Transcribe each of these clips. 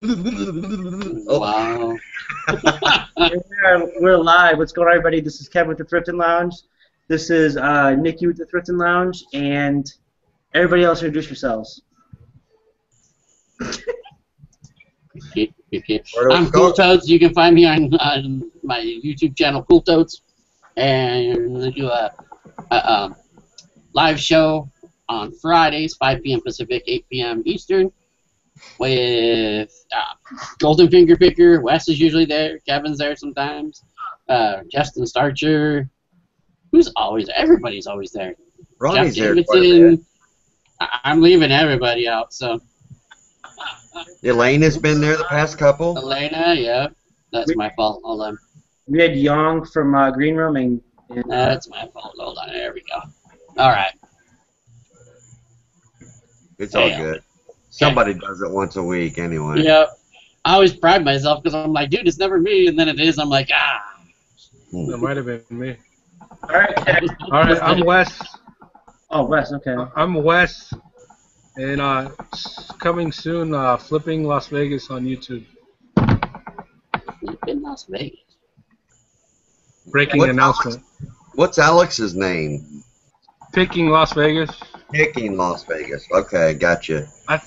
Wow. We're live. What's going on, everybody? This is Kevin with the Thrifting Lounge. This is Nikki with the Thrifting Lounge, and everybody else introduce yourselves. I'm Cool Toads. You can find me on my YouTube channel, Cool Toads, and I do a live show on Fridays, 5 p.m. Pacific, 8 p.m. Eastern, with Golden Finger Picker. Wes is usually there. Kevin's there sometimes. Justin Starcher. Who's always there? Everybody's always there. Ronnie's Jeff there quite a Davidson. bit. I'm leaving everybody out, so. Elaine has been there the past couple. Elena, yeah. That's my fault. Hold on. We had Young from Green Room, and That's my fault. Hold on. There we go. All right. It's all good. Somebody does it once a week anyway. Yeah. I always pride myself because I'm like, dude, it's never me. And then it is. I'm like, ah. That might have been me. all right. All right, I'm Wes. Oh, Wes. Okay. I'm Wes, and coming soon, Flipping Las Vegas on YouTube. In Las Vegas. Breaking announcement. What's Alex's name? Picking Las Vegas. Picking Las Vegas. Okay, gotcha. I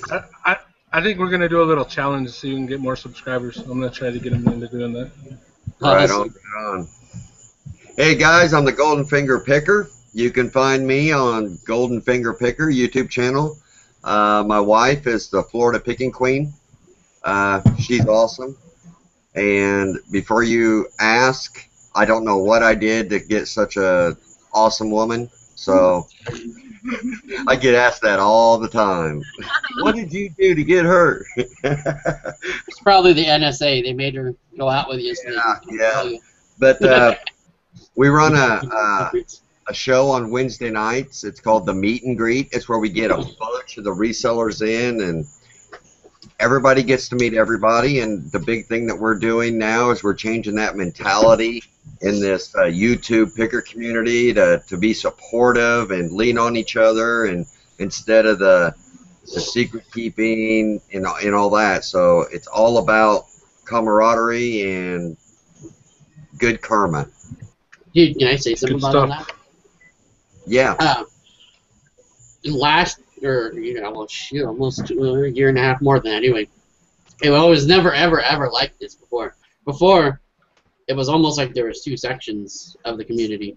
think we're gonna do a little challenge so you can get more subscribers. I'm gonna try to get them into doing that. Right on, right on. Hey guys, I'm the Golden Finger Picker. You can find me on Golden Finger Picker YouTube channel. My wife is the Florida Picking Queen. She's awesome. And before you ask, I don't know what I did to get such a awesome woman. So I get asked that all the time. What did you do to get her? It's probably the NSA. They made her go out with you. Yeah. But we run a show on Wednesday nights. It's called the Meet and Greet. It's where we get a bunch of the resellers in, and everybody gets to meet everybody. And the big thing that we're doing now is we're changing that mentality in this YouTube picker community to be supportive and lean on each other, and instead of the secret keeping and all that. So it's all about camaraderie and good karma. Dude, can I say something Good about stuff. that? Yeah. Last, or almost a year and a half more than that. Anyway, it was never ever like this before. Before, it was almost like there was two sections of the community,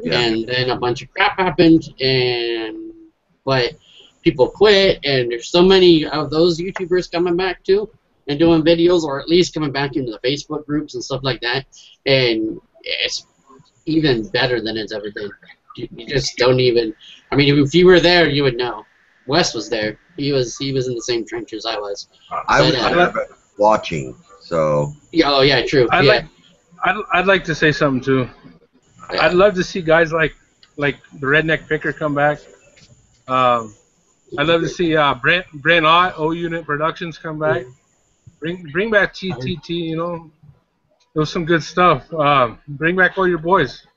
and then a bunch of crap happened, but people quit, and there's so many of those YouTubers coming back too and doing videos, or at least coming back into the Facebook groups and stuff like that, and it's even better than it's ever been. You just don't even. I mean, if you were there, you would know. Wes was there. He was in the same trenches I was. I was watching. So. Yeah. Oh yeah, true. I'd like to say something too. Yeah. I'd love to see guys like the Redneck Picker come back. I'd love to see Brent Ott, O Unit Productions come back. Bring back TTT. You know, it was some good stuff. Bring back all your boys.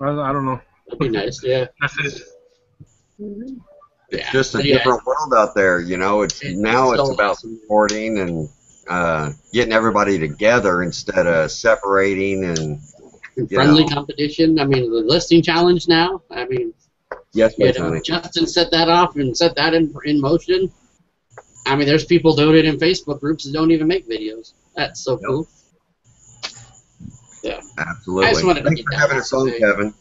I don't know. That'd be nice. Yeah. That's it. It's just a different world out there, you know. It's about supporting and getting everybody together instead of separating and friendly competition. I mean, the listing challenge now. I mean, yes, honey. Justin set that off and set that in motion. I mean, there's people doing it in Facebook groups that don't even make videos. That's so cool. Yeah. Absolutely. I just wanted to Thanks for having us on, Kevin.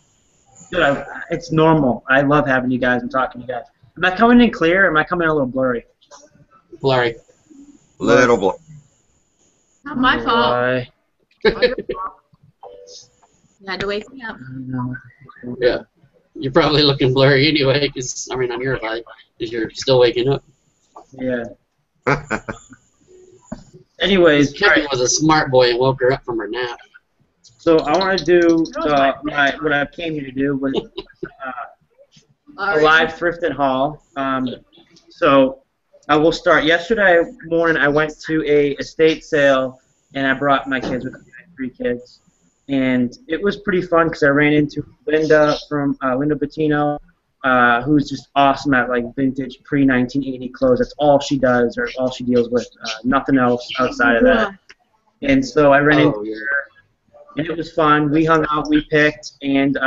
Dude, it's normal. I love having you guys and talking to you guys. Am I coming in clear, or am I coming in a little blurry? Blurry. Little blurry. Not my fault. Why? You had to wake me up. Yeah. You're probably looking blurry anyway, because, I mean, on your side, because you're still waking up. Yeah. Anyways, Kevin was a smart boy and woke her up from her nap. so I want to do what I came here to do was a live thrifting haul. So I will start. Yesterday morning, I went to a estate sale, and I brought my kids with me. I had 3 kids, and it was pretty fun because I ran into Linda from Linda Bettino, who's just awesome at like vintage pre-1980 clothes. That's all she does or all she deals with. Nothing else outside of that. And so I ran into her, and it was fun. We hung out, we picked, and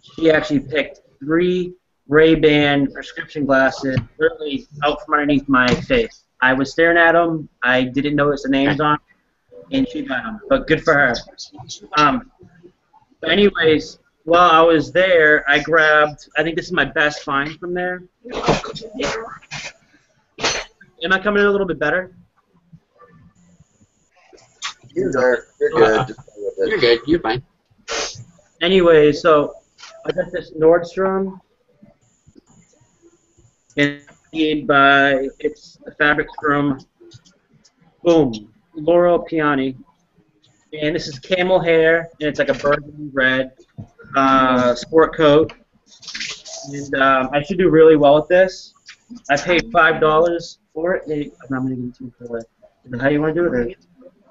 she actually picked 3 Ray-Ban prescription glasses literally out from underneath my face. I was staring at them. I didn't notice the names on them, and she got them. But good for her. But anyways, while I was there, I grabbed, I think this is my best find from there. Am I coming in a little bit better? You're there. You're good. You're good. You're fine. Anyway, so I got this Nordstrom, and it's the fabric from Laurel Piani, and this is camel hair, and it's like a burgundy red sport coat, and I should do really well with this. I paid $5 for it. I'm not going to give it to you for it. Is that how you want to do it? Or?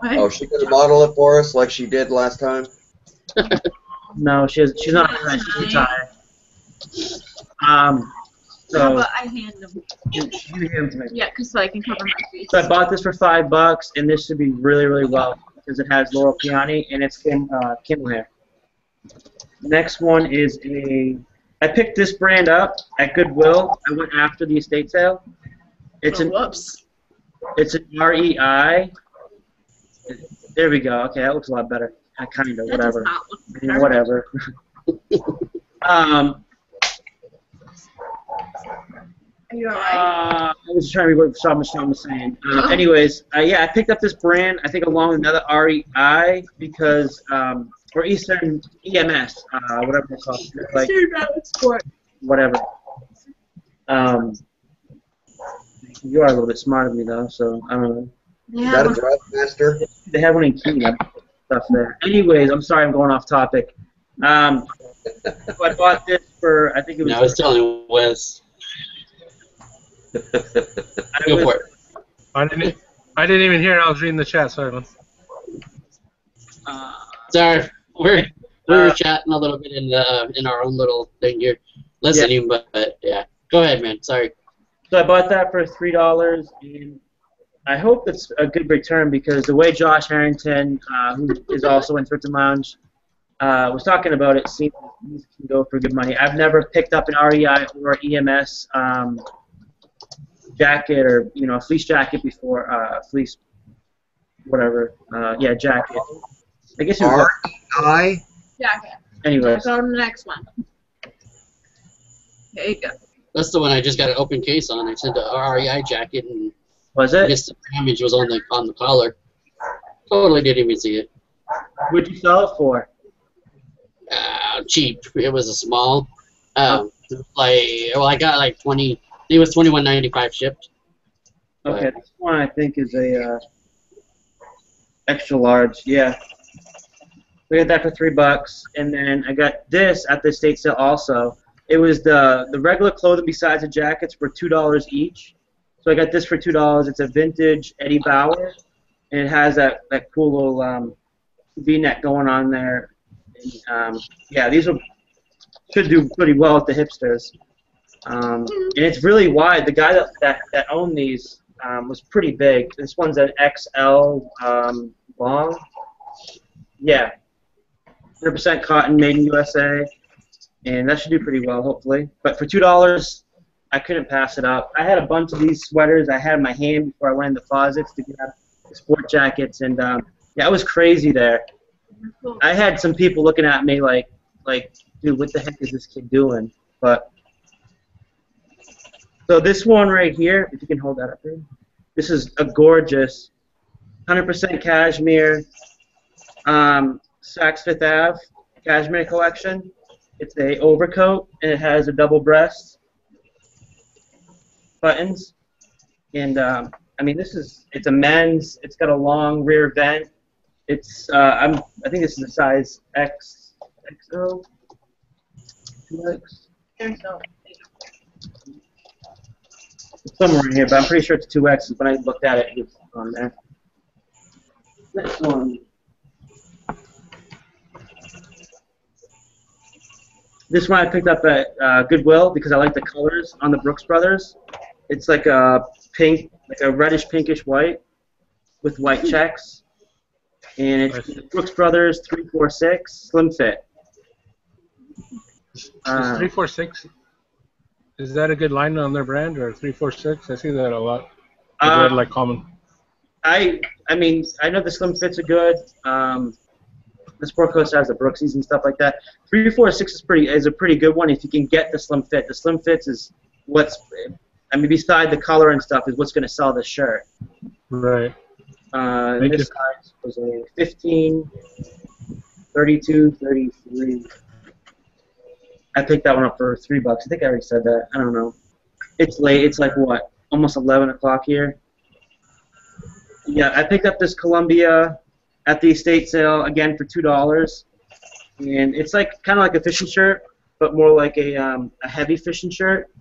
Oh, she could model it for us like she did last time? No, she's not on that. She's retired. So How about I hand them? you hand them to me. Yeah, because so I can cover my face. So I bought this for $5, and this should be really, really well because it has Laurel Piani and it's camel hair. Next one is I picked this brand up at Goodwill. I went after the estate sale. It's whoops. It's an REI. There we go. Okay, that looks a lot better. I kind of whatever. Whatever. Are you alright? I was trying to read what Michelle was saying. Anyways, yeah, I picked up this brand, I think along with another REI because, or Eastern EMS, whatever it's called. Like, whatever. You are a little bit smarter than me, though, so I don't know. Is that a dress master? They have one in Kenya. Stuff there. Anyways, I'm sorry I'm going off topic. So I bought this for, I think it was... No, I was telling Wes. Go for it. I didn't even hear. I was reading the chat. Sorry, man. Sorry, we were chatting a little bit in our own little thing here, listening. Yeah. But yeah, go ahead, man. Sorry. So I bought that for $3, and I hope it's a good return because the way Josh Harrington, who is also in Thrifting Lounge, was talking about it, seems like these can go for good money. I've never picked up an REI or EMS jacket or a fleece jacket before. Fleece, whatever. Yeah, jacket. I guess it was REI. Jacket. Anyway. Let's go to the next one. There you go. That's the one I just got an open case on. I sent a REI jacket, and was I it? guess the damage was on the collar. Totally didn't even see it. What'd you sell it for? Cheap. It was a small. I got like 20. It was $21.95 shipped. Okay, this one I think is a extra large. Yeah. We got that for $3, and then I got this at the estate sale also. It was the regular clothing besides the jackets were $2 each. So I got this for $2. It's a vintage Eddie Bauer, and it has that cool little V-neck going on there. And, yeah, these should do pretty well with the hipsters. And it's really wide. The guy that owned these was pretty big. This one's an XL long. Yeah, 100% cotton, made in USA. And that should do pretty well, hopefully. But for $2, I couldn't pass it up. I had a bunch of these sweaters I had in my hand before I went in the closets to grab the sport jackets, and yeah, it was crazy there. I had some people looking at me like, dude, what the heck is this kid doing? But so this one right here, if you can hold that up here, this is a gorgeous 100% cashmere Saks Fifth Ave cashmere collection. It's a overcoat, and it has a double breast buttons. And I mean, it's a men's. It's got a long rear vent. It's I think this is a size XL, 2X. It's somewhere in here, but I'm pretty sure it's 2X. When I looked at it, it was on there. Next one. This one I picked up at Goodwill because I like the colors on the Brooks Brothers. It's like a pink, like a reddish pinkish white with white checks. And it's the Brooks Brothers 346 Slim Fit. 346. Is that a good line on their brand, or 346? I see that a lot. I read like common. I mean, I know the Slim Fits are good. The Sport Coast has the Brooksies and stuff like that. 346 is a pretty good one if you can get the Slim Fit. The Slim Fits is what's, I mean, beside the color and stuff, is what's going to sell the shirt. Right. This size was a 15, 32, 33. I picked that one up for $3. I think I already said that. I don't know. It's late. It's like what? Almost 11 o'clock here. Yeah, I picked up this Columbia at the estate sale again for $2, and it's like kind of like a fishing shirt, but more like a heavy fishing shirt.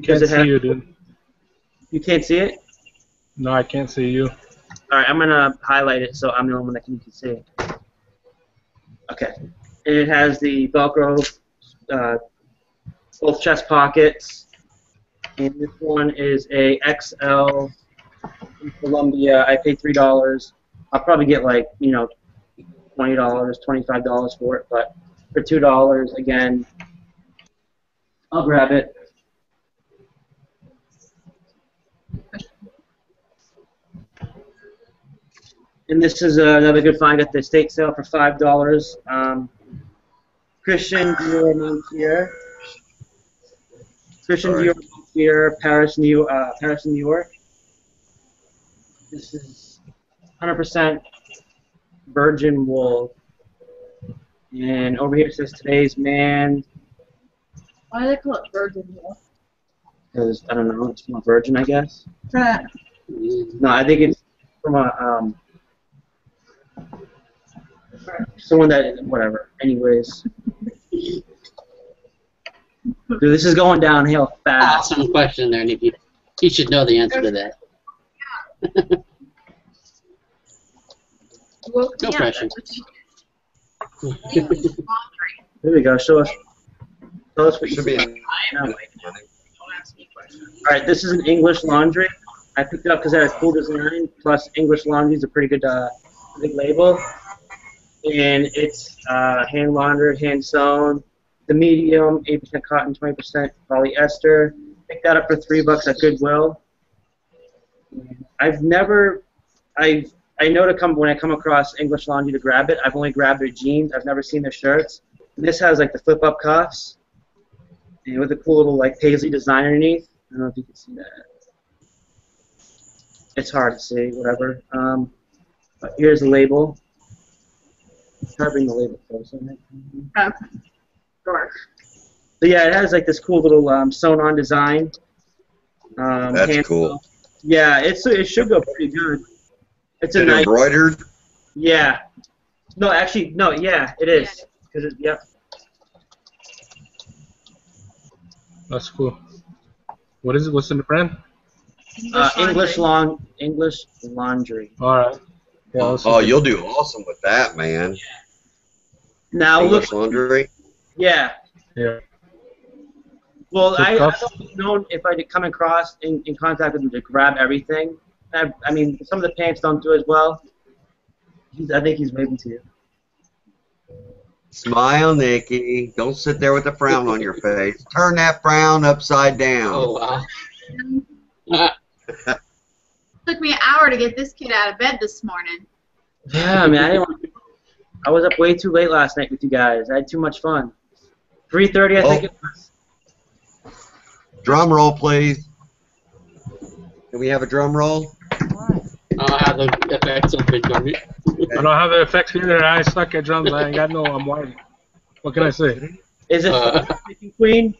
Can't see you, dude. You can't see it? No, I can't see you. All right, I'm gonna highlight it so I'm the only one that can see it. Okay, and it has the Velcro, both chest pockets, and this one is a XL in Columbia. I paid $3. I'll probably get like, you know, $20, $25 for it, but for $2 again, I'll grab it. And this is another good find at the estate sale for $5. Christian Dior Montier. Christian Dior Montier, Paris, New York. This is 100% virgin wool. And over here it says today's man. Why do they call it virgin wool? Because, I don't know, it's from a virgin, I guess. No, I think it's from a, someone that, whatever. Anyways. Dude, this is going downhill fast. Awesome question there, Nikki. You should know the answer to that. No pressure. Here we go. Show us what you see. Alright, this is an English laundry. I picked it up because it has cool design, plus English laundry is a pretty good big label. And it's hand laundered, hand sewn. The medium, 8% cotton, 20% polyester. Picked that up for $3 at Goodwill. I know when I come across English laundry to grab it. I've only grabbed their jeans. I've never seen their shirts. And this has like the flip-up cuffs, and with a cool little like paisley design underneath. I don't know if you can see that. It's hard to see, whatever. But here's the label. Try to bring the label closer. Okay. Sure. So yeah, it has like this cool little sewn-on design. That's cool. Yeah, it should go pretty good. It's a nice. Embroidered? Yeah. No, actually, no. Yeah, it is. Yep. That's cool. What is it? What's in the brand? English laundry. All right. Yeah, oh, you'll do awesome with that, man. Now English look. laundry. Yeah. Yeah. Well, I don't know if I come across in contact with him to grab everything. I mean, some of the pants don't do as well. I think he's waving to you. Smile, Nikki. Don't sit there with a frown on your face. Turn that frown upside down. Oh, wow. Took me an hour to get this kid out of bed this morning. Yeah, I mean, I was up way too late last night with you guys. I had too much fun. 3:30, I think it was. Drum roll, please. Can we have a drum roll? I'll have the effects open for me. I don't have the effects either. I suck at drums. I ain't got no. I'm white. What can I say? Is it Queen?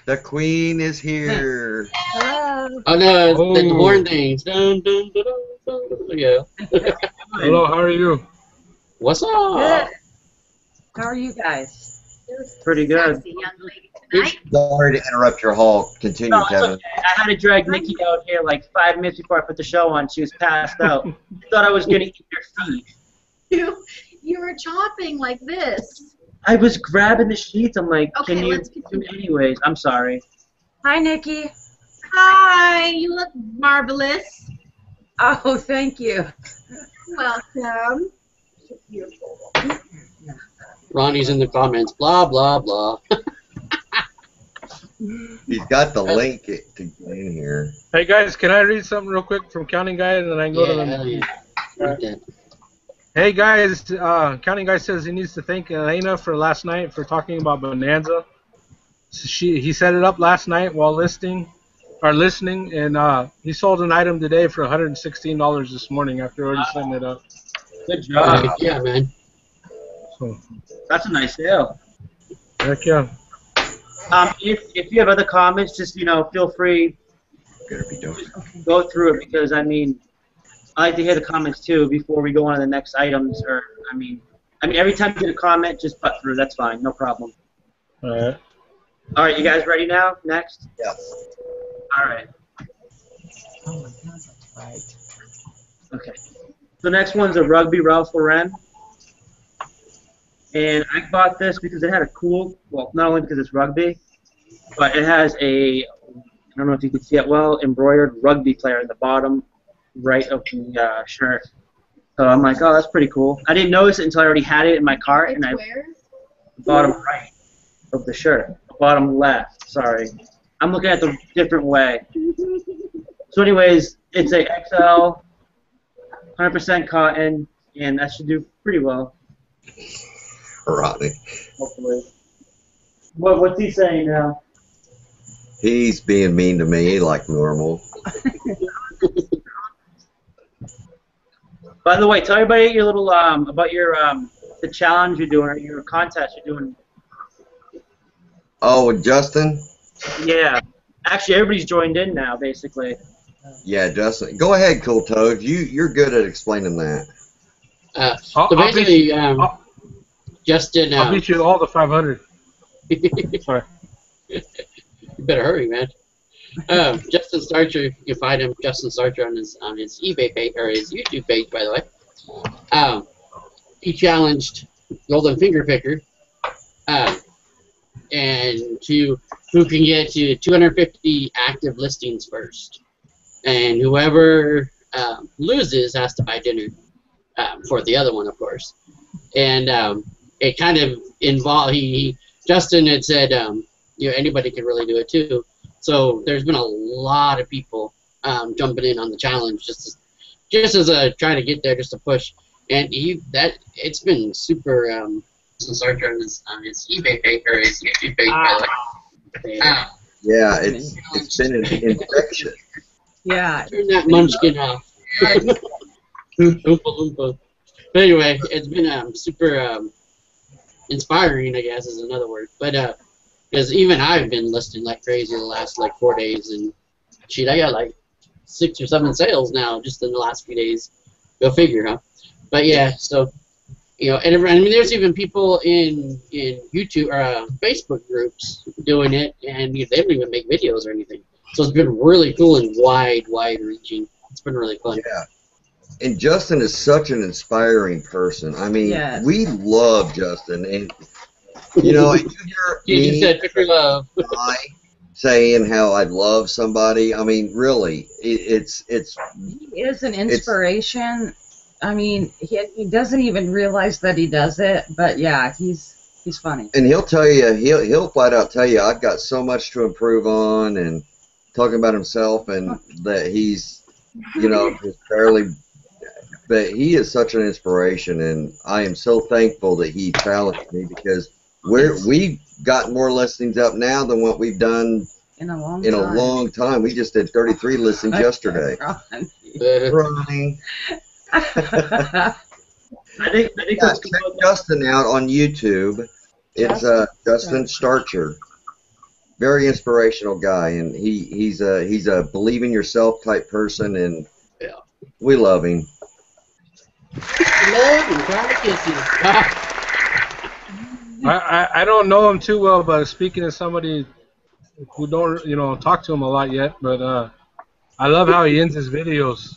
The Queen is here. Hello. Oh no, the horn things. Dun, dun, dun, dun, dun, dun. Yeah. Hello, how are you? What's up? Good. How are you guys? Pretty good. Sexy young lady tonight. Sorry to interrupt your haul. Continue, No, it's Kevin. okay. I had to drag Nikki out here like 5 minutes before I put the show on. She was passed out. Thought I was going to eat your feet. You were chopping like this. I was grabbing the sheets. I'm like, Okay, can you let's do continue. anyways? I'm sorry. Hi, Nikki. Hi, you look marvelous. Oh, thank you. Welcome. Ronnie's in the comments. Blah blah blah. He's got the link to get in here. Hey guys, can I read something real quick from Counting Guy and then I can go to Yeah, hell the. yeah. Read that. Hey guys, Counting Guy says he needs to thank Elena for last night for talking about Bonanza. He set it up last night while listening, and he sold an item today for $116 this morning after already setting it up. Good job. Yeah, man. So, That's a nice sale. heck yeah. If you have other comments, just feel free Gotta be dope. go through it because I like to hear the comments too before we go on to the next items. Or every time you get a comment, just butt through. That's fine, no problem. All right. All right, you guys ready now? Next. Yeah. All right. Oh, my God, that's right. Okay. The next one's a Rugby Ralph Lauren. And I bought this because it had a cool, well, not only because it's rugby, but it has a, I don't know if you can see it well, embroidered rugby player in the bottom right of the shirt. So I'm like, oh, that's pretty cool. I didn't notice it until I already had it in my cart, and It's I where? the bottom right of the shirt, bottom left. Sorry, I'm looking at the different way. So, anyways, it's a XL, 100% cotton, and that should do pretty well. Rodney. Hopefully. What's he saying now? He's being mean to me like normal. By the way, tell everybody your little about your the challenge you're doing or your contest you're doing. Oh, Justin? Yeah. Actually, everybody's joined in now, basically. Yeah, Justin. Go ahead, Cool Toad. You're good at explaining that. So basically, Justin. I'll beat you all the 500. Sorry. You better hurry, man. Justin Starcher, you can find him, Justin Starcher, on his eBay page or his YouTube page, by the way. He challenged Golden Finger Picker, and to who can get to 250 active listings first, and whoever loses has to buy dinner for the other one, of course. And it kind of involved. Justin had said, anybody can really do it too. So there's been a lot of people jumping in on the challenge just as a trying to get there, just to push. And it's been super. Starter on his eBay page or his YouTube page, by the way. Yeah, it's been an infection. Yeah. Turn that munchkin off. Oompa loompa. But anyway, it's been super inspiring, I guess is another word. But because even I've been listing like crazy the last 4 days, and shit, I got 6 or 7 sales now just in the last few days. Go figure, huh? But yeah, so and there's even people in YouTube or Facebook groups doing it, and they don't even make videos or anything. So it's been really cool and wide reaching. It's been really fun. Yeah. And Justin is such an inspiring person. I mean, Yes. we love Justin, and you hear You me said pick your love. saying how I love somebody. I mean, really, it's He is an inspiration. I mean, he doesn't even realize that he does it, but yeah, he's funny. and he'll tell you, he'll flat out tell you, I've got so much to improve on, and talking about himself and that he's, just barely. But he is such an inspiration, and I am so thankful that he challenged me because we've got more listings up now than what we've done In a long time. We just did 33 listings yesterday. Ronnie. I think that's Check Justin out on YouTube. It's Justin Starcher. Very inspirational guy, and he's a believe in yourself type person, and we love him. Love and try to kiss you. I don't know him too well, but speaking as somebody who don't talk to him a lot yet, but I love how he ends his videos.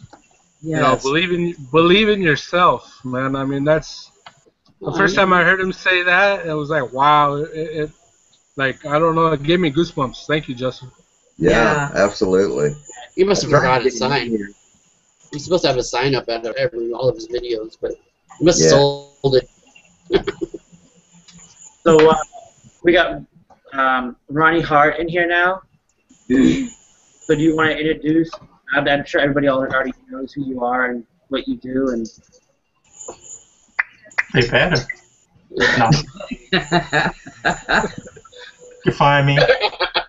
Yes. Believe in yourself, man. I mean, that's The first time I heard him say that, it was like, wow. Like, I don't know, it gave me goosebumps. Thank you, Justin. Yeah, absolutely. He must have forgot his Trying to get sign. in here. He's supposed to have a sign up at all of his videos, but he must have Yeah. sold it. So we got Ronnie Hart in here now. So do you want to introduce? I'm sure everybody already knows who you are and what you do. And They better. No. You find me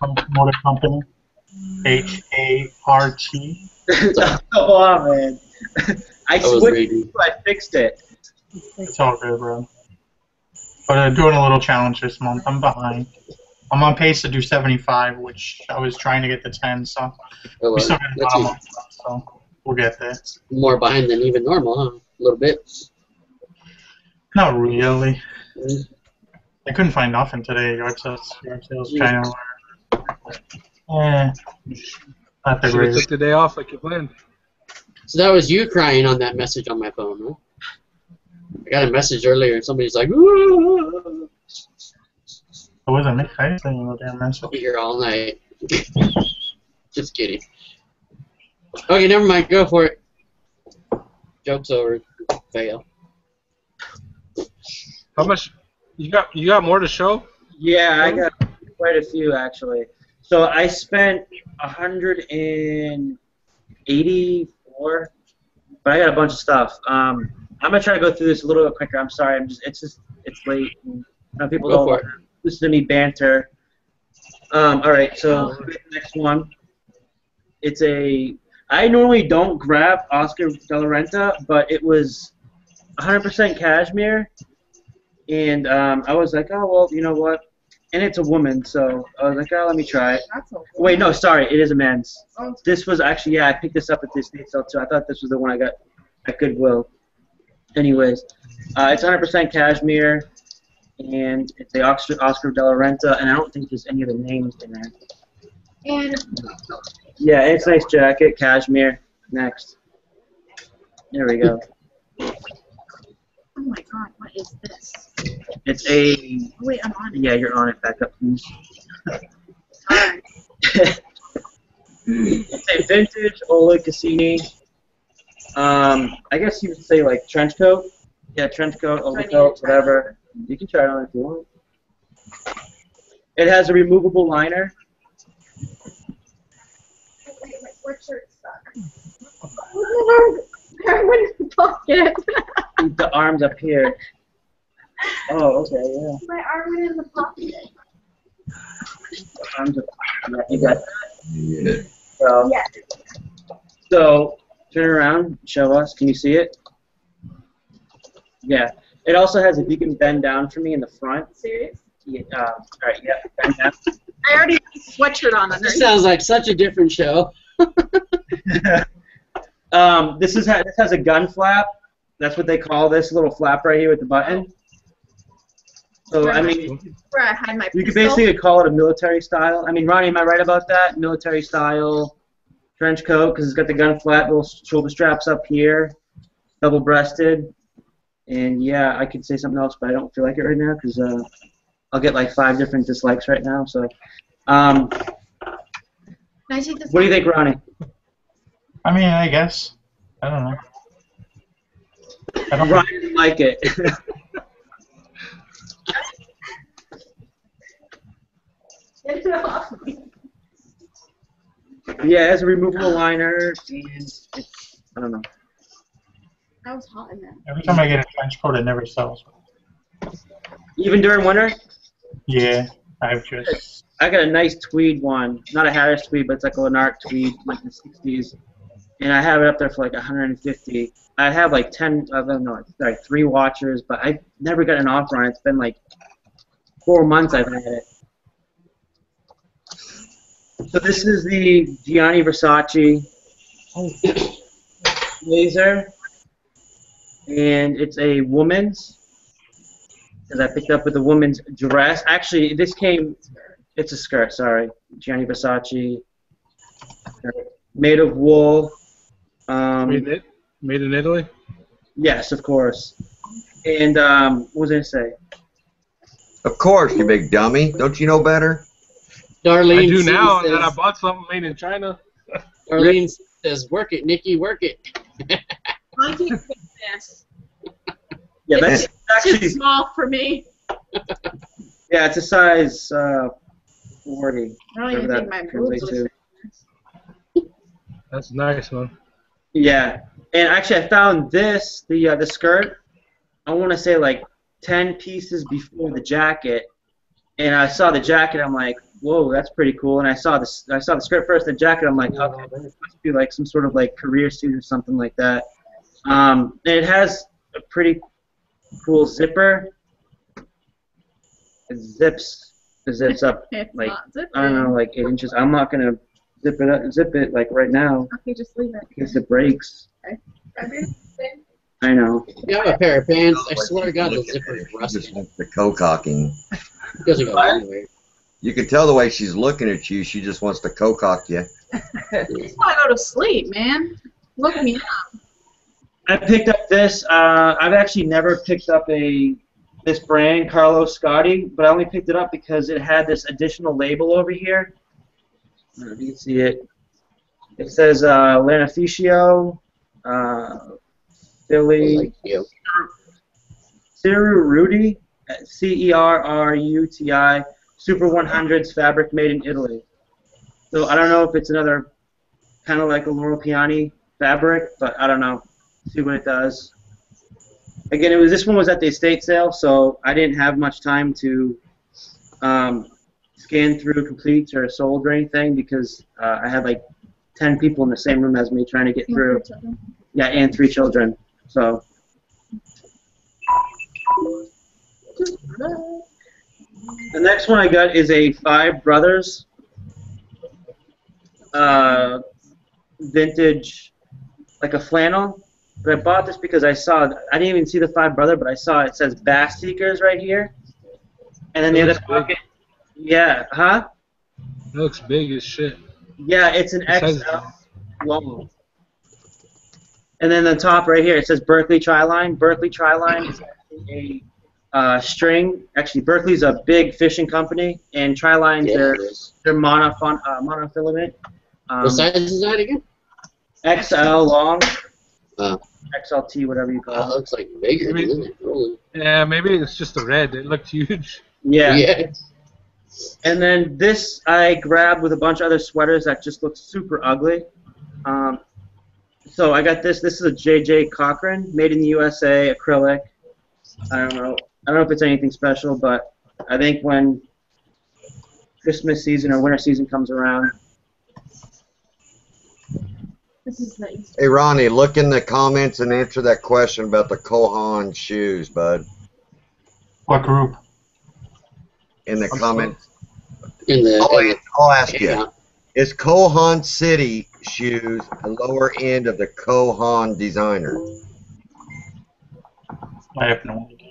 on Motor Company, HART. Come on, man. I was switched. reading. I fixed it. It's all good, bro. But I'm doing a little challenge this month. I'm behind. I'm on pace to do 75, which I was trying to get to 10, so Oh, we still got that's about a month left, so we'll get there. more behind than even normal, huh? A little bit. Not really. Mm. I couldn't find nothing today. Yard sales kind of not the Should have took greatest. the day off like you planned. So that was you crying on that message on my phone, huh? I got a message earlier and somebody's like, "Ooh." It wasn't me. I didn't send you no damn message. I'll be here all night. Just kidding. Okay, never mind. Go for it. Joke's over. Fail. How much? You got more to show? Yeah, I got quite a few actually. So I spent 184, but I got a bunch of stuff. I'm gonna try to go through this a little bit quicker. I'm sorry. It's late. And people Go don't for want to listen to me banter. All right, so next one. I normally don't grab Oscar de la Renta, but it was 100% cashmere, and I was like, oh well, you know what? And it's a woman, so I was like, oh, let me try it. Wait, no, sorry, it is a men's. This was actually, yeah, I picked this up at the estate sale too. I thought this was the one I got at Goodwill. Anyways, it's 100% cashmere, and it's the Oscar de la Renta, and I don't think there's any other names in there. And Yeah, it's a nice jacket, cashmere. Next. There we go. oh my god, what is this? It's a. Oh, wait, I'm on it. Yeah, you're on it. Back up, please. Sorry. It's a vintage Ola Cassini. I guess you would say like trench coat. Yeah, trench coat, overcoat, whatever. You can try it on if you want. It has a removable liner. Wait, my sweatshirt's stuck. I went in the pocket. The arms up here. Oh, okay, yeah. My arm went in the pocket. The arms up. Yeah, you got that. Yeah. So, Yeah. so turn around, show us. Can you see it? Yeah. It also has, if you can bend down for me in the front. Serious? Yeah, all right, yeah, bend down. I already have a sweatshirt on This underneath. sounds like such a different show. This has a gun flap. That's what they call this little flap right here with the button. So I mean, Where I hide my you could pistol. basically call it a military style. I mean, Ronnie, am I right about that? Military style trench coat because it's got the gun flap, little shoulder straps up here, double-breasted, and yeah, I could say something else, but I don't feel like it right now because I'll get like 5 different dislikes right now. So, Can I take this? what do you think, Ronnie? I mean, I guess. I don't know. I don't Ronnie didn't like it. Get it off me. Yeah, it has a removable liner, and it's, I don't know. That was hot in there. Every time I get a trench coat, it never sells. Even during winter, Yeah, I've just. I got a nice tweed one. Not a Harris tweed, but it's like a Lennart tweed, like the 60s. And I have it up there for like 150. I have like 10, I don't know, like 3 watchers, but I never got an offer on it. It's been like 4 months I've had it. So this is the Gianni Versace blazer. And it's a woman's. Because I picked up with a woman's dress. Actually, this came, it's a skirt, sorry. Gianni Versace. Made of wool. Made in Italy? Yes, of course. And what was I gonna say? Of course, you big dummy. Don't you know better? Darlene I do C now says, that I bought something made in China. Darlene says, "Work it, Nikki, work it." I can't fix this. Yeah, It's that's actually too small for me. yeah, it's a size 40. I don't even whatever think my that boobs translates would. to. That's nice, man. Yeah, and actually I found this the skirt. I want to say like 10 pieces before the jacket, and I saw the jacket. I'm like, whoa, that's pretty cool. And I saw the skirt first, the jacket. I'm like, okay, this must be like some sort of like career suit or something like that. And it has a pretty cool zipper. It zips up It's like not zipping. I don't know, like 8 inches. I'm not gonna zip it like right now Okay, just leave it. in case it breaks. Okay. I know. You have a pair of pants. I swear to God, the Look at zipper's her. She rusted. just wants the co-cocking. It doesn't go anywhere. You can tell the way she's looking at you. She just wants to co-cock you. I just want to go to sleep, man. Look me up. I picked up this. I've actually never picked up this brand, Carlos Scotti, but I only picked it up because it had this additional label over here. I don't know if you can see it. It says Lanificio, Philly, Like you. Cerruti, Cerruti, Super 100s fabric made in Italy. So I don't know if it's another kind of like a Loro Piani fabric, but I don't know. See what it does. Again, this one was at the estate sale, so I didn't have much time to scan through completes or sold or anything because I had like 10 people in the same room as me trying to get through. Yeah, and 3 children. So. The next one I got is a Five Brothers vintage, like a flannel. But I bought this because I didn't even see the Five Brother, but I saw it says Bass Seekers right here. And then the other pocket. Yeah, huh? It looks big as shit. Yeah, it's an XL long. And then the top right here, it says Berkeley Tri-Line. Berkeley Tri-Line is actually a string. Actually, Berkeley's a big fishing company, and Tri-Lines, they're monofilament. What size is that again? XL long. Oh. XLT, whatever you That call it. looks like bigger, doesn't it? Really? Yeah, maybe it's just the red. It looked huge. Yeah. Yeah. And then this I grabbed with a bunch of other sweaters that just look super ugly. So I got this. This is a J.J. Cochran, made in the USA, acrylic. I don't know if it's anything special, but I think when Christmas season or winter season comes around. This is nice. Hey, Ronnie, look in the comments and answer that question about the Kohan shoes, bud. What group? In the comments. I'll ask you. Is Kohan City shoes the lower end of the Kohan designer? I have no idea.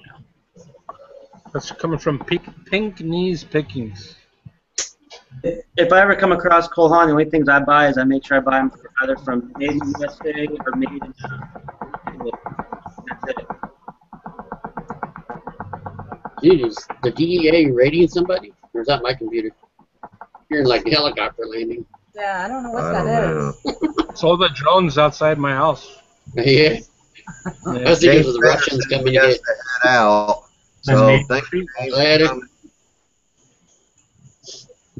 That's coming from Pink Knees Pickings. If I ever come across Cole Haan, the only things I buy is I make sure I buy them either from Made in USA or Made in Italy. That's it. Dude, is the DEA raiding somebody? Or is that my computer? You're in like a helicopter landing. Yeah, I don't know what I that don't is. know. Saw the drones outside my house. Yeah. I was thinking of the Russians coming to Yes, get. to head out. So thank you. Later.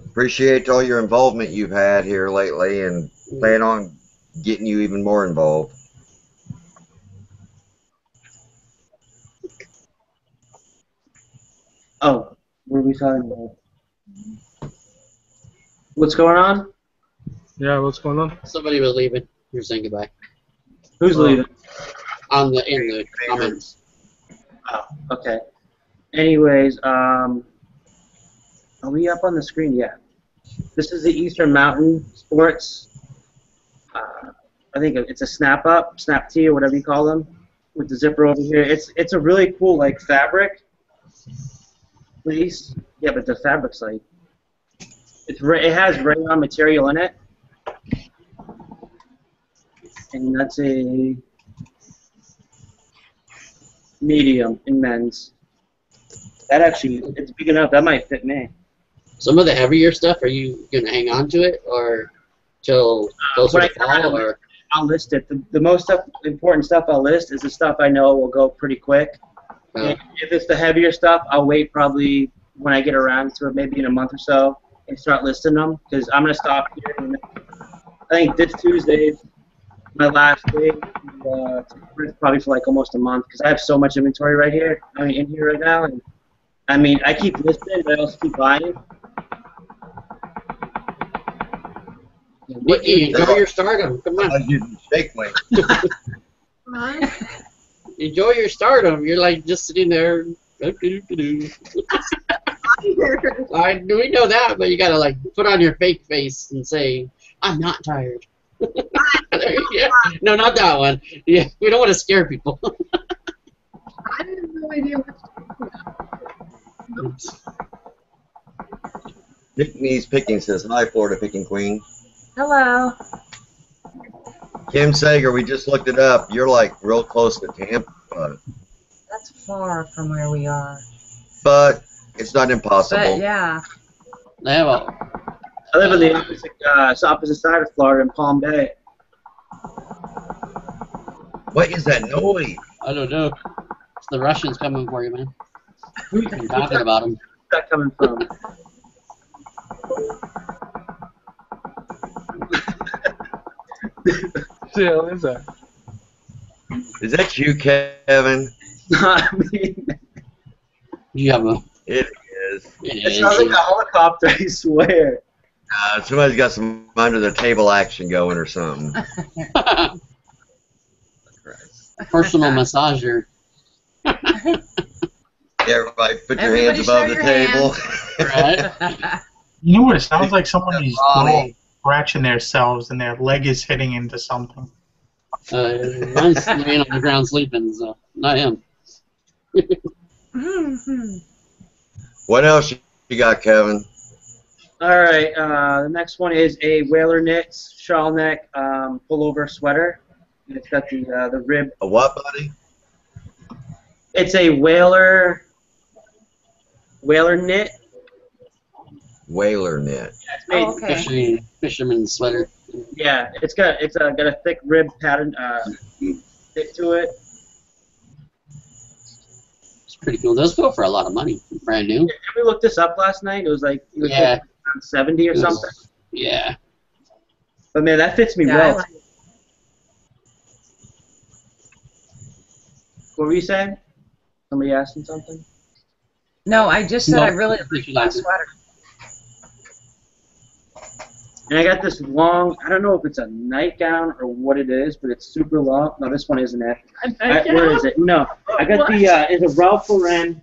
Appreciate all your involvement you've had here lately, and plan on getting you even more involved. Oh, what are we talking about? What's going on? Yeah, what's going on? Somebody was leaving. You're saying goodbye. Who's leaving? In the comments. Oh, okay. Anyways, are we up on the screen? Yeah. This is the Eastern Mountain Sports. I think it's a snap tee, or whatever you call them, with the zipper over here. It's a really cool like fabric. Please, yeah, but the fabric's like it has rayon material in it, and that's a medium in men's. That actually, it's big enough. That might fit me. Some of the heavier stuff, are you gonna hang on to it or till closer to fall? Or I'll list it. The most important stuff I'll list is the stuff I know will go pretty quick. And if it's the heavier stuff, I'll wait probably when I get around to it, maybe in a month or so, and start listing them. Because I'm gonna stop here. I think this Tuesday is my last day. Probably for like almost a month, because I have so much inventory right here. I mean, in here right now, and I mean, I keep listing, but I also keep buying. Nikki, enjoy your stardom. Come on. I was using shake weight. Come on. Enjoy your stardom. You're like just sitting there. We know that, but you gotta like put on your fake face and say, "I'm not tired." Yeah. No, not that one. Yeah, we don't want to scare people. I have no idea what Nick's Picking says, hi, Florida Picking Queen. Hello. Kim Sager, we just looked it up. You're like real close to Tampa. That's far from where we are. But it's not impossible. But yeah. They have a, I live on the opposite side of Florida in Palm Bay. What is that noise? I don't know. It's the Russians coming for you, man. We've been talking about them. Where's that coming from? Yeah, what is that? Is that you, Kevin? Not me. You have a. It is. It sounds like a helicopter, I swear. Somebody's got some under the table action going or something. Personal massager. Everybody put your Everybody hands above show the your table. Right? You know what? It sounds like somebody's Ronnie. scratching themselves and their leg is hitting into something. Mine's laying on the ground sleeping, so not him. What else you got, Kevin? All right, the next one is a Whaler Knits shawl neck pullover sweater. And it's got the rib. A what, buddy? It's a Whaler knit. Whaler knit. It's made, Oh, okay. Fisherman's sweater. Yeah, it's got a thick rib pattern thick to it. It's pretty cool. Those go for a lot of money. Brand new. Did we look this up last night? It was like Yeah. around 70 or something. Yeah. But man, that fits me Yeah, I well. like- What were you saying? Somebody asking something? No, I just said No, I really I think like you that like it. sweater. And I got this long, I don't know if it's a nightgown or what it is, but it's super long. No, this one isn't it. Where is it? No. I got What? it's a Ralph Lauren.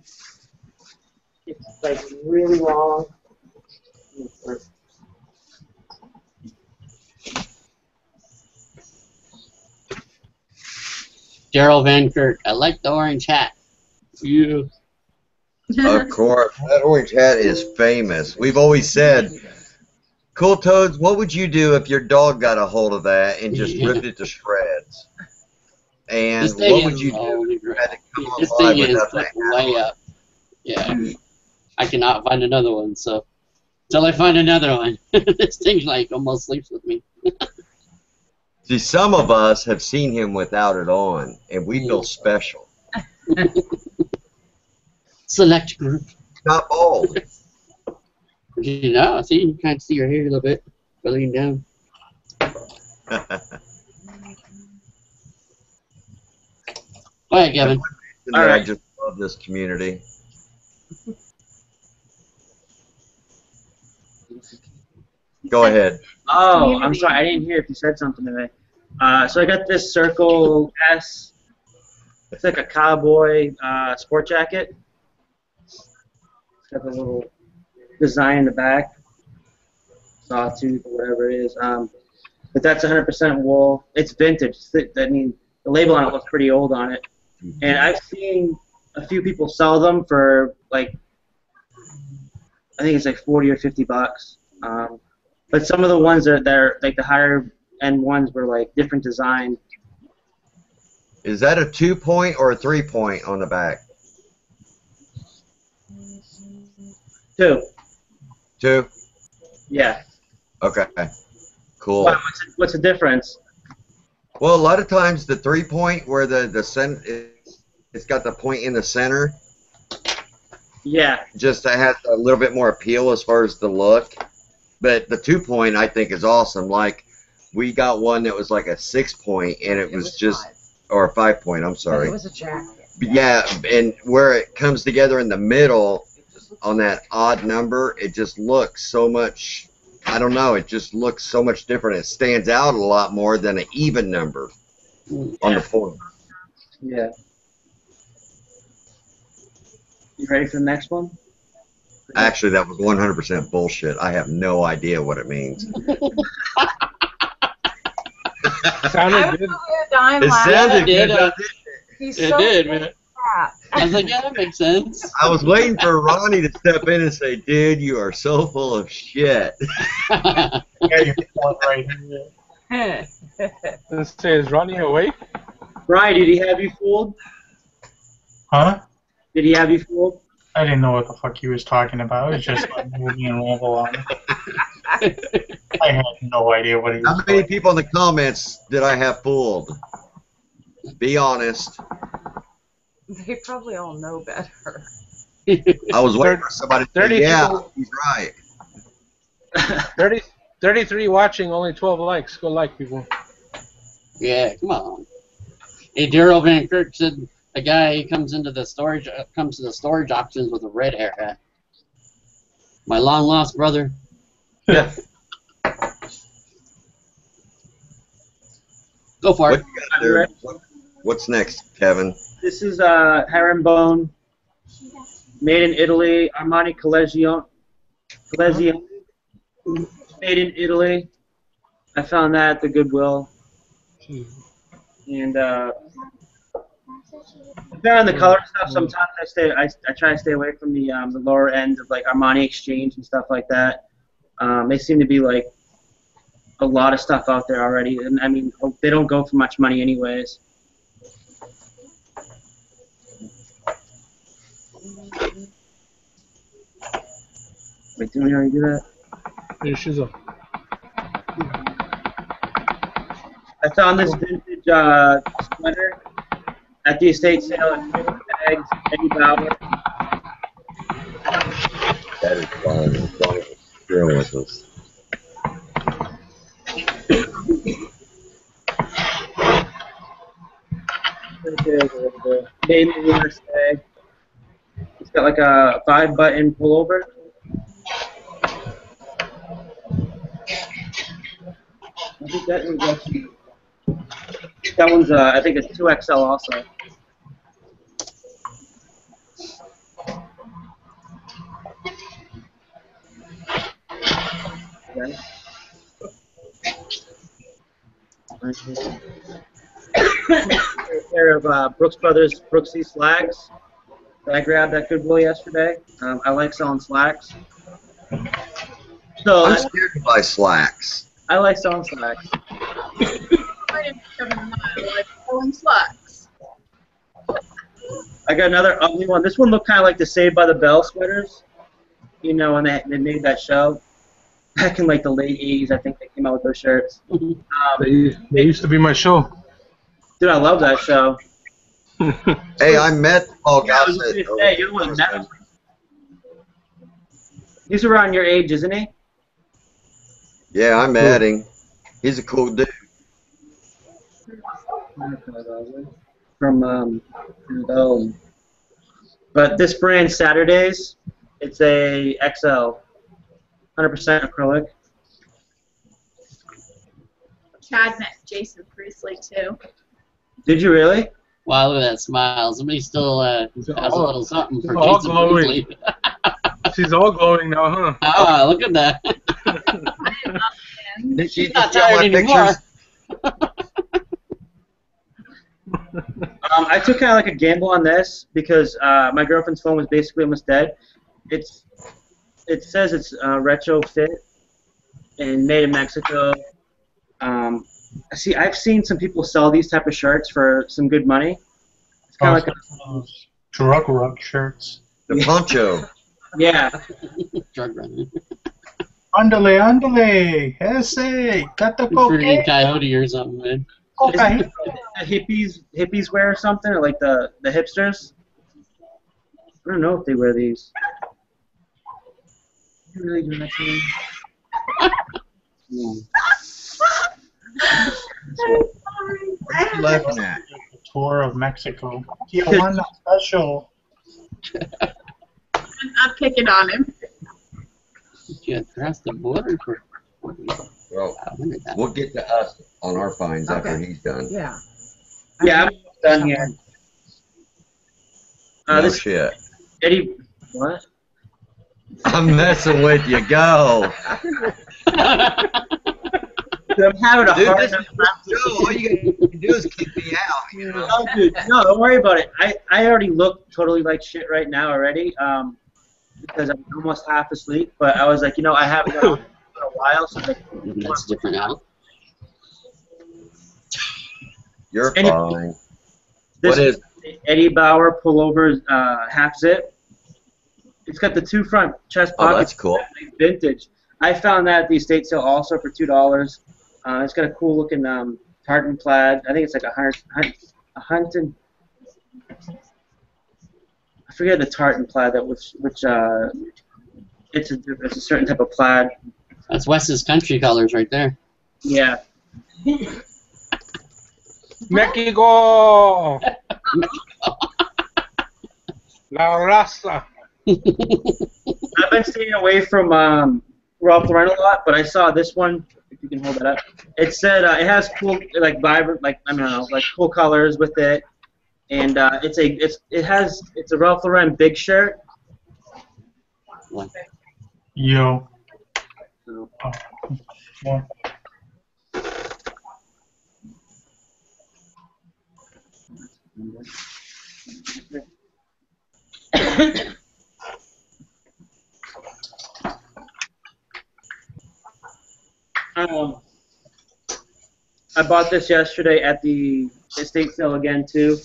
It's like really long. Gerald Van Kirk. I like the orange hat. Yeah. Of course, that orange hat is famous. We've always said, Cool Toads, what would you do if your dog got a hold of that and just ripped it to shreds? And This thing what would is you do holy if you crap. had to come This alive thing with is nothing? like way up. Yeah. I cannot find another one, so until I find another one, this thing like almost sleeps with me. See, some of us have seen him without it on, and we feel special. Select group. Not bald. You know, see, you can't see your hair a little bit, filling down. All right, Kevin. All I right. just love this community. Go ahead. Oh, I'm sorry. I didn't hear if you said something to me. So I got this Circle S. It's like a cowboy sport jacket. It's got a little design in the back. Sawtooth or whatever it is. But that's 100% wool. It's vintage. I mean, the label on it looks pretty old on it. And I've seen a few people sell them for like, I think it's like 40 or 50 bucks. But some of the ones that are like the higher end ones were like different design. Is that a 2-point or a 3-point on the back? 2. 2? Yeah. Okay. Cool. What's the difference? Well, a lot of times the 3-point where the center, it's got the point in the center. Yeah. Just that has a little bit more appeal as far as the look. But the 2-point I think is awesome. Like we got one that was like a 6-point and it was just, or a 5-point. I'm sorry. It was a jacket. Yeah, and where it comes together in the middle on that odd number, it just looks so much. I don't know. It just looks so much different. It stands out a lot more than an even number on the point. Yeah. You ready for the next one? Actually, that was 100% bullshit. I have no idea what it means. Sounded good. It sounded good. It did, man. I was like, yeah, that makes sense. I was waiting for Ronnie to step in and say, dude, you are so full of shit. Yeah, you're right here. Let's say, is Ronnie awake? Brian, did he have you fooled? Huh? Did he have you fooled? I didn't know what the fuck he was talking about. It was just like moving and level on. I had no idea what he was How many people in the comments did I have fooled? Be honest. They probably all know better. I was waiting for somebody to say, 30 yeah, people. he's right. 33 watching, only 12 likes. Go like, people. Yeah, come on. Hey, Daryl Van Kirk said a guy comes to the storage auctions with a red haircut. My long lost brother. Yeah. Go for What it. you got there? What's next, Kevin? This is herringbone, made in Italy. Armani Collegione, made in Italy. I found that at the Goodwill, and I found the color stuff. Sometimes I try to stay away from the lower end of like Armani Exchange and stuff like that. They seem to be like a lot of stuff out there already, and I mean they don't go for much money anyways. Wait, do we already do that? Your shoes off. I found this vintage sweater at the estate sale at Bags, Eddie Bauer. That is fun. As long as it's sharing with us. Made in the USA. It's got like a 5-button pullover. I think that one's actually, I think it's 2XL also. Okay. A pair of Brooks Brothers Brooksy slacks that I grabbed at Goodwill yesterday. I like selling slacks. So I'm scared to buy slacks. I like selling slacks. I like selling slacks. I got another ugly one. This one looked kind of like the Saved by the Bell sweaters. You know, when they made that show back in like the late 80s, I think they came out with those shirts. They used to be my show. Dude, I love that show. Hey, I met Paul Yeah, I was Gossett. gonna say, you wouldn't know. He's around your age, isn't he? Yeah, I met him. He's a cool dude. From but this brand Saturdays, it's a XL, 100% acrylic. Chad met Jason Priestley too. Did you really? Wow, look at that smile. Somebody still has a little something for all Jason glowing. Priestley. She's all glowing now, huh? Ah, look at that. Did She's you not get my tired anymore. I took kind of like a gamble on this because my girlfriend's phone was basically almost dead. It says it's retro fit and made in Mexico. See, I've seen some people sell these type of shirts for some good money. It's kind of like drug ruck shirts. The poncho. yeah. Drug running. Andale, andale, ese, got the Freaking cocaine. coyote or something, man. Cocaine. The hippies wear or something, or like the hipsters. I don't know if they wear these. You really doing that to me? What are you laughing at? The tour of Mexico. Tijuana special. I'm picking on him. You crossed the border for. Well, we'll get to us on our finds after Okay. he's done. Yeah. Yeah, I'm done here. No This shit. Eddie, what? I'm messing with you. Go. I'm having a Dude, hard this time. is my show. All you gotta do is kick me out. You know? Oh, dude, no, don't worry about it. I already look totally like shit right now already, because I'm almost half asleep. But I was like, you know, I haven't got on for a while, so like, That's different now. You're Any- fine. this What is? Eddie Bauer pullover half zip. It's got the two front chest Oh, pockets. that's cool. Vintage. I found that at the estate sale also for $2. It's got a cool looking tartan plaid. I think it's like a hunting. I forget the tartan plaid that which it's a certain type of plaid. That's Wes's country colors right there. Yeah. Mexico! La raza. I've been staying away from Ralph Lauren a lot, but I saw this one. If you can hold that up, it said it has cool, like vibrant, like I don't know, like cool colors with it, and it's a Ralph Lauren big shirt. What? Yo. So, Oh. Yeah. I bought this yesterday at the estate sale again too.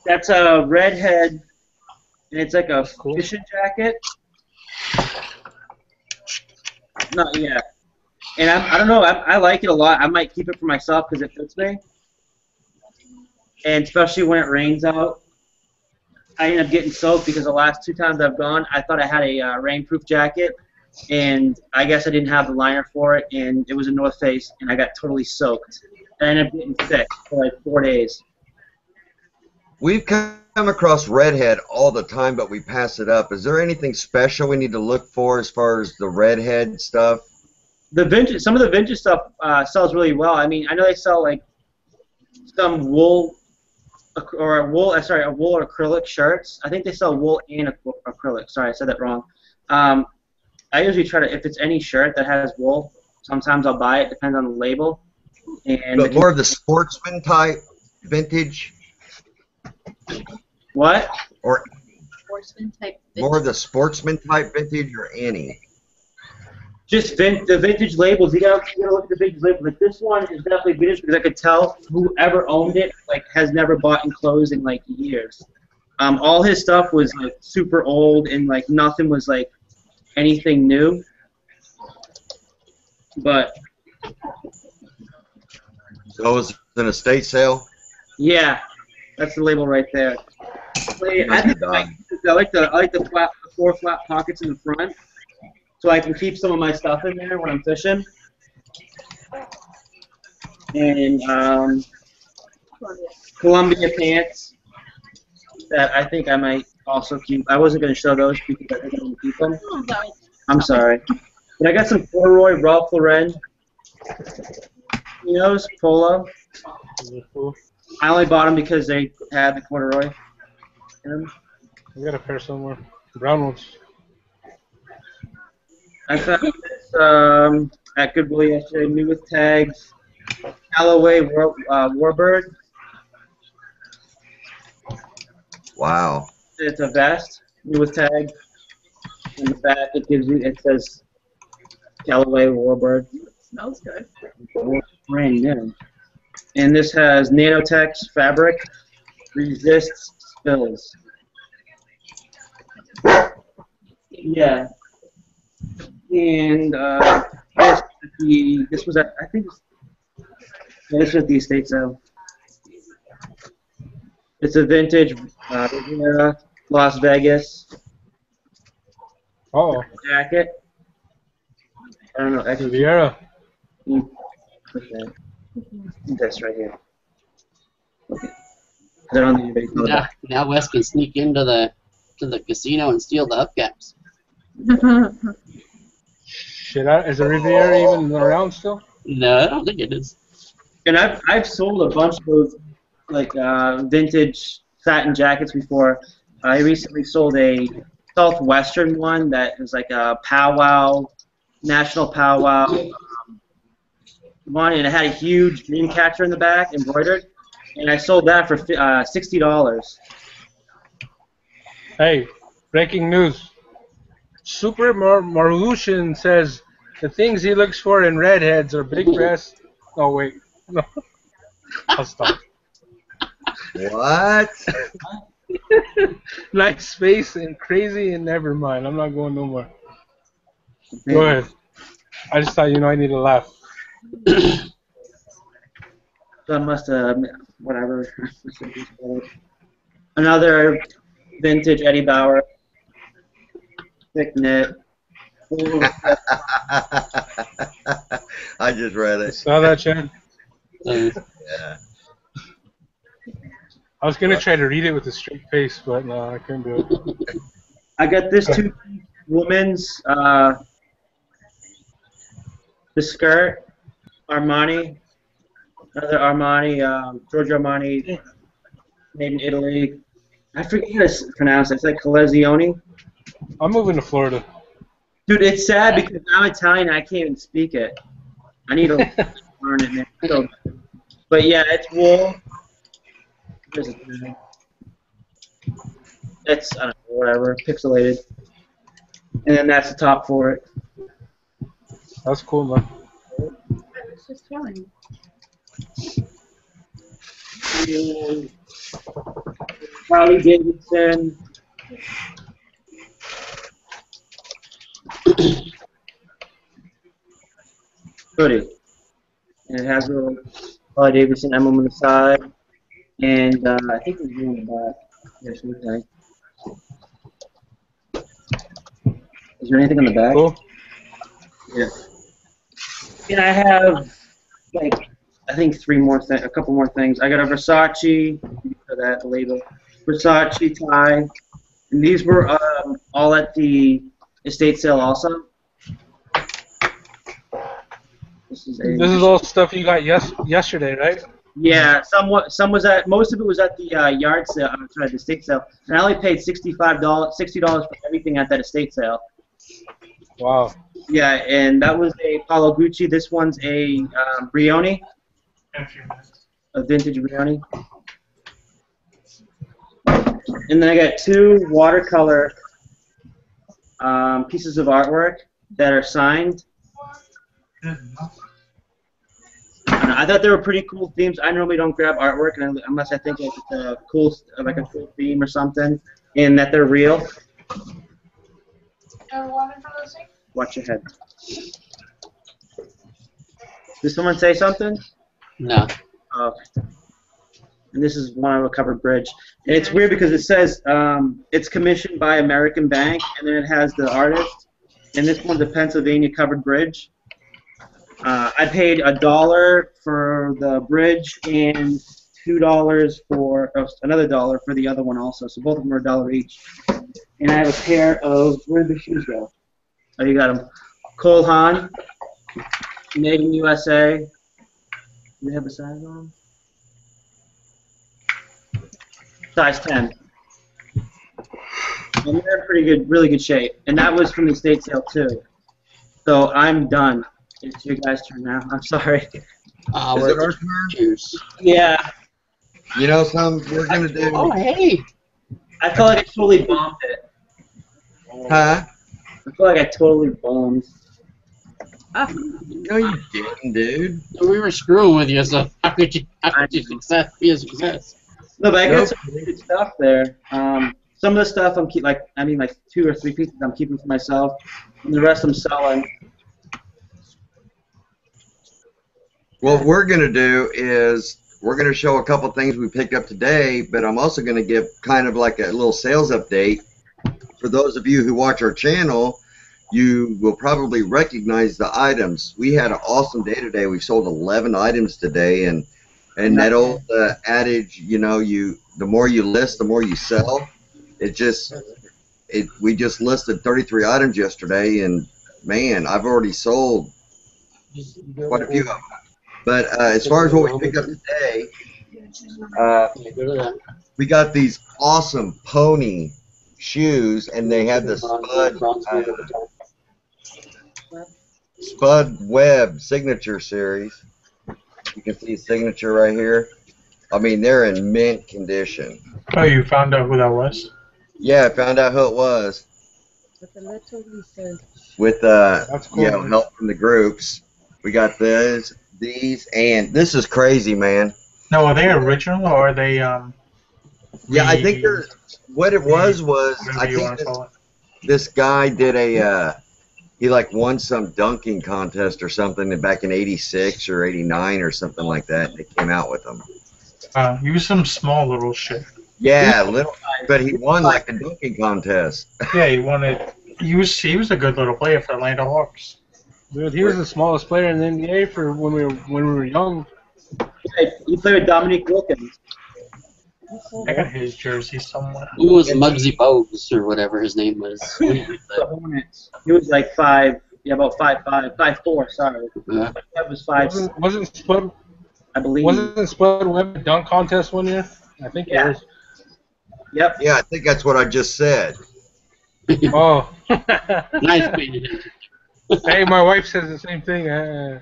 That's a redhead, and it's like a Cool. fishing jacket. Not yet. And I don't know. I like it a lot. I might keep it for myself because it fits me. And especially when it rains out, I end up getting soaked because the last 2 times I've gone, I thought I had a rainproof jacket, and I guess I didn't have the liner for it, and it was a North Face, and I got totally soaked. And I ended up getting sick for like 4 days. We've come across redhead all the time, but we pass it up. Is there anything special we need to look for as far as the redhead stuff? The vintage, some of the vintage stuff sells really well. I mean, I know they sell like some wool or a wool or acrylic shirts. I think they sell wool and acrylic. Sorry, I said that wrong. I usually try to, if it's any shirt that has wool, sometimes I'll buy it. Depends on the label. And But more of the sportsman type vintage, what? or Sportsman type. more of the sportsman type vintage, or any? Just the vintage labels. You gotta look at the vintage labels. Like this one is definitely vintage because I could tell whoever owned it like has never bought in clothes in like years. All his stuff was like super old and like nothing was like anything new. But So it was an estate sale. yeah, that's the label right there. I think I like the 4 flat pockets in the front, so I can keep some of my stuff in there when I'm fishing. And Columbia pants that I think I might also keep. I wasn't going to show those because I think I'm going to keep them. I'm sorry. But I got some corduroy Ralph Lauren, polo. I only bought them because they had the corduroy in them. I got a pair somewhere. Brown ones. I found this at Goodwill yesterday, new with tags. Callaway Warbird. Wow. It's a vest, new with tag. In the back, it says Callaway Warbird. Smells good. brand new. And this has Nanotex fabric, resists spills. Yeah. And this was at, I think, this was at the estate sale. It's a vintage Riviera, Las Vegas jacket. I don't know. Riviera. Okay. This right here. Okay. I don't think anybody knows that. Now Wes can sneak into the casino and steal the hubcaps. Shit, is the Riviera even around still? No, I don't think it is. And I've sold a bunch of those like vintage satin jackets before. I recently sold a Southwestern one that was like a powwow, national powwow one, and it had a huge dream catcher in the back, embroidered, and I sold that for $60. Hey, breaking news. Super Marushin says the things he looks for in redheads are big breasts. Oh wait, no. I'll stop. What? Nice face and crazy and never mind. I'm not going no more. Go ahead. I just thought I need to laugh. So I must have, whatever. Another vintage Eddie Bauer, thick knit. I just read it. Saw that, Chad? Yeah. I was gonna try to read it with a straight face, but no, I couldn't do it. I got this two-piece woman's, the skirt, Armani, another Armani, Giorgio Armani, made in Italy. I forget how to pronounce it. It's like Colezioni. I'm moving to Florida. Dude, it's sad because I'm Italian and I can't even speak it. I need to learn it, man. So, but yeah, it's wool. It's, I don't know, whatever, pixelated. And then that's the top for it. That's cool, man. It's just showing. And Harley Davidson. Hoodie. And it has a little Harley Davidson emblem on the side. And I think there's one in the back. There's something. Is there anything on the back? Cool. Yeah. And I have, like, I think a couple more things. I got a Versace, for that, the label. Versace tie. And these were all at the estate sale also. This is all stuff you got yesterday, right? Yeah, most of it was at the yard sale. I'm sorry, the estate sale, and I only paid $60 for everything at that estate sale. Wow. Yeah, and that was a Paulo Gucci. This one's a Brioni, a vintage Brioni. And then I got two watercolor pieces of artwork that are signed. I thought they were pretty cool themes. I normally don't grab artwork unless I think it's a cool theme or something, and that they're real. Watch your head. Did someone say something? No. Oh. And this is one of a covered bridge. And it's weird because it says it's commissioned by American Bank, and then it has the artist. And this one's a Pennsylvania covered bridge. I paid $1 for the bridge and $2 for another $1 for the other one also. So both of them are $1 each. And I have a pair of, where did the shoes go? Oh, you got them. Cole Haan, made in USA. Do they have a size on them? Size 10. And they're in pretty good, really good shape. And that was from the estate sale too. So I'm done. It's your guys' turn now. I'm sorry. Is it our turn? Yeah. You know something we're gonna do? Oh, hey. I feel like I totally bombed it. Huh? I feel like I totally bombed. No, you didn't, dude. We were screwing with you, so how could you be a success? No, but I got Nope. some really good stuff there. Some of the stuff I'm keep like 2 or 3 pieces I'm keeping for myself, and the rest I'm selling. What we're going to do is we're going to show a couple things we picked up today, but I'm also going to give kind of like a little sales update. For those of you who watch our channel, you will probably recognize the items. We had an awesome day today. We sold 11 items today, and that old adage, you know, the more you list, the more you sell. We just listed 33 items yesterday, and man, I've already sold quite a few of them. But as far as what we picked up today, we got these awesome pony shoes, and they had the Spud Webb signature series. You can see signature right here. I mean, they're in mint condition. Oh, you found out who that was? Yeah, I found out who it was With a little research. with That's cool, you know, man. help from the groups. We got these, and this is crazy, man. No, are they original or are they Yeah, I think they're. What it was whatever I you think want to call it? this guy did he like won some dunking contest or something back in '86 or '89 or something like that. They came out with them. He was some small little shit. Yeah, little, but he won like the dunking contest. Yeah, he won it. He was a good little player for Atlanta Hawks. Dude, he was the smallest player in the NBA for when we were young. Yeah, he played with Dominique Wilkins. I got his jersey somewhere. Who was Muggsy Bogues or whatever his name was? The Hornets. He was like about 5'5", 5'4", sorry. Yeah. That was 5, Wasn't Spud I believe. Webb a dunk contest one year? I think it Yeah. was. Yep. Yeah, I think that's what I just said. Oh. Nice paying attention. Hey, my wife says the same thing.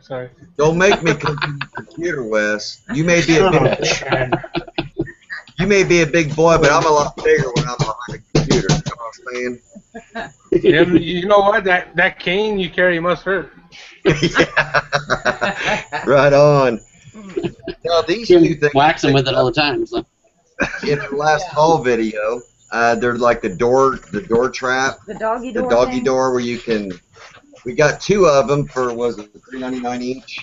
Sorry. Don't make me come to the computer, Wes. You may be a Oh, big, Chad. you may be a big boy, but I'm a lot bigger when I'm behind a computer. You know what I'm saying? Yeah, you know what? That cane you carry must hurt. Yeah. Right on. Now these two things Wax him with it all the time. So. in our last haul video, they're like the door trap, The doggy the door. doggy thing? door where you can. We got 2 of them for was it $3.99 each,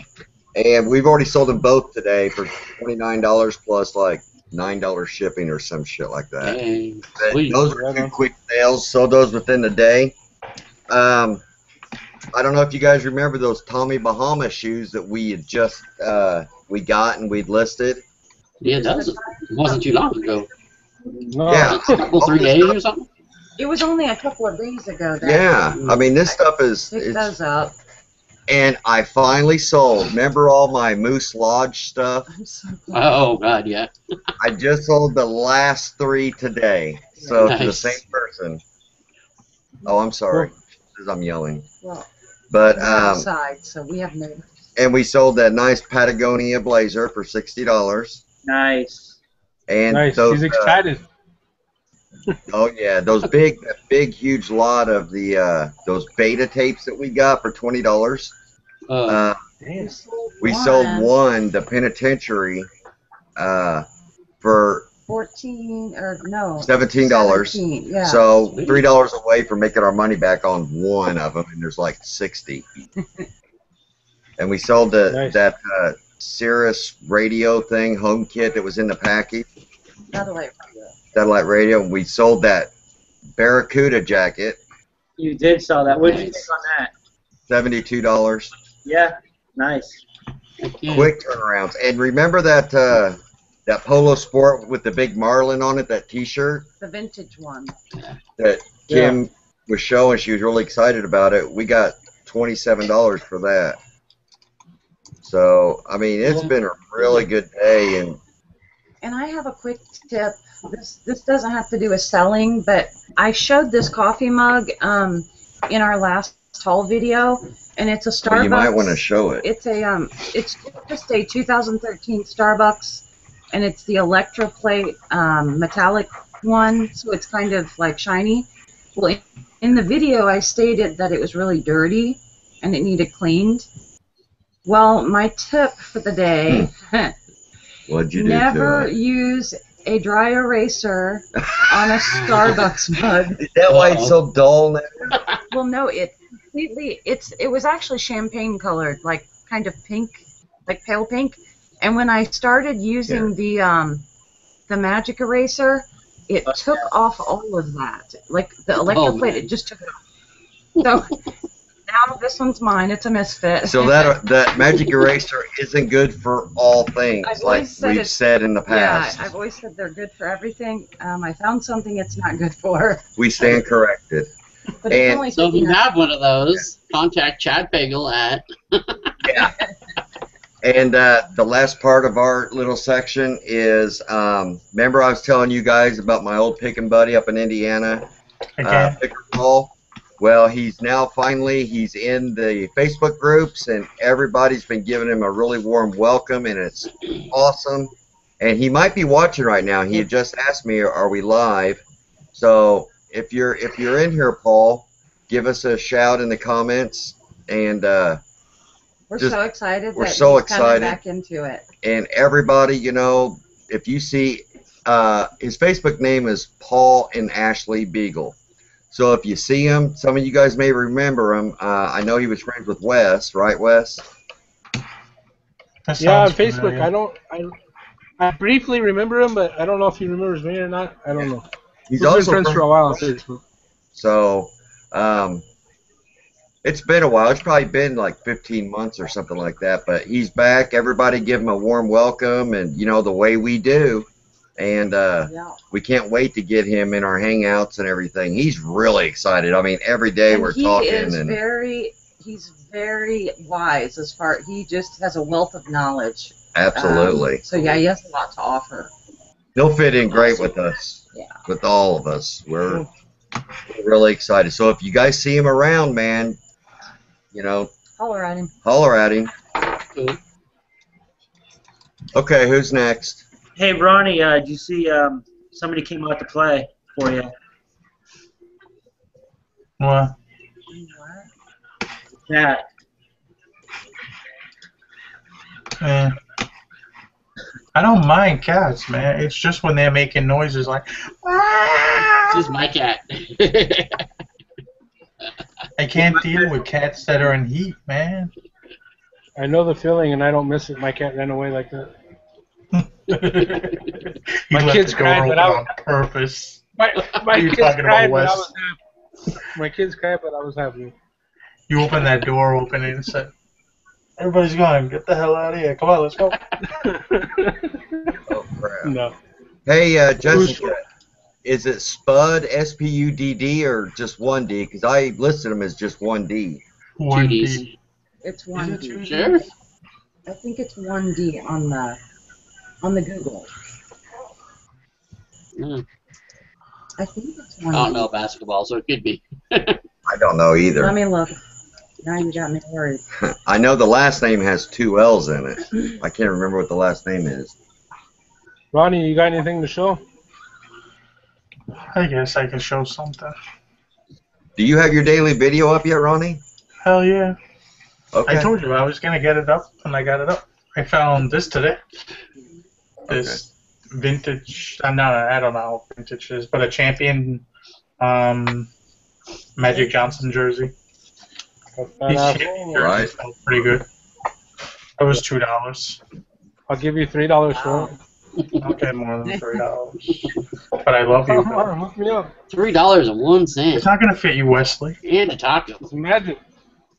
and we've already sold them both today for $29 plus like $9 shipping or some shit like that. Dang, But sweet. those were 2 quick sales. Sold those within the day. I don't know if you guys remember those Tommy Bahama shoes that we had just we got and we'd listed. Yeah, that wasn't too long ago. No. Yeah. A couple 3 days or something. It was only a couple of days ago that Yeah, I mean this stuff is. picked those up. And I finally sold. Remember all my Moose Lodge stuff? I'm so glad. Oh God, yeah. I just sold the last 3 today. So to the Nice. same person. Oh, I'm sorry. As I'm yelling. Well, But we're outside, so we have no. and we sold that nice Patagonia blazer for $60. Nice. And Nice. those He's excited. oh yeah, that big huge lot of the those beta tapes that we got for $20. Damn. We sold one, the Penitentiary, for 14 or no. $17. 17, yeah. So $3 away from making our money back on one of them, and there's like 60. And we sold that Cirrus radio thing, home kit that was in the package, satellite radio. And we sold that Barracuda jacket, You did sell that. What did you think on that? $72. Yeah. Nice. Quick turnarounds. And remember that that Polo Sport with the big Marlin on it, that T-shirt The vintage one. that Kim was showing. She was really excited about it. We got $27 for that. So I mean, it's been a really good day. And I have a quick tip. This doesn't have to do with selling, but I showed this coffee mug in our last haul video, and it's a Starbucks. Well, you might want to show it. It's it's just a 2013 Starbucks, and it's the electroplate metallic one, so it's kind of like shiny. Well, in the video, I stated that it was really dirty, and it needed cleaned. Well, my tip for the day, What'd you do never to it? use a dry eraser on a Starbucks mug. Is that why it's so dull now? Well, no, it was actually champagne colored, like kind of pink, like pale pink. And when I started using the magic eraser, it took off all of that. Like the electroplate, it just took it off. So now this one's mine. It's a misfit. So that magic eraser isn't good for all things, like we've said in the past. Yeah, I've always said they're good for everything. I found something it's not good for. We stand corrected. But it's only So if you have one of those, contact Chad Pagel at. Yeah. And the last part of our little section is, remember I was telling you guys about my old picking buddy up in Indiana, Picker Paul? Well, he's now he's in the Facebook groups, and everybody's been giving him a really warm welcome, and it's awesome. And he might be watching right now. He had just asked me, are we live? So if you're in here, Paul, give us a shout in the comments, and we're so excited. We're so excited. Back into it. And everybody, you know, if you see, his Facebook name is Paul and Ashley Beagle. So if you see him, some of you guys may remember him. I know he was friends with Wes, right, Wes? Yeah, on Facebook. I briefly remember him, but I don't know if he remembers me or not. I don't know. He's We've also been friends for a while on Facebook. So, it's been a while. It's probably been like 15 months or something like that. But he's back. Everybody give him a warm welcome, and you know the way we do. And we can't wait to get him in our hangouts and everything. He's really excited. I mean, every day we're talking. He's very wise as far. He just has a wealth of knowledge. Absolutely. So yeah, he has a lot to offer. He'll fit in great with us. Yeah. With all of us. We're really excited. So if you guys see him around, man, you know, holler at him. Holler at him. Okay, who's next? Hey, Ronnie, did you see somebody came out to play for you? What? Yeah. I don't mind cats, man. It's just when they're making noises like. This is my cat. I can't deal with cats that are in heat, man. I know the feeling, and I don't miss it. My cat ran away like that. My kids cried, but on purpose. My kids cried, but I was happy. My kids cried, but I was happy. You opened that door open and said, "Everybody's gone. Get the hell out of here. Come on, let's go." Oh crap! No. Hey, Jessica, is it Spud SPUDD or just one D? Because I listed them as just one D. One D. It's one D. Sure. I think it's 1D on the Google. I think it's 1D. I don't know basketball, so it could be. I don't know either. Let me look. Now you got me worried. I know the last name has 2 L's in it. I can't remember what the last name is. Ronnie, you got anything to show? I guess I can show something. Do you have your daily video up yet, Ronnie? Hell yeah. Okay. I told you I was going to get it up, and I got it up. I found this today. This vintage, I don't know how vintage is, but a champion Magic Johnson jersey. Right. Pretty good. It was $2. I'll give you $3 for it. I'll get more than $3. But I love you. Hook me up. $3.01. It's not going to fit you, Wesley. And a taco. Imagine.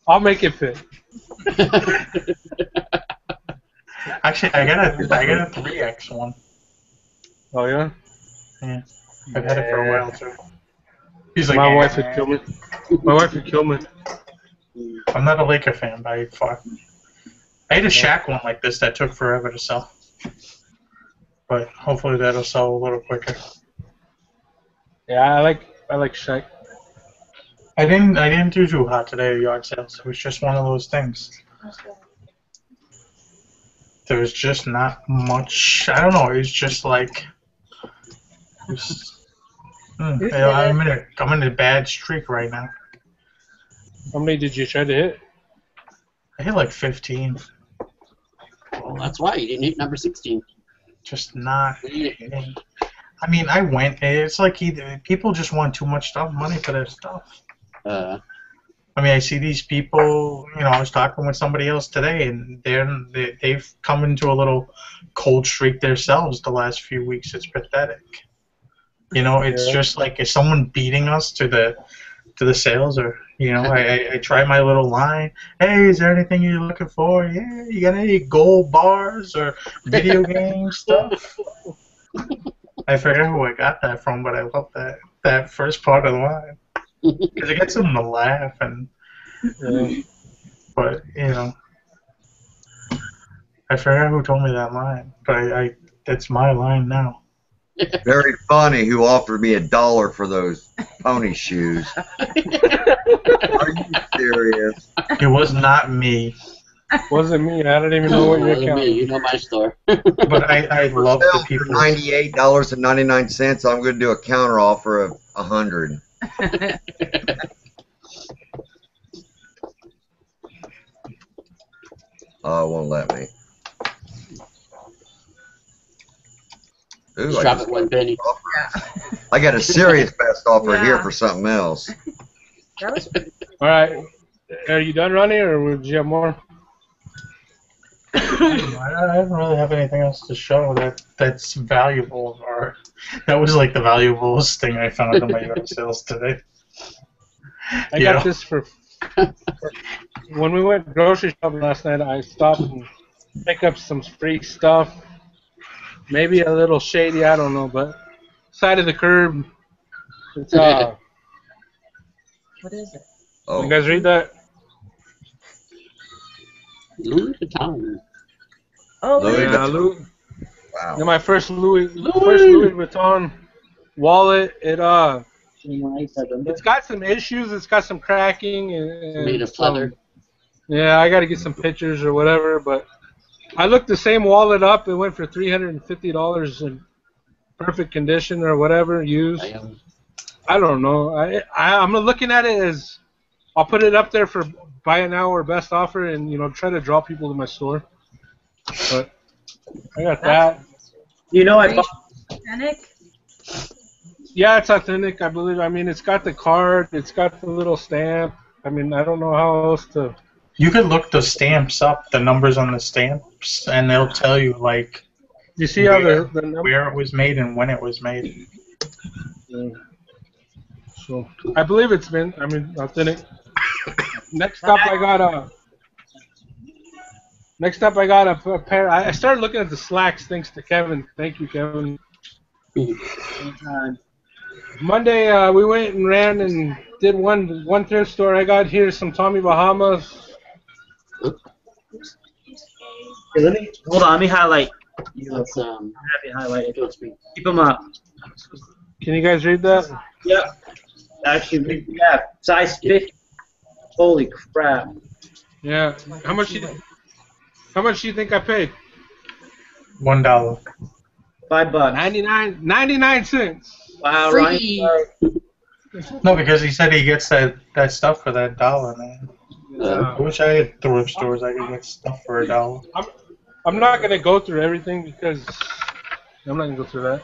I'll make it fit. Actually, I got a 3X one. Oh yeah. Yeah. I've had it for a while too. He's like, my wife would kill me. My wife would kill me. I'm not a Laker fan by far. I had a Shaq one like this that took forever to sell, but hopefully that'll sell a little quicker. Yeah, I like Shaq. I didn't do too hot today at yard sales. It was just one of those things. There was just not much. I don't know. It's just like. I'm in a bad streak right now. How many did you try to hit? I hit like 15. Well, that's why you didn't hit number 16. Just not hitting. I mean, I went. It's like either people just want too much money for their stuff. I mean, I see these people. You know, I was talking with somebody else today, and they've come into a little cold streak themselves the last few weeks. It's pathetic. You know, it's just like, is someone beating us to the sales, or you know, I try my little line. Hey, is there anything you're looking for? Yeah, you got any gold bars or video game stuff? I forget who I got that from, but I love that first part of the line because it gets them to laugh, and but you know, I forgot who told me that line, but it's my line now. Very funny who offered me $1 for those pony shoes. Are you serious? It was not me. Wasn't me. I don't even know what your account is. You know my store. But I love the people. $98.99. I'm going to do a counter offer of $100. Oh, it won't let me. Ooh, Just drop it 1 penny. I got a serious best offer here for something else. That was All right. Are you done, Ronnie, or would you have more? I don't really have anything else to show that's valuable. That was like the valuablest thing I found in my yard sales today. I got this for when we went grocery shopping last night. I stopped and picked up some free stuff. Maybe a little shady, I don't know, but side of the curb. It's what is it? Oh. You guys read that? Louis Vuitton. Oh, Louis Yeah, Vuitton. Yeah, Wow. my first Louis Vuitton wallet. It's got some issues. It's got some cracking and Made of some- leather. Yeah, I got to get some pictures or whatever. But I looked the same wallet up. It went for $350 in perfect condition or whatever used. I don't know. I'm looking at it as I'll put it up there for buy an hour best offer and try to draw people to my store. But I got that. You know, I bought. authentic? Yeah, it's authentic, I believe. I mean, it's got the card, it's got the little stamp. I mean, I don't know how else to. You could look the stamps up, the numbers on the stamps, and they'll tell you like You see how the number? where it was made and when it was made. So I believe it's been. I mean, authentic. Next up, I got a pair. I started looking at the slacks thanks to Kevin. Thank you, Kevin. Monday, we went and ran and did one thrift store. I got here some Tommy Bahamas. Hey, hold on. Let me highlight. That's Have you highlighted? Goat speed. Keep them up. Can you guys read that? Yep. Actually, yeah. Size 50. Holy crap. Yeah. How much do you think I paid? $1. $5. 99 cents. Wow, Free. Ryan. No, because he said he gets that stuff for that $1, man. I wish I had thrift stores I could get stuff for $1. I'm not gonna go through everything because I'm not gonna go through that.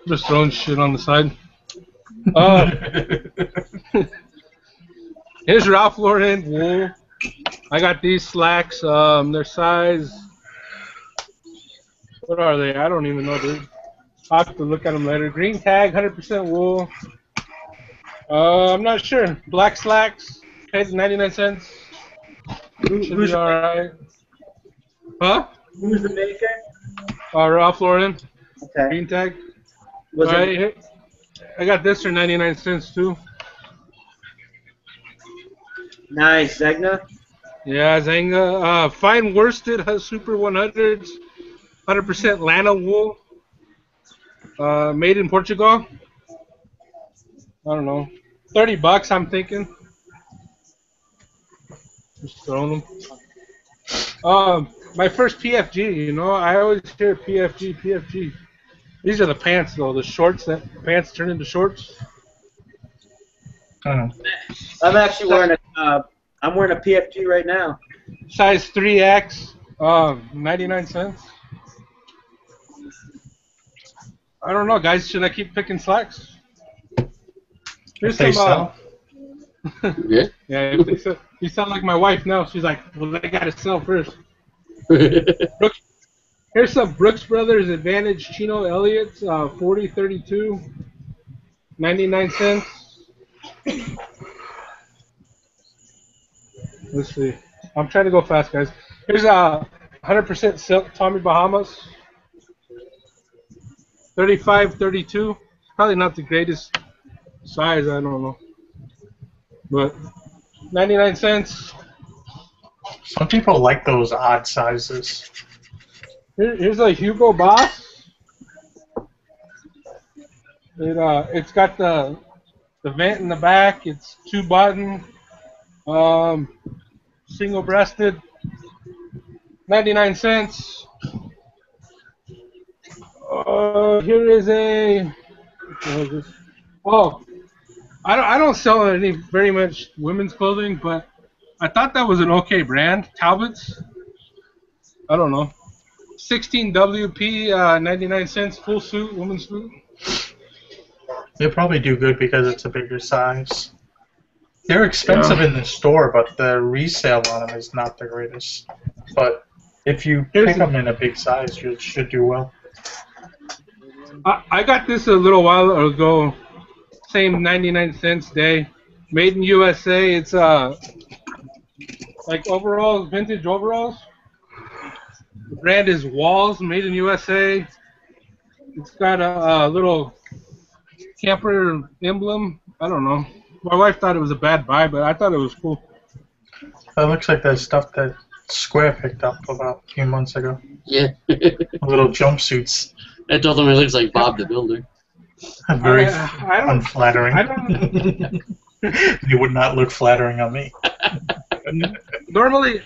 I'm just throwing shit on the side. Here's Ralph Lauren wool. I got these slacks. Their size. What are they? I don't even know, dude. I'll have to look at them later. Green tag, 100% wool. I'm not sure. Black slacks, paid 99 cents. Should be alright. Huh? Who's the maker? Ralph Lauren. Okay. Green tag. Was it? Alright, I got this for 99 cents too. Nice. Zegna? Yeah, Zanga. Fine worsted Super 100s. 100% Lana wool. Made in Portugal. I don't know. $30, I'm thinking. Just throwing them. My first PFG, I always hear PFG. These are the pants, though. The shorts, pants turn into shorts. I'm actually wearing I'm wearing a PFG right now. size 3X, 99 cents. I don't know, guys. Should I keep picking slacks? Here's They some. sell. Yeah. Yeah, if they sell, you sound like my wife now. She's like, well, they gotta sell first. Brooks, here's some Brooks Brothers Advantage Chino Elliott's, 4032, 99 cents. Let's see. I'm trying to go fast, guys. Here's a 100% silk Tommy Bahamas, 3532. Probably not the greatest size, I don't know. But 99 cents. Some people like those odd sizes. Here's a Hugo Boss. It's got the vent in the back. It's 2-button, single-breasted, 99 cents. Here is a. What is this? Oh, I don't sell any very much women's clothing, but I thought that was an okay brand. Talbot's. I don't know. 16WP, 99 cents, full suit, women's suit. They probably do good because it's a bigger size. They're expensive in the store, but the resale on them is not the greatest. But if you pick them in a big size, you should do well. I got this a little while ago. Same 99 cents day. Made in USA. It's like overalls, vintage overalls. The brand is Walls, made in USA. It's got a little camper emblem. I don't know. My wife thought it was a bad buy, but I thought it was cool. That looks like the stuff that Square picked up about a few months ago. Yeah. Little jumpsuits. I told them it looks like Bob the Builder. Very I don't- unflattering. I don't. They would not look flattering on me. Normally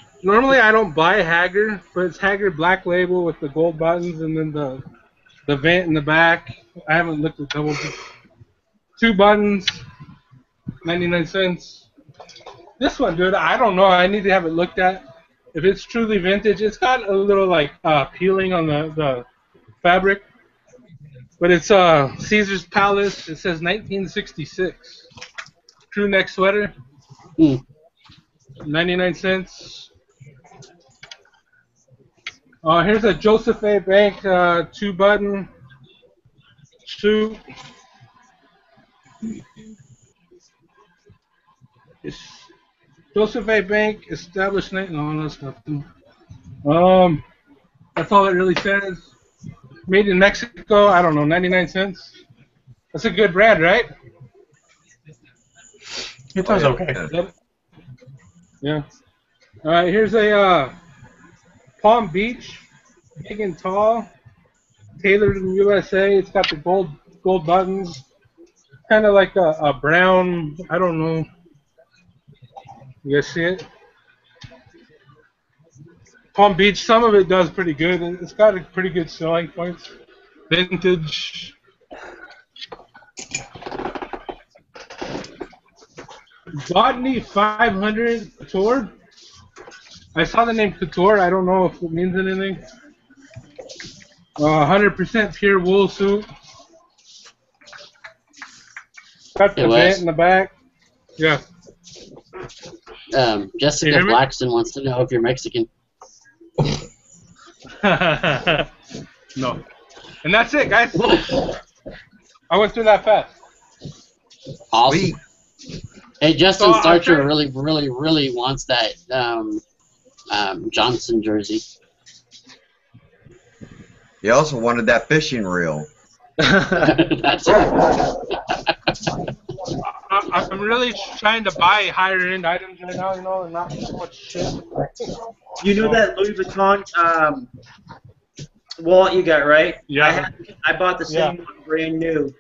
I don't buy Hager, but it's Hager Black Label with the gold buttons and then the vent in the back. I haven't looked at double. 2 buttons, 99 cents. This one, dude, I don't know. I need to have it looked at. If it's truly vintage, it's got a little like peeling on the fabric, but it's Caesar's Palace. It says 1966. Crew neck sweater, 99 cents. Here's a Joseph A. Bank 2-button suit. It's Joseph A. Bank established. No, that's nothing. That's all it really says. Made in Mexico. I don't know, 99 cents. That's a good brand, right? It does okay. Yeah. All right. Here's a Palm Beach, big and tall, tailored in USA. It's got the gold buttons, kind of like a brown. I don't know. You guys see it? Palm Beach. Some of it does pretty good. It's got a pretty good selling points. Vintage. Botany 500 Couture. I saw the name Couture. I don't know if it means anything. 100% pure wool suit. Got the vent in the back. Yeah. Jessica Blackson wants to know if you're Mexican. No. And that's it, guys. I went through that fast. Awesome. Sweet. Hey, Justin So, Starcher really wants that Johnson jersey. He also wanted that fishing reel. That's I'm really trying to buy higher end items right now, you know, and not so much shit. You know that Louis Vuitton wallet you got, right? Yeah. I bought the same one brand new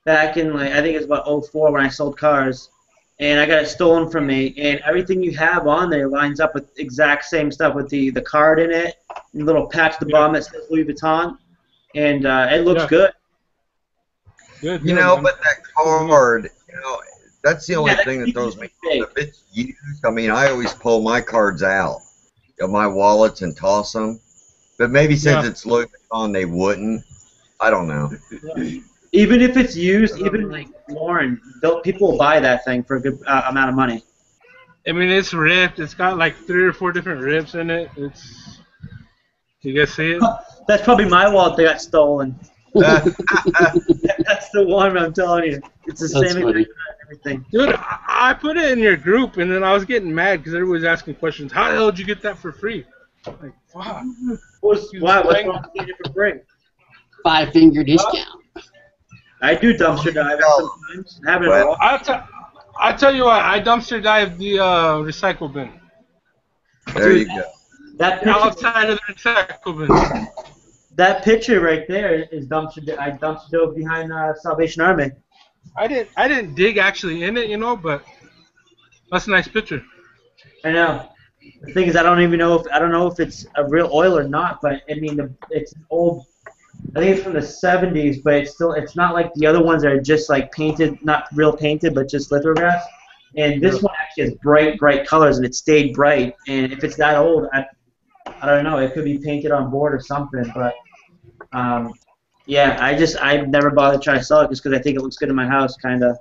back in, like, I think it was about 04 when I sold cars. And I got it stolen from me. And everything you have on there lines up with exact same stuff with the card in it, and a little patch at the bottom that says Louis Vuitton. And it looks good. Good. You know, but that card, you know, that's the only thing that throws me. big. If it's used, I mean, I always pull my cards out. of my wallets and toss them. But maybe since it's Louis Vuitton, they wouldn't. I don't know. Even if it's used, even like Lauren, people will buy that thing for a good amount of money. I mean, it's ripped. It's got like 3 or 4 different rips in it. It's. You guys see it? That's probably my wallet that got stolen. That's the one I'm telling you. It's the same exact everything. Dude, I put it in your group, and then I was getting mad because everybody's asking questions. How the hell did you get that for free? Like, fuck. What's wrong with getting it for free? 5-finger discount. I do dumpster dive sometimes. I'll tell you what. I dumpster dive the recycle bin. There you go. That picture, outside of the recycle bin. That picture right there is dumpster. I dumpster dove behind Salvation Army. I didn't dig actually in it, but that's a nice picture. I know. The thing is, I don't know if it's a real oil or not. But I mean, it's old. I think it's from the 70s, but it's not like the other ones that are just like painted, not real painted, but just lithographed. And this one actually has bright colors, and it stayed bright. And if it's that old, I don't know. It could be painted on board or something, but yeah, I've never bothered trying to sell it just because I think it looks good in my house, kind of.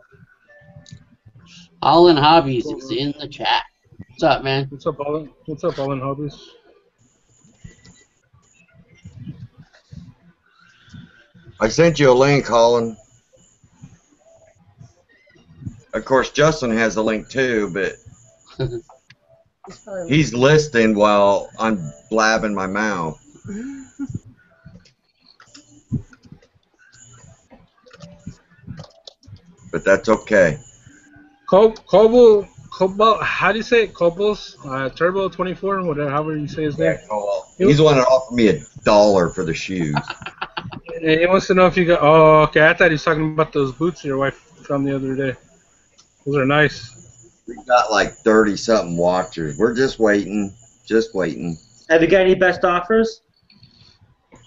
All in Hobbies is in the chat. What's up, man? What's up, All in Hobbies? I sent you a link, Colin. Of course, Justin has a link too, but he's listening while I'm blabbing my mouth. But that's okay. Cobalt, how do you say it? Cobalt, Turbo 24, whatever, however you say his name. He's wanting to offer me $1 for the shoes. He wants to know if you got. Oh, okay. I thought he was talking about those boots your wife found the other day. Those are nice. We got like 30-something watchers. We're just waiting. Just waiting. Have you got any best offers?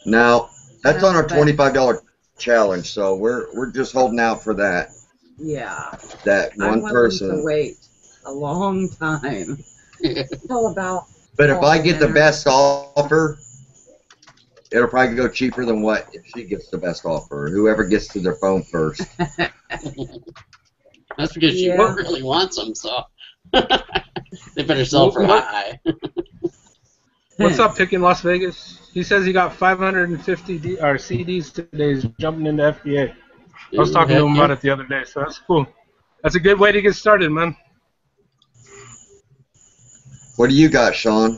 No, that's on our $25 challenge. So we're just holding out for that. Yeah. That one person. To wait a long time. It's all about. But if I get the best offer, it'll probably go cheaper than what if she gets the best offer. Whoever gets to their phone first. That's because she really wants them, so they better sell for high. What's up, Pick in Las Vegas? He says he got 550 CDs today. He's jumping into FBA. I was talking to him about it the other day, so that's cool. That's a good way to get started, man. What do you got, Sean?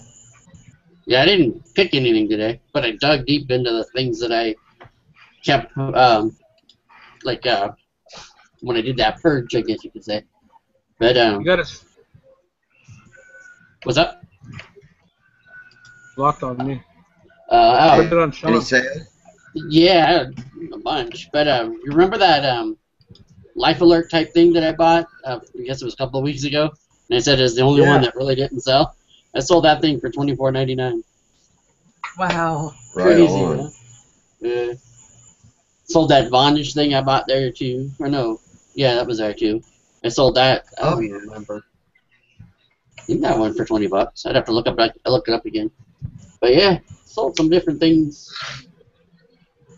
Yeah, I didn't pick anything today, but I dug deep into the things that I kept, when I did that purge, I guess you could say. But, you got us. What's up? Blocked on me. Put it on Sean. Any sales? Yeah, a bunch. But, you remember that, Life Alert type thing that I bought? I guess it was a couple of weeks ago. And I said it was the only one that really didn't sell. I sold that thing for $24.99. Wow. Crazy, huh? Yeah. Sold that Vonage thing I bought there too. Or no, yeah, that was there too. I sold that. I don't even remember. I think that one for $20. I'd have to look it up again. But yeah, sold some different things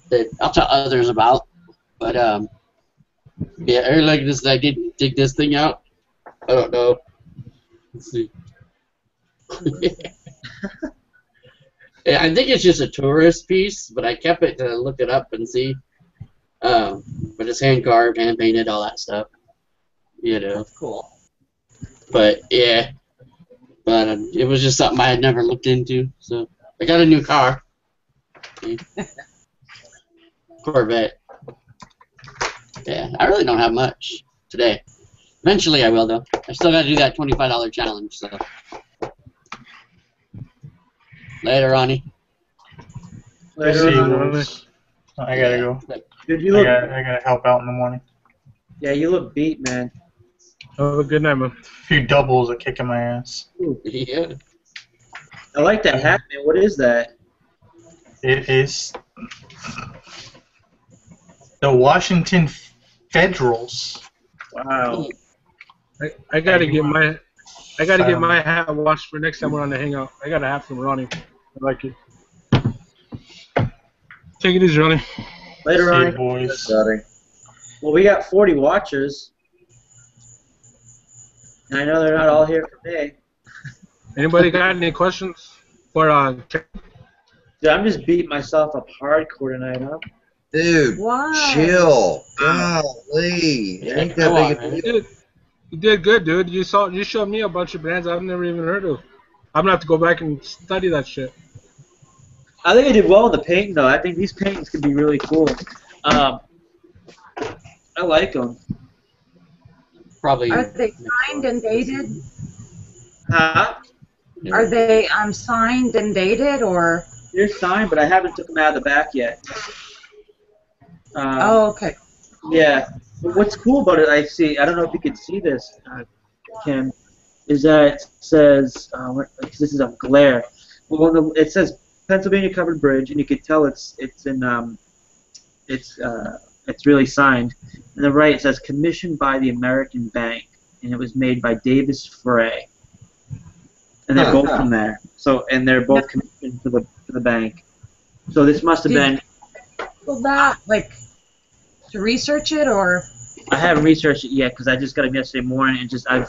that I'll tell others about. But yeah, I like this. I did dig this thing out. I don't know. Let's see. Yeah, I think it's just a tourist piece, but I kept it to look it up and see. But it's hand carved, hand painted, all that stuff. You know. That's cool. But yeah, it was just something I had never looked into. So I got a new car, Corvette. Yeah, I really don't have much today. Eventually I will though. I still got to do that $25 challenge. So. Later, Ronnie. Later, I gotta go. Dude, I gotta help out in the morning. Yeah, you look beat, man. Have a good night, man. A few doubles are kicking my ass. Yeah. I like that hat, man. What is that? It is the Washington Federals. Wow. I gotta get my I gotta get my hat washed for next time we're on the Hangout. I gotta have some Ronnie. I like it. Take it easy, Ronnie. Later, See Ronnie. you, boys. Sorry. Well, we got 40 watchers. And I know they're not all here for me. Anybody got any questions for Dude, I'm just beating myself up hardcore tonight, huh? Dude, Why? chill. Golly. It ain't that Come big on, a man. deal. You did good, dude. You showed me a bunch of brands I've never even heard of. I'm gonna have to go back and study that shit. I think I did well in the painting, though. I think these paintings could be really cool. I like them. Probably. Are they signed and dated? Huh? Are they signed and dated, or? They're signed, but I haven't took them out of the back yet. Oh, okay. Yeah. But what's cool about it, I don't know if you can see this, Kim, is that it says, because this is a glare. Well, it says Pennsylvania Covered Bridge, and you can tell it's really signed. And the right it says commissioned by the American Bank, and it was made by Davis Frey. And they're both from there. So, and they're both commissioned for the bank. So this must have been. Well, that to research it, or? I haven't researched it yet because I just got them yesterday morning, and I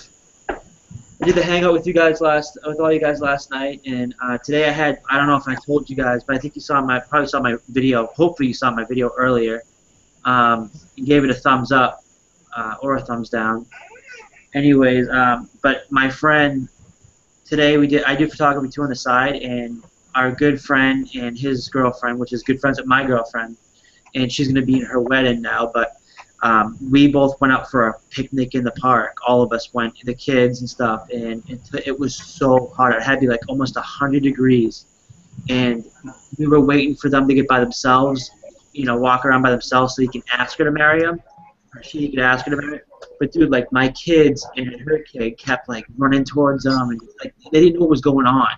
did the Hangout with all you guys last night, and today I don't know if I told you guys, but I think you probably saw my video. Hopefully you saw my video earlier. You gave it a thumbs up or a thumbs down. Anyways, but my friend today I do photography too on the side, and our good friend and his girlfriend, which is good friends with my girlfriend, and she's gonna be in her wedding now, but. We both went out for a picnic in the park. All of us went, the kids and stuff, and it was so hot. It had to be almost 100 degrees, and we were waiting for them to get by themselves, walk around by themselves so he can ask her to marry him, or she could ask her to marry him. But dude, my kids and her kid kept running towards them, and they didn't know what was going on.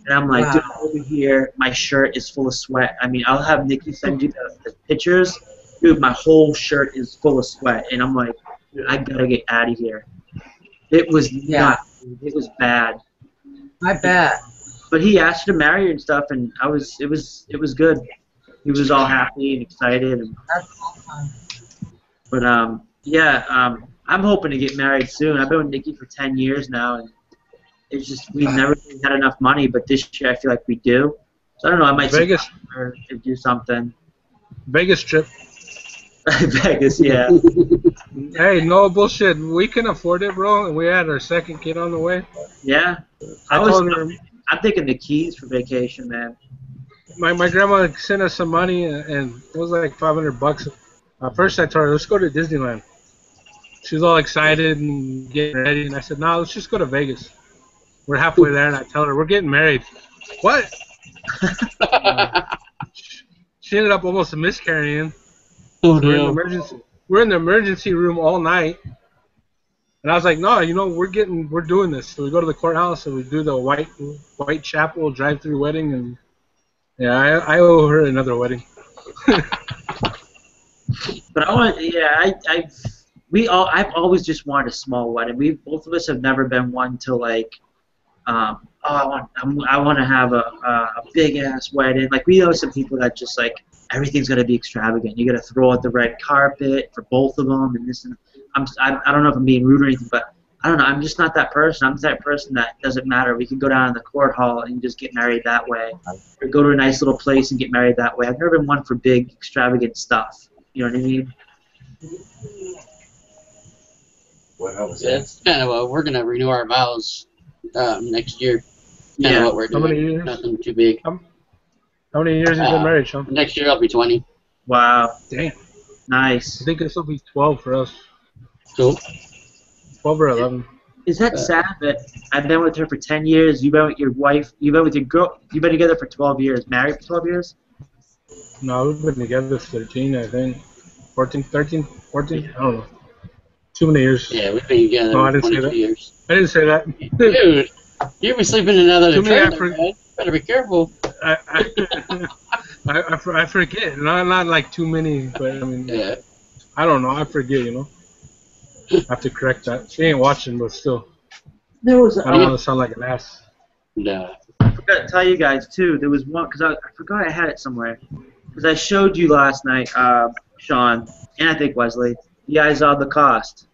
And I'm like, dude, over here, my shirt is full of sweat. I mean, I'll have Nikki send you the pictures. Dude, my whole shirt is full of sweat, and I'm like, dude, I gotta get out of here. It was nuts. It was bad. I bet. But he asked her to marry her and stuff, and it was good. He was all happy and excited. That's awesome. But I'm hoping to get married soon. I've been with Nikki for 10 years now, and it's just we've never really had enough money. But this year, I feel like we do. So I don't know. I might Vegas or do something. Vegas trip. Vegas, yeah. Hey, no bullshit. We can afford it, bro. And we had our second kid on the way. Yeah. I'm thinking the Keys for vacation, man. My grandma sent us some money, and it was like $500. First, I told her, let's go to Disneyland. She was all excited and getting ready, and I said, no, let's just go to Vegas. We're halfway there, and I tell her, we're getting married. What? She ended up almost miscarrying. Oh, So no. we're in the emergency room all night, and I was like, no, we're doing this. So we go to the courthouse and we do the white chapel drive-through wedding, and yeah, I owe her another wedding. But I've always just wanted a small wedding. Both of us have never been one to I want to have a big ass wedding. We know some people that just everything's gonna be extravagant. You gotta throw out the red carpet for both of them, and this. And I don't know if I'm being rude or anything, but I don't know. I'm just not that person. I'm the type of person that doesn't matter. We can go down in the court hall and just get married that way, or go to a nice little place and get married that way. I've never been one for big extravagant stuff. You know what I mean? What else? That's kind of what we're gonna renew our vows next year. Kind of what we're doing. How many years? Nothing too big. How many years have you been married, Sean? Next year I'll be 20. Wow. Damn. Nice. I think this will be 12 for us. Cool. 12 or 11. Is that sad that I've been with her for 10 years? You've been with your wife. You've been with your girl. You've been together for 12 years. Married for 12 years? No, we've been together 13, I think. 14, 13, 14? I don't know. Too many years. Yeah, we've been together No, I didn't say 22 that. years. I didn't say that. Dude, you'll be sleeping in another Too many trailer, man. Better be careful. I forget. Not too many, but I mean, Yeah. I don't know. I forget, I have to correct that. She ain't watching, but still. There was. I don't want to sound like an ass. No. I forgot to tell you guys too. There was one because I forgot I had it somewhere. Because I showed you last night, Sean, and I think Wesley. You guys saw the cost.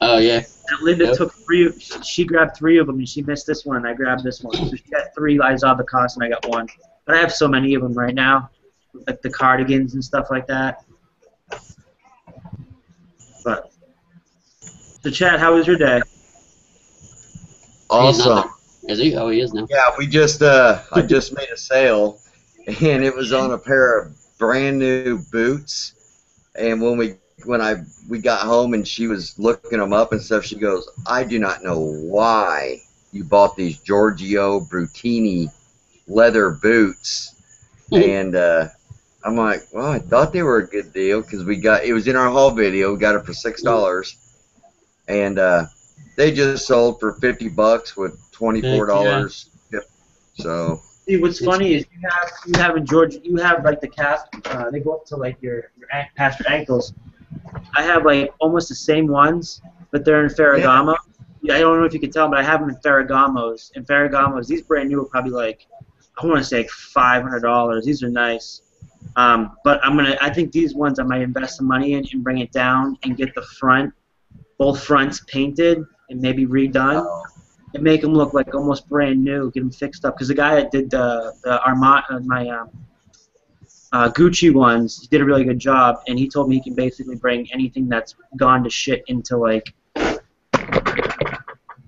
Oh yeah. And Linda took 3. She grabbed 3 of them, and she missed this one, and I grabbed this one. So she got 3 eyes on the cost, and I got 1. But I have so many of them right now, like the cardigans and stuff like that. But so, Chad, how was your day? Awesome. Is he? Oh, he is now. Yeah, we just I just made a sale, and it was on a pair of brand new boots. And when we got home and she was looking them up and stuff, she goes, "I do not know why you bought these Giorgio Brutini leather boots." And I'm like, "Well, I thought they were a good deal because it was in our haul video. We got it for $6, and they just sold for $50 with $24. Yep. So. See, what's funny is you have in Georgia, you have like the calf, they go up to like your past your ankles. I have like almost the same ones, but they're in Ferragamo. Yeah, I don't know if you can tell, but I have them in Ferragamos. In Ferragamos, these brand new are probably like, I want to say like $500. These are nice. But I think these ones I might invest some money in and bring it down and get both fronts painted and maybe redone. And make them look like almost brand new, get them fixed up. Because the guy that did my Gucci ones, he did a really good job, and he told me he can basically bring anything that's gone to shit into like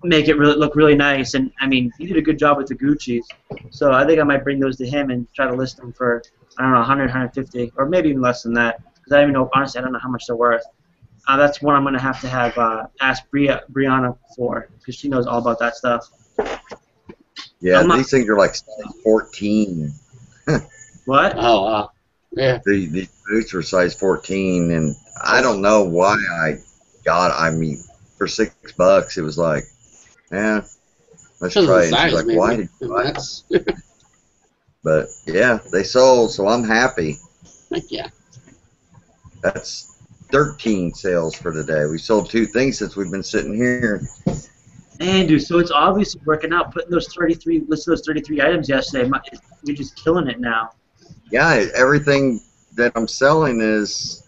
make it look really nice. And I mean, he did a good job with the Gucci's, so I think I might bring those to him and try to list them for, I don't know, 100, 150, or maybe even less than that. Because I don't even know, honestly, I don't know how much they're worth. That's one I'm going to have ask Brianna for, because she knows all about that stuff. Yeah, these things are like size 14. What? Oh, wow. Yeah. These boots were size 14, and I don't know why for $6, it was like, yeah, let's try it. And she's like, maybe. Why did you buy it? But, yeah, they sold, so I'm happy. Heck yeah. That's 13 sales for today. We sold 2 things since we've been sitting here. Man, dude, so it's obviously working out. Putting those 33 items yesterday, you're just killing it now. Yeah, everything that I'm selling is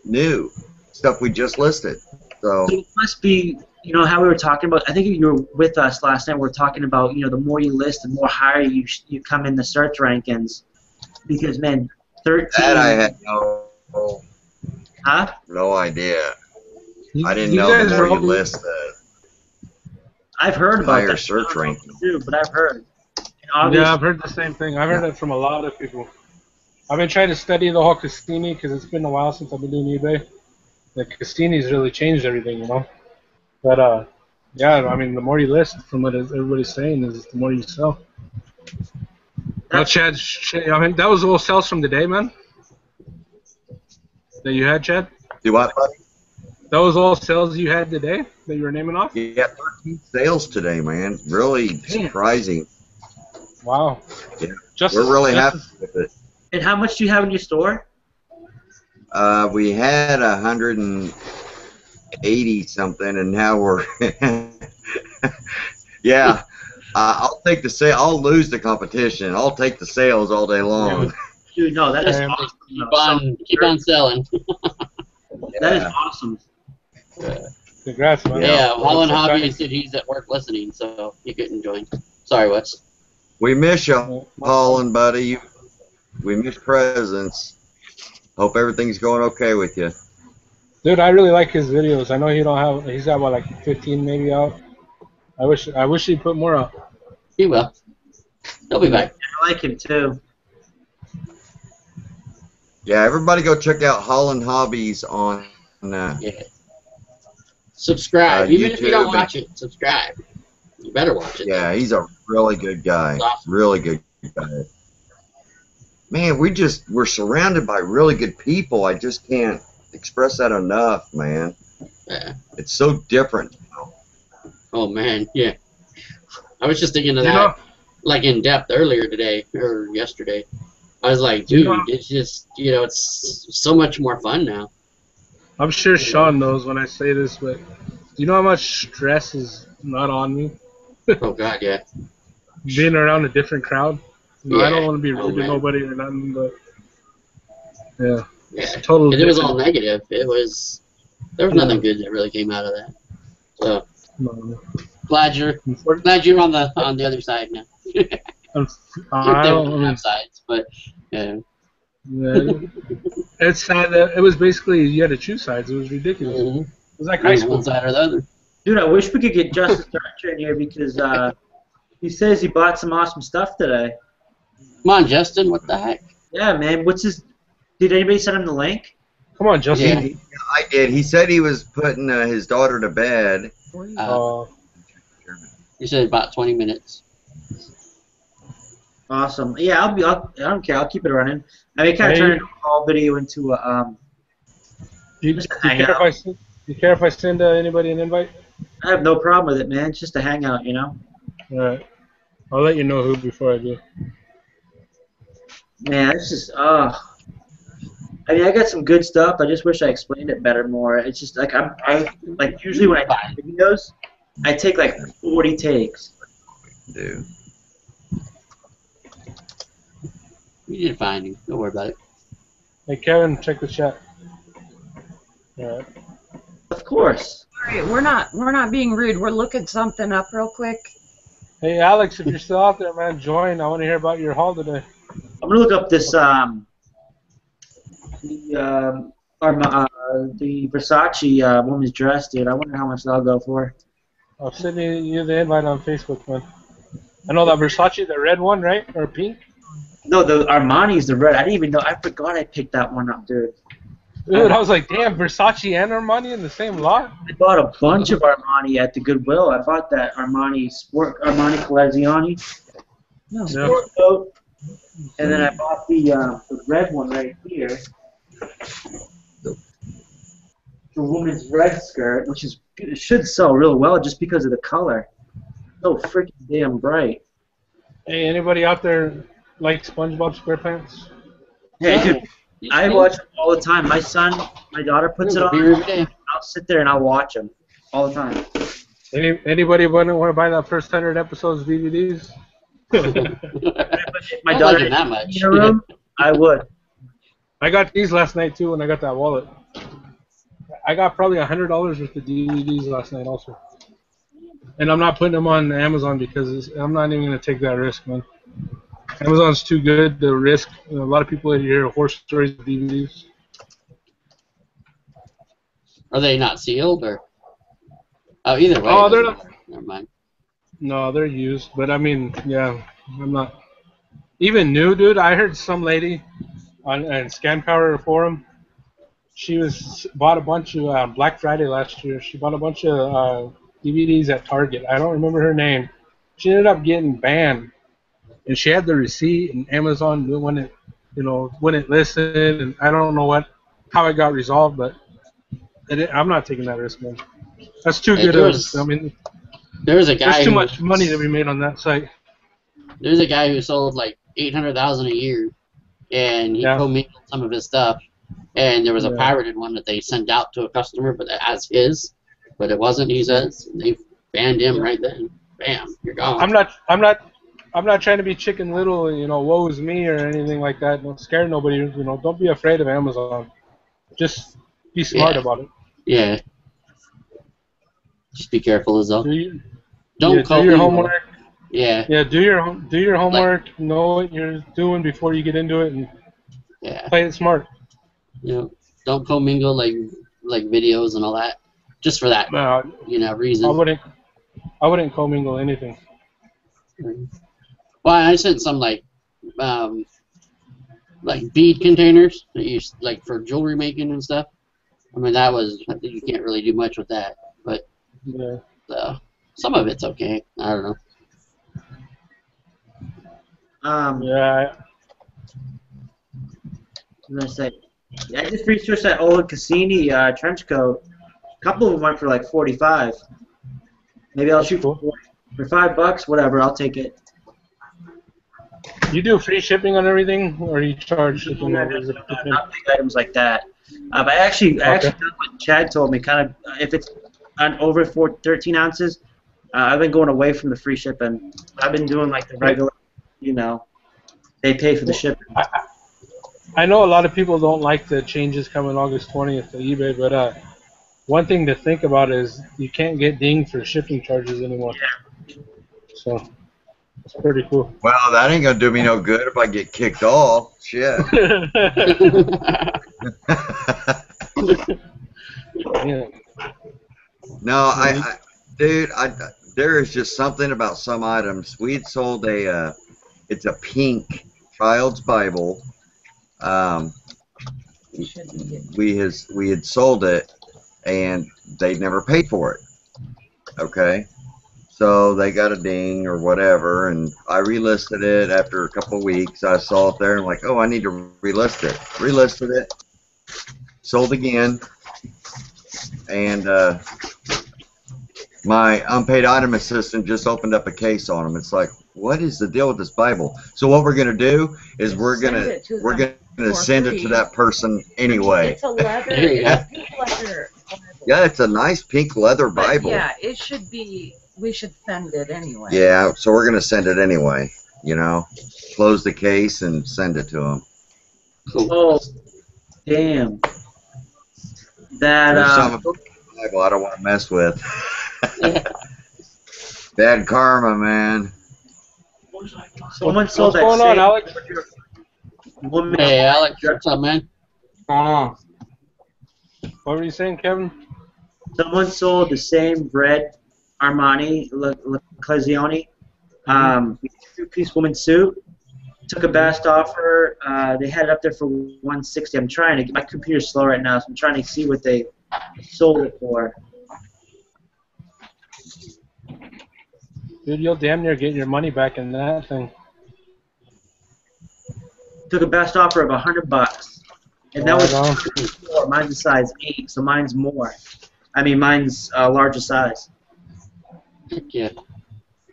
new stuff we just listed. So it must be, how we were talking about. I think you were with us last night. We were talking about, the more you list, the more higher you come in the search rankings. Because man, 13. That I had no idea. I didn't know the more you list I've heard about higher that search ranking too, but I've heard. Yeah, I've heard the same thing. I've heard that from a lot of people. I've been trying to study the whole Castini because it's been a while since I've been doing eBay. The Castini's really changed everything, But yeah, I mean, the more you list, from what everybody's saying, is the more you sell. Well, Chad, I mean, that was all sales from today, man. That you had, Chad? Do what, buddy? That was all sales you had today that you were naming off? Yeah, 13 sales today, man. Really surprising. Wow. Yeah. We're really happy with it. And how much do you have in your store? We had 180 something, and now we're yeah. I'll take the sale. I'll lose the competition. I'll take the sales all day long. Dude, no, that is awesome. Keep on selling. That is awesome. Congrats, man. Yeah, Holland Hobby said he's at work listening, so he couldn't join. Sorry, Wes. We miss you, Holland, buddy. We miss presents. Hope everything's going okay with you. Dude, I really like his videos. I know he's got what, like 15 maybe out. I wish he'd put more out. He will. He'll be back. I like him too. Yeah, everybody go check out Holland Hobbies on yeah. Subscribe. Even if you don't YouTube. watch it, subscribe. You better watch it. Yeah, he's a really good guy. Awesome. Really good guy. Man, we're surrounded by really good people. I just can't express that enough, man. Yeah. It's so different now. Oh man, yeah. I was just thinking of that, like in depth earlier today or yesterday. I was like, dude, it's just, it's so much more fun now. I'm sure Sean knows when I say this, but do you know how much stress is not on me? Oh God, yeah. Being around a different crowd. You know, I don't Yeah. want to be Oh, rude to man. nobody or nothing, but yeah, Yeah. total. It was all negative. There was nothing good that really came out of that. So No. glad you're on the other side now. I There don't. were I mean, both sides, but yeah. yeah, it's sad that it was basically you had to choose sides. It was ridiculous. Mhm. It was like high school. One side or the other. Dude, I wish we could get Justice Archer in here because he says he bought some awesome stuff today. Come on, Justin. What the heck? Yeah, man. What's his? Did anybody send him the link? Come on, Justin. Yeah. I did. He said he was putting his daughter to bed. You said about 20 minutes. Awesome. Yeah, I don't care. I'll keep it running. I mean, kind of turn a whole video into a You care if I send anybody an invite? I have no problem with it, man. It's just a hangout, you know. All right. I'll let you know who before I do. Man, it's just I mean, I got some good stuff. I just wish I explained it better more. It's just like I like usually when I do videos, I take like 40 takes. Dude. You did fine. Don't worry about it. Hey, Kevin, check the chat. All right. Of course. All right, we're not being rude. We're looking something up real quick. Hey, Alex, if you're still out there, man, join. I want to hear about your haul today. I'm gonna look up this the Versace woman's dress, dude. I wonder how much that'll go for. I'll send you the invite on Facebook, man. I know that Versace, the red one, right? Or pink? No, the Armani's the red. I didn't even know. I forgot I picked that one up, dude. Dude, I was like, damn, Versace and Armani in the same lot? I bought a bunch of Armani at the Goodwill. I bought that Armani Colazioni sport coat, and then I bought the red one right here, the woman's red skirt, which it should sell real well just because of the color. So freaking damn bright. Hey, anybody out there like SpongeBob SquarePants? Hey, dude, I watch them all the time. My daughter puts it on. I'll sit there and I'll watch them all the time. Anybody want to buy that first 100 episodes DVDs? If my I daughter like it that much. in a room, I would. I got these last night too when I got that wallet. I got probably $100 worth of DVDs last night also. And I'm not putting them on Amazon because I'm not even going to take that risk, man. Amazon's too good, the risk. A lot of people hear horror stories of DVDs. Are they not sealed or? Oh, either way. Oh, they're not. Never mind. No, they're used. But I mean, yeah, I'm not. Even new, dude. I heard some lady on ScanPower forum. She bought a bunch of Black Friday last year. She bought a bunch of DVDs at Target. I don't remember her name. She ended up getting banned, and she had the receipt. And Amazon knew when it listed, and I don't know how it got resolved, but I'm not taking that risk, man. That's too good. I mean, there's a guy. There's too much money to be made on that site. There's a guy who sold like $800,000 a year, and he commingled some of his stuff. And there was a pirated one that they sent out to a customer, but as his, but it wasn't. He says they banned him right then. Bam, you're gone. I'm not trying to be Chicken Little, woe is me or anything like that. Don't scare nobody. Don't be afraid of Amazon. Just be smart about it. Yeah. Just be careful as well. Do your homework. Yeah. Yeah. Do your homework. Know what you're doing before you get into it, and play it smart. Don't commingle like videos and all that, just for that reason. I wouldn't commingle anything. Well, I sent some like bead containers that you like for jewelry making and stuff. I mean, you can't really do much with that, but some of it's okay. I don't know. I was gonna say, I just researched that old Cassini trench coat. A couple of them went for like 45. Maybe I'll shoot for $5, whatever. I'll take it. You do free shipping on everything, or you charge shipping? Not big items like that. But I actually done what Chad told me. Kind of, if it's over 13 ounces, I've been going away from the free shipping. I've been doing like the regular, you know, they pay for the shipping. I know a lot of people don't like the changes coming August 20th to eBay, but one thing to think about is you can't get dinged for shipping charges anymore. Yeah. So it's pretty cool. Well, that ain't gonna do me no good if I get kicked off. Shit. Yeah. No, dude, there is just something about some items. We had sold it's a pink child's Bible. We had sold it, and they never paid for it. Okay, so they got a ding or whatever, and I relisted it after a couple of weeks. I saw it there, and I'm like, oh, I need to relist it. Relisted it, sold again, and my unpaid item assistant just opened up a case on them. It's like, what is the deal with this Bible? So what we're gonna do is we're gonna send it to that person anyway. It's a leather, it's a pink leather Bible. Yeah, it's a nice pink leather Bible. Yeah, it should be. We should send it anyway. Yeah, so we're gonna send it anyway. You know, close the case and send it to them. Oh, damn. That There's some of the Bible I don't want to mess with. Bad karma, man. someone sold What's that going on, Alex? woman. Hey, Alex, what's up, man? What's going on? What were you saying, Kevin? Someone sold the same red Armani L'Occasione, two-piece women's suit. Took a best offer. They had it up there for $160. I'm trying to get my computer's slow right now, so I'm trying to see what they sold it for. Dude, you'll damn near get your money back in that thing. Took a best offer of $100, and that was mine's a size 8, so mine's more. I mean, mine's a larger size. Yeah,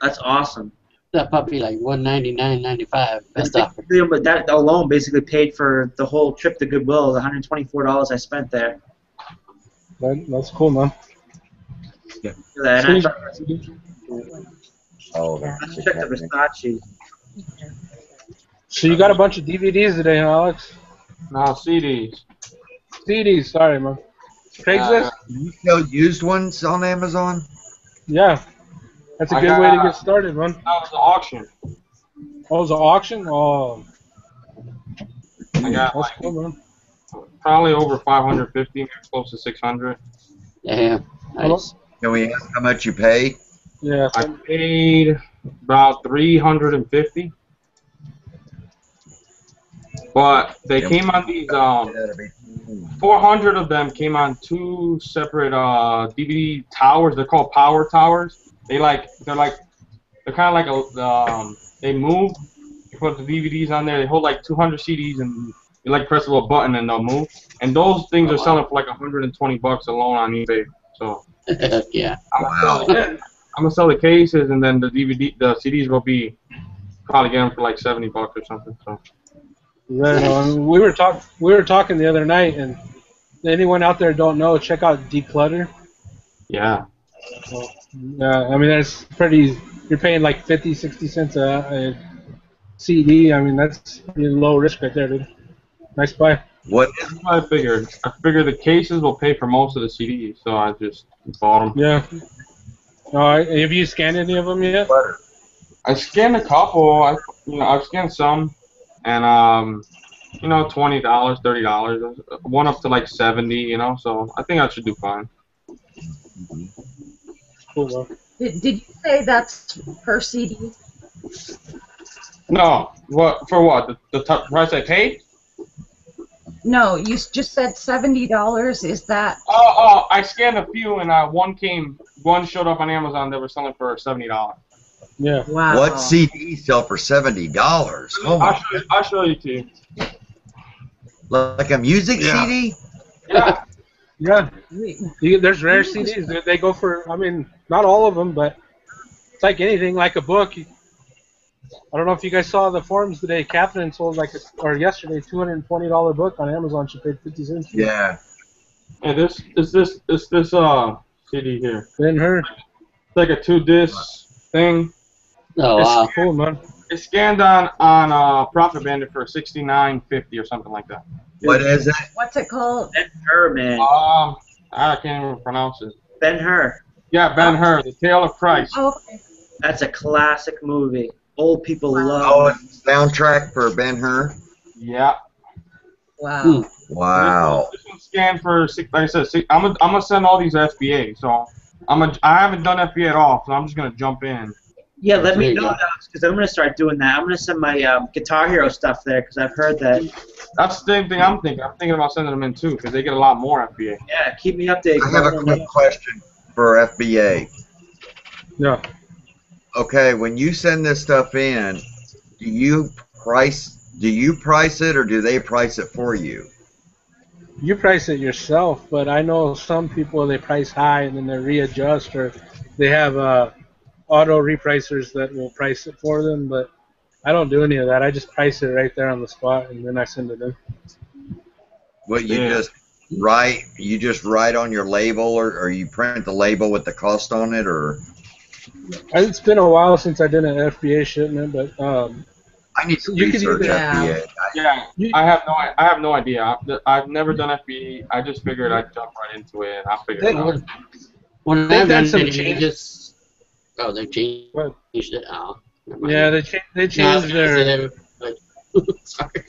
That's awesome. that puppy like $199.95. Best offer. But that alone basically paid for the whole trip to Goodwill, the $124 I spent there. That's cool, man. And I Oh, checked the Versace. So you got a bunch of DVDs today, huh, Alex? No, CDs. CDs, sorry, man. Craigslist? you sell used ones on Amazon? Yeah. That's a good way to get started, man. That was the auction. Oh, it was an auction? Oh, I got that's like cool, man. probably over 550, maybe close to 600. Damn, nice. Can we ask how much you paid? Yeah. I paid about 350, but they came on these 400 of them came on 2 separate DVD towers. They're called power towers. They're kind of like they move. You put the DVDs on there. They hold like 200 CDs, and you like press a little button and they'll move. And those things are selling for like $120 alone on eBay. So Yeah. Wow. I'm gonna sell the cases, and then the CDs will be probably get them for like $70 or something. So. Right on. We were talking the other night, and anyone out there don't know, check out Declutter. Yeah. Yeah, I mean that's pretty. You're paying like 50, 60 cents a CD. I mean that's pretty low risk right there, dude. Nice buy. What? That's what I figured. I figured the cases will pay for most of the CDs, so I just bought them. Yeah. Have you scanned any of them yet? I scanned a couple. I've scanned some, and $20, $30. One up to like 70. So I think I should do fine. Cool, bro. Did you say that's per CD? No, what for? What the price I paid? No, you just said $70. Is that? Oh, I scanned a few, and one showed up on Amazon that was selling for $70. Yeah. Wow. What CD sell for $70? Oh my! I'll show you too. Like a music CD? Yeah. Yeah. There's rare CDs. They go for. I mean, not all of them, but it's like anything, like a book. I don't know if you guys saw the forums today. Catherine sold yesterday $220 book on Amazon. She paid 50 cents. Yeah. And this CD here. Didn't hurt. like a 2-disc thing. Oh, It's wow. cool, man. It's scanned on Profit Bandit for $69.50 or something like that. What is it? What's it called? Ben-Hur, man. I can't even pronounce it. Ben-Hur. Yeah, Ben-Hur, The Tale of Christ. Oh, That's a classic movie. Old people love Oh, it. it's soundtrack for Ben-Hur? Yeah. wow. Wow. This one's scanned for like I said. I'm gonna send all these to FBA. So I haven't done FBA at all, so I'm just gonna jump in. Yeah, let me There you know, go. because I'm going to start doing that. I'm going to send my Guitar Hero stuff there, because I've heard that. That's the same thing I'm thinking. I'm thinking about sending them in too, because they get a lot more FBA. Yeah, keep me updated. I have a quick question for FBA. Yeah. Okay, when you send this stuff in, do you price it or do they price it for you? You price it yourself, but I know some people, they price high and then they readjust, or they have auto repricers that will price it for them, but I don't do any of that. I just price it right there on the spot and then I send it in. What, you just write on your label, or you print the label with the cost on it, or? It's been a while since I did an FBA shipment, but I need to you could research either- FBA. Yeah, I have no idea. I've never done FBA. I just figured I'd jump right into it and I'll figure it out. When They've I've done done some any changes. Oh, they changed What? it. Oh, never mind. Yeah, they changed their sorry.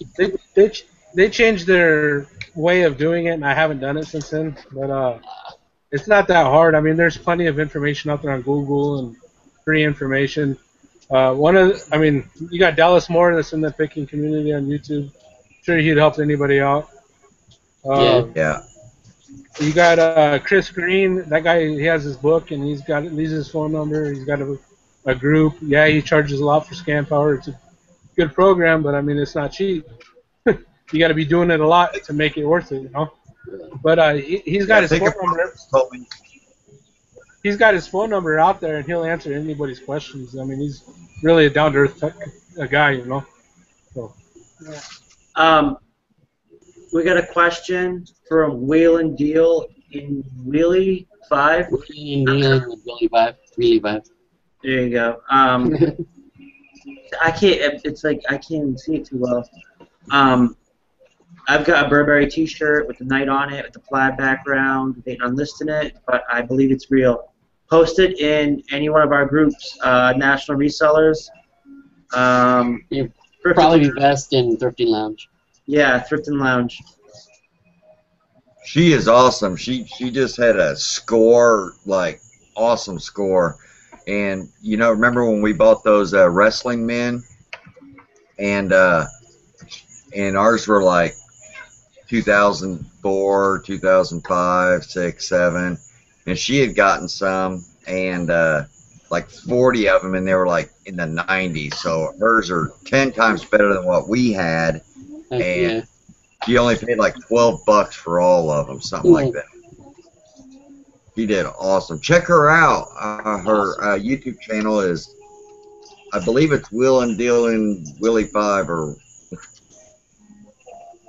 they changed their way of doing it, and I haven't done it since then. But it's not that hard. I mean, there's plenty of information out there on Google and free information. You got Dallas Moore that's in the picking community on YouTube. I'm sure he'd help anybody out. Yeah. You got Chris Green. That guy, he has his book, and he's got his phone number. He's got a group. Yeah, he charges a lot for scan power. It's a good program, but I mean, it's not cheap. You got to be doing it a lot to make it worth it, you know. But he's got his phone number. He's got his phone number out there, and he'll answer anybody's questions. I mean, he's really a down-to-earth guy, you know. So. We got a question from Wheeling Deal in Wheelie 5. Wheelie 5. There you go. I can't. It's like I can't even see it too well. I've got a Burberry T-shirt with the knight on it, with the plaid background, with unlisting it, but I believe it's real. Post it in any one of our groups, national resellers. You'd probably be best in Thrifting Lounge. Yeah, Thrifting Lounge. She is awesome. She just had a score, like awesome score. And you know, remember when we bought those wrestling men, and ours were like 2004, 2005, 6, 7, and she had gotten some, and like 40 of them, and they were like in the 90s. So hers are 10 times better than what we had, and she only paid like $12 for all of them, something like that. She did awesome. Check her out. Her YouTube channel is, I believe it's Will and Deal in Willie 5, or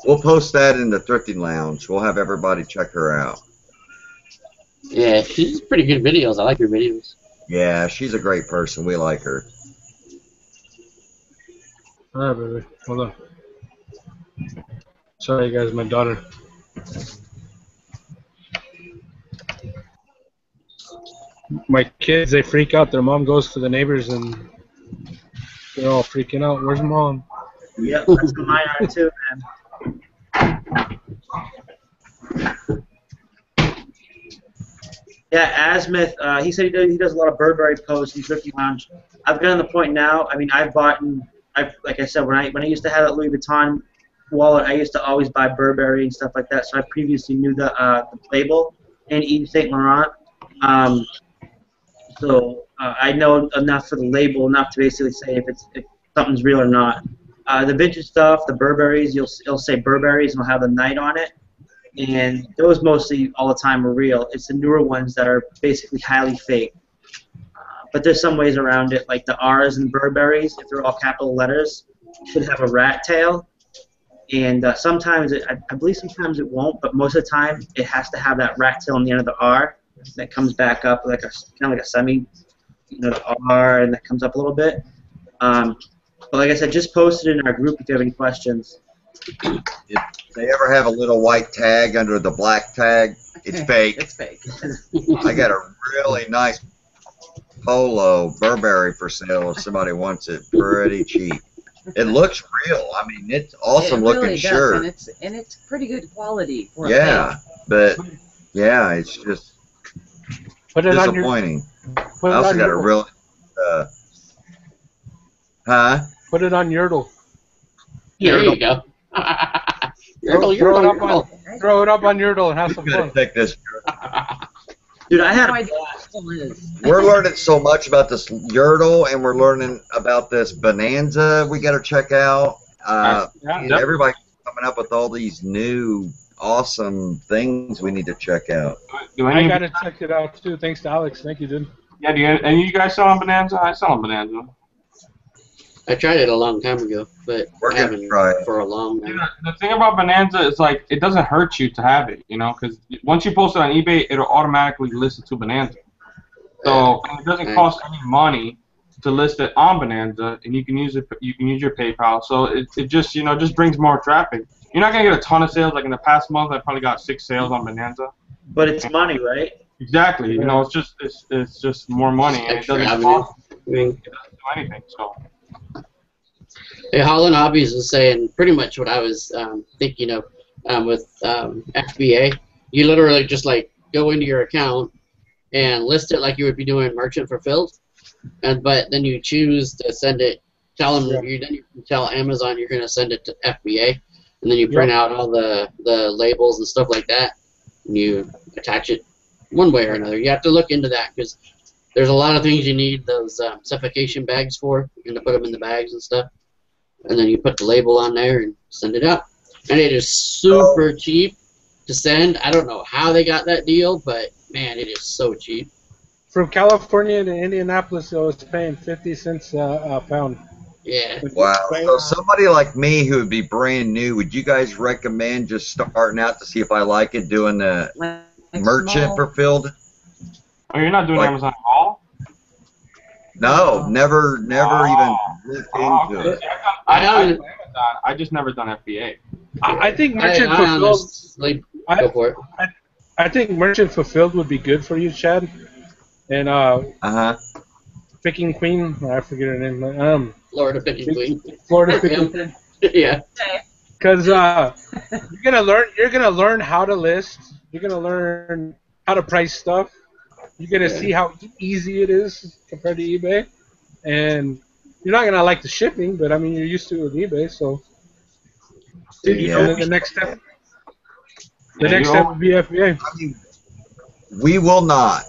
we'll post that in the Thrifting Lounge. We'll have everybody check her out. Yeah, she's pretty good videos. I like her videos. Yeah, she's a great person. We like her. All right, baby. Hold on. Sorry, guys, my daughter. My kids, they freak out. Their mom goes to the neighbors, and they're all freaking out. Where's mom? Yep, that's what mine are too, man. Yeah, Asmith, he said he does a lot of Burberry posts in Thrifting Lounge. I've gotten to the point now. I mean, like I said, when I used to have that Louis Vuitton wallet, I used to always buy Burberry and stuff like that. So I previously knew the label and Yves Saint Laurent. So I know enough for the label, enough to basically say if something's real or not. The vintage stuff, the Burberrys, it'll say Burberrys and it'll have the knight on it. And those mostly all the time are real. It's the newer ones that are basically highly fake. But there's some ways around it, like the R's and Burberrys, if they're all capital letters, should have a rat tail. And sometimes, I believe sometimes it won't, but most of the time it has to have that rat tail on the end of the R that comes back up like kind of like a semi the R, and that comes up a little bit. But like I said, just post it in our group if you have any questions. If they ever have a little white tag under the black tag, it's fake. It's fake. I got a really nice polo Burberry for sale if somebody wants it, pretty cheap. It looks real. I mean, it's awesome It really looking does, shirt. and it's pretty good quality for a Yeah, fake. but yeah, it's just Put it on your. disappointing. Put I it also on got a Yordle. real Put it on Yordle. There you go. Throw it up on Yordle and have some We gotta fun. take this. Dude, I I had have no idea what it still is. We're learning so much about this Yordle, and we're learning about this Bonanza we got to check out. Yeah. And everybody's coming up with all these new awesome things we need to check out. Do I any, gotta check it out too. Thanks to Alex. Thank you, dude. yeah, do any of you guys sell on Bonanza? I sell on Bonanza. I tried it a long time ago, but We're I gonna haven't try it. for a long See, time. the thing about Bonanza is like it doesn't hurt you to have it, you know, because once you post it on eBay, it'll automatically list it to Bonanza. So and it doesn't cost any money to list it on Bonanza, and you can use it. You can use your PayPal. So it just just brings more traffic. You're not gonna get a ton of sales. Like in the past month, I probably got 6 sales on Bonanza. but it's money, right? Exactly. You know, it's just more money, and it Extra doesn't avenue. cost. I mean, It doesn't do anything. So. hey, Holland Hobbies was saying pretty much what I was thinking of with FBA. You literally just like go into your account and list it like you would be doing merchant fulfilled, but then you choose to send it. Tell them then you can tell Amazon you're going to send it to FBA, and then you print out all the labels and stuff like that, and you attach it one way or another. You have to look into that because there's a lot of things you need those suffocation bags for, and to put them in the bags and stuff. And then you put the label on there and send it out. And it is super cheap to send. I don't know how they got that deal, but man, it is so cheap. From California to Indianapolis, I was paying 50 cents a pound. Yeah. Wow. So somebody like me who would be brand new, would you guys recommend just starting out to see if I like it, doing the Like merchant small- fulfilled? Oh, you're not doing Like- Amazon at all? No, never even looked into Okay. it. See, I've done Amazon. I just never done FBA. I think merchant I fulfilled. honestly go for it. I think merchant fulfilled would be good for you, Chad. And Picking Queen, I forget her name. Florida Picking Queen. Florida Picking Queen. Yeah. Because you're gonna learn how to list. You're gonna learn how to price stuff. You're gonna see how easy it is compared to eBay, and you're not gonna like the shipping, but I mean you're used to it with eBay, so. Yeah. The next step. The next step would be FBA. I mean, we will not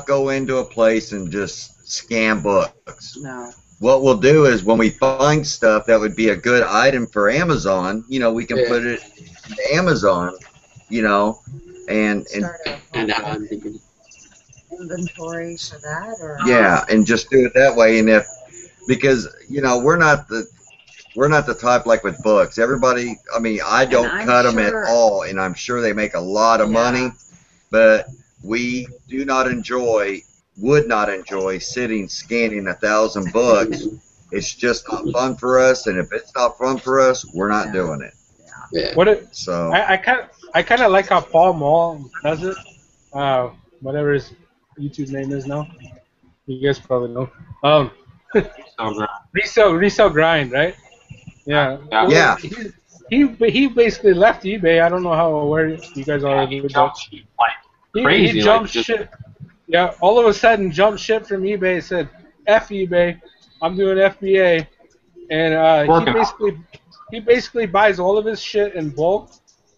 go into a place and just scam books. No. What we'll do is when we find stuff that would be a good item for Amazon, we can put it in Amazon, and Start a And I'm thinking, inventory for that, or yeah, and just do it that way. And because we're not the type like with books. Everybody, I mean, I don't I'm cut them at sure- all, and I'm sure they make a lot of money, but we would not enjoy sitting scanning 1,000 books. It's just not fun for us, and if it's not fun for us, we're not doing it. yeah. So I kind of like how Paul Mall does it. Whatever his YouTube name is now, you guys probably know. Resell grind, right? Yeah. Yeah. He basically left eBay. I don't know how aware you guys are. He of it, jumped ship like crazy. He jumped like, ship. Yeah. All of a sudden, jumped ship from eBay. Said, "F eBay. I'm doing FBA," and he basically buys all of his shit in bulk,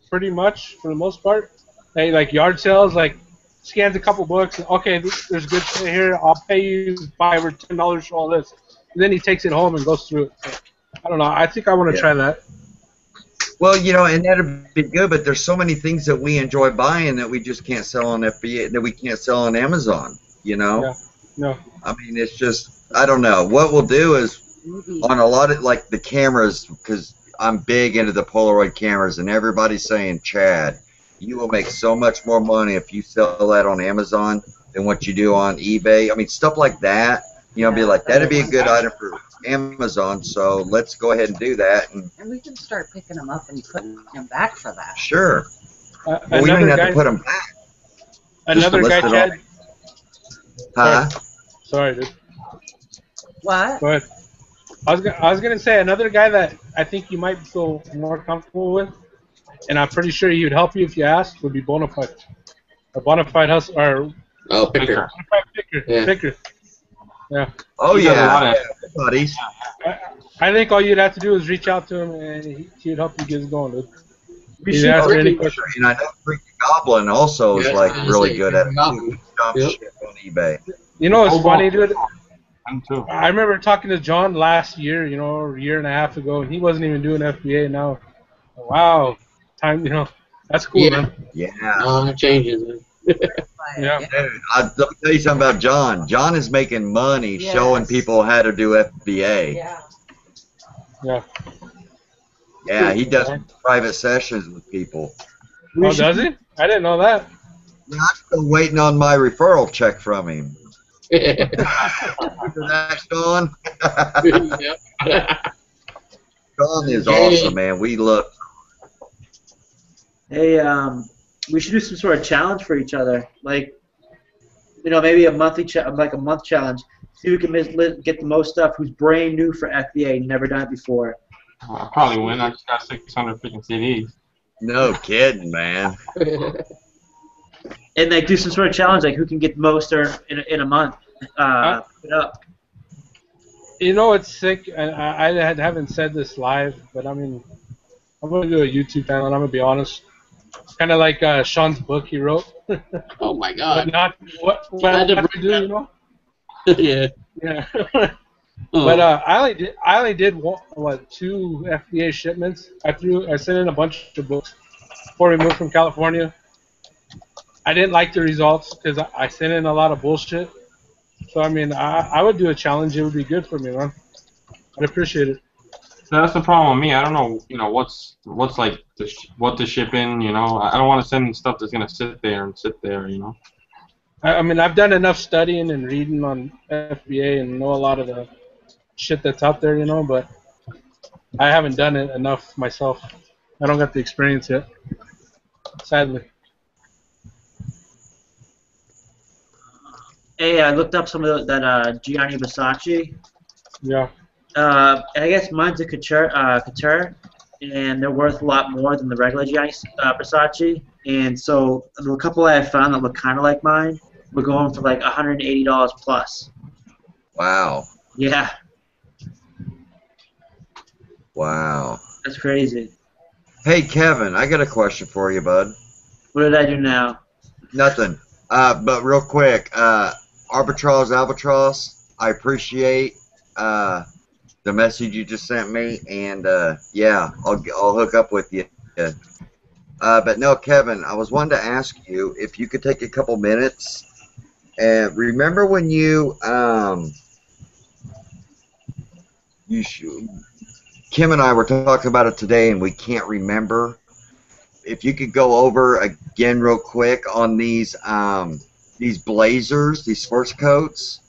pretty much for the most part. Like yard sales, like scans a couple books. Okay, there's good shit here. I'll pay you $5 or $10 for all this. And then he takes it home and goes through it. So, I don't know. I think I want to try that. well, and that'd be good, but there's so many things that we enjoy buying that we just can't sell on FBA, that we can't sell on Amazon. Yeah. No. I mean, it's just, I don't know. What we'll do is on a lot of like the cameras, because I'm big into the Polaroid cameras, and everybody's saying, Chad, you will make so much more money if you sell that on Amazon than what you do on eBay. I mean, stuff like that. You know, be like, that'd be a good item for Amazon, so let's go ahead and do that. And we can start picking them up and putting them back for that. sure. Well, we don't even have to put them back. Another guy, Chad. Huh? Sorry, dude. What? Go ahead. I was gonna say another guy that I think you might feel more comfortable with, and I'm pretty sure he would help you if you asked, would be Bonafide. A Bonafide hustler. Oh, picker. Picker. Yeah. Oh yeah. Buddies. I think all you'd have to do is reach out to him, and he'd help you get going, dude. And I know Freaky Goblin also is like really good at dump shit on eBay. You know what's funny, dude? I remember talking to John last year, you know, or a year and a half ago, and he wasn't even doing FBA. Now, wow, time, you know, that's cool, man. Yeah. It changes, man. Yeah. Dude, let me tell you something about John. John is making money showing people how to do FBA. Yeah. Yeah. Yeah, he does private sessions with people. Oh, does he? I didn't know that. Yeah, I'm still waiting on my referral check from him. After that, Sean. Sean is awesome, man. We look. Hey, we should do some sort of challenge for each other, like, you know, maybe a monthly like a month challenge. See who can get the most stuff. Who's brand new for FBA, never done it before. I'll probably win. I just got 600 freaking CDs. No kidding, man. And like do some sort of challenge, like who can get the most in a month. Put it up. You know, it's sick, and I haven't said this live, but I mean, I'm gonna do a YouTube channel, and I'm gonna be honest. Kind of like Sean's book he wrote. Oh my God! But not what I do, you know? Yeah. Yeah. Oh. But I only did what 2 FBA shipments. I sent in a bunch of books before we moved from California. I didn't like the results because I sent in a lot of bullshit. So I mean, I would do a challenge. It would be good for me, man. I'd appreciate it. So that's the problem with me. I don't know, you know, what's like what to ship in. You know, I don't want to send stuff that's gonna sit there. You know. I mean, I've done enough studying and reading on FBA and know a lot of the shit that's out there, you know, but I haven't done it enough myself. I don't got the experience yet, sadly. Hey, I looked up some of that Gianni Versace. Yeah. I guess mine's a couture, and they're worth a lot more than the regular Gianni Versace. And so a couple I found that look kind of like mine were going for like $180 plus. Wow. Yeah. Wow. That's crazy. Hey, Kevin, I got a question for you, bud. What did I do now? Nothing. But real quick, Albatross, I appreciate the message you just sent me, and yeah, I'll hook up with you. But no, Kevin, I was wanting to ask you if you could take a couple minutes and remember when Kim and I were talking about it today, and we can't remember. If you could go over again real quick on these blazers, these sports coats,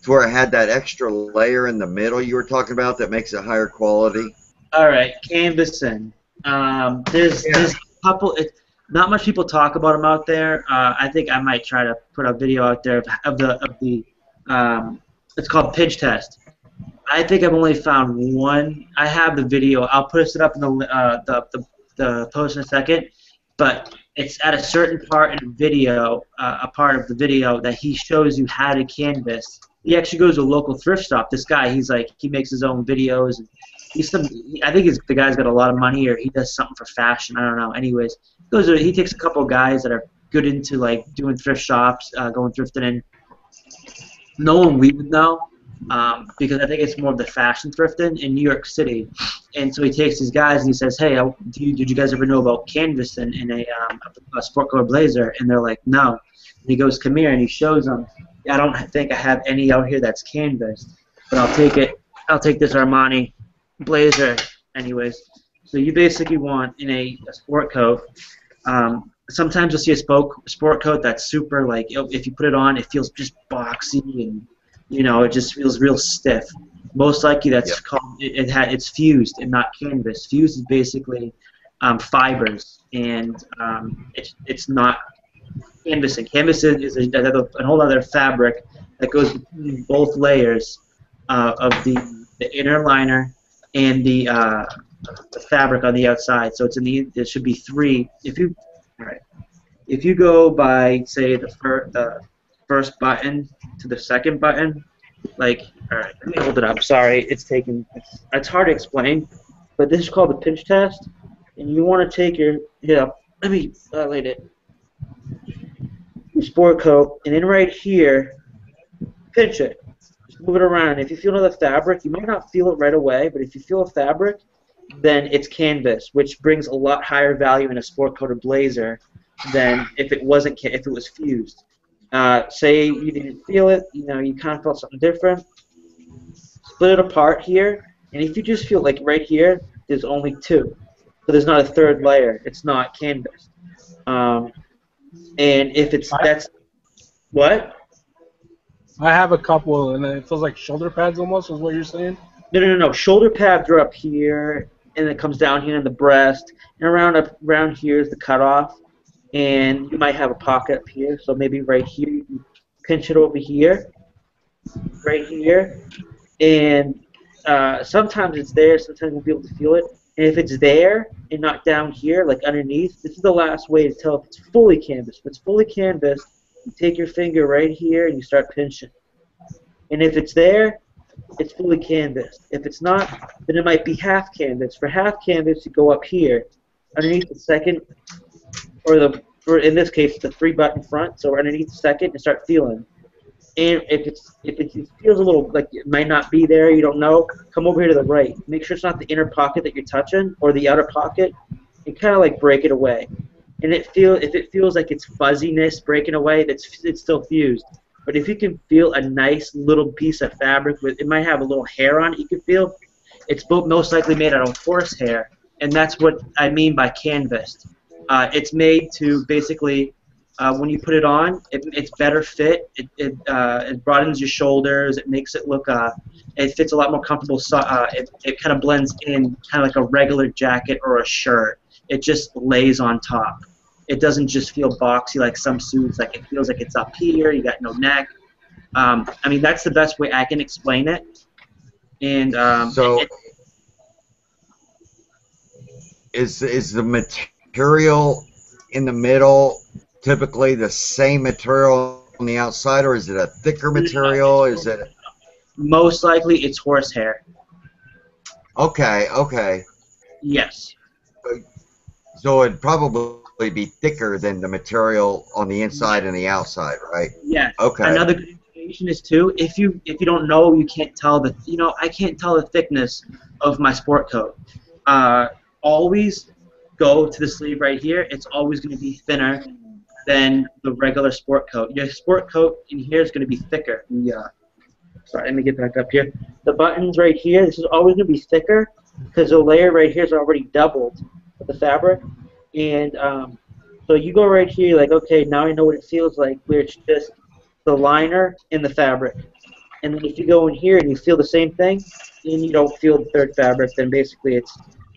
to where it had that extra layer in the middle you were talking about that makes it higher quality. All right, canvassing. There's a couple. Not much people talk about them out there. I think I might try to put a video out there of the it's called Pinch Test. I think I've only found one. I have the video. I'll put it up in the post in a second. But it's at a certain part in the video, a part of the video that he shows you how to canvas. He actually goes to a local thrift shop. This guy, he makes his own videos. And I think the guy's got a lot of money, or he does something for fashion. I don't know. Anyways, he takes a couple of guys that are good into like doing thrift shops, going thrifting in. No one we would know, because I think it's more of the fashion thrifting in New York City. And so he takes these guys and he says, "Hey, did you guys ever know about canvassing in a sport coat blazer?" And they're like, "No." And he goes, "Come here," and he shows them. I don't think I have any out here that's canvas, but I'll take it. I'll take this Armani blazer anyways. So you basically want in a sport coat, sometimes you'll see a sport coat that's super, like, if you put it on, it feels just boxy and, you know, it just feels real stiff. Most likely that's called, it's fused and not canvas. Fused is basically fibers, and it's not canvasing. Canvas is a whole other fabric that goes between both layers of the inner liner and the fabric on the outside. So there should be 3. If you go by, say, the first button to the second button, like, all right, let me hold it up. Sorry, it's hard to explain, but this is called the pinch test, and you want to take your, let me highlight it. Your sport coat, and then right here, pinch it. Just move it around. If you feel another fabric, you might not feel it right away, but if you feel a fabric, then it's canvas, which brings a lot higher value in a sport coated blazer than if it was fused. Say you didn't feel it, you know, you kind of felt something different. Split it apart here, and if you just feel like right here, there's only 2, so there's not a 3rd layer. It's not canvas. And if that's what? I have a couple, and it feels like shoulder pads almost, is what you're saying? No. Shoulder pads are up here, and it comes down here in the breast, and around here is the cutoff, and you might have a pocket up here. So maybe right here, you can pinch it over here, right here, and sometimes it's there. Sometimes you'll be able to feel it. And if it's there and not down here, like underneath, this is the last way to tell if it's fully canvas. If it's fully canvas, you take your finger right here and you start pinching. And if it's there, it's fully canvas. If it's not, then it might be half canvas. For half canvas, you go up here, underneath the second, or in this case, the 3-button front, so underneath the second, and start feeling. And if it feels a little like it might not be there, you don't know, come over here to the right. Make sure it's not the inner pocket that you're touching or the outer pocket, and kind of like break it away. And if it feels like it's fuzziness breaking away, it's still fused. But if you can feel a nice little piece of fabric with, it might have a little hair on it, you can feel, it's most likely made out of horse hair, and that's what I mean by canvas. It's made to basically, when you put it on, it's better fit. It broadens your shoulders. It makes it look. It fits a lot more comfortable. It kind of blends in, kind of like a regular jacket or a shirt. It just lays on top. It doesn't just feel boxy like some suits. Like it feels like it's up here. You got no neck. I mean, that's the best way I can explain it. And is the material in the middle typically the same material on the outside, or is it a thicker material? Is it? Most likely, it's horsehair. Okay. Yes. So it'd probably be thicker than the material on the inside and the outside, right? Yeah. Okay. Another good indication is too, if you don't know, you can't tell I can't tell the thickness of my sport coat. Always go to the sleeve right here. It's always going to be thinner than the regular sport coat. Your sport coat in here is going to be thicker. Sorry, let me get back up here. The buttons right here, this is always going to be thicker because the layer right here is already doubled with the fabric. And so you go right here, like, okay, now I know what it feels like, where it's just the liner and the fabric. And then if you go in here and you feel the same thing, and you don't feel the third fabric, then basically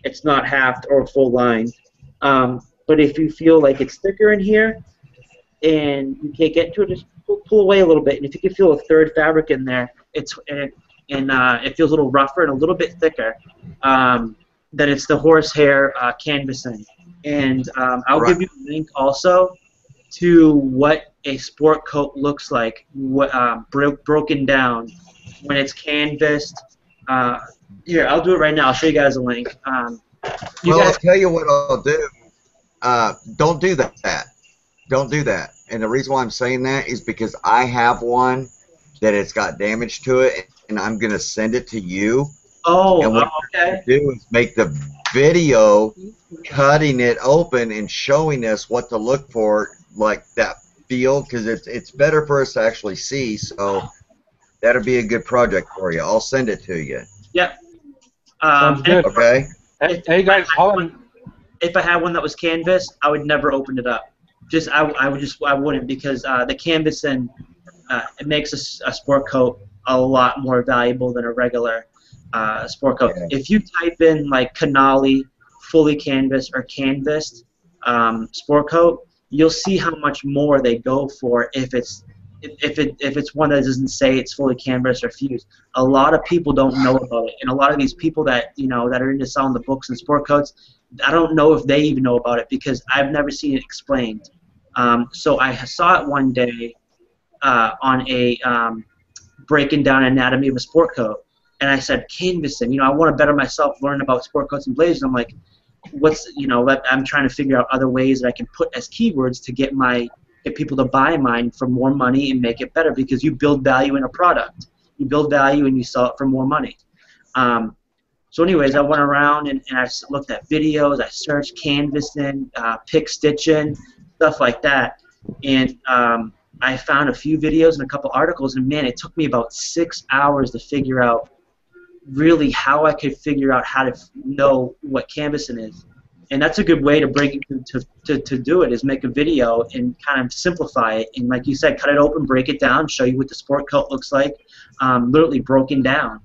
it's not halved or full lined. But if you feel like it's thicker in here and you can't get to it, just pull away a little bit. And if you can feel a third fabric in there, it feels a little rougher and a little bit thicker, then it's the horsehair canvassing. And I'll give you a link also to what a sport coat looks like, broken down when it's canvassed. Here, I'll do it right now. I'll show you guys a link. I'll tell you what I'll do. Don't do that. Don't do that. And the reason why I'm saying that is because I have one that it's got damage to it, and I'm going to send it to you. Oh, and what okay. I'm do is make the video cutting it open and showing us what to look for, like that feel, because it's better for us to actually see. So that'll be a good project for you. I'll send it to you. Yep. Sounds good. Okay. Hey guys, hold on. If I had one that was canvas, I would never open it up. I wouldn't, because the canvasing it makes a sport coat a lot more valuable than a regular sport coat. Yeah. If you type in like Canali, fully canvas, or canvased sport coat, you'll see how much more they go for if it's one that doesn't say it's fully canvas or fused. A lot of people don't know about it, and a lot of these people that that are into selling the books and sport coats, I don't know if they even know about it because I've never seen it explained. So I saw it one day on a breaking down anatomy of a sport coat, and I said canvassing. I want to better myself, learn about sport coats and blazers. I'm like, I'm trying to figure out other ways that I can put as keywords to get people to buy mine for more money and make it better, because you build value in a product. You build value and you sell it for more money. So anyways, I went around and I looked at videos, I searched canvassing, pick stitching, stuff like that. And I found a few videos and a couple articles, and man, it took me about 6 hours to figure out really how I could figure out how to know what canvassing is. And that's a good way to break it to do it, is make a video and kind of simplify it. And like you said, cut it open, break it down, show you what the sport coat looks like, literally broken down.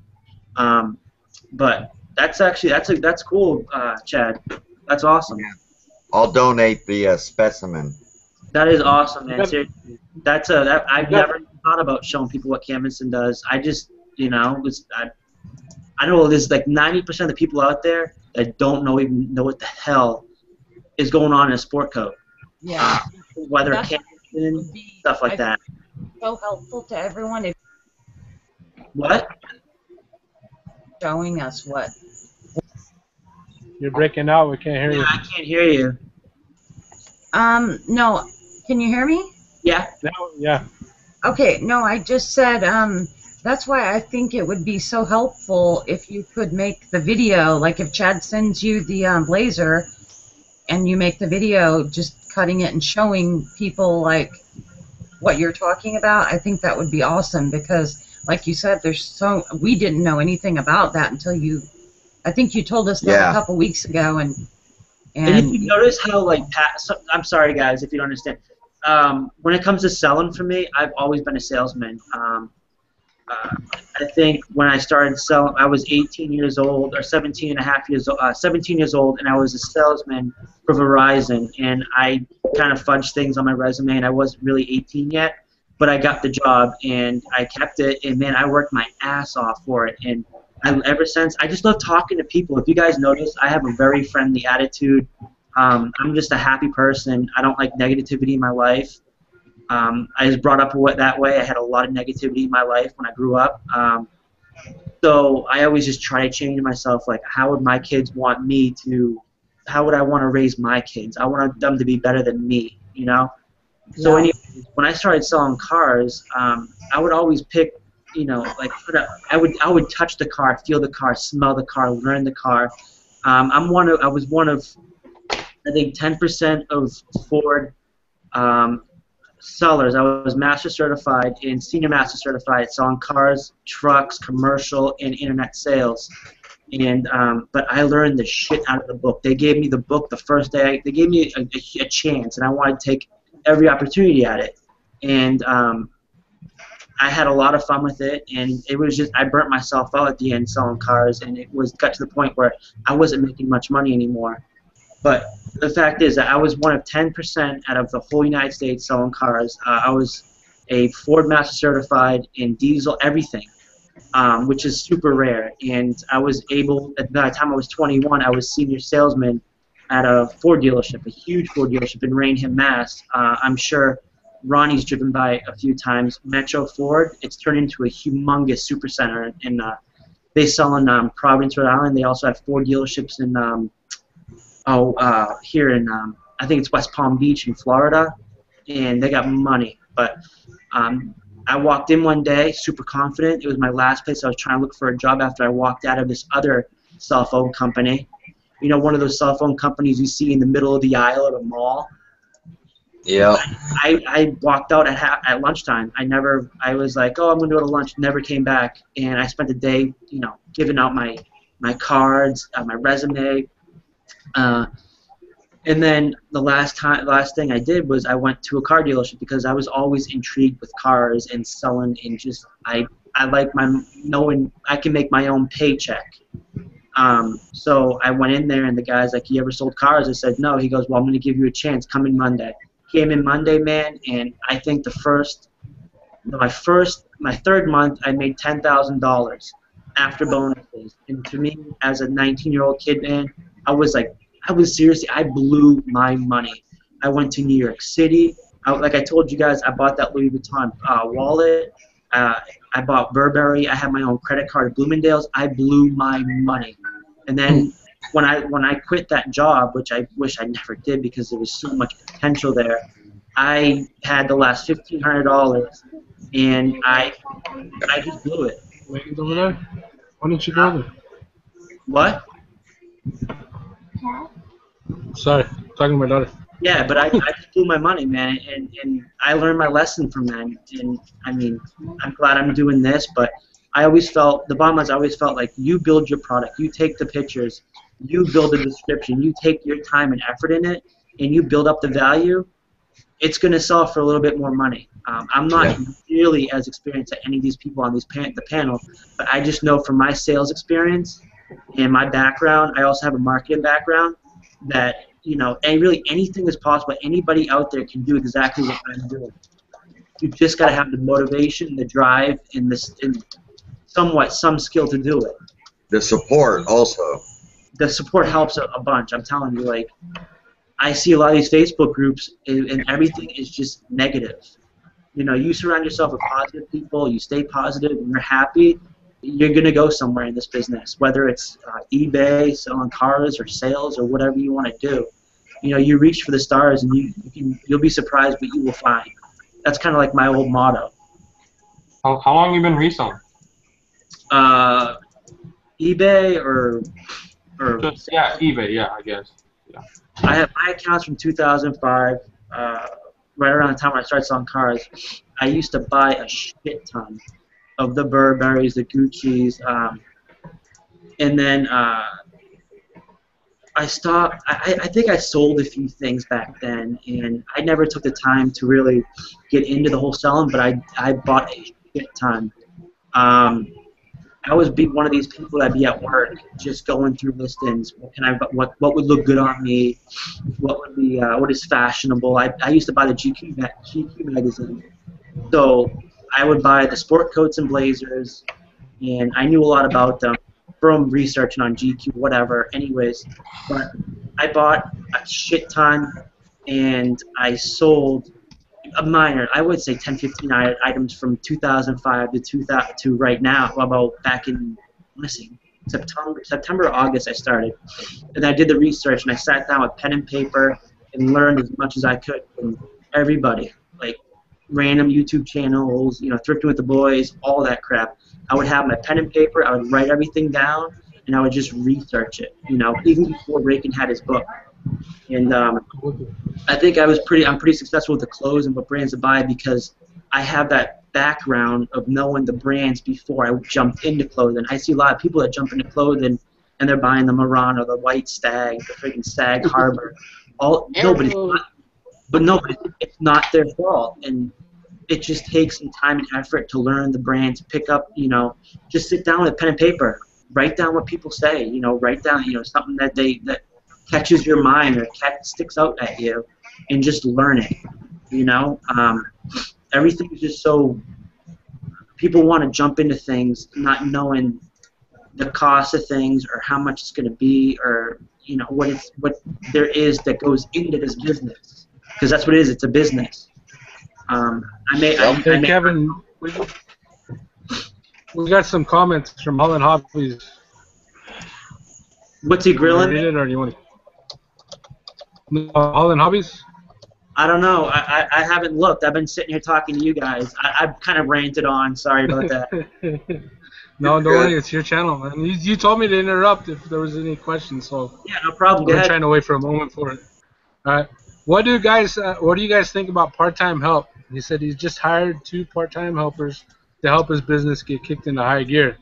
But that's cool, Chad. That's awesome. Yeah. I'll donate the specimen. That is awesome, man. Seriously. I've never thought about showing people what canvassing does. I just, I know there's like 90% of the people out there that don't even know what the hell is going on in a sport coat. Yeah. Whether canvassing, stuff like that. So helpful to everyone if What? showing us what. You're breaking out. We can't hear you. I can't hear you. No. Can you hear me? Yeah. No, yeah. Okay, no, I just said that's why I think it would be so helpful if you could make the video, like if Chad sends you the blazer and you make the video just cutting it and showing people like what you're talking about. I think that would be awesome, because like you said, we didn't know anything about that until I think you told us that a couple weeks ago. And if you notice how I'm sorry guys if you don't understand. When it comes to selling for me, I've always been a salesman. I think when I started selling, I was 18 years old, or 17 years old, and I was a salesman for Verizon, and I kind of fudged things on my resume, and I wasn't really 18 yet, but I got the job, and I kept it, and man, I worked my ass off for it, and ever since, I just love talking to people. If you guys notice, I have a very friendly attitude. I'm just a happy person. I don't like negativity in my life. I was brought up that way. I had a lot of negativity in my life when I grew up. So I always just try to change myself. Like, how would my kids want me to? How would I want to raise my kids? I want them to be better than me, So anyways, when I started selling cars, I would always pick, I would touch the car, feel the car, smell the car, learn the car. I was one of I think 10% of Ford sellers. I was master certified and senior master certified selling cars, trucks, commercial, and internet sales. And but I learned the shit out of the book. They gave me the book the first day. They gave me a chance, and I wanted to take every opportunity at it. And I had a lot of fun with it, and it was just I burnt myself out at the end selling cars, and got to the point where I wasn't making much money anymore. But the fact is that I was one of 10% out of the whole United States selling cars. I was a Ford Master Certified in diesel, everything, which is super rare. And I was able, at the time I was 21, I was senior salesman at a Ford dealership, a huge Ford dealership in Rainham, Mass. I'm sure Ronnie's driven by a few times. Metro Ford, it's turned into a humongous super center. And they sell in Providence, Rhode Island. They also have Ford dealerships in here in I think it's West Palm Beach in Florida, and they got money. But I walked in one day super confident. It was my last place. I was trying to look for a job after I walked out of this other cell phone company. One of those cell phone companies you see in the middle of the aisle at a mall. Yeah. I walked out at lunchtime. I was like, oh, I'm going to go to lunch. Never came back, and I spent the day, giving out my cards, my resume. And then the last thing I did was I went to a car dealership because I was always intrigued with cars and selling, and just I like knowing I can make my own paycheck. So I went in there, and the guy's like, "You ever sold cars?" I said, "No." He goes, "Well, I'm going to give you a chance. Come in Monday." Came in Monday, man, and I think my third month, I made $10,000 after bonuses. And to me, as a 19-year-old kid, man, I was seriously, I blew my money. I went to New York City. Like I told you guys, I bought that Louis Vuitton wallet. I bought Burberry. I had my own credit card at Bloomingdale's. I blew my money. And then when I quit that job, which I wish I never did because there was so much potential there, I had the last $1,500, and I just blew it. Wait over there? Why didn't you go there? What? Sorry, talking to my daughter. Yeah, but I just blew my money, man, and I learned my lesson from that. And I mean, I'm glad I'm doing this, but I always felt, the bottom line is I always felt like you build your product, you take the pictures, you build a description, you take your time and effort in it, and you build up the value, it's going to sell for a little bit more money. I'm not really as experienced as any of these people on the panel, but I just know from my sales experience and my background, I also have a marketing background, that, you know, and really anything is possible. Anybody out there can do exactly what I'm doing. You just got to have the motivation, the drive, and somewhat some skill to do it. The support also. The support helps a bunch. I'm telling you, like, I see a lot of these Facebook groups, and everything is just negative. You know, you surround yourself with positive people, you stay positive, and you're happy, you're going to go somewhere in this business, whether it's eBay, selling cars, or sales, or whatever you want to do. You know, you reach for the stars, and you'll be surprised what you will find. That's kind of like my old motto. How long have you been reselling? eBay or yeah, eBay, yeah, I guess. Yeah. I have my accounts from 2005, right around the time when I started selling cars. I used to buy a shit ton of the Burberrys, the Guccis, and then I stopped. I think I sold a few things back then, and I never took the time to really get into the whole selling, but I bought a shit ton. I was one of these people that'd be at work just going through listings. What would look good on me? What would be what is fashionable? I used to buy the GQ magazine, so I would buy the sport coats and blazers, and I knew a lot about them from researching on GQ, whatever. Anyways, but I bought a shit ton, and I sold a minor, I would say 10, 15 items from 2005 to right now, about back in, September or August I started. And I did the research, and I sat down with pen and paper and learned as much as I could from everybody, like random YouTube channels, you know, Thrifting with the Boys, all that crap. I would have my pen and paper, I would write everything down, and I would just research it, you know, even before Rakin had his book. And I think I'm pretty successful with the clothes and what brands to buy, because I have that background of knowing the brands before I jumped into clothing. I see a lot of people that jump into clothing and they're buying the Marana, the White Stag, the freaking Sag Harbor. It's not their fault, and it just takes some time and effort to learn the brands, pick up, you know, just sit down with a pen and paper, write down what people say, you know, write down, you know, something that catches your mind or sticks out at you, and just learn it. You know, everything is just so. People want to jump into things not knowing the cost of things or how much it's going to be, or you know what there is that goes into this business, because that's what it is. It's a business. Kevin, we got some comments from Holland Hobbies. What's he grilling? Read it, or do you want to? Holland Hobbies? I don't know. I haven't looked. I've been sitting here talking to you guys. I've kind of ranted on. Sorry about that. No, don't worry. It's your channel, man. You told me to interrupt if there was any questions, so yeah, no problem. I'm trying to wait for a moment for it. All right. What do you guys think about part-time help? He said he's just hired 2 part-time helpers to help his business get kicked into high gear.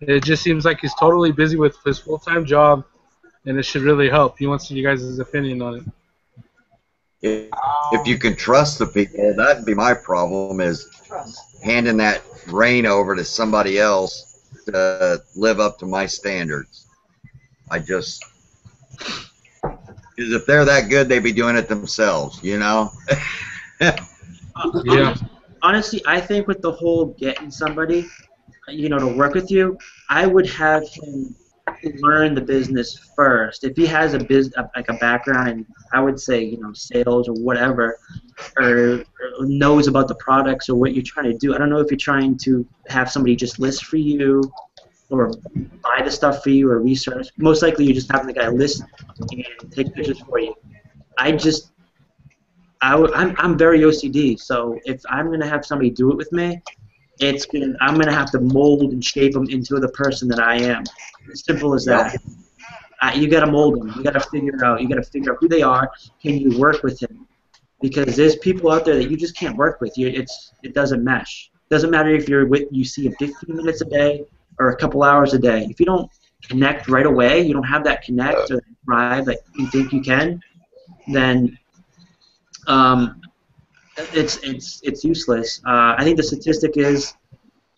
It just seems like he's totally busy with his full-time job, and it should really help. He wants you guys' opinion on it. If you can trust the people, that'd be my problem, is handing that reign over to somebody else to live up to my standards. Because if they're that good, they'd be doing it themselves, you know? Yeah. Honestly, I think with the whole getting somebody, to work with you, I would have him learn the business first. If he has a background in, I would say, sales or whatever, or knows about the products or what you're trying to do. I don't know if you're trying to have somebody just list for you or buy the stuff for you or research. Most likely you're just having the guy list and take pictures for you. I'm very OCD, so if I'm going to have somebody do it with me, I'm going to have to mold and shape them into the person that I am. As simple as that. You got to mold them. You got to figure out who they are. Can you work with them? Because there's people out there that you just can't work with. It doesn't mesh. It doesn't matter if you see them 15 minutes a day or a couple hours a day. If you don't connect right away, you don't have that connect or drive that you think you can, then it's useless. I think the statistic is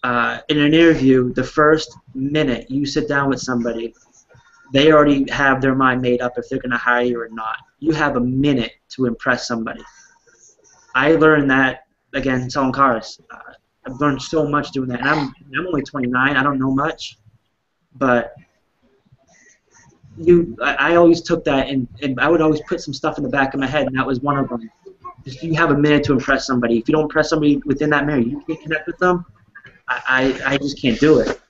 in an interview, the first minute you sit down with somebody, they already have their mind made up if they're going to hire you or not. You have a minute to impress somebody. I learned that, again, selling cars. I've learned so much doing that. And I'm only 29. I don't know much. But I always took that, and I would always put some stuff in the back of my head, and that was one of them. Just you have a minute to impress somebody. If you don't impress somebody within that minute, you can't connect with them. I just can't do it.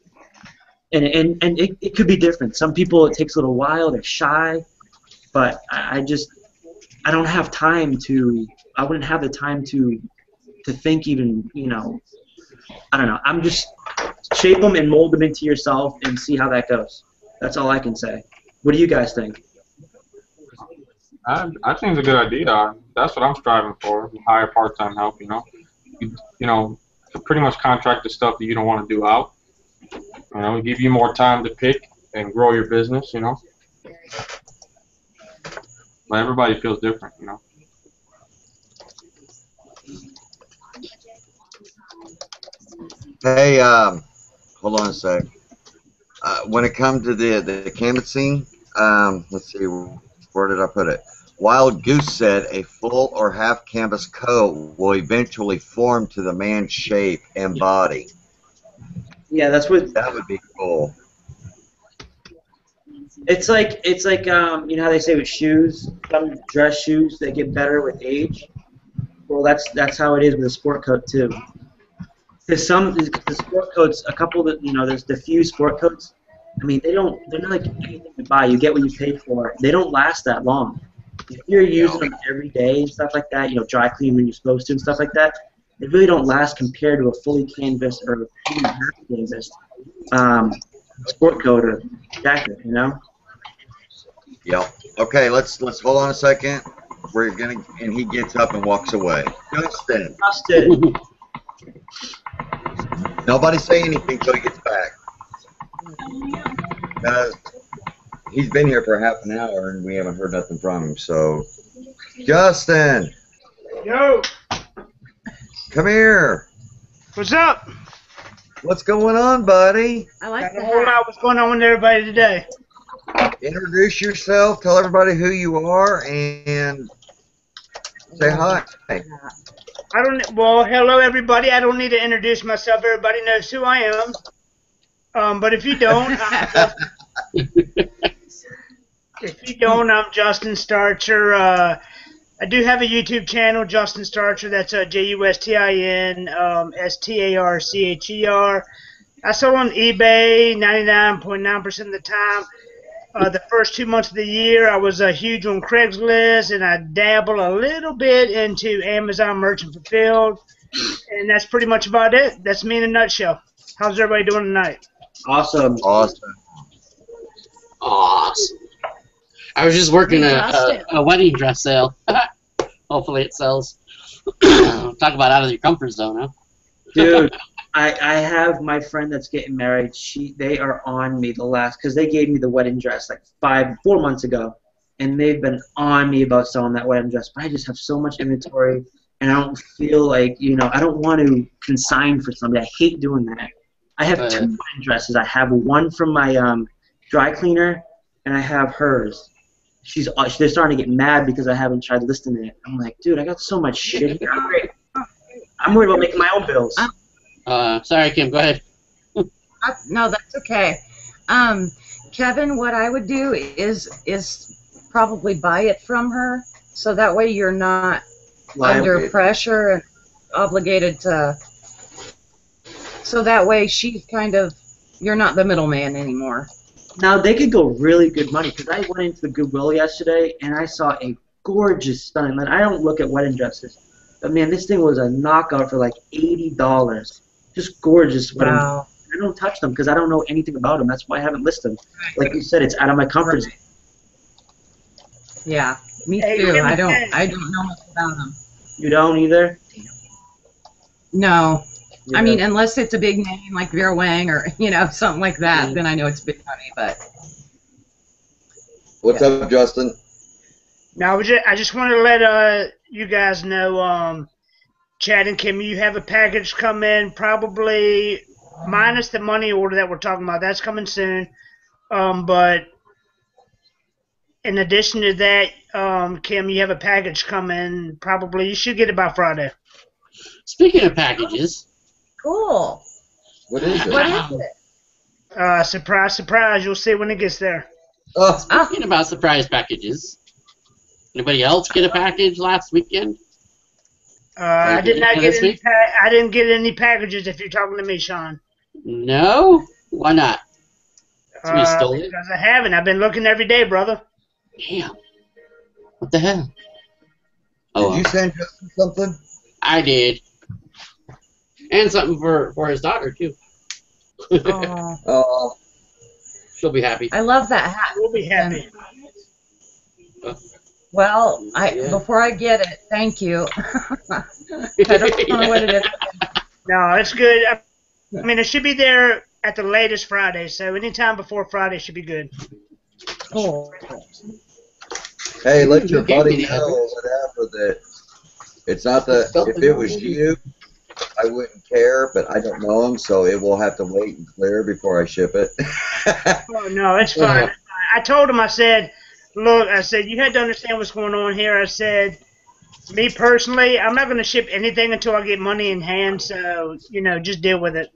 And it could be different. Some people, it takes a little while. They're shy. But I don't have time to. I wouldn't have the time to think even. I don't know. I'm just shape them and mold them into yourself and see how that goes. That's all I can say. What do you guys think? I think it's a good idea. That's what I'm striving for. Hire part-time help. To pretty much contract the stuff that you don't want to do out. Give you more time to pick and grow your business. But everybody feels different. Hey, hold on a sec. When it comes to the canvassing, let's see, where did I put it? Wild Goose said a full or half canvas coat will eventually form to the man's shape and body. Yeah, that would be cool. It's like how they say with shoes, some dress shoes they get better with age. Well, that's how it is with a sport coat too. Because the sport coats, a couple that there's the few sport coats. I mean, they're not like anything to buy. You get what you pay for. They don't last that long. If you're using them every day and stuff like that, dry clean when you're supposed to and stuff like that, they really don't last compared to a fully canvas or half canvas sport coat or jacket. Yep. Okay, let's hold on a second. And he gets up and walks away. Justin. Nobody say anything till he gets back. Because he's been here for half an hour and we haven't heard nothing from him. So, Justin. Yo. Come here. What's up? What's going on, buddy? I like the hat. What's going on with everybody today? Introduce yourself. Tell everybody who you are and say hi. Well, hello everybody. I don't need to introduce myself. Everybody knows who I am. But if you don't, I'm Justin Starcher. I do have a YouTube channel, Justin Starcher. That's JUSTIN STARCHER. I sell on eBay 99.9% of the time. The first 2 months of the year, I was huge on Craigslist, and I dabble a little bit into Amazon Merchant Fulfilled, and that's pretty much about it. That's me in a nutshell. How's everybody doing tonight? Awesome. I was just working a wedding dress sale. Hopefully it sells. Talk about out of your comfort zone, huh? Dude, I have my friend that's getting married. They are on me because they gave me the wedding dress like 4 months ago, and they've been on me about selling that wedding dress. But I just have so much inventory, and I don't feel like I don't want to consign for somebody. I hate doing that. I have 2 wedding dresses. I have one from my dry cleaner, and I have hers. They're starting to get mad because I haven't tried listing it. I'm like, dude, I got so much shit here. I'm worried about making my own bills. Sorry, Kim, go ahead. No, that's okay. Kevin, what I would do is probably buy it from her, so that way you're not under pressure and obligated to. So that way you're not the middleman anymore. Now, they could go really good money, because I went into the Goodwill yesterday, and I saw a gorgeous, stunning, I don't look at wedding dresses, but man, this thing was a knockout for like $80. Just gorgeous wedding dresses. I don't touch them because I don't know anything about them. That's why I haven't listed them. Like you said, it's out of my comfort zone. Yeah, me too. I don't know much about them. You don't either? No. Yeah. I mean, unless it's a big name like Vera Wang or, something like that, then I know it's big money, but... What's up, Justin? Now, I just want to let you guys know, Chad and Kim, you have a package come in, probably minus the money order that we're talking about. That's coming soon. But in addition to that, Kim, you have a package coming. Probably you should get it by Friday. Speaking of packages. Cool. What is it? What is it? Surprise, surprise. You'll see when it gets there. Speaking about surprise packages. Anybody else get a package last weekend? I did not get any. I didn't get any packages. If you're talking to me, Sean. No. Why not? Somebody stole it. Because I haven't. I've been looking every day, brother. Damn. What the hell? Did you send Justin something? I did. And something for his daughter too. Oh. She'll be happy. I love that hat. We'll be happy. Well, before I get it, thank you. I don't know what it is. No, it's good. I mean, it should be there at the latest Friday, so anytime before Friday should be good. Cool. Hey, let your buddy know whatever that it's not the. If it was you, I wouldn't care, but I don't know him, so it will have to wait and clear before I ship it. Oh no, it's fine. It's fine. I told him. I said, look, I said, you had to understand what's going on here. I said, me personally, I'm not going to ship anything until I get money in hand. So, just deal with it.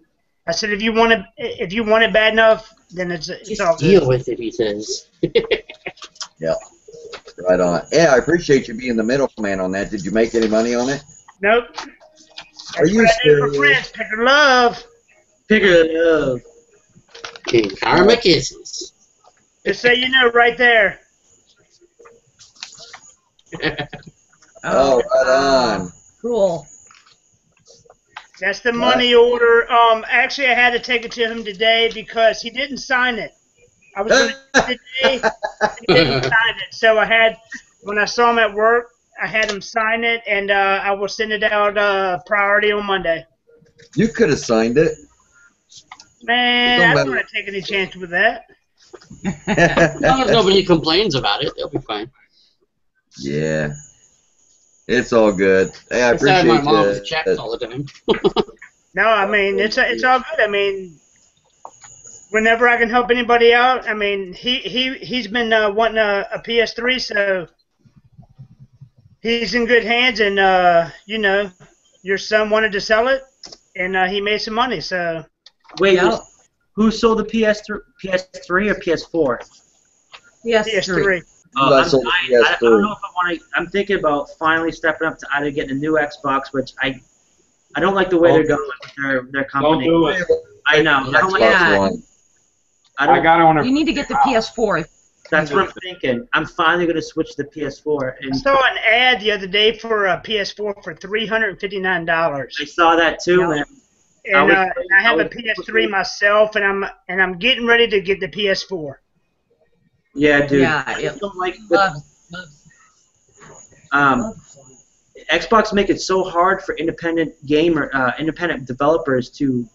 I said, if you want it bad enough, then it's all good. Deal with it, he says. Yeah, right on. Yeah, I appreciate you being the middleman on that. Did you make any money on it? Nope. Are you serious? For friends, pick her love. Pick her love. King Karma kisses. Just so you know, right there. Oh, right on. Cool. That's the money order. Actually, I had to take it to him today because he didn't sign it. I was going to do it today. He didn't sign it. So when I saw him at work, I had him sign it, and I will send it out priority on Monday. You could have signed it. Man, I don't want to take any chance with that. As long as nobody complains about it, they'll be fine. Yeah. It's all good. Hey, I appreciate my mom's checks all the time. No, I mean, it's all good. I mean, whenever I can help anybody out, I mean, he's been wanting a PS3, so he's in good hands, and your son wanted to sell it, and he made some money. So wait, who sold the PS3 or PS4? PS3. I don't know if I want to. I'm thinking about finally stepping up to either getting a new Xbox, which I don't like the way they're going with their company. Don't do it. I know. I don't like that. I got it on. You need to get the PS4. That's what I'm thinking. I'm finally going to switch to the PS4. And I saw an ad the other day for a PS4 for $359. I saw that too, man. And I have a PS3 myself, and I'm getting ready to get the PS4. Yeah, dude. Yeah, Xbox make it so hard for independent developers to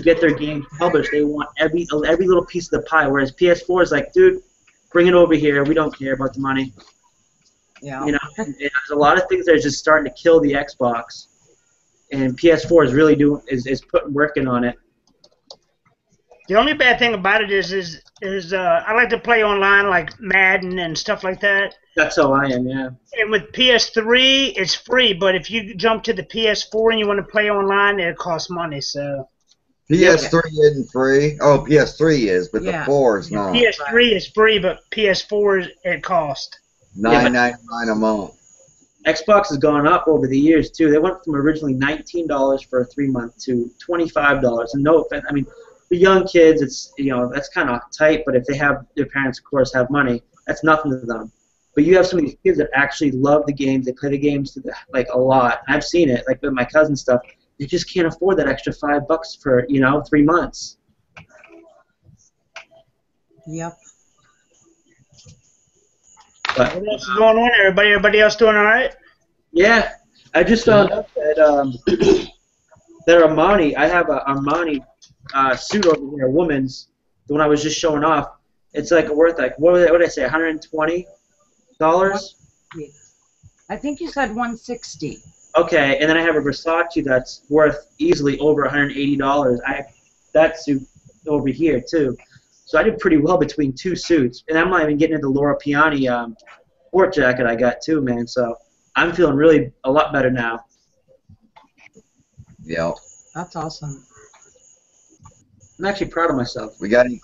get their games published. They want every little piece of the pie. Whereas PS4 is like, dude, bring it over here. We don't care about the money. Yeah. You know, there's a lot of things that are just starting to kill the Xbox, and PS4 is really working on it. The only bad thing about it is I like to play online like Madden and stuff like that. That's how I am, yeah. And with PS3, it's free, but if you jump to the PS4 and you want to play online, it costs money. So PS3 isn't free. Oh, PS3 is, but the 4 is not. PS3 is free, but PS4 it costs $9.99 a month. Xbox has gone up over the years too. They went from originally $19 for a 3-month to $25. And no offense, I mean, for young kids, it's that's kind of tight. But if they have their parents, of course, have money, that's nothing to them. But you have some of these kids that actually love the games. They play the games like a lot. I've seen it, like with my cousin stuff. They just can't afford that extra $5 for 3 months. Yep. But what else is going on? Everybody else doing all right? Yeah, I just found out that Armani. I have an Armani suit over here, a woman's. The one I was just showing off. It's like worth what did I say? $120. I think you said 160. Okay, and then I have a Versace that's worth easily over $180. I have that suit over here too. So I did pretty well between 2 suits, and I'm not even getting into the Laura Piani sport jacket I got too, man. So I'm feeling really a lot better now. Yeah. That's awesome. I'm actually proud of myself. We got any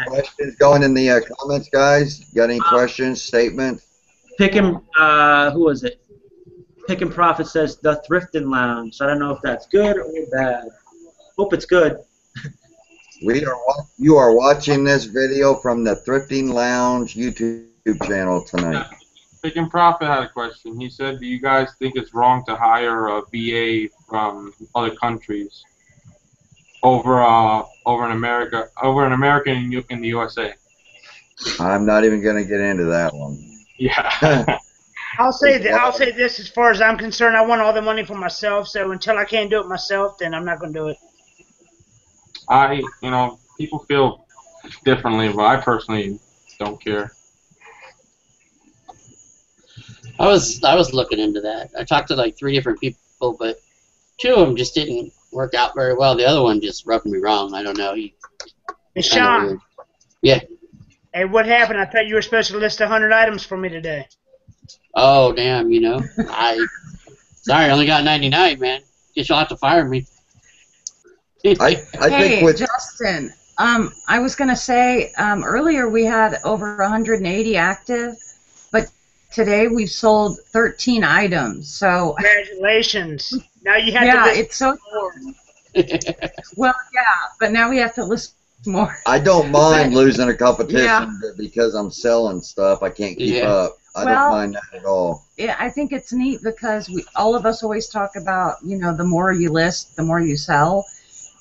questions going in the comments, guys? Got any questions, statements? Who was it? Pickin' Profit says the Thrifting Lounge. I don't know if that's good or bad. Hope it's good. You are watching this video from the Thrifting Lounge YouTube channel tonight. Pickin' Profit had a question. He said, "Do you guys think it's wrong to hire a BA from other countries over an American in the USA?" I'm not even going to get into that one. Yeah. I'll say this as far as I'm concerned. I want all the money for myself. So until I can't do it myself, then I'm not going to do it. People feel differently, but I personally don't care. I was looking into that. I talked to like 3 different people, but 2 of them just didn't work out very well. The other one just rubbed me wrong. I don't know. Hey, Sean. Yeah. Hey, what happened? I thought you were supposed to list 100 items for me today. Oh damn! Sorry, I only got 99, man. Guess you'll have to fire me. I think with Justin, I was gonna say earlier we had over 180 active, but today we've sold 13 items. So congratulations! Now you have to list it's so more. Well, yeah, but now we have to list more. I don't mind losing a competition because I'm selling stuff. I can't keep up. I don't mind that at all. Yeah, I think it's neat because all of us always talk about, the more you list, the more you sell.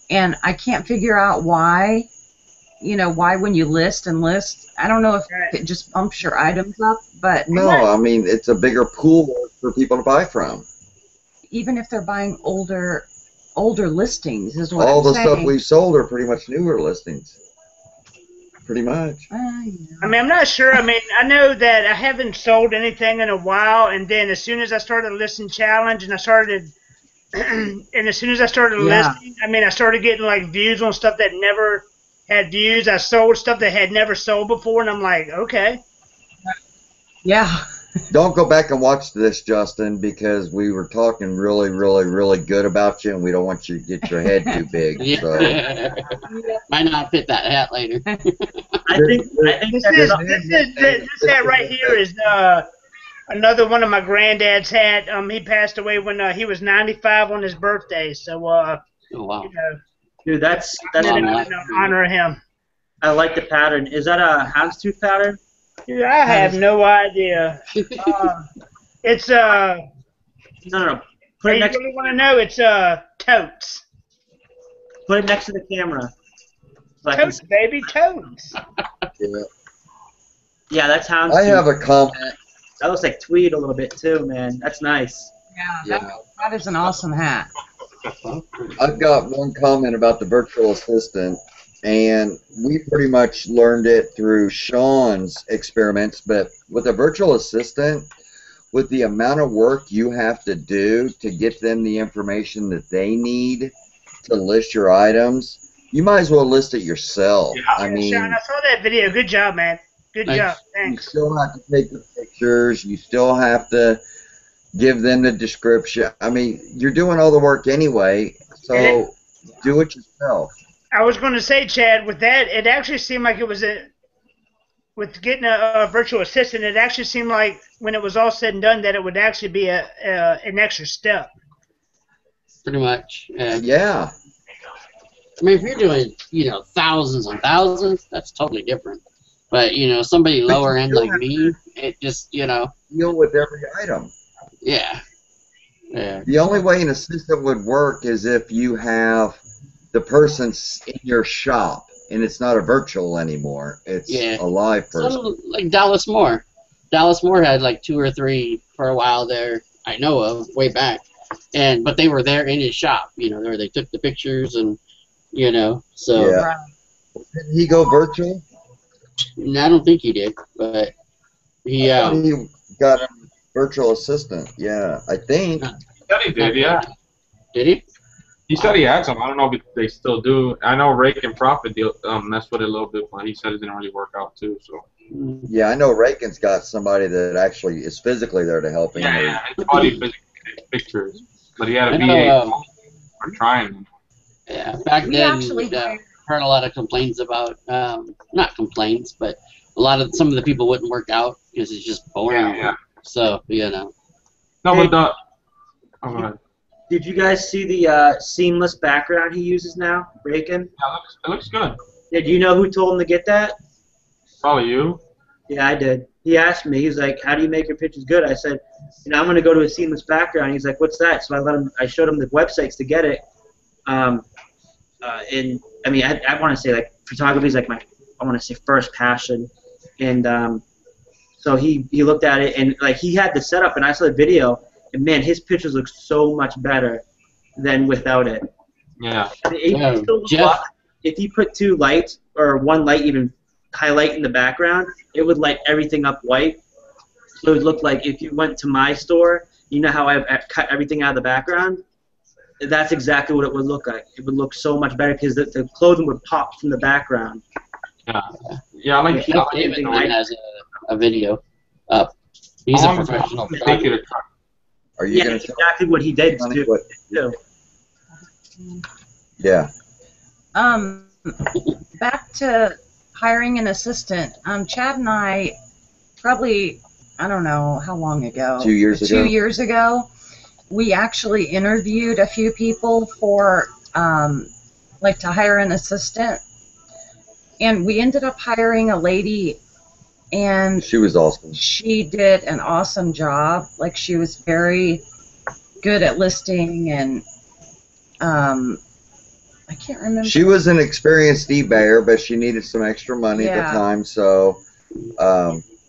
And I can't figure out why, why when you list, I don't know if it just bumps your items up, but... No, I mean, it's a bigger pool for people to buy from. Even if they're buying older listings is what all I'm the saying. stuff we've sold are pretty much newer listings. Pretty much. I mean, I'm not sure. I mean, I know that I haven't sold anything in a while, and then as soon as I started listing challenge, and as soon as I started listing, I mean, I started getting like views on stuff that never had views. I sold stuff that had never sold before, and I'm like, okay. Yeah. Don't go back and watch this, Justin, because we were talking really, really, really good about you, and we don't want you to get your head too big. So. Might not fit that hat later. I think this hat right here is another one of my granddad's hat. He passed away when he was 95 on his birthday. So, oh, wow. Dude, that's honor him. I like the pattern. Is that a houndstooth pattern? Dude, I have no idea. It's No. Put it you next. really want to know? It's totes. Put it next to the camera. Totes, baby, totes. Yeah, that's houndstooth. I have a comment. That looks like tweed a little bit too, man. That's nice. Yeah, that is an awesome hat. I've got one comment about the virtual assistant, and we pretty much learned it through Sean's experiments, but with a virtual assistant, with the amount of work you have to do to get them the information that they need to list your items, you might as well list it yourself. I mean, Sean, I saw that video. Good job, man. Good job. you Thanks. still have to take the pictures. You still have to give them the description. I mean, you're doing all the work anyway, so do it yourself. I was going to say, Chad, with that, it actually seemed like it was with getting a virtual assistant, it actually seemed like when it was all said and done that it would actually be an extra step. Pretty much. Yeah. I mean, if you're doing, thousands and thousands, that's totally different. But, somebody lower end like me, it just, deal with every item. Yeah. Yeah. The only way an assistant would work is if you have the person in your shop, and it's not a virtual anymore. It's a live person. Some, like Dallas Moore. Dallas Moore had like 2 or 3 for a while there, I know of, way back. But they were there in his shop, where they took the pictures and, so. Yeah. Didn't he go virtual? I don't think he did, but he got a virtual assistant. Yeah, I think. He said he did, yeah. Did he? He said he had some. I don't know if they still do. I know Rake and Profit messed with it a little bit, but he said it didn't really work out too. So. Yeah, I know Raken's got somebody that actually is physically there to help him. Yeah, his body physically takes pictures, but he had a VA for trying. Yeah, back then we heard a lot of complaints about, not complaints, but some of the people wouldn't work out because it's just boring. Yeah. So, No, but go ahead. Did you guys see the seamless background he uses now, Raken? Yeah, it looks good. Yeah, do you know who told him to get that? Probably you. Yeah, I did. He asked me, he's like, how do you make your pictures good? I said, I'm going to go to a seamless background. He's like, what's that? So I showed him the websites to get it. And I mean, I want to say like photography is like I want to say first passion. And so he looked at it and like he had the setup and I saw the video and man, his pictures look so much better than without it. Yeah. If you put 2 lights or 1 light even highlight in the background, it would light everything up white. So it would look like if you went to my store, you know how I cut everything out of the background? That's exactly what it would look like. It would look so much better because the clothing would pop from the background. Yeah, I like David has a video up. He's a professional photographer. Are you going to exactly what he did too. Yeah. Back to hiring an assistant. Chad and I probably, I don't know how long ago. 2 years ago. 2 years ago. We actually interviewed a few people for, like, to hire an assistant. And we ended up hiring a lady, and she was awesome. She did an awesome job. Like, she was very good at listing, and I can't remember. She was an experienced eBayer, but she needed some extra money at the time, so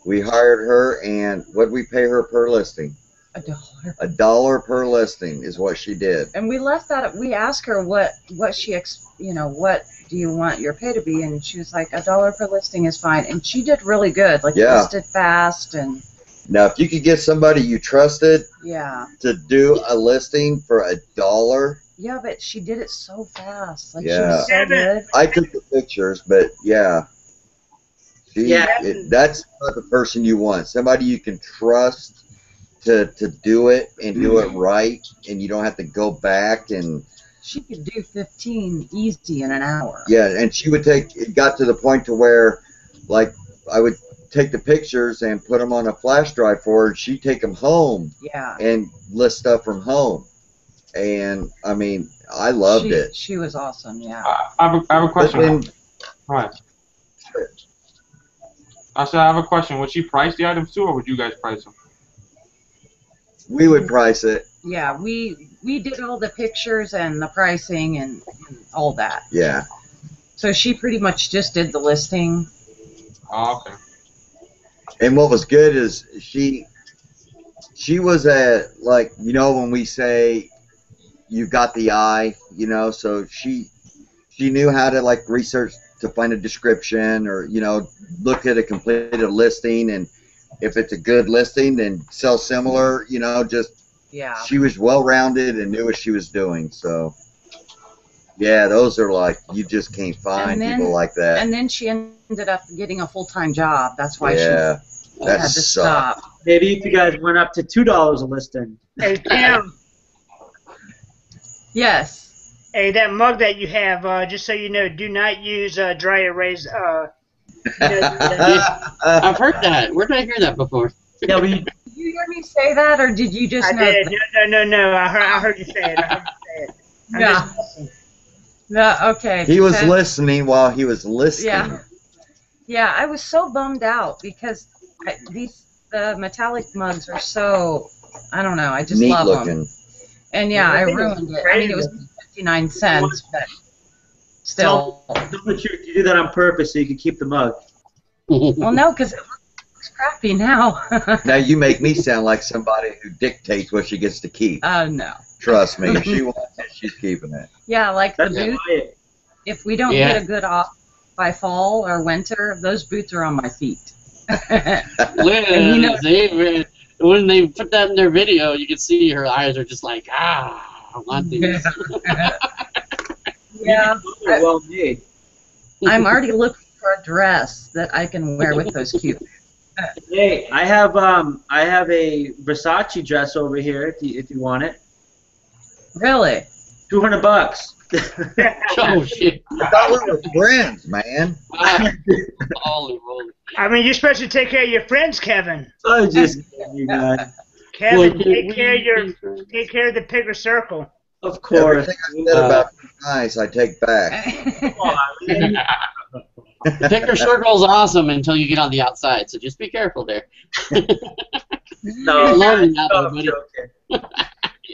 we hired her, and what did we pay her per listing? $1. $1 per listing is what she did. And we left that. We asked her what she, what do you want your pay to be, and she was like, $1 per listing is fine. And she did really good. Like listed fast and. Now, if you could get somebody you trusted. To do a listing for $1. Yeah, but she did it so fast. Like she was so good. I took the pictures, but that's not the person you want. Somebody you can trust to do it and do it right, and you don't have to go back and. She could do 15 easy in an hour. Yeah, and she would it got to the point to where, like, I would take the pictures and put them on a flash drive for her. She'd take them home. And list stuff from home. And I mean, I loved it. She was awesome. Yeah. I have a question. Right. I said I have a question. Would she price the items too, or would you guys price them? We would price it. Yeah, we did all the pictures and the pricing and all that. Yeah. So she pretty much just did the listing. Oh, okay. And what was good is she she was a, like, you know, when we say you've got the eye, you know, so she knew how to, like, research to find a description, or, you know, look at a completed listing, and if it's a good listing, then sell similar, you know, just, Yeah. she was well-rounded and knew what she was doing, so. Yeah, those are like, you just can't find people like that. And then she ended up getting a full-time job. That's why Yeah, she had to stop. Maybe if you guys went up to $2 a listing. Hey, Tim. Yes. Hey, that mug that you have, just so you know, do not use dry erase. I've heard that. Where did I hear that before? Yeah, Did you hear me say that, or did you just I know? did. No. I heard you say it. Yeah. Yeah. Okay. He was listening while he was listening. Yeah. Yeah, I was so bummed out because the metallic mugs are so, I don't know, I just Neat love looking. them. And yeah, I ruined it. I mean, it was 59 cents, but still. Tell the truth, you do that on purpose so you can keep the mug. Well, no, because it looks crappy now. Now you make me sound like somebody who dictates what she gets to keep. No. Trust me, if she wants it, she's keeping it. Yeah, like the That's boots. it. If we don't get a good off by fall or winter, those boots are on my feet. And you know, when they put that in their video, you can see her eyes are just like, I want these. Yeah. Well made. I'm already looking for a dress that I can wear with those cute. Hey, I have a Versace dress over here if you want it. Really? $200. Oh shit! I thought we were friends, man. Holy moly! I mean, you're supposed to take care of your friends, Kevin. I just you guys. Kevin, take care of the Pigger Circle. Of course. Everything I said about nice, I take back. The Picker Circle's awesome until you get on the outside, so just be careful there. No, learning that, buddy.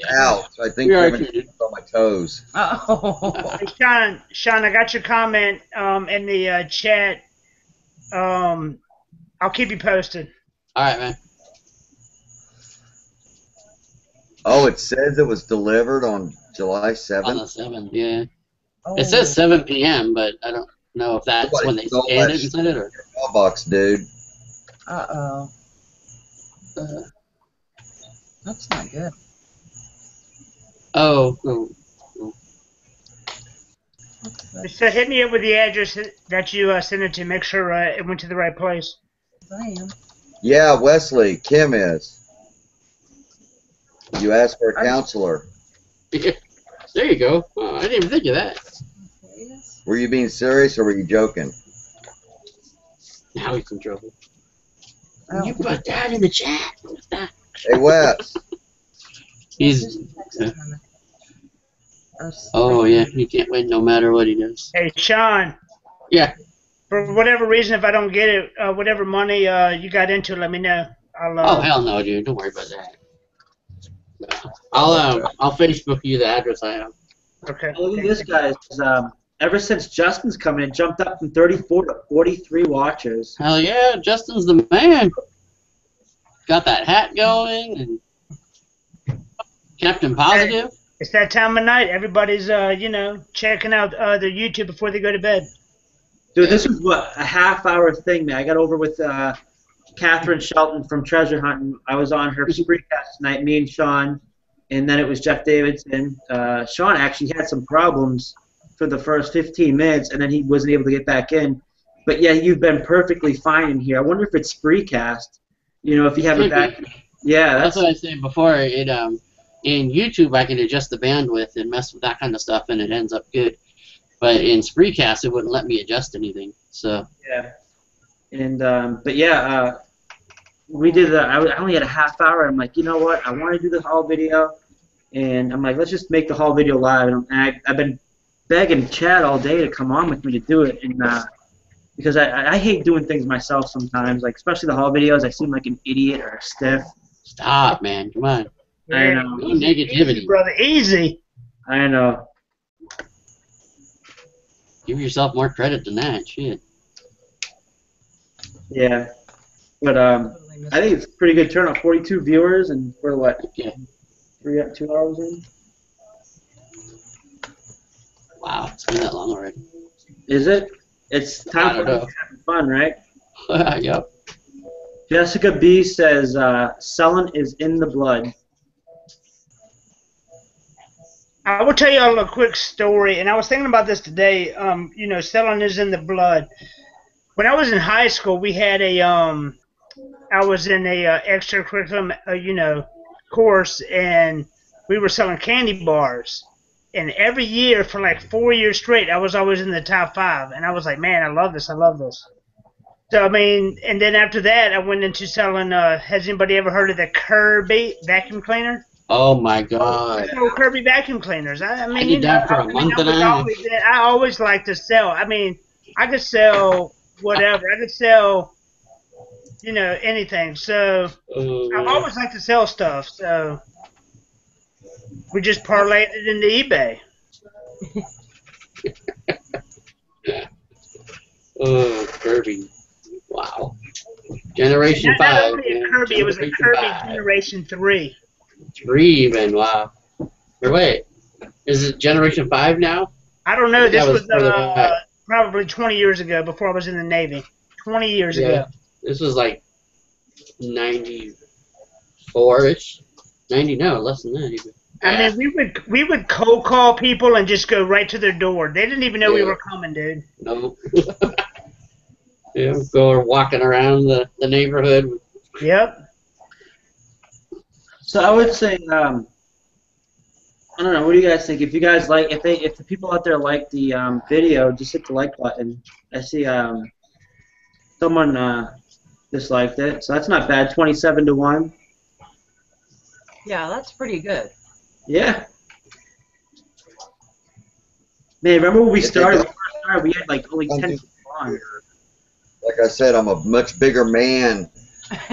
Ouch! I think Kevin is on my toes. Oh. Hey, Sean, I got your comment in the chat. I'll keep you posted. All right, man. Oh, it says it was delivered on July 7th? On the 7th, yeah. Oh. It says 7 p.m., but I don't know if that's when they scanned it and sent it, or... Mailbox, dude. Uh-oh. That's not good. Oh. So hit me up with the address that you sent it to. Make sure it went to the right place. I am. Yeah, Wesley, Kim is. You asked for a counselor. There you go. Oh, I didn't even think of that. Were you being serious or were you joking? Now he's in trouble. Oh. You put that in the chat. What's that? Hey, Wes. He's... Oh, yeah. You can't win no matter what he does. Hey, Sean. Yeah. For whatever reason, if I don't get it, whatever money you got into, let me know. Oh, hell no, dude. Don't worry about that. I'll Facebook you the address I have. Okay. Look at this, guys. Ever since Justin's coming, it jumped up from 34 to 43 watchers. Hell yeah, Justin's the man. Got that hat going and Captain Positive. It's that time of night. Everybody's, checking out their YouTube before they go to bed. Dude, this was a half-hour thing, man. I got over with Catherine Shelton from Treasure Hunting. I was on her Spreecast tonight, me and Sean, and then it was Jeff Davidson. Sean actually had some problems for the first 15 minutes, and then he wasn't able to get back in. But yeah, you've been perfectly fine in here. I wonder if it's Spreecast. If you have it back. Yeah, that's what I was saying before. In YouTube, I can adjust the bandwidth and mess with that kind of stuff, and it ends up good. But in Spreecast, it wouldn't let me adjust anything. So yeah, and but yeah, we did. I only had a half hour. I'm like, you know what? I want to do the haul video, and I'm like, let's just make the haul video live. And I've been begging Chad all day to come on with me to do it, and because I hate doing things myself sometimes, like especially the haul videos. I seem like an idiot or a stiff. Stop, man. Come on. I know. No negativity. Easy, brother. Easy. I know. Give yourself more credit than that. Shit. Yeah. But I think it's a pretty good turnout. 42 viewers, and we're what? Yeah. 2 hours in. Wow, it's been that long already. Is it? It's time I for don't know. having fun, right? Yep. Jessica B says, selling is in the blood. I will tell you all a quick story, and I was thinking about this today. You know, selling is in the blood. When I was in high school, we had I was in a extracurricular, you know, course, and we were selling candy bars. And every year for like 4 years straight, I was always in the top 5. And I was like, man, I love this. I love this. So, I mean, and then after that, I went into selling, has anybody ever heard of the Kirby vacuum cleaner? Oh my God. So Kirby vacuum cleaners. I mean, I did that for a month and a half. I always like to sell. I mean, I could sell whatever. I could sell, you know, anything. So I always like to sell stuff. So we just parlayed it into eBay. Oh, Kirby. Wow. Generation 5. Not only a Kirby, it was a Generation Kirby 5. Generation 3. 3 even, wow. Or wait, is it Generation 5 now? I don't know. This That was was further back. probably 20 years ago before I was in the Navy. 20 years ago. This was like 94-ish. 90, no, less than that even. I mean, we would cold call people and just go right to their door. They didn't even know we Yeah. were coming, dude. No. Yeah, go walking around the neighborhood. Yep. So I would say, I don't know. What do you guys think? If you guys like, if the people out there like the video, just hit the like button. I see someone disliked it, so that's not bad. 27-1. Yeah, that's pretty good. Yeah. Man, remember when we started? We had like only 10 people on. Like I said, I'm a much bigger man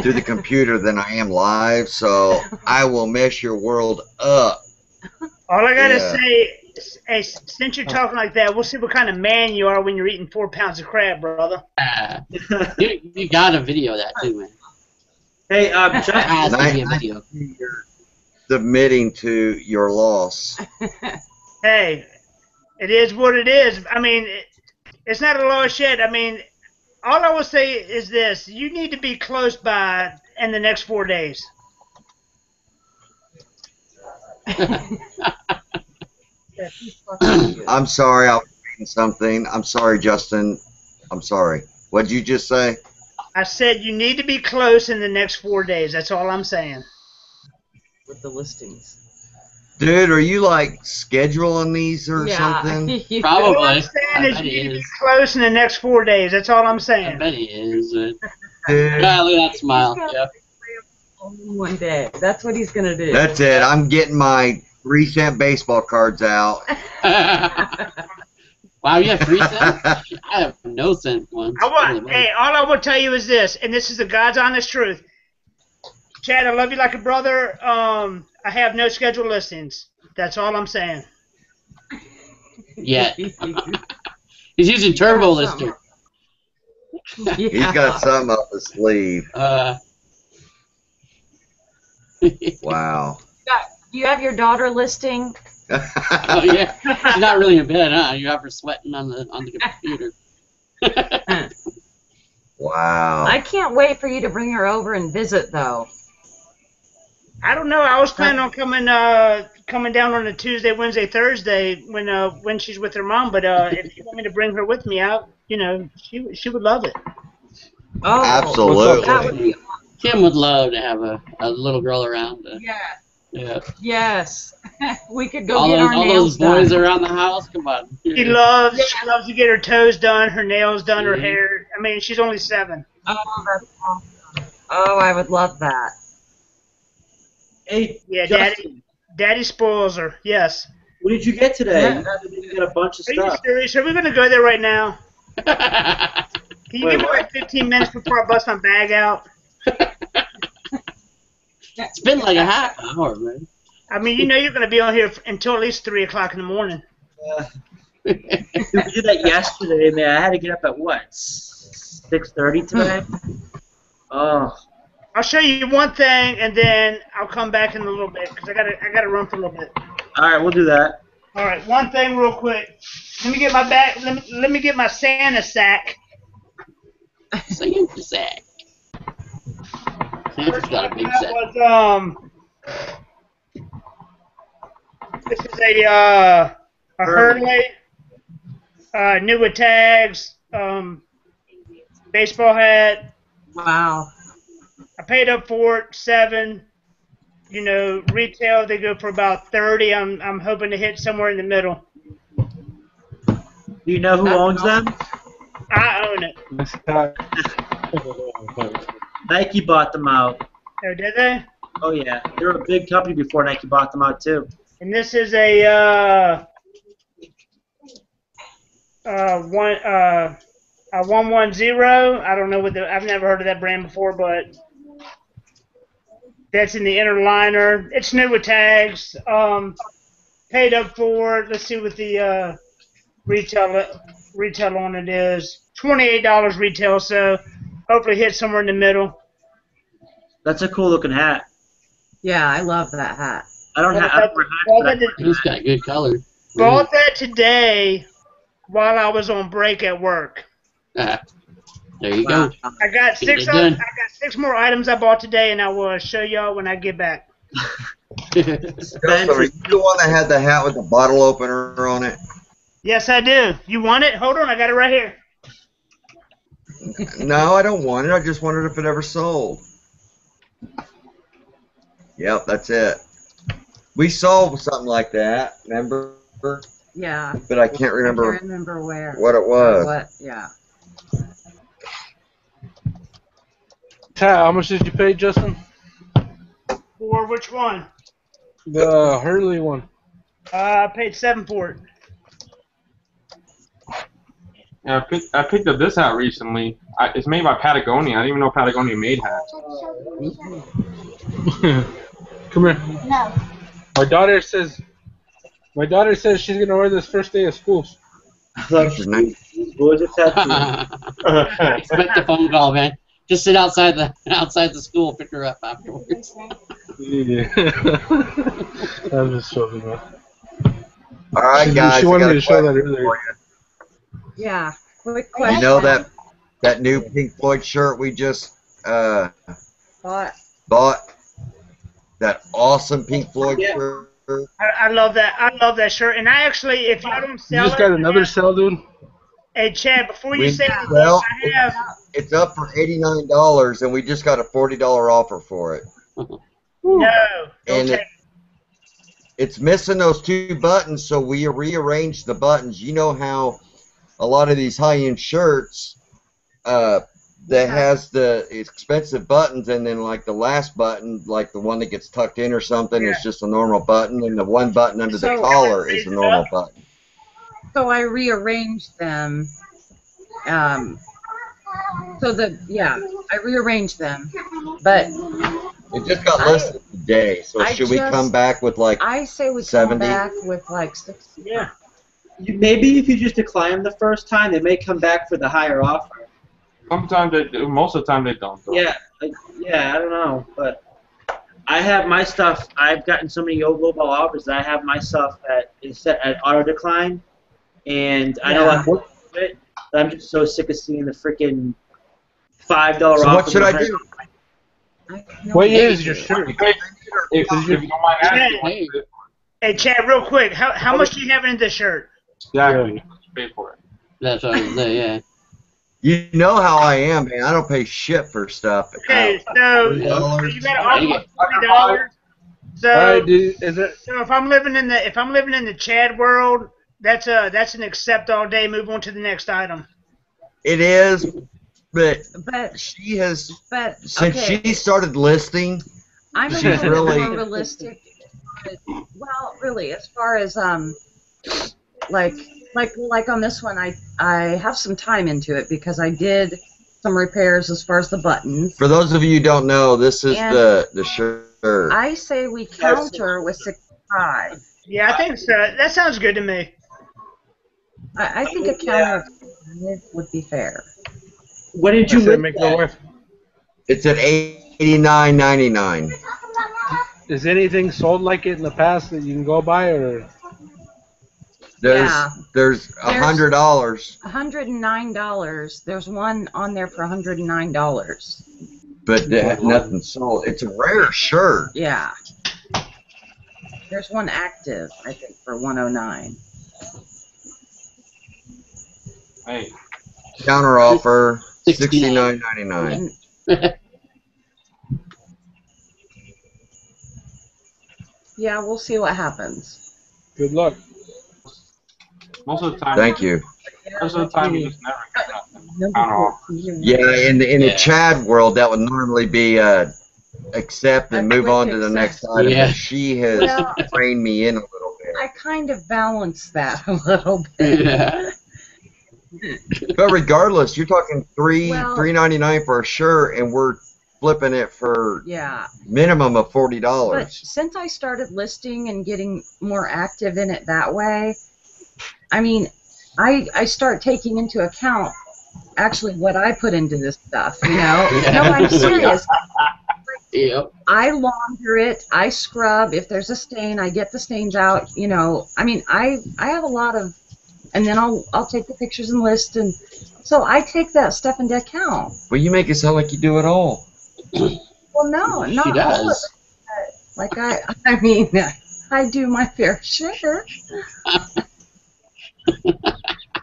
through the computer than I am live, so I will mess your world up. All I gotta Yeah. say, hey, since you're talking like that, we'll see what kind of man you are when you're eating 4 pounds of crab, brother. You gotta video that too, man. Hey, That has to be a video. Submitting to your loss. Hey, it is what it is. I mean, it's not a lost yet. I mean, all I will say is this: you need to be close by in the next 4 days. I'm sorry, I was reading something. I'm sorry, Justin. I'm sorry. What did you just say? I said you need to be close in the next 4 days. That's all I'm saying. With the listings. Dude, are you like scheduling these or something? Probably. All I'm saying I is bet you he need to be is. close in the next 4 days. That's all I'm I saying. bet he is. Dude, Yeah, look at that smile. Yeah. Only one day. That's what he's gonna do. that's it. I'm getting my 3-cent baseball cards out. Wow, you have 3 cents? I have no cent ones. Hey, all I will tell you is this, and this is the God's honest truth. Chad, I love you like a brother. I have no scheduled listings. That's all I'm saying. Yeah. He's using Turbo Lister. He's got something up his sleeve. Wow. Do you have your daughter listing? Oh yeah, she's not really in bed, huh? You have her sweating on the computer. Wow. I can't wait for you to bring her over and visit, though. I don't know. I was planning on coming down on a Tuesday, Wednesday, Thursday when she's with her mom. But if you want me to bring her with me out, you know, she would love it. Oh, Absolutely. that would be Kim would love to have a little girl around. Yeah. Yes. We could go All get our those nails boys done. around the house. Come on. She loves to get her toes done, her nails done, her hair. I mean, she's only 7. Oh, that's awesome. Oh, I would love that. Hey, Yeah, Justin, Daddy spoils her. Yes. what did you get today? Yeah. You got a bunch of Are you stuff. serious? Are we going to go there right now? Can you Wait, give me what? like 15 minutes before I bust my bag out? It's been like a half hour, man. I mean, you know you're going to be on here until at least 3 o'clock in the morning. We did that yesterday, man. I had to get up at what? 6:30 today. Oh. I'll show you one thing, and then I'll come back in a little bit because I gotta run for a little bit. All right, we'll do that. All right, one thing real quick. Let me get my back. Let me get my Santa sack. Santa sack. Santa's got a big sack. This is a Hurley, new with tags, baseball hat. Wow. I paid up for it, $7. You know, retail they go for about $30. I'm hoping to hit somewhere in the middle. Do you know who owns them? I own it. Nike bought them out. Oh, did they? Oh yeah, they were a big company before Nike bought them out too. And this is a 110. I don't know I've never heard of that brand before, but that's in the inner liner. It's new with tags. Paid up for it. Let's see what the retail on it is. $28 retail, so hopefully hit somewhere in the middle. That's a cool looking hat. Yeah, I love that hat. I don't have. It's got good color. Bought that today while I was on break at work. There you go. I got six more items I bought today, and I will show y'all when I get back. Spencer, are you the one that had the hat with the bottle opener on it? Yes, I do. You want it? Hold on, I got it right here. No, I don't want it. I just wondered if it ever sold. Yep, that's it. We sold something like that, remember? Yeah. But I can't remember, I can't remember where. What it was. What? Yeah. How much did you pay, Justin? For which one? The Hurley one. I paid $7 for it. Yeah, I picked up this hat recently. It's made by Patagonia. I didn't even know Patagonia made hats. Come here. No. My daughter says she's gonna wear this first day of school. Expect the phone call, man. Just sit outside the school, pick her up afterwards. Yeah. I'm just joking, man. All right, guys. She wanted me to show that earlier. Yeah. Quick question. You know that new Pink Floyd shirt we just bought? That awesome Pink Floyd shirt. I love that. I love that shirt. And I actually, if you don't sell it, You just got another sell, dude? Hey, Chad, before you say anything, Well, I have. it's up for $89, and we just got a $40 offer for it. No. And it's missing those 2 buttons, so we rearranged the buttons. You know how a lot of these high-end shirts that has the expensive buttons, and then like the last button, like the one that gets tucked in or something, is just a normal button, and the one button under the collar is a normal button. So I rearranged them. I rearranged them, but it just got listed today. So should we come back with like? I say we 70? come back with like 60. Yeah. Maybe if you just decline them the first time, they may come back for the higher offer. Sometimes they do. Most of the time they don't. Though. Yeah, I don't know, but I have my stuff. I've gotten so many lowball offers that I have my stuff that is set at auto decline, and I know I'm working with it, but I'm just so sick of seeing the freaking $5 offer. So what should I do? What is your shirt? If you don't mind asking, Hey, Chad, real quick, how much do you have in this shirt? Exactly. Pay for it. That's what I was saying, yeah. You know how I am, man. I don't pay shit for stuff. Okay, so you got an offer $40. So, right, dude, so if I'm living in the Chad world, that's an accept all day. Move on to the next item. It is, but she has since she started listing. I'm a little bit more realistic. Well, really, as far as like on this one, I have some time into it because I did some repairs as far as the buttons. For those of you who don't know, this is the shirt. I say we counter with 65. Yeah, I think so. That sounds good to me. I think a counter of 5 would be fair. What did you make? It's at $89.99. Is anything sold like it in the past that you can go buy, or? There's Yeah. there's $100. $109. There's one on there for $109. But nothing sold. It's a rare shirt. Yeah. There's one active, I think, for 109. Hey, Counter offer, $69. $69.99. Yeah, we'll see what happens. Good luck. most of the time. Thank you. Most of the time, you just never get nothing. Number Counter offer. 14. Yeah, in the Yeah. Chad world, that would normally be accept and A move quick on to the next accept. item. Yeah. But she has Well- trained me in a little bit. I kind of balanced that a little bit. Yeah. But regardless, you're talking Well- $3.99 for a shirt, and we're flipping it for Yeah. minimum of But $40. since I started listing and getting more active in it that way, I mean, I start taking into account actually what I put into this stuff, you know? Yeah. No, I'm serious. Yep. I launder it, I scrub. If there's a stain, I get the stains out, you know. I mean, I have a lot of, and then I'll take the pictures and list, and so I take that stuff into account. Well, you make it sound like you do it all. Well, no, She not all of does. it. Like I mean, I do my fair share.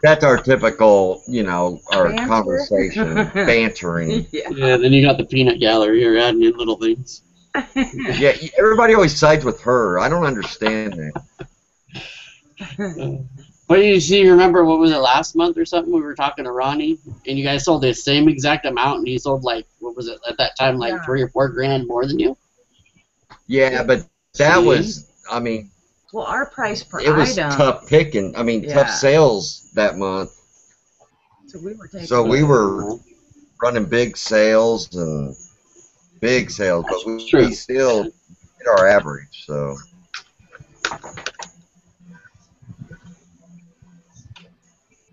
That's our typical, our Banter. conversation, bantering. Yeah. Yeah, then you got the peanut gallery. You're adding in little things. Yeah, everybody always sides with her. I don't understand that. What did you see? Remember, what was it, last month or something? We were talking to Ronnie, and you guys sold the same exact amount, and he sold, like, what was it, at that time, like Yeah. 3 or 4 grand more than you? Yeah, but that See? was, Well, our price per it was item. tough picking. Yeah. Tough sales that month. So we were taking. So we were running big sales, but we True. still hit our average. So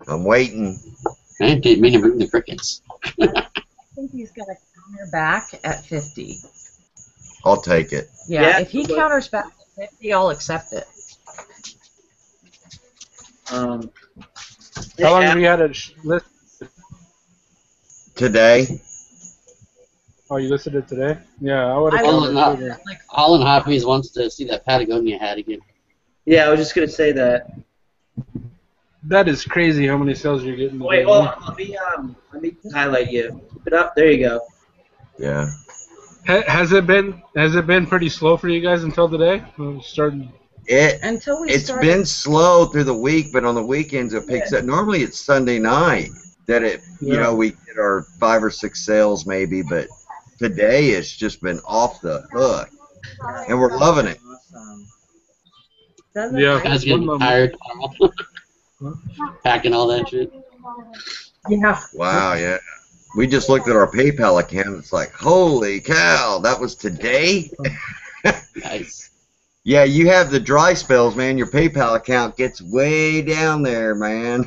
I'm waiting. I didn't mean to bring the crickets. I think he's got a counter back at 50. I'll take it. Yeah, Yeah, if he but- counters back at 50, I'll accept it. How long have you had it listed? Today, Oh, you listed it today? Yeah, I would have I Well, countered not- sooner. Like, Holland Hoppies wants to see that Patagonia hat again. Yeah, I was just gonna say that. That is crazy how many sales you're getting. Wait, today. hold on. Let me highlight you. Keep it up. There you go. yeah. Has it been pretty slow for you guys until today? Starting. until we It's started. been slow through the week, but on the weekends it picks up. Normally it's Sunday night that Yeah. we get our 5 or 6 sales maybe, but today it's just been off the hook, and we're loving it. Doesn't Yeah. it? Guys getting tired. Packing all that shit. Yeah. Wow, yeah. We just looked at our PayPal account. It's like, holy cow, that was today? Nice. Yeah, you have the dry spells, man. Your PayPal account gets way down there, man.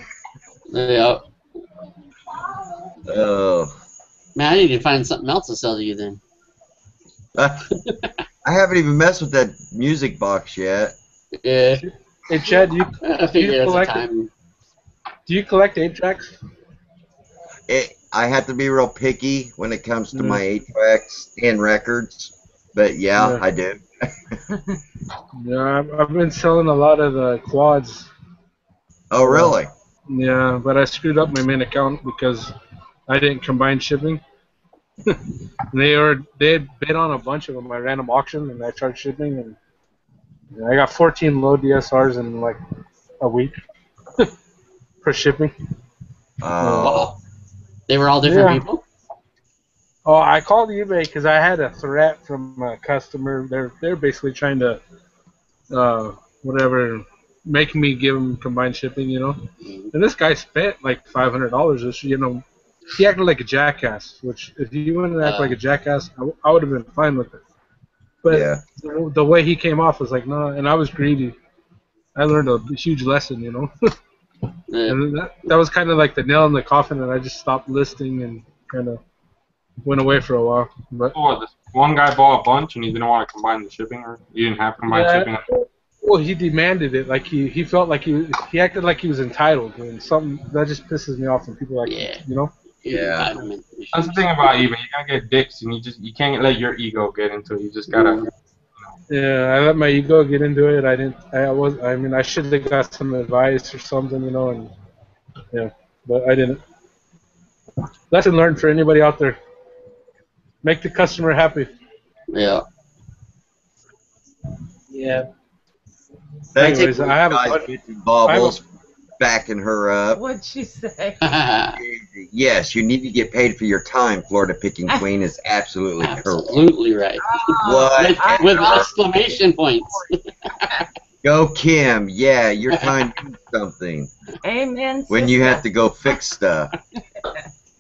Yeah. Oh. Man, I need to find something else to sell to you then. I haven't even messed with that music box yet. Yeah. Hey, Chad, I figured it was a collect- time. do you collect 8-tracks? I have to be real picky when it comes to Mhm. my 8-tracks and records, but yeah, Yeah. I do. Yeah, I've been selling a lot of the quads. Oh, really? Yeah, but I screwed up my main account because I didn't combine shipping. they had bid on a bunch of them. I ran an auction and I charged shipping, and I got 14 low DSRs in like a week for shipping. Wow. They were all different Yeah. people? Oh, I called eBay because I had a threat from a customer. They're basically trying to make me give them combined shipping, you know. And this guy spent like $500. Which, you know, he acted like a jackass. Which, if you wouldn't act like a jackass, I would have been fine with it. But Yeah. the way he came off was like, no, and I was greedy. I learned a huge lesson, you know. Yeah. And that was kind of like the nail in the coffin, and I just stopped listing and kind of went away for a while. But Oh, this one guy bought a bunch and he didn't want to combine the shipping, or you didn't have combined shipping. well, he demanded it. Like he felt like he acted like he was entitled, and something that just pisses me off when people like you know. Yeah. That's the thing about eBay. You gotta get dicks, and you can't let your ego get into it. You just gotta. Yeah, I let my ego get into it. I didn't. I mean, I should have got some advice or something, you know, and yeah, but I didn't. Lesson learned for anybody out there. Make the customer happy. Yeah. Yeah. Thanks, Anyways, I have guys, Bobbles backing her up. What'd she say? Yes, you need to get paid for your time. Florida Picking Queen is absolutely correct. Absolutely right. What? With exclamation points. Go, Kim. Yeah, your time means something. Amen. When you have to go fix stuff.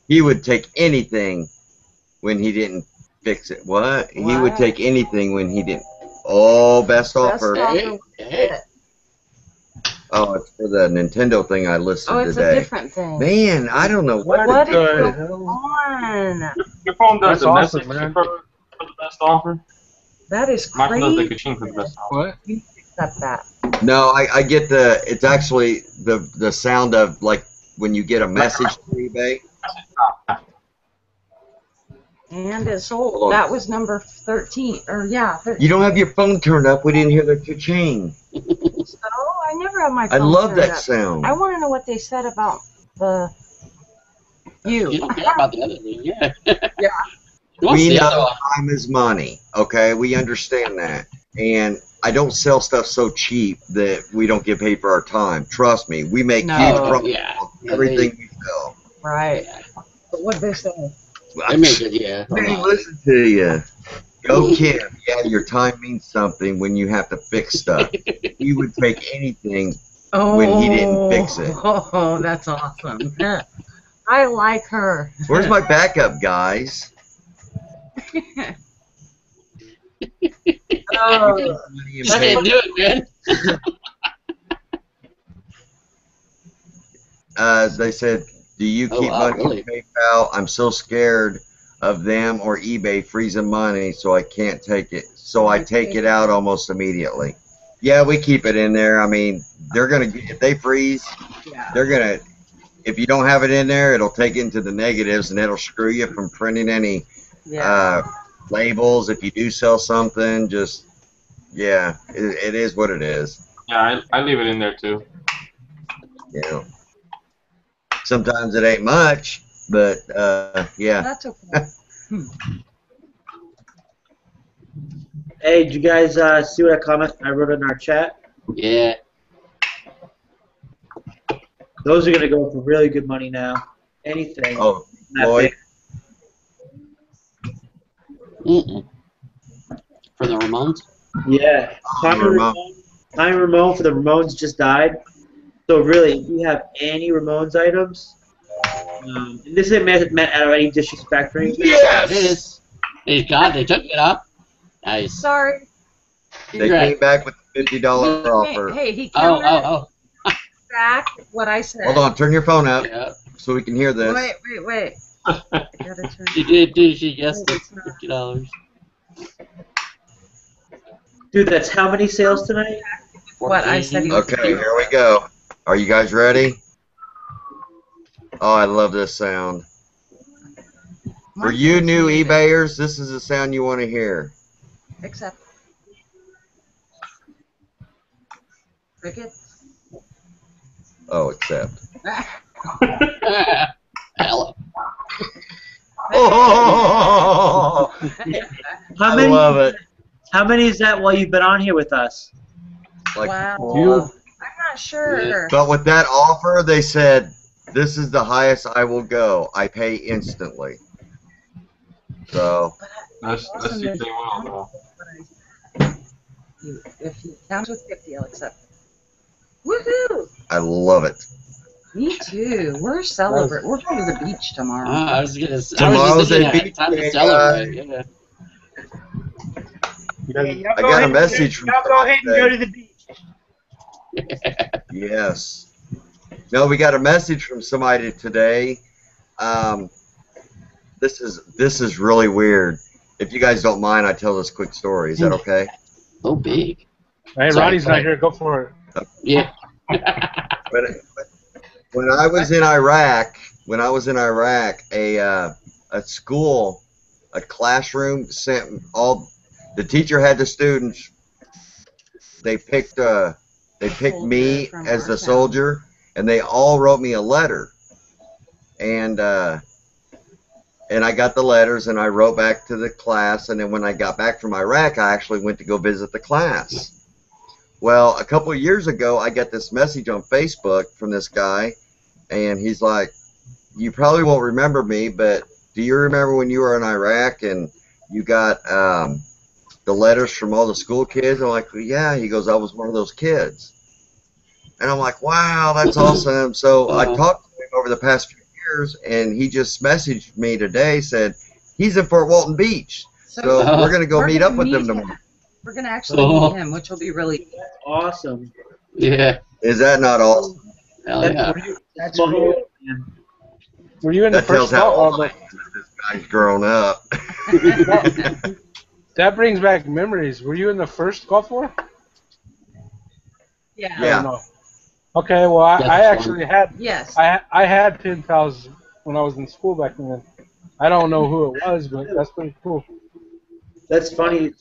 He would take anything when he didn't fix it. What? He would take anything when he didn't. Oh, best offer. Hey. Oh, it's for the Nintendo thing I listed Oh, it's today. a different thing. Man, I don't know What to is do. going on? Your phone does That's the awesome, message man. for the best offer. That is My phone does the crazy. kaching for the best offer. What? You accept that. No, I get the. It's actually the sound of like when you get a message to eBay. And it's Hold sold. on. That was number 13. Or yeah, 13. You don't have your phone turned up. We didn't hear the cha-ching. So I never have my I phone love turned that up. sound. I want to know what they said about the you. You don't care about the other thing, yeah. Yeah. We The know other one. time is money. Okay, we understand that, and I don't sell stuff so cheap that we don't get paid for our time. Trust me, we make No. huge Oh, profit yeah. on everything we sell. Right. But what they say? They make it, yeah. Let me listen to you. Go, Kim. Yeah, your time means something when you have to fix stuff. He would take anything when he didn't fix it. Oh, that's awesome. I like her. Where's my backup, guys? Oh, You can't do it, man. They said, do you keep wow, money really? on PayPal? I'm so scared of them or eBay freezing money, so I can't take it. So I take it out almost immediately. Yeah, we keep it in there. I mean, they're gonna if they freeze, they're gonna. If you don't have it in there, it'll take it into the negatives, and it'll screw you from printing any labels. If you do sell something, just it is what it is. Yeah, I leave it in there too. You know. Sometimes it ain't much, but yeah. that's okay. Hey, did you guys see what I wrote in our chat? Yeah. Those are gonna go for really good money now. Anything. Oh, That Lloyd. Mm-mm. For the Ramones? big. Yeah. Tommy Ramone for the Ramones just died. So really, if you have any Ramones items, and this isn't meant out of any disrespect or anything. It is. They took it up. Nice. Sorry. They came back with a $50 offer. Hey, he countered Oh. back what I said. Hold on, turn your phone up Yeah. so we can hear this. Wait. I gotta turn. She did too. She guessed it's $50. Dude, that's how many sales tonight? What I said he was Okay, here we go. Are you guys ready? Oh, I love this sound. For you new eBayers, this is the sound you want to hear. Except. Cricket. Oh, except. Hello. Oh, How I many? love it. How many is that while you've been on here with us? Like, Wow. You. I'm not sure. but with that offer, they said, this is the highest I will go. I pay instantly. So, Let's see if they will, though. If he counts with 50, I'll accept. Woohoo! I love it. Me too. We're celebrating. We're going to the beach tomorrow. I was gonna say. Tomorrow's a beach time day, to celebrate. guys. Yeah. Y'all I go got a ahead message from Y'all go ahead and somebody go to the beach. Yes. No, we got a message from somebody today. This is really weird. If you guys don't mind, I tell this quick story. Is that okay? Oh, big. Hey, Sorry, Ronnie's not here. Go for it. Yeah. When I was in Iraq, a school, a classroom sent all the teacher had the students. They picked me as the soldier, and they all wrote me a letter, and I got the letters, and I wrote back to the class, and then when I got back from Iraq, I actually went to go visit the class. Well, a couple of years ago, I got this message on Facebook from this guy, and he's like, you probably won't remember me, but do you remember when you were in Iraq and you got the letters from all the school kids? I'm like, well, yeah. He goes, I was one of those kids. And I'm like, wow, that's awesome. So I talked to him over the past few years, and he just messaged me today, said he's in Fort Walton Beach. So we're going to go meet up with them tomorrow. We're going to actually meet him, which will be really awesome. Yeah. Is that not awesome? Hell yeah. That's cool. Were you in the first how this guy's grown up. That brings back memories. Were you in the first Gulf War? Yeah. No. Okay, well, I actually had. Yes. I had pen pals when I was in school back then. I don't know who it was, but that's pretty cool. That's funny.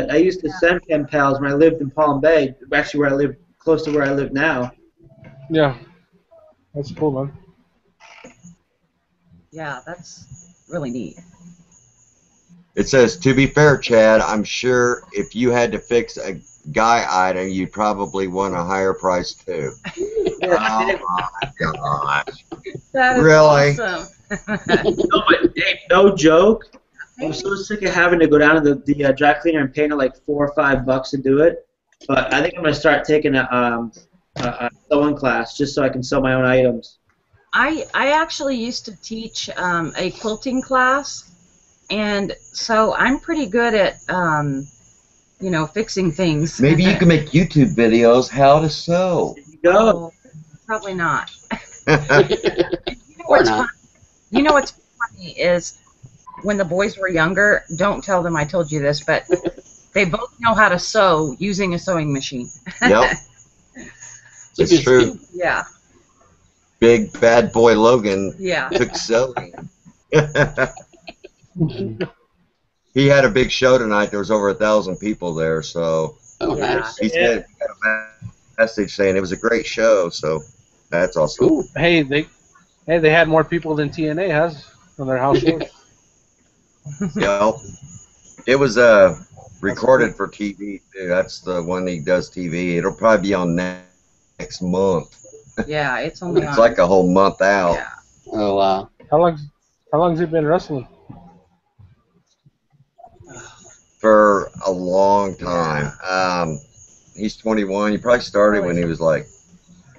I used to send pen pals when I lived in Palm Bay, actually where I live, close to where I live now. Yeah. That's cool, man. Yeah, that's really neat. It says, to be fair, Chad, I'm sure if you had to fix a guy item, you'd probably want a higher price too. Oh my gosh. That is really? awesome. No, but Dave, no joke. I'm so sick of having to go down to the dry cleaner and pay like $4 or $5 to do it. But I think I'm gonna start taking a sewing class just so I can sew my own items. I actually used to teach a quilting class, and so I'm pretty good at fixing things. Maybe you can make YouTube videos how to sew. Oh, probably not. You know what's funny is when the boys were younger, don't tell them I told you this, but they both know how to sew using a sewing machine. Yep. It's true. Yeah. Big bad boy Logan took sewing. He had a big show tonight. There was over 1,000 people there, so he said he got a message saying it was a great show. So that's awesome. Cool. Hey, they had more people than TNA has on their house shows. Yep. It was recorded for TV too. That's the one he does TV. It'll probably be on next month. Yeah, it's only. It's like a whole month out. Yeah. Oh wow. How long's he been wrestling? For a long time. He's 21. He probably started when he was like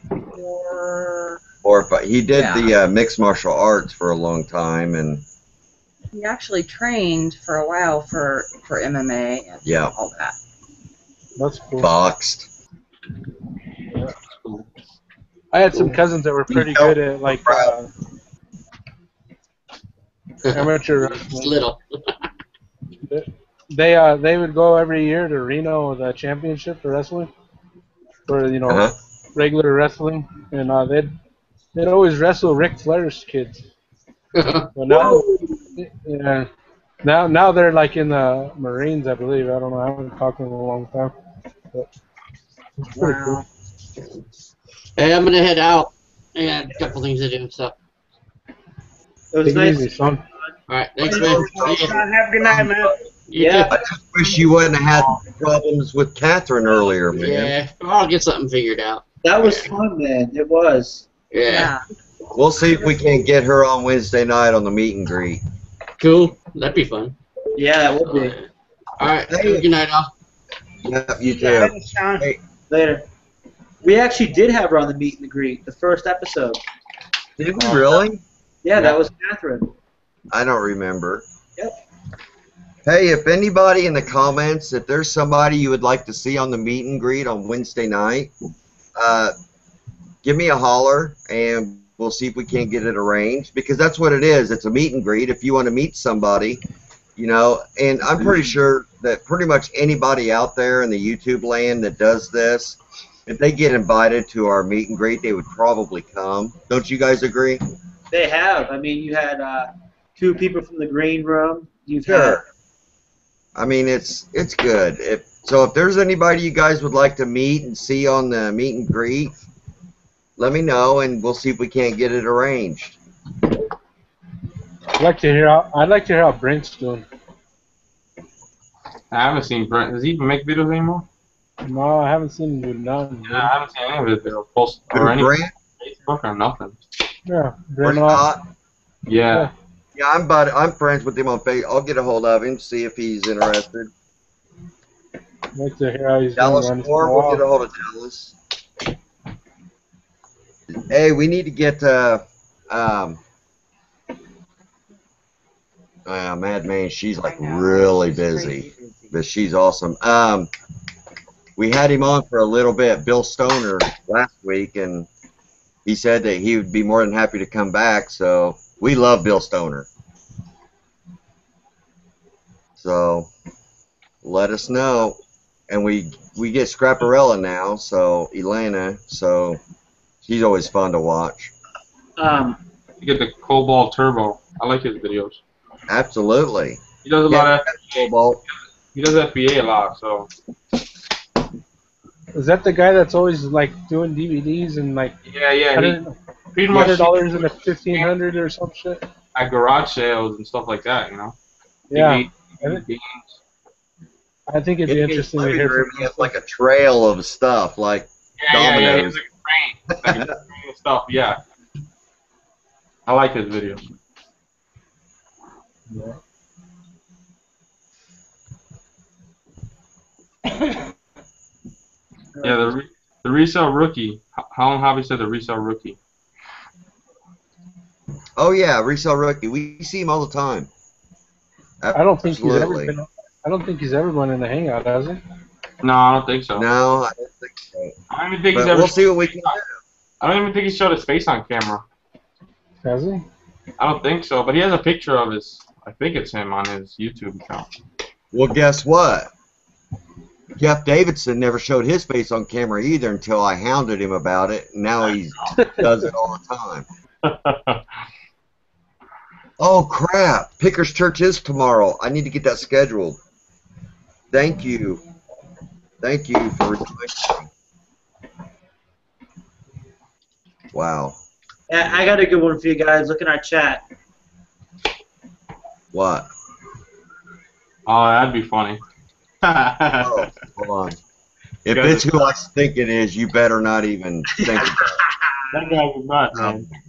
4 or 5. He did the mixed martial arts for a long time, and he actually trained for a while for MMA and all that. That's cool. Boxed. Yeah. I had some cousins that were pretty good at like amateur wrestling. Little. They would go every year to Reno, the championship for wrestling, for regular wrestling, and they'd always wrestle Ric Flair's kids. But now they're like in the Marines, I believe. I don't know. I haven't talked to them in a long time. But it's pretty cool. Hey, I'm gonna head out. I got a couple things to do. So. It was nice. Easy, son. All right, thanks, man. Have a good night, man. I just wish you wouldn't have had problems with Catherine earlier, man. Yeah, I'll get something figured out. That was fun, man. It was. Yeah. We'll see if we can't get her on Wednesday night on the meet and greet. Cool. That'd be fun. Yeah, it would be. All right. Good night, all. Yep, you too. Hey, later. We actually did have her on the meet and greet, the first episode. Did we really? Yeah, that was Catherine. I don't remember. Yep. Hey, if anybody in the comments, if there's somebody you would like to see on the meet and greet on Wednesday night, give me a holler and we'll see if we can't get it arranged, because that's what it is. It's a meet and greet. If you want to meet somebody, you know, and I'm pretty sure that pretty much anybody out there in the YouTube land that does this, if they get invited to our meet and greet, they would probably come. Don't you guys agree? They have. I mean, you had 2 people from the green room. You've had. Sure. I mean, it's good. So if there's anybody you guys would like to meet and see on the meet and greet, let me know, and we'll see if we can't get it arranged. I'd like to hear how Brent's doing. I haven't seen Brent. Does he even make videos anymore? No, I haven't seen him do none. Yeah, I haven't seen any of his videos post or any Facebook or nothing. Yeah, Brent. Yeah. Yeah, I'm friends with him on Facebook. I'll get a hold of him, see if he's interested. I'd like to hear how he's Dallas doing. Moore, we'll get a hold of Dallas. Hey, we need to get Mad Main. She's like really busy, but she's awesome. We had him on for a little bit, Bill Stoner, last week, and he said that he would be more than happy to come back. So we love Bill Stoner. So let us know. And we get Scraparella now, so Elena, so she's always fun to watch. You get the Cobalt Turbo. I like his videos. Absolutely. He does a lot of Cobalt. He does FBA a lot, so. Is that the guy that's always like doing DVDs and like? Yeah. Pretty much $100 and a 1500 or some shit. At garage sales and stuff like that, you know. Yeah. I think it'd be interesting to hear from him. He has like a trail of stuff, like dominoes. Yeah, like a train of stuff. Yeah. I like his videos. Yeah, the resale rookie. How long have you said the resale rookie? Oh yeah, resale rookie. We see him all the time. I don't think he's ever been. I don't think he's ever been in the Hangout, has he? No, I don't think so. No, I don't think so. I don't even think he's ever. We'll see what we can do. I don't even think he showed his face on camera. Has he? I don't think so, but he has a picture of his. I think it's him on his YouTube account. Well, guess what? Jeff Davidson never showed his face on camera either until I hounded him about it. Now he does it all the time. Oh crap! Pickers Church is tomorrow. I need to get that scheduled. Thank you. Thank you for reminding me. Wow. I got a good one for you guys. Look in our chat. What? Oh, that'd be funny. Oh, hold on. If it's who I think it is, you better not even think about it. That guy's nuts,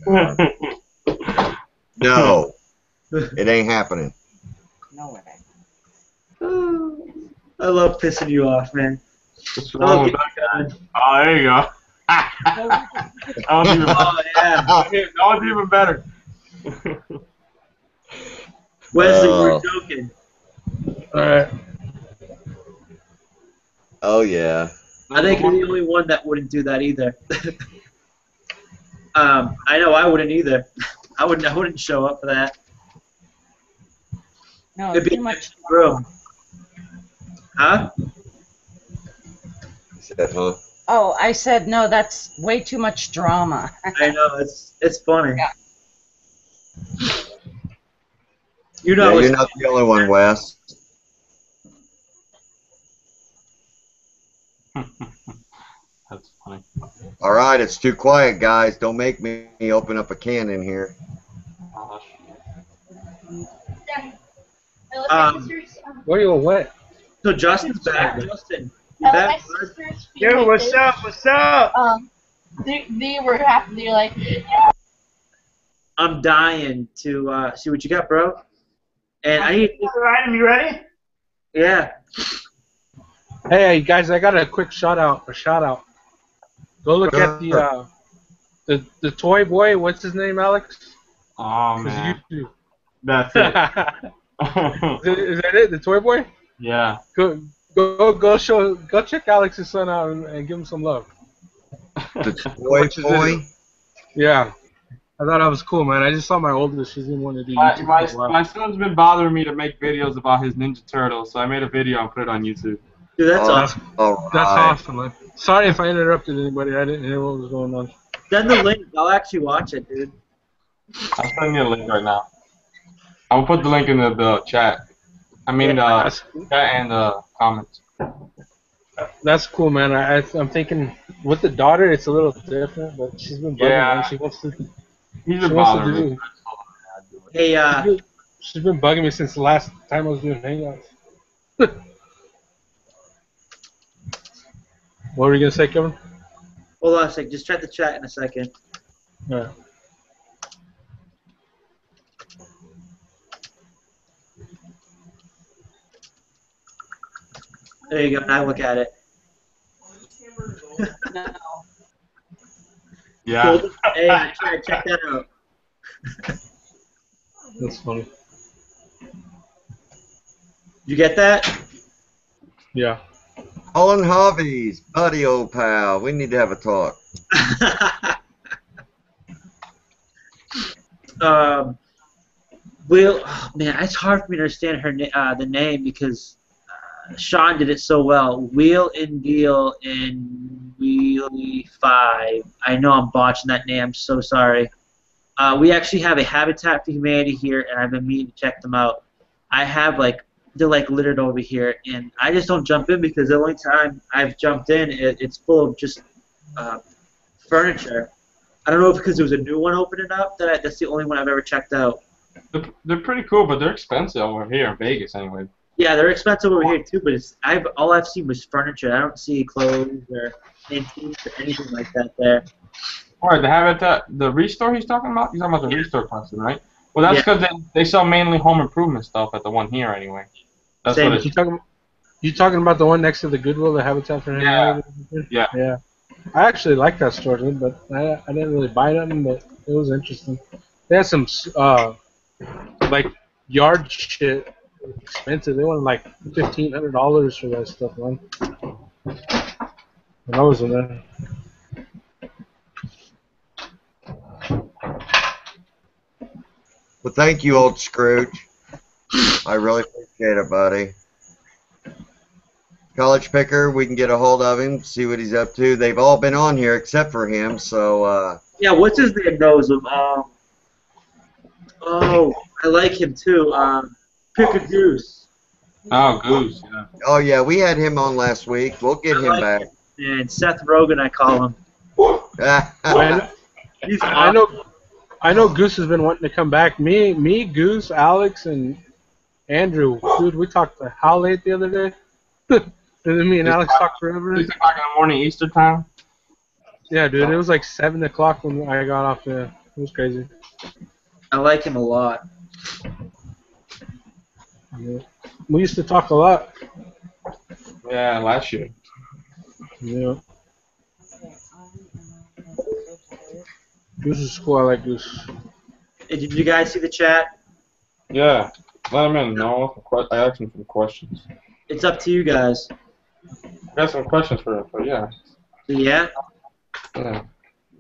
man. No. It ain't happening. No way. I love pissing you off, man. What's wrong with that guy? Oh, there you go. That was even, that was even better. Wesley, you're joking. Alright. Oh, yeah. I think you're the only one that wouldn't do that either. I know I wouldn't either. I wouldn't show up for that. No, It'd be too much room. Huh? You said, huh? Oh, I said no. That's way too much drama. I know it's funny. Yeah. You're not the only one, Wes. That's funny. All right, it's too quiet, guys. Don't make me open up a can in here. What are you what? So Justin's back. Justin, you back? Yo, what's up? What's up? They were happy. They're like, I'm dying to see what you got, bro. And I need. Item, you ready? Yeah. Hey guys, I got a quick shout out. Go look at the toy boy. What's his name, Alex? Oh man. YouTube. That's it. Is that it? The toy boy? Yeah. Go check Alex's son out and give him some love. The toy boy? Yeah. I thought I was cool, man. I just saw my oldest. She's didn't want to do YouTube for a while. My son's been bothering me to make videos about his Ninja Turtles, so I made a video and put it on YouTube. Dude, that's awesome. That's awesome, man. Sorry if I interrupted anybody. I didn't hear what was going on. Send the link. I'll actually watch it, dude. I'll send you a link right now. I'll put the link in the chat. I mean, chat and the comments. That's cool, man. I'm thinking with the daughter, it's a little different, but she's been bugging. Yeah. Man. She wants to. He's been bothering me. Hey, she's been bugging me since the last time I was doing Hangouts. What were you gonna say, Kevin? hold on a sec. Just check the chat in a second. Yeah. There you go. Now look at it. Yeah. Hey, check that out. That's funny. You get that? Yeah. Colin Hobbies, buddy, old pal. We need to have a talk. Will, oh man, it's hard for me to understand her the name because Sean did it so well. Wheel and Deal in Wheelie 5. I know I'm botching that name. I'm so sorry. We actually have a Habitat for Humanity here, and I've been meaning to check them out. I have they're littered over here, and I just don't jump in because the only time I've jumped in, it's full of just furniture. I don't know if because there was a new one opening up that's the only one I've ever checked out. They're pretty cool, but they're expensive over here in Vegas anyway. Yeah, they're expensive over here too, but all I've seen was furniture. I don't see clothes or antiques or anything like that there. Alright, the Habitat, the Restore he's talking about? He's talking about the Restore person, right? Well, that's because they sell mainly home improvement stuff at the one here anyway. That's what it's. You talking about the one next to the Goodwill, the Habitat for Humanity? Yeah. Yeah. I actually like that store, dude, but I didn't really buy nothing, but it was interesting. They had some yard shit expensive. They wanted $1,500 for that stuff, man. When I was in there. Well, thank you, old Scrooge. I really appreciate it, buddy. College Picker, we can get a hold of him, see what he's up to. They've all been on here except for him, so. Yeah, what's his name knows him? Oh, I like him too. Pick a Goose. Oh, Goose, yeah. Oh, yeah, we had him on last week. We'll get him back. And Seth Rogen, I call him. I know Goose has been wanting to come back. Me, Goose, Alex, and Andrew. Dude, we talked how late the other day? And then me and Alex talked forever. 6 o'clock in the morning Easter time? Yeah, dude, it was 7 o'clock when I got off there. It was crazy. I like him a lot. Yeah. We used to talk a lot. Yeah, last year. Yeah. Goose is cool. I like Goose. Hey, did you guys see the chat? Yeah. Let him in. No, I asked him some questions. It's up to you guys. I got some questions for him, but yeah. Yeah? Yeah.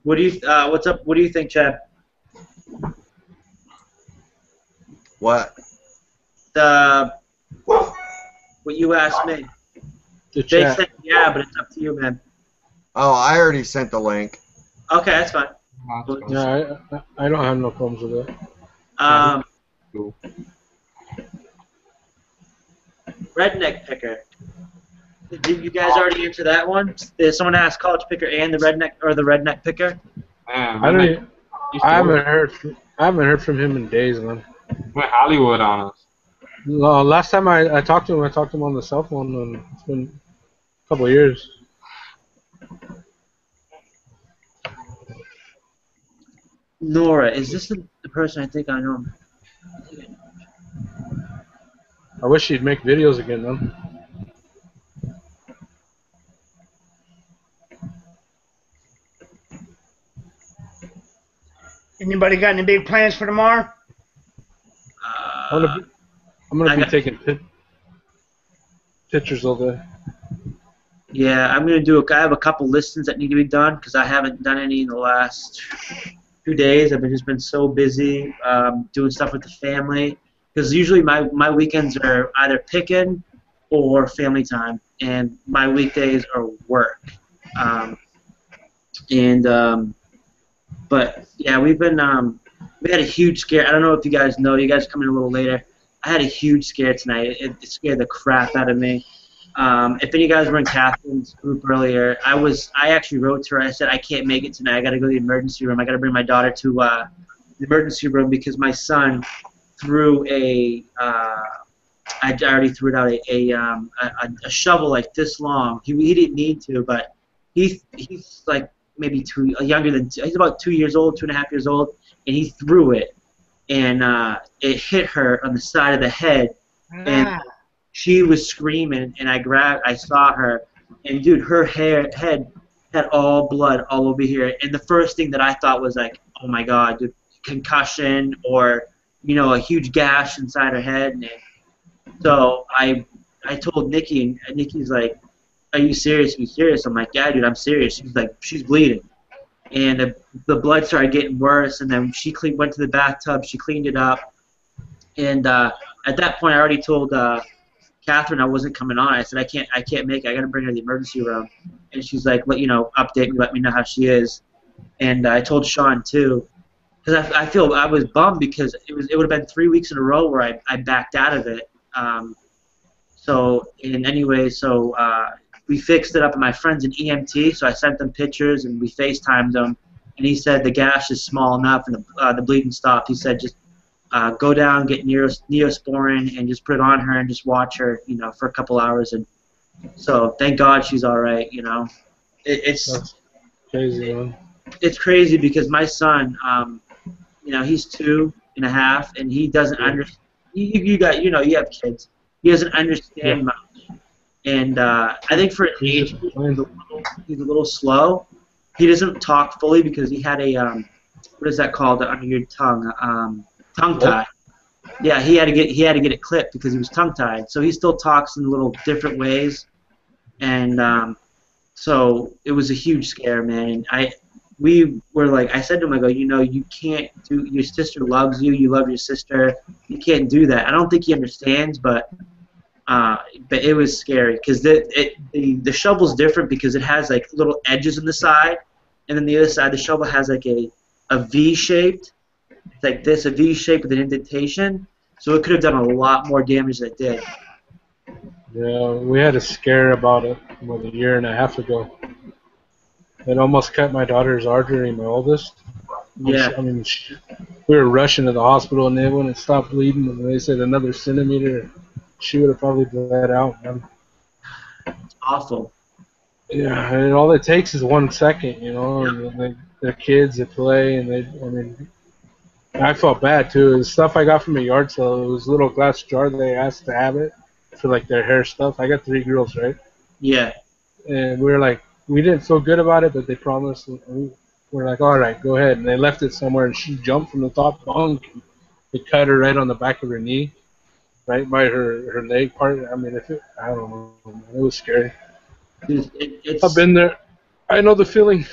What do you what's up? What do you think, Chad? What? What you asked me. The They chat. said yeah, but it's up to you, man. Oh, I already sent the link. Okay, that's fine. Yeah, I don't have no problems with that. Cool. Redneck Picker. Did you guys already answer that one? Did someone ask College Picker and the Redneck Picker? Man, I haven't heard from him in days, man. Went Hollywood on us. Last time I talked to him, I talked to him on the cell phone, and it's been a couple of years. Nora, is this the person I think I know? I wish he'd make videos again, man. Anybody got any big plans for tomorrow? I'm gonna be taking pictures all day. Yeah, I'm gonna do. I have a couple listings that need to be done because I haven't done any in the last 2 days. I've just been so busy doing stuff with the family. Because usually my weekends are either picking or family time, and my weekdays are work. But yeah, we had a huge scare. I don't know if you guys know. You guys come in a little later. I had a huge scare tonight. It scared the crap out of me. If any of you guys were in Catherine's group earlier, I actually wrote to her. I said I can't make it tonight. I got to go to the emergency room. I got to bring my daughter to the emergency room because my son threw I already threw it out a shovel like this long. He didn't need to, but he's like maybe he's about 2 years old, 2.5 years old, and he threw it, and it hit her on the side of the head, and she was screaming, and I saw her, and dude, her head had all blood all over here, and the first thing that I thought was like, oh my god, dude, concussion or a huge gash inside her head, and so I told Nikki, and Nikki's like, are you serious? Are you serious? I'm like, yeah, dude, I'm serious. She's like, she's bleeding. And the blood started getting worse, and then she went to the bathtub. She cleaned it up. And at that point, I already told Catherine I wasn't coming on. I said, I can't make it. I got to bring her to the emergency room. And she's like, update me, let me know how she is. And I told Sean, too. Because I was bummed because it would have been 3 weeks in a row where I backed out of it. We fixed it up, and my friend's an EMT, so I sent them pictures, and we FaceTimed them, and he said the gash is small enough, and the bleeding stopped. He said just go down, get Neosporin, and just put it on her, and just watch her, for a couple hours, and so thank God she's all right. It's crazy, man. It's crazy because my son, he's 2.5, and he doesn't understand. You have kids. He doesn't understand much. And I think for an age, he's a little slow. He doesn't talk fully because he had a what is that called under your tongue? Tongue tie. Yeah, he had to get it clipped because he was tongue tied. So he still talks in little different ways, and so it was a huge scare, man. And we were like, I said to him, I go, you can't do. Your sister loves you. You love your sister. You can't do that. I don't think he understands, but it was scary because the shovel's different because it has like little edges on the side, and then the other side the shovel has like a V-shaped, it's like this, a V-shape with an indentation. So it could have done a lot more damage than it did. Yeah, we had a scare about it a year and a half ago. It almost cut my daughter's artery, my oldest. Yeah. I mean, we were rushing to the hospital, and they wouldn't stop bleeding, and they said another centimeter. She would have probably bled out, man. It's awful. Yeah, and all it takes is 1 second, and they're kids that play, and I felt bad, too. It was stuff I got from a yard sale. It was a little glass jar they asked to have it for, like, their hair stuff. I got 3 girls, right? Yeah. And we were like, we didn't feel good about it, but they promised. And we're like, all right, go ahead. And they left it somewhere, and she jumped from the top bunk. It cut her right on the back of her knee. Right by her leg part. I mean, I don't know. It was scary. I've been there. I know the feeling.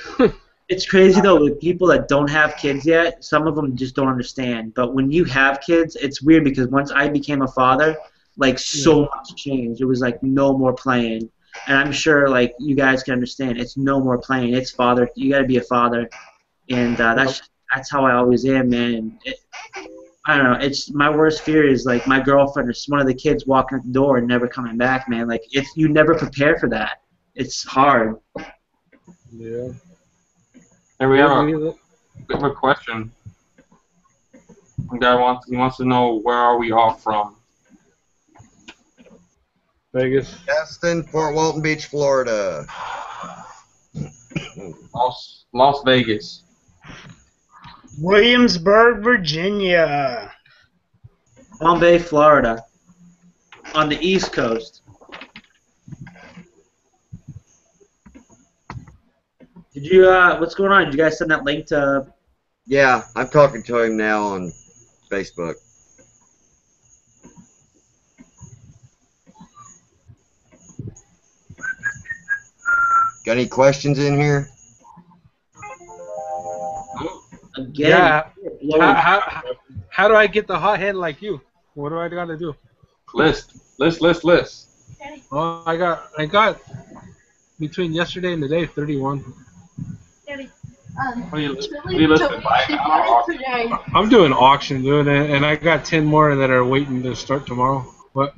It's crazy though with people that don't have kids yet. Some of them just don't understand. But when you have kids, it's weird because once I became a father, like so much changed. It was like no more playing, and I'm sure like you guys can understand. It's no more playing. It's father. You got to be a father, and that's how I always am, man. I don't know. It's my worst fear is like my girlfriend or one of the kids walking at the door and never coming back, man. Like you never prepare for that. It's hard. Yeah. And we have a question. The guy wants to know where are we all from? Vegas. Destin, Fort Walton Beach, Florida. Las Vegas. Williamsburg, Virginia. Palm Bay, Florida. On the East Coast. Did you, what's going on? Did you guys send that link to... Yeah, I'm talking to him now on Facebook. Got any questions in here? Again. Yeah. Blowing. How do I get the hot head like you? What do I gotta do? List. Oh, I got between yesterday and today 31. What do you list it by now? I'm doing auction, dude, and I got 10 more that are waiting to start tomorrow. What?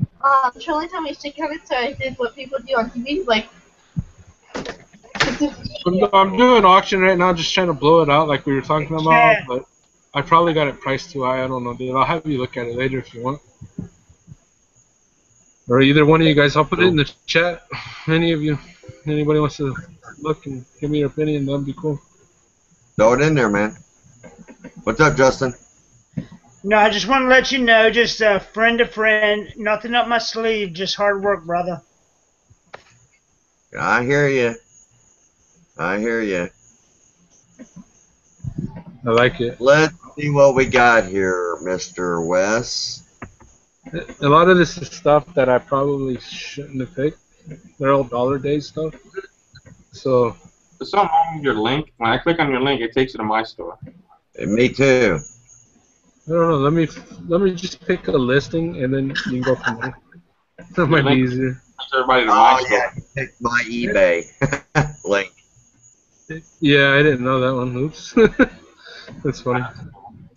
Shirley told me she covered, so I did what people do on TV, like. I'm doing auction right now, just trying to blow it out like we were talking about, but I probably got it priced too high. I don't know, dude. I'll have you look at it later if you want. Or either one of you guys, I'll put it in the chat. Anybody wants to look and give me your opinion, that'd be cool. Throw it in there, man. What's up, Justin? No, I just want to let you know, just friend to friend, nothing up my sleeve, just hard work, brother. I hear you. I like it. Let's see what we got here, Mr. Wes. A lot of this is stuff that I probably shouldn't have picked. They're all dollar day stuff. So. There's something wrong with your link. When I click on your link, it takes you to my store. Me too. I don't know. Let me just pick a listing and then you can go from there. That might be easier. Everybody to my store. Yeah, pick my eBay link. Yeah, I didn't know that one. Oops. That's funny.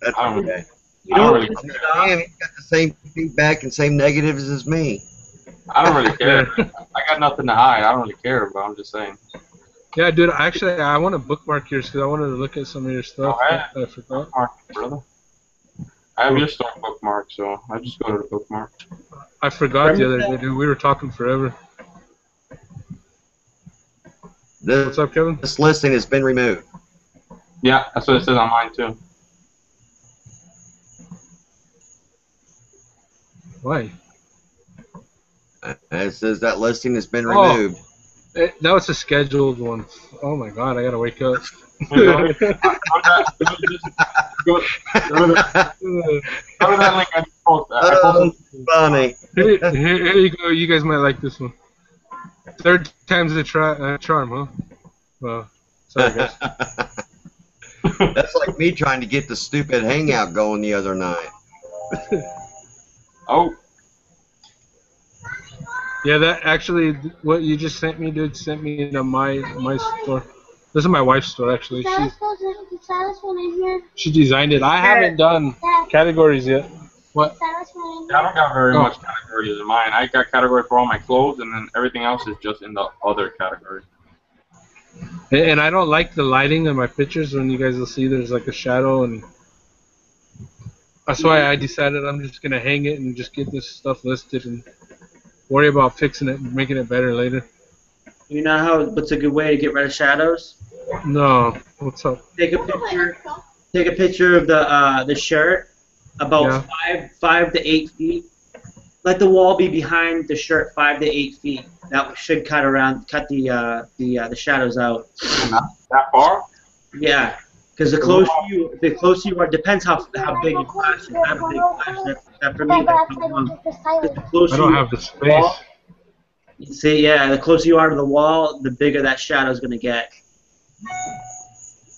That's okay. You know what? Damn, he's got the same feedback and same negatives as me. I don't really care. I got nothing to hide. I don't really care, but I'm just saying. Yeah, dude. Actually, I want to bookmark yours because I wanted to look at some of your stuff. I forgot. Brother. I have your store bookmark, so I just go to the bookmark. I forgot the other day, dude. We were talking forever. What's up, Kevin? This listing has been removed. Yeah, that's what it says on mine too. Why? It says that listing has been removed. That was a scheduled one. Oh my god, I gotta wake up. Go to that link I just posted. Funny. Here you go. You guys might like this one. Third time's the charm, huh? Well, sorry guys. That's like me trying to get the stupid Hangout going the other night. Oh. Yeah, that actually, what you just sent me, dude, sent me to my store. This is my wife's store, actually. She designed it. I haven't done categories yet. What? Yeah, I don't got very much categories in mine. I got category for all my clothes, and then everything else is just in the other category. And I don't like the lighting of my pictures. When you guys will see, there's like a shadow, and that's why I decided I'm just gonna hang it and just get this stuff listed and worry about fixing it and making it better later. You know what's a good way to get rid of shadows? No. What's up? Take a picture. Take a picture of the shirt about 5 to 8 feet. Let the wall be behind the shirt 5 to 8 feet. That should cut the shadows out. Not that far? Yeah, because the closer you are, depends how big your flash is. I have a big flash. That for me, I don't have the space. See, yeah, the closer you are to the wall, the bigger that shadow is going to get.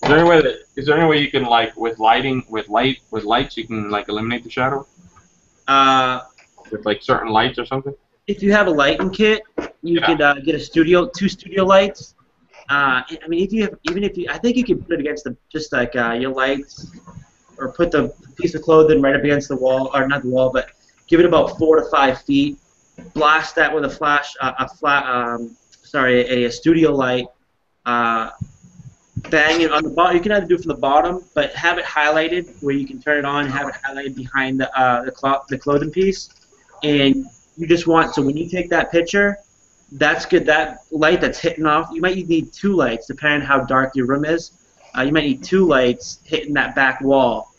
Is there any way you can, like, with lights, you can, like, eliminate the shadow? With, like, certain lights or something? If you have a lighting kit, you could get two studio lights. I mean, I think you could put it against your lights, or put the piece of clothing right up against the wall, or not the wall, but give it about 4 to 5 feet. Blast that with a studio light. Bang it on the bottom. You can either do it from the bottom, but have it highlighted where you can turn it on and have it highlighted behind the clothing piece. And you just want, so when you take that picture, that's good. That light that's hitting off, you might need 2 lights depending on how dark your room is. You might need 2 lights hitting that back wall,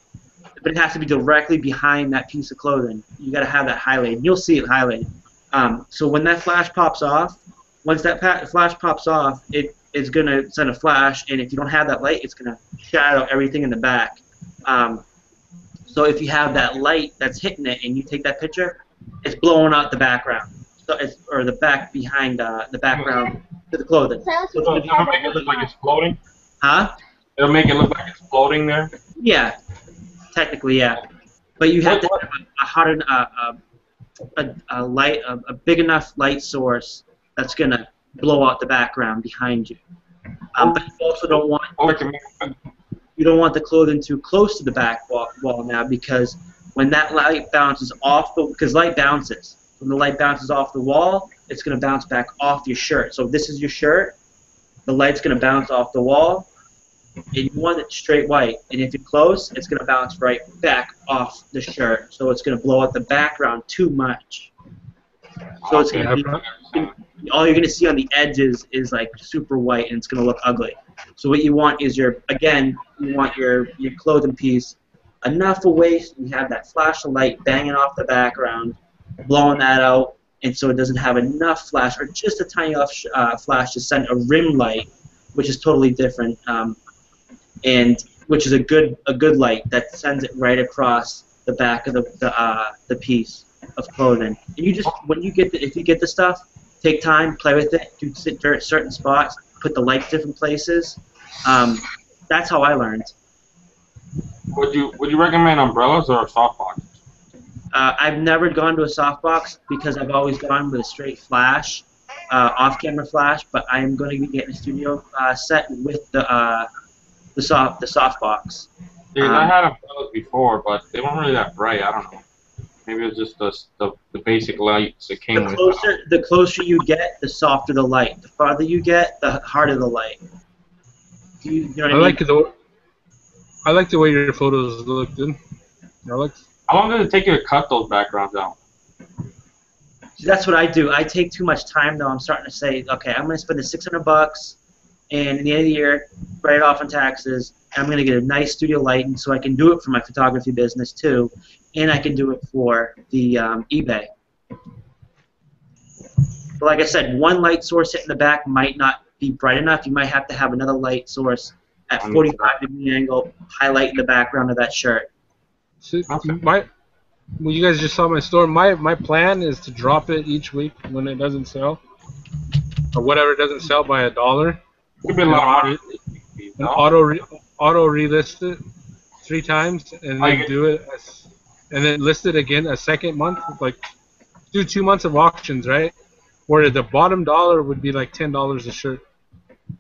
but it has to be directly behind that piece of clothing. You got to have that highlighted. You'll see it highlighted. So when that flash pops off, once that flash pops off, it's going to send a flash, and if you don't have that light, it's going to shadow everything in the back. So if you have that light that's hitting it and you take that picture, it's blowing out the background, or the back behind the background to the clothing. So it doesn't make it look like it's floating? Huh? It'll make it look like it's floating there. Yeah, technically, yeah. But you have to have a big enough light source that's gonna blow out the background behind you. But you also don't want the clothing too close to the back wall now, because when that light bounces off because light bounces. When the light bounces off the wall, it's gonna bounce back off your shirt. So if this is your shirt, the light's gonna bounce off the wall, and you want it straight white. And if you're close, it's gonna bounce right back off the shirt. So it's gonna blow out the background too much. So it's gonna be, all you're gonna see on the edges is like super white, and it's gonna look ugly. So what you want is you want your clothing piece enough away so you have that flash of light banging off the background, blowing that out, and so it doesn't have enough flash or just a tiny enough flash to send a rim light, which is totally different, and which is a good light that sends it right across the back of the piece of clothing. And you just if you get the stuff, take time, play with it, do certain spots, put the lights different places. That's how I learned. Would you recommend umbrellas or softbox? I've never gone to a softbox because I've always gone with a straight flash, off-camera flash. But I am going to be getting a studio set with the softbox. Dude, I had umbrellas before, but they weren't really that bright. I don't know. Maybe it was just the basic lights that came with it. The closer you get, the softer the light. The farther you get, the harder the light. You know what I mean? I like the way your photos look, dude. How long does it take you to cut those backgrounds out? See, that's what I do. I take too much time, though. I'm starting to say, okay, I'm going to spend the $600, and at the end of the year, write it off on taxes. And I'm going to get a nice studio lighting so I can do it for my photography business too, and I can do it for the eBay. But like I said, one light source hitting the back might not be bright enough. You might have to have another light source at 45-degree angle, highlighting the background of that shirt. So well, you guys just saw my store. My plan is to drop it each week when it doesn't sell, or whatever doesn't sell by $1. Could be a lot of and auto relist it 3 times, and then do it, and then list it again a second month. Like do 2 months of auctions, right? Where the bottom dollar would be like $10 a shirt,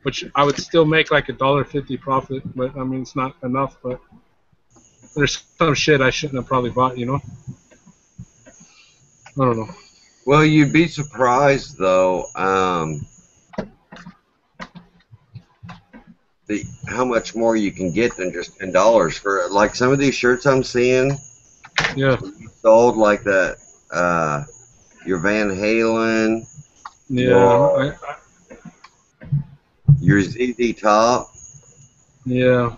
which I would still make like $1.50 profit. But I mean, it's not enough. But there's some shit I shouldn't have probably bought, you know. I don't know. Well, you'd be surprised though. How much more you can get than just $10 for like some of these shirts I'm seeing. Yeah. Sold like that. Your Van Halen. Yeah. Your ZZ Top. Yeah.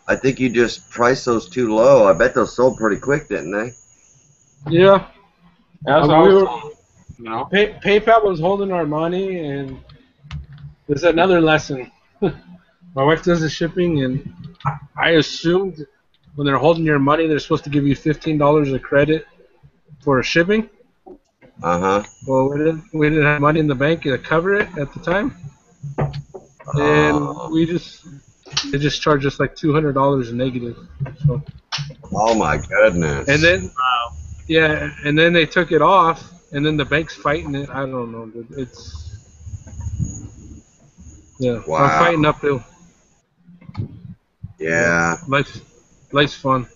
I think you just priced those too low. I bet those sold pretty quick, didn't they? Yeah. You know. PayPal was holding our money, and there's another lesson. My wife does the shipping, and I assumed when they're holding your money, they're supposed to give you $15 of credit for shipping. Uh-huh. Well, we didn't have money in the bank to cover it at the time, and they just charged us like $200 negative. So. Oh my goodness. And then, yeah, and then they took it off, and then the bank's fighting it. I don't know, dude. It's Wow. I'm fighting uphill. Yeah. Life's fun.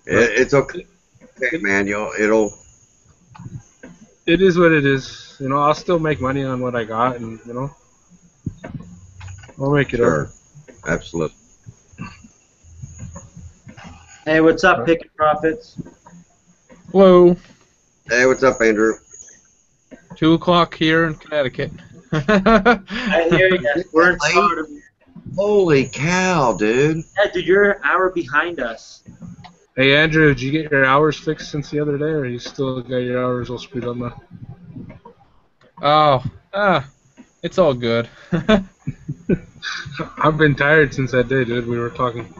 It's okay, man. It is what it is. You know, I'll still make money on what I got, and you know, I'll make it up. Absolutely. Hey, what's up, Picking Profits? Hello. Hey, what's up, Andrew? 2 o'clock here in Connecticut. I hear you. We're in Florida. Holy cow, dude. Yeah, dude, you're an hour behind us. Hey, Andrew, did you get your hours fixed since the other day, or you still got your hours all screwed up now? Oh, it's all good. I've been tired since that day, dude. We were talking.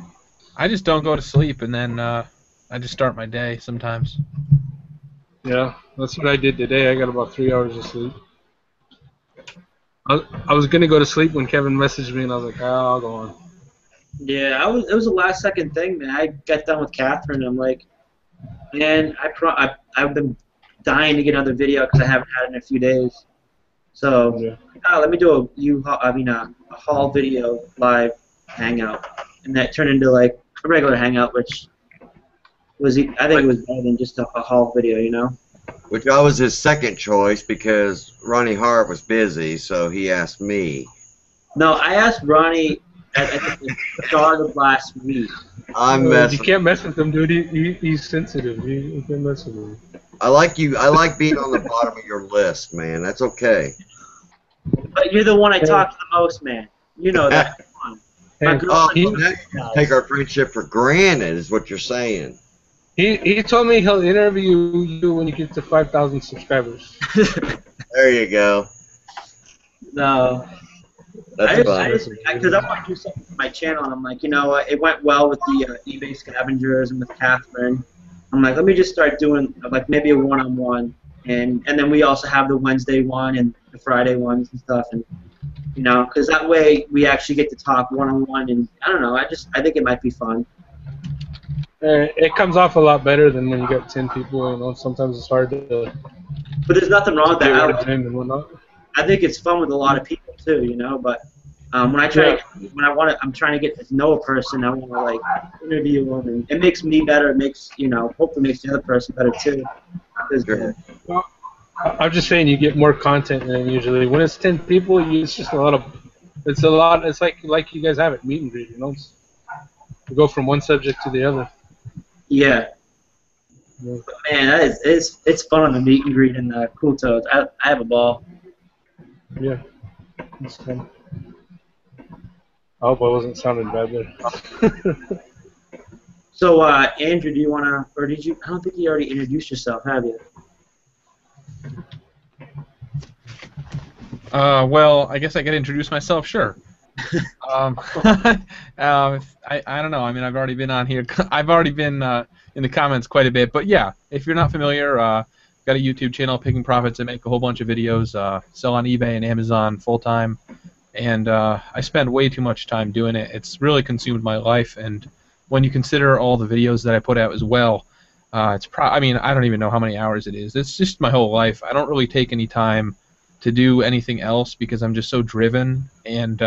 I just don't go to sleep, and then I just start my day sometimes. Yeah, that's what I did today. I got about 3 hours of sleep. I was gonna go to sleep when Kevin messaged me, and I was like, oh, I'll go on. Yeah, it was a last second thing, man. I got done with Catherine, and I'm like, man, I've been dying to get another video because I haven't had it in a few days. So Yeah. let me do a haul video live hangout, and that turned into like a regular hangout, which was I think it was better than just a haul video, you know. Which I was his second choice because Ronnie Hart was busy, so he asked me. No, I asked Ronnie at the start of last week. You can't mess with him, dude. He's sensitive. You can't mess with him. I like you. I like being on the bottom of your list, man. That's okay. But you're the one I talk to the most, man. You know that. Take our friendship for granted, is what you're saying. He told me he'll interview you when you get to 5,000 subscribers. There you go. No. That's fun. Because I want to do something for my channel, and I'm like, you know what? It went well with the eBay scavengers and with Catherine. I'm like, let me just start doing like maybe a one-on-one, and then we also have the Wednesday one and the Friday ones and stuff, and you know, because that way we actually get to talk one-on-one, and I don't know, I think it might be fun. It comes off a lot better than when you got 10 people. You know, sometimes it's hard to. But there's nothing wrong with that. And whatnot. I think it's fun with a lot of people too, you know. But when I'm trying to get to know a person, I want to like interview them, and it makes me better. It makes hopefully makes the other person better too. Well, I'm just saying you get more content than usually. When it's 10 people, it's just a lot of. It's like you guys have it, meet and greet. You know, you go from one subject to the other. Yeah. But man, it's fun on the meet and greet and the Cool Toads. I have a ball. Yeah, it's fun. I hope I wasn't sounding bad there. So, Andrew, do you wanna, or did you? I don't think you already introduced yourself, have you? Well, I guess I could introduce myself, sure. I don't know. I mean, I've already been on here. I've already been in the comments quite a bit. But yeah, if you're not familiar, got a YouTube channel, Picking Profits. I make a whole bunch of videos, sell on eBay and Amazon full time, and I spend way too much time doing it. It's really consumed my life, and when you consider all the videos that I put out as well, I mean, I don't even know how many hours it is. It's just my whole life. I don't really take any time to do anything else because I'm just so driven, and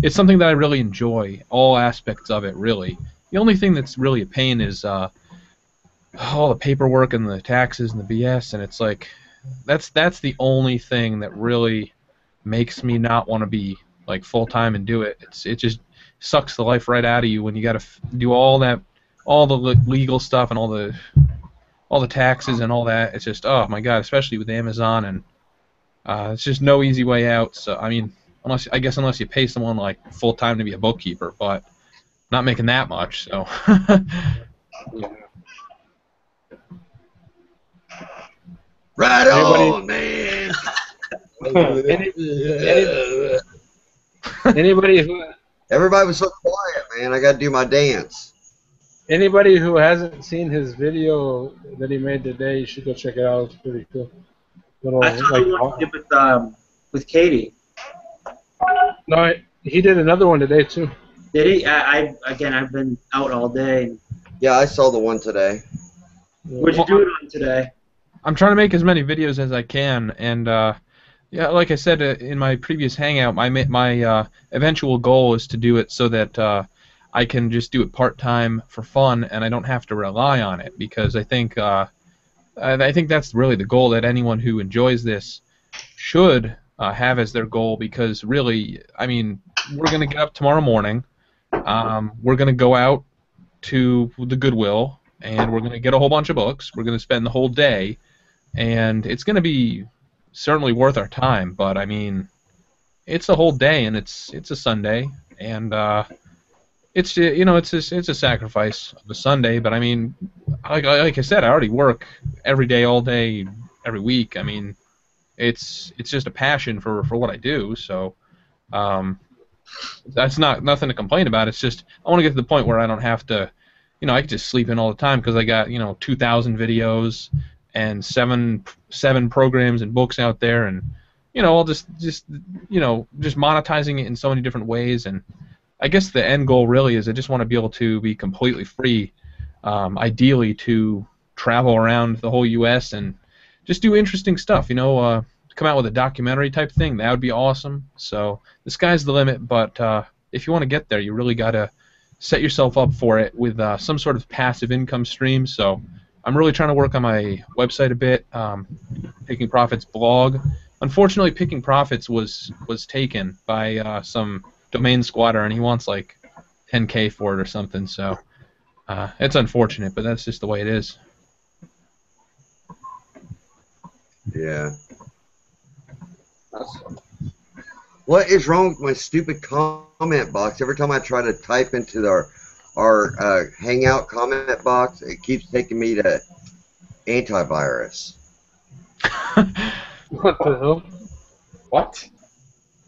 it's something that I really enjoy, all aspects of it, really. The only thing that's really a pain is all the paperwork and the taxes and the BS, and it's like that's the only thing that really makes me not want to be like full-time and do it. It just sucks the life right out of you when you got to do all the legal stuff and all the taxes and all that. It's just, oh my God, especially with Amazon, and it's just no easy way out. So I mean, unless you pay someone like full time to be a bookkeeper, but not making that much. So. Right on, man. Anybody who. Everybody was so quiet, man. I got to do my dance. Anybody who hasn't seen his video that he made today, you should go check it out. It's pretty cool. I saw the one he did with Katie. No, he did another one today too. Did he? I've been out all day. Yeah, I saw the one today. What'd you do it on today? I'm trying to make as many videos as I can, and yeah, like I said in my previous Hangout, my eventual goal is to do it so that I can just do it part-time for fun, and I don't have to rely on it, because I think that's really the goal that anyone who enjoys this should have as their goal, because really, I mean, we're going to get up tomorrow morning, we're going to go out to the Goodwill, and we're going to get a whole bunch of books. We're going to spend the whole day, and it's going to be certainly worth our time, but I mean, it's a whole day, and it's a Sunday, and it's a sacrifice of a Sunday, but I mean, like I said, I already work every day, all day, every week. I mean, it's just a passion for what I do, so that's nothing to complain about. It's just I want to get to the point where I don't have to, I can just sleep in all the time, because I got 2,000 videos and seven programs and books out there, and all just monetizing it in so many different ways. And I guess the end goal really is I just want to be able to be completely free, ideally to travel around the whole U.S. and just do interesting stuff. Come out with a documentary type thing. That would be awesome. So the sky's the limit, but if you want to get there, you really got to set yourself up for it with some sort of passive income stream. So I'm really trying to work on my website a bit, Picking Profits blog. Unfortunately, Picking Profits was taken by some domain squatter, and he wants like $10K for it or something. So it's unfortunate, but that's just the way it is. Yeah. What is wrong with my stupid comment box? Every time I try to type into our Hangout comment box, it keeps taking me to antivirus. What the hell? What?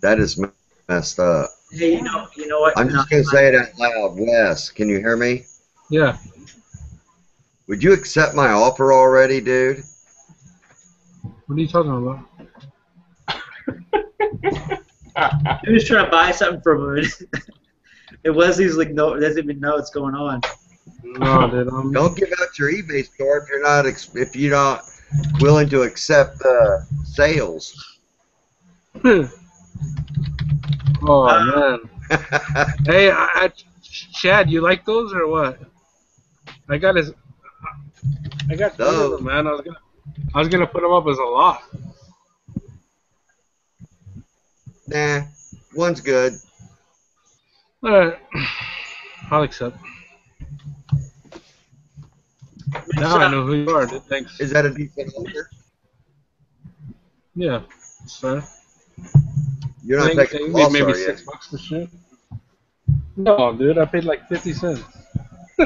That is messed up. Hey, you know what? I'm just going to say it out loud. Wes, can you hear me? Yeah. Would you accept my offer already, dude? What are you talking about? He was trying to buy something from him. And Wesley's like, no, doesn't even know what's going on. No, dude. Don't give out your eBay store if you're not willing to accept sales. Oh man. Hey, Chad, you like those or what? I got two of them, man. I was gonna put them up as a lot. Nah, one's good. Alright. I'll accept. Now I know who you are, dude. Thanks. Is that a decent offer? Yeah, it's fair. You're not taking maybe loss, are you? $6 for shit. No, dude, I paid like 50 cents. I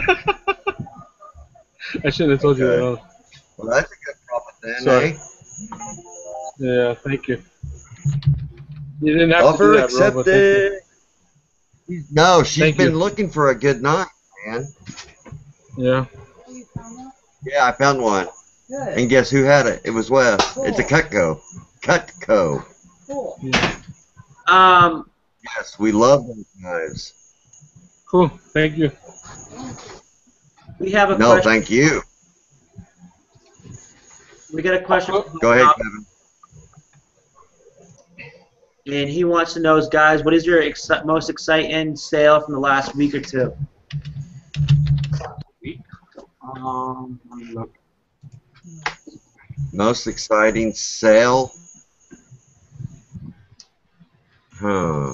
shouldn't have told you that. Well, that's a good profit then, Sorry. eh? Yeah, thank you. You didn't have Offer to do that, bro, but thank accepted. No, she's Thank been you. looking for a good night, man. you. Yeah. Yeah, I found one. Good. And guess who had it? It was Wes. Cool. It's a Cutco. Cutco. Cool. Yeah. Yes, we love those knives. Cool. Thank you. We have a No, question. thank you. We got a question. Go ahead, Kevin. And he wants to know, guys, what is your most exciting sale from the last week or two? Let me look. Most exciting sale? Huh.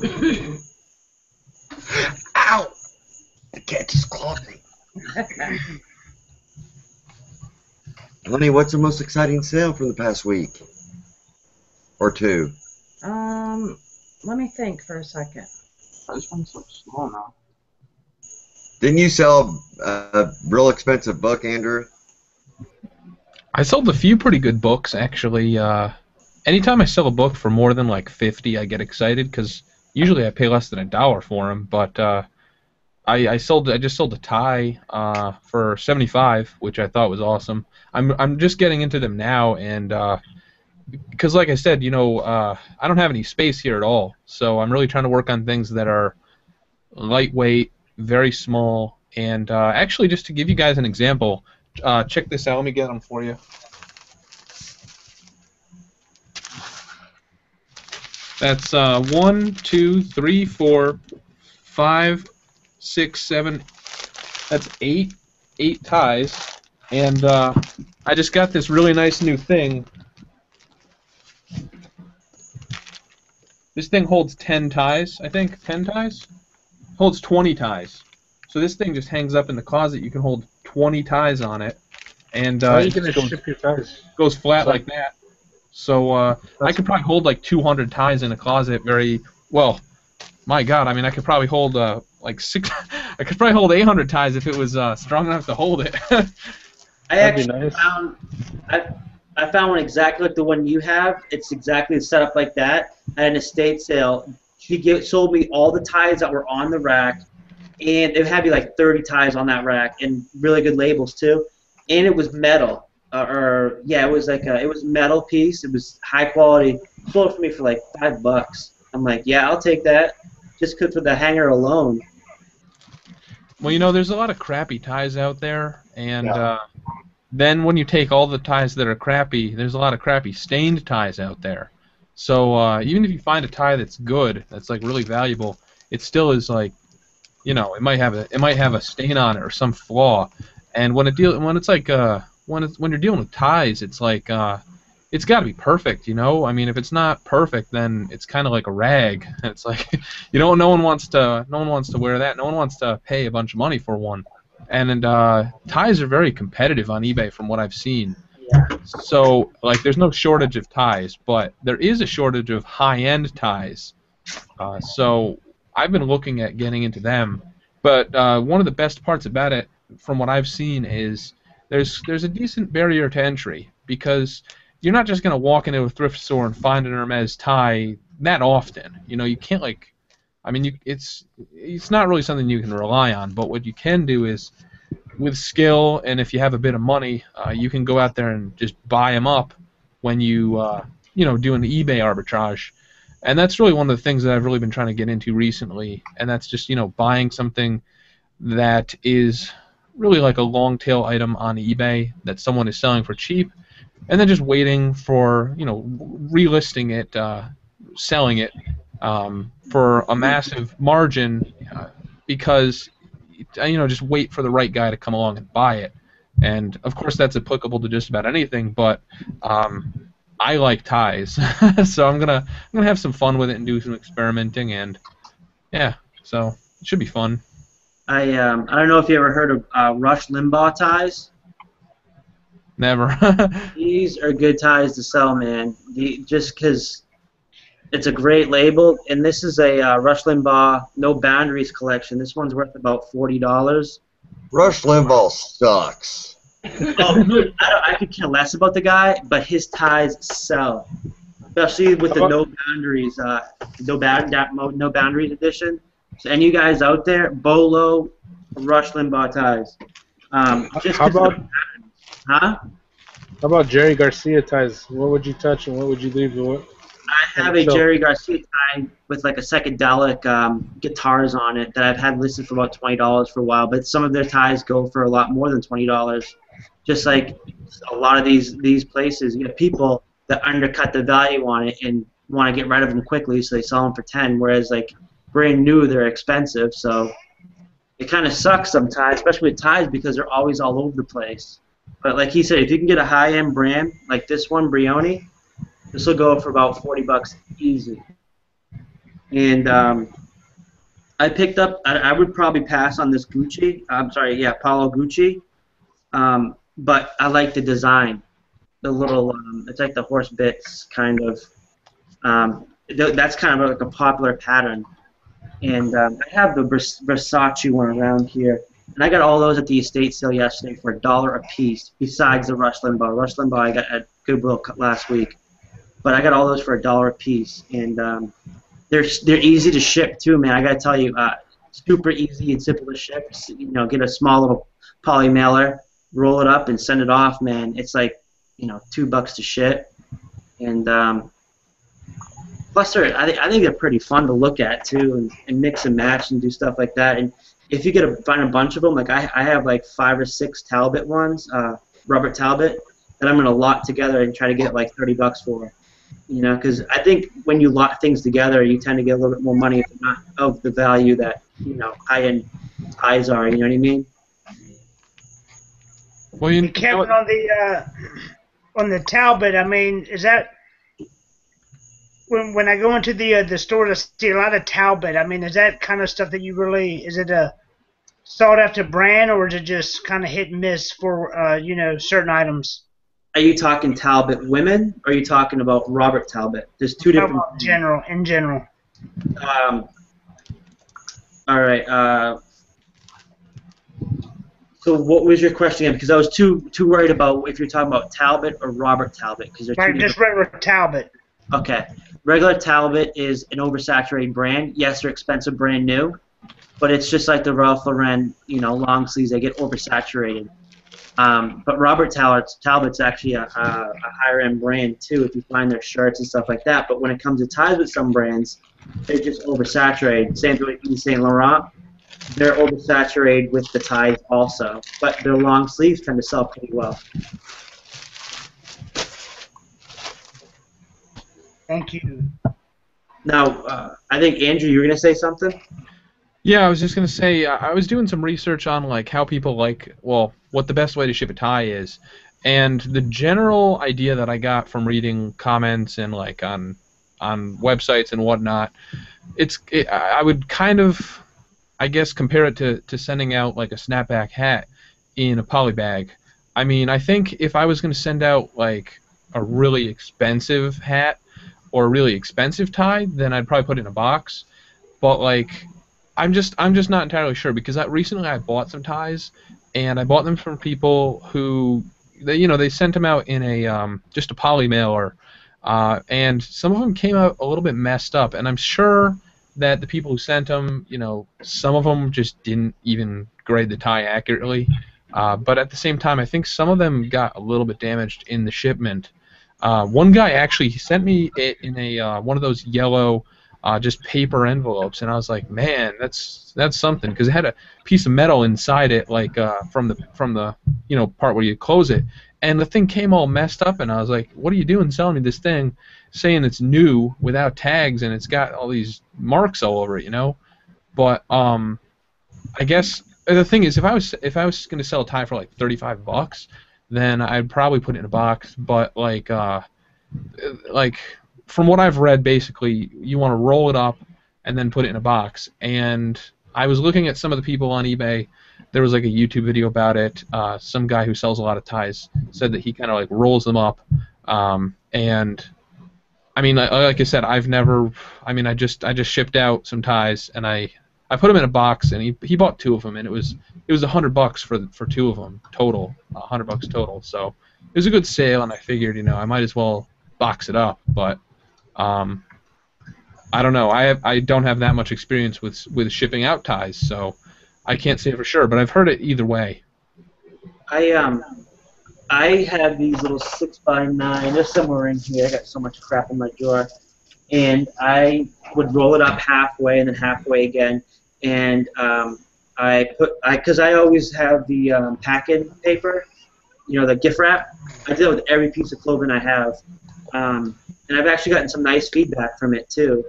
Ow! The cat just clawed me. Honey, what's the most exciting sale from the past week? Or two? Let me think for a second. This one's so small now. Didn't you sell a real expensive book, Andrew? I sold a few pretty good books, actually. Anytime I sell a book for more than like 50, I get excited because usually I pay less than $1 for them. But I just sold a tie for 75, which I thought was awesome. I'm just getting into them now, and because like I said, I don't have any space here at all, so I'm really trying to work on things that are lightweight, very small, and actually, just to give you guys an example, check this out. Let me get them for you. That's 1, 2, 3, 4, 5, 6, 7. That's 8 ties, and I just got this really nice new thing. This thing holds 10 ties, I think. 10 ties? Holds 20 ties. So this thing just hangs up in the closet. You can hold 20 ties on it, and How are you gonna ship your ties? goes flat like that. So I could probably hold like 200 ties in a closet very well. My God, I mean, I could probably hold like 6. I could probably hold 800 ties if it was strong enough to hold it. I actually found I found one exactly like the one you have. It's exactly set up like that at an estate sale. He sold me all the ties that were on the rack, and it had me like 30 ties on that rack, and really good labels too. And it was metal. or yeah, it was like it was metal piece. It was high quality. Sold for me for like $5. I'm like, yeah, I'll take that, just 'cause for the hanger alone. Well, you know, there's a lot of crappy ties out there, and then when you take all the ties that are crappy, there's a lot of crappy stained ties out there. So even if you find a tie that's good, that's like really valuable, it still is like, you know, it might have a stain on it or some flaw. And when when you're dealing with ties, it's like it's got to be perfect, you know. I mean, if it's not perfect, then it's kind of like a rag. It's like no one wants to wear that. No one wants to pay a bunch of money for one. And ties are very competitive on eBay from what I've seen. Yeah. So like, there's no shortage of ties, but there is a shortage of high-end ties. So I've been looking at getting into them. But one of the best parts about it, from what I've seen, is there's a decent barrier to entry, because you're not just gonna walk into a thrift store and find an Hermes tie that often. You know, you can't like, I mean, it's not really something you can rely on. But what you can do is, with skill, and if you have a bit of money, you can go out there and just buy them up when you do an eBay arbitrage. And that's really one of the things that I've really been trying to get into recently. And that's just, buying something that is really like a long tail item on eBay that someone is selling for cheap, and then just waiting for, relisting it, selling it for a massive margin, because just wait for the right guy to come along and buy it. And of course that's applicable to just about anything, but I like ties. So I'm gonna have some fun with it and do some experimenting, and yeah, so it should be fun. I don't know if you ever heard of Rush Limbaugh ties. Never. These are good ties to sell, man. Just because it's a great label, and this is a Rush Limbaugh No Boundaries collection. This one's worth about $40. Rush Limbaugh sucks. Oh, I could care less about the guy, but his ties sell, especially with the No Boundaries, No Boundaries edition. So, any you guys out there, Bolo, Rush Limbaugh ties. How about Jerry Garcia ties? What would you touch and what would you leave? I have a Jerry Garcia tie with like a psychedelic guitars on it that I've had listed for about $20 for a while, but some of their ties go for a lot more than $20. Just like a lot of these places, you have people that undercut the value on it and want to get rid of them quickly, so they sell them for 10, whereas like brand new, they're expensive. So it kind of sucks sometimes, especially with ties, because they're always all over the place. But like he said, if you can get a high-end brand like this one, Brioni, this will go for about $40 easy. And I picked up, I would probably pass on this Gucci. I'm sorry, yeah, Paulo Gucci. But I like the design. The little, it's like the horse bits kind of. That's kind of like a popular pattern. And I have the Versace one around here. And I got all those at the estate sale yesterday for $1 a piece, besides the Rush Limbaugh. Rush Limbaugh I got at Goodwill last week. But I got all those for $1 a piece. And they're easy to ship too, man. I got to tell you, super easy and simple to ship. Get a small little poly mailer, roll it up, and send it off, man. It's like, $2 to ship. And plus, I think they're pretty fun to look at too, and mix and match and do stuff like that. And if you find a bunch of them, like I have like 5 or 6 Talbot ones, Robert Talbot, that I'm gonna lot together and try to get like $30 for. Because I think when you lot things together, you tend to get a little bit more money, if not of the value that high-end ties are. You know what I mean? Well, Kevin, on the Talbot, I mean, is that when I go into the store to see a lot of Talbot? I mean, is that kind of stuff that you really, is it a sought after brand, or is it just kind of hit and miss for certain items? Are you talking Talbot women, or are you talking about Robert Talbot? There's two different. In general. All right. So what was your question again? Because I was too worried about if you're talking about Talbot or Robert Talbot, because they're two different. Just regular Talbot. Okay. Regular Talbot is an oversaturated brand. Yes, they're expensive, brand new, but it's just like the Ralph Lauren, long sleeves. They get oversaturated. But Robert Talbot's actually a higher end brand too. If you find their shirts and stuff like that. But when it comes to ties with some brands, they're just oversaturated. Same with Yves Saint Laurent. They're oversaturated with the ties also, but their long sleeves tend to sell pretty well. Thank you. Now, I think Andrew, you were gonna say something. Yeah, I was just gonna say I was doing some research on like how people like, well, what the best way to ship a tie is, and the general idea that I got from reading comments and like on websites and whatnot, I would kind of, I guess, compare it to sending out like a snapback hat in a poly bag. I mean, I think if I was going to send out like a really expensive hat or a really expensive tie, then I'd probably put it in a box. But like, I'm just not entirely sure, because recently I bought some ties, and I bought them from people who they sent them out in a just a poly mailer, and some of them came out a little bit messed up, and I'm sure that the people who sent them, some of them just didn't even grade the tie accurately. But at the same time, I think some of them got a little bit damaged in the shipment. One guy actually sent me it in a one of those yellow just paper envelopes, and I was like, man, that's something, because it had a piece of metal inside it, like from the part where you close it, and the thing came all messed up, and I was like, what are you doing selling me this thing, saying it's new without tags, and it's got all these marks all over it, But I guess the thing is, if I was going to sell a tie for like $35, then I'd probably put it in a box. But like from what I've read, basically you want to roll it up and then put it in a box. And I was looking at some of the people on eBay. There was like a YouTube video about it. Some guy who sells a lot of ties said that he kind of like rolls them up. And I mean, like I said, I've never. I mean, I just shipped out some ties, and I put them in a box, and he bought 2 of them, and it was $100 for 2 of them total, $100 total. So it was a good sale, and I figured, I might as well box it up. But I don't know. I don't have that much experience with shipping out ties, so I can't say for sure. But I've heard it either way. I have these little 6x9. They're somewhere in here. I got so much crap in my drawer, and I would roll it up halfway and then halfway again. And because I always have the packing paper, the gift wrap. I do it with every piece of clothing I have, and I've actually gotten some nice feedback from it too.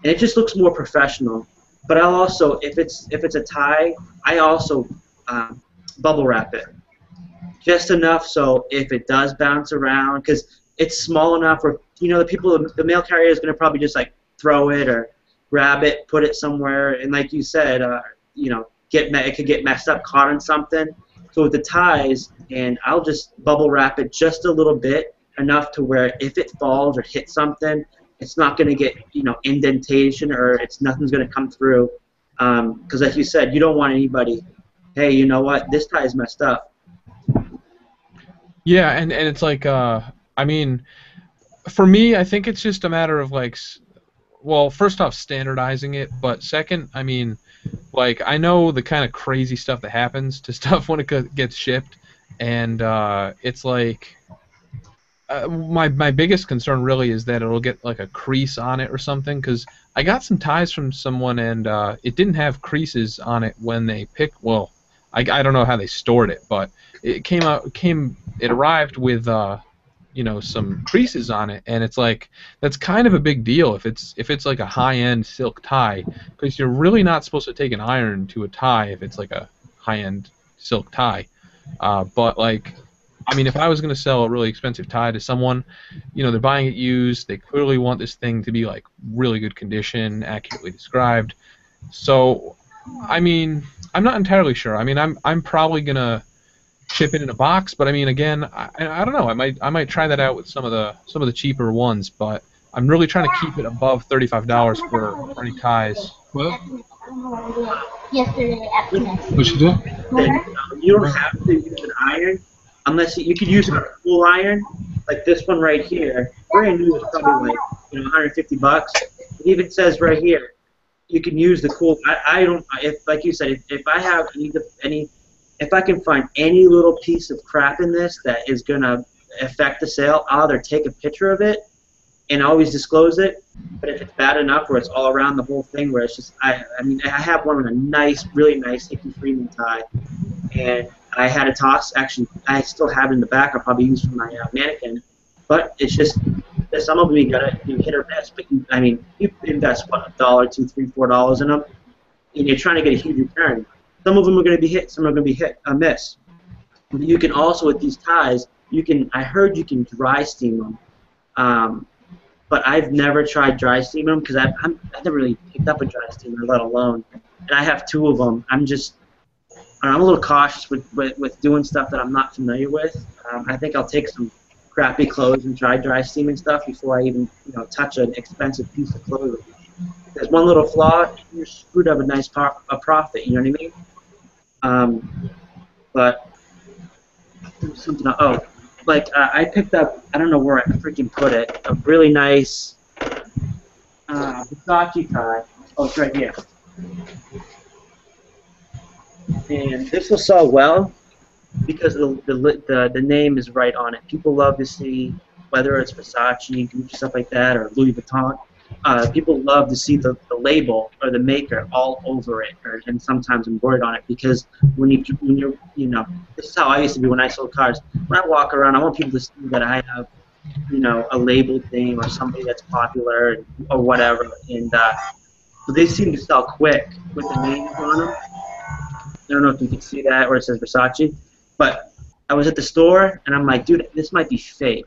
And it just looks more professional. But I'll also, if it's a tie, I also bubble wrap it. Just enough so if it does bounce around, because it's small enough where the mail carrier is going to probably just like throw it or grab it, put it somewhere, and like you said, it could get messed up, caught on something. So with the ties, and I'll just bubble wrap it just a little bit, enough to where if it falls or hits something, it's not going to get indentation, or nothing's going to come through. Because like you said, you don't want anybody, hey, you know what, this tie is messed up. Yeah, and it's like, I mean, for me, I think it's just a matter of like, well, first off, standardizing it, but second, I mean, like, I know the kind of crazy stuff that happens to stuff when it gets shipped, and it's like, my biggest concern really is that it'll get like a crease on it or something, because I got some ties from someone, and it didn't have creases on it when they picked, well, I don't know how they stored it, but it arrived with some creases on it, and it's like, that's kind of a big deal if it's like a high-end silk tie, because you're really not supposed to take an iron to a tie if it's like a high-end silk tie. But like, I mean, if I was going to sell a really expensive tie to someone, they're buying it used, they clearly want this thing to be like really good condition, accurately described. So, I mean, I'm not entirely sure. I mean, I'm probably gonna ship it in a box, but I mean, again, I don't know. I might try that out with some of the cheaper ones, but I'm really trying to keep it above $35 for any ties. What? Yesterday afternoon. What you do? You don't have to use an iron unless you could use a full iron, like this one right here. Brand new is probably like $150. It even says right here, you can use the cool. I don't. If like you said, if I have any if I can find any little piece of crap in this that is going to affect the sale, I'll either take a picture of it and always disclose it. But if it's bad enough where it's all around the whole thing, where it's just, I mean, I have one with a nice, really nice Hickey Freeman tie, and I had a toss. Actually, I still have it in the back. I'll probably use for my mannequin. But it's just, some of them you gotta hit or miss. But I mean, you invest what, $1, $2, $3, $4 in them, and you're trying to get a huge return. Some of them are going to be hit. Some are going to be miss. But you can also, with these ties, you can. I heard you can dry steam them. But I've never tried dry steaming them because I've never really picked up a dry steamer, let alone. And I have 2 of them. I'm a little cautious with doing stuff that I'm not familiar with. I think I'll take some crappy clothes and try dry steaming stuff before I even touch an expensive piece of clothing. There's one little flaw, you're screwed up a nice profit. You know what I mean? But something. Oh. Like, I picked up, I don't know where I freaking put it, a really nice Versace tie. Oh, it's right here. And this will sell well because the name is right on it. People love to see, whether it's Versace, Gucci, stuff like that, or Louis Vuitton, people love to see the label or the maker all over it, and sometimes embroidered on it, because when you're this is how I used to be when I sold cars. When I walk around, I want people to see that I have a labeled thing or somebody that's popular or whatever, and so they seem to sell quick with the names on them. I don't know if you can see that where it says Versace, but I was at the store and I'm like, dude, this might be fake.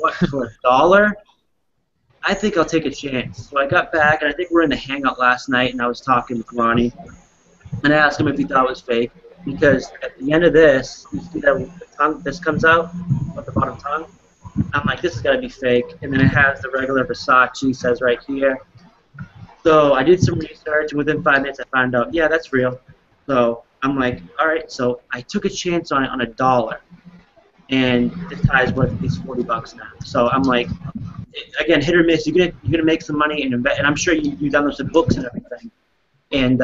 What, for $1? I think I'll take a chance. So I got back, and I think we were in the Hangout last night, and I was talking with Ronnie, and I asked him if he thought it was fake, because at the end of this, you see that the tongue, this comes out, at the bottom tongue. I'm like, this is got to be fake, and then it has the regular Versace, says right here. So I did some research, and within 5 minutes I found out, yeah, that's real. So I'm like, all right, so I took a chance on it on $1, and this tie is worth at least $40 now. So I'm like, again, hit or miss. You're gonna make some money and invest. And I'm sure you've done those in books and everything. And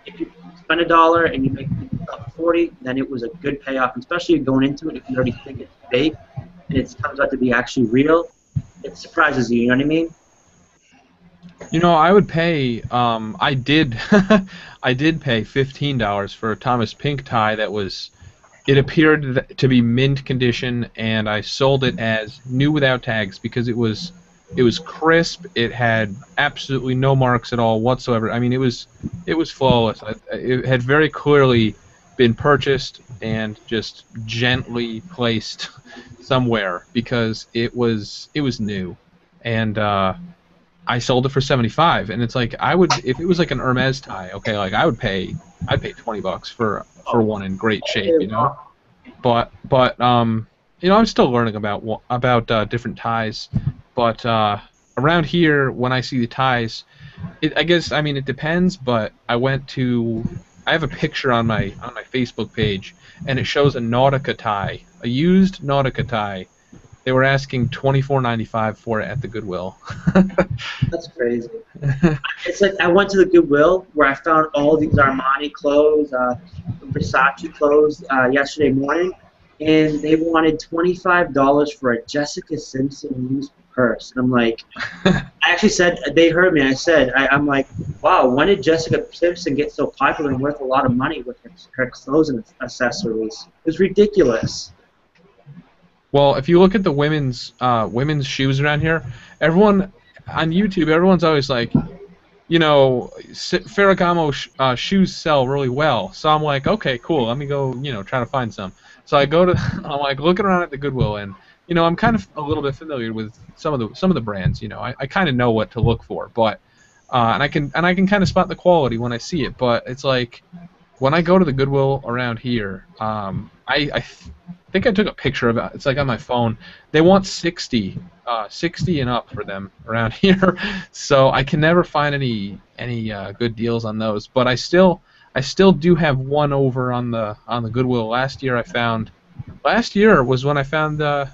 if you spend $1 and you make $40, then it was a good payoff. Especially going into it, if you already think it's fake and it comes out to be actually real, it surprises you. You know what I mean? I would pay. I did. I did pay $15 for a Thomas Pink tie that was. It appeared to be mint condition, and I sold it as new without tags because it was crisp. It had absolutely no marks at all whatsoever. I mean, it was flawless. It had very clearly been purchased and just gently placed somewhere because it was new, and I sold it for $75. And it's like, I would, if it was like an Hermes tie, okay, like I'd pay $20 for one in great shape, But I'm still learning about different ties. But around here, when I see the ties, I guess, I mean, it depends. But I have a picture on my Facebook page, and it shows a Nautica tie, a used Nautica tie. They were asking $24.95 for it at the Goodwill. That's crazy. It's like I went to the Goodwill where I found all these Armani clothes, Versace clothes yesterday morning, and they wanted $25 for a Jessica Simpson used purse. And I'm like, I actually said, they heard me. I said, I'm like, wow, when did Jessica Simpson get so popular and worth a lot of money with her clothes and accessories? It was ridiculous. Well, if you look at the women's shoes around here, everyone on YouTube, everyone's always like, Ferragamo shoes sell really well. So I'm like, okay, cool. Let me go, try to find some. So I'm like looking around at the Goodwill, and I'm kind of a little bit familiar with some of the brands. I kind of know what to look for, but and I can kind of spot the quality when I see it. But it's like when I go to the Goodwill around here, I think I took a picture of it. It's like on my phone. They want 60 and up for them around here. So I can never find any good deals on those. But I still do have one over on the Goodwill. Last year was when I found I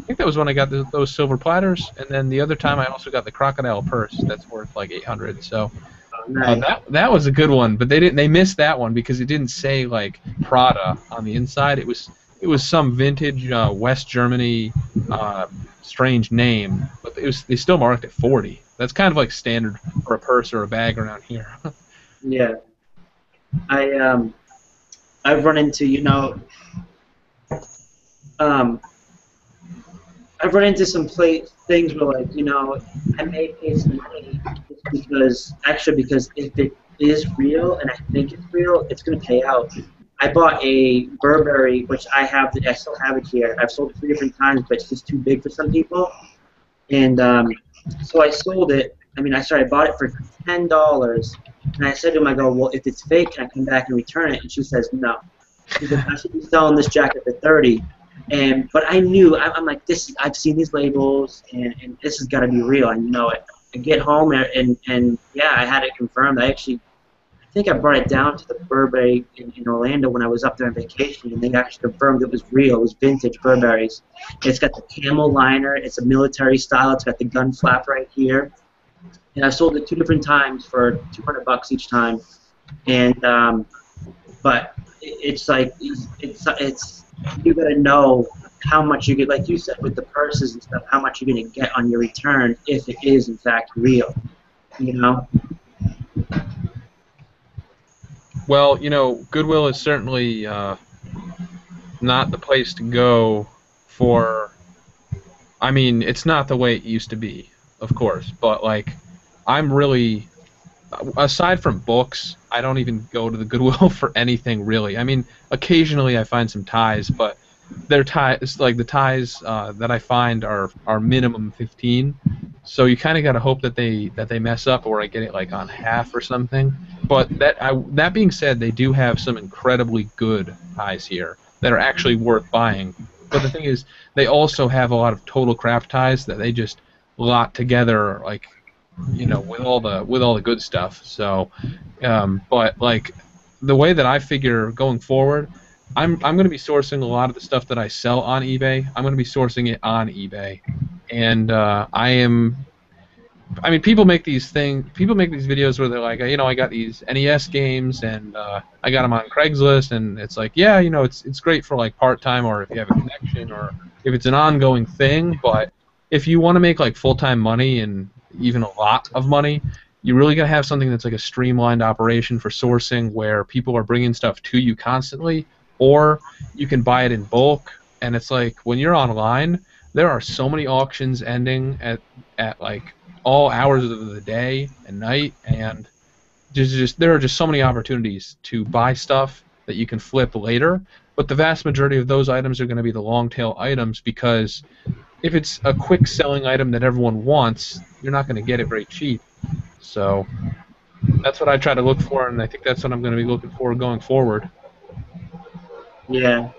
think that was when I got those silver platters, and then the other time I also got the crocodile purse that's worth like $800. So Nice. That was a good one, but they missed that one because it didn't say like Prada on the inside. It was some vintage West Germany strange name, but they still marked it 40. That's kind of like standard for a purse or a bag around here. Yeah. I've run into I've run into some things where, like, I may pay some money just because if it is real and I think it's real, it's going to pay out. I bought a Burberry, which I still have it here. I've sold it 3 different times, but it's just too big for some people. And so I sold it. I bought it for $10. And I said to him, I go, well, if it's fake, can I come back and return it? And she says, no. She said, I should be selling this jacket for $30. But I knew, I'm like, I've seen these labels, and this has got to be real. I know it. I get home, and yeah, I had it confirmed. I think I brought it down to the Burberry in Orlando when I was up there on vacation, and they actually confirmed it was real. It was vintage Burberry's. It's got the camel liner. It's a military style. It's got the gun flap right here. And I sold it 2 different times for $200 each time. And but it's like it's you gotta know how much you get, like you said with the purses and stuff, how much you're gonna get on your return if it is in fact real. Well, Goodwill is certainly not the place to go for. I mean, it's not the way it used to be, of course, but like, I'm really, aside from books, I don't even go to the Goodwill for anything really. I mean, occasionally I find some ties, but they're ties, like the ties that I find are minimum 15. So you kind of got to hope that they mess up, or I get it like on half or something. But that being said, they do have some incredibly good ties here that are actually worth buying. But the thing is, they also have a lot of total crap ties that they just lot together, like, with all the good stuff. So, but like the way that I figure going forward, I'm going to be sourcing a lot of the stuff that I sell on eBay. I'm going to be sourcing it on eBay, and people make these videos where they're like, I got these NES games and I got them on Craigslist, and it's like, yeah, it's great for like part-time, or if you have a connection, or if it's an ongoing thing. But if you want to make like full-time money and even a lot of money, you really got to have something that's like a streamlined operation for sourcing, where people are bringing stuff to you constantly, or you can buy it in bulk. And it's like, when you're online, there are so many auctions ending at like all hours of the day and night, and there are just so many opportunities to buy stuff that you can flip later. But the vast majority of those items are going to be the long tail items, because if it's a quick selling item that everyone wants, you're not going to get it very cheap. So that's what I try to look for, and I think that's what I'm going to be looking for going forward. Yeah.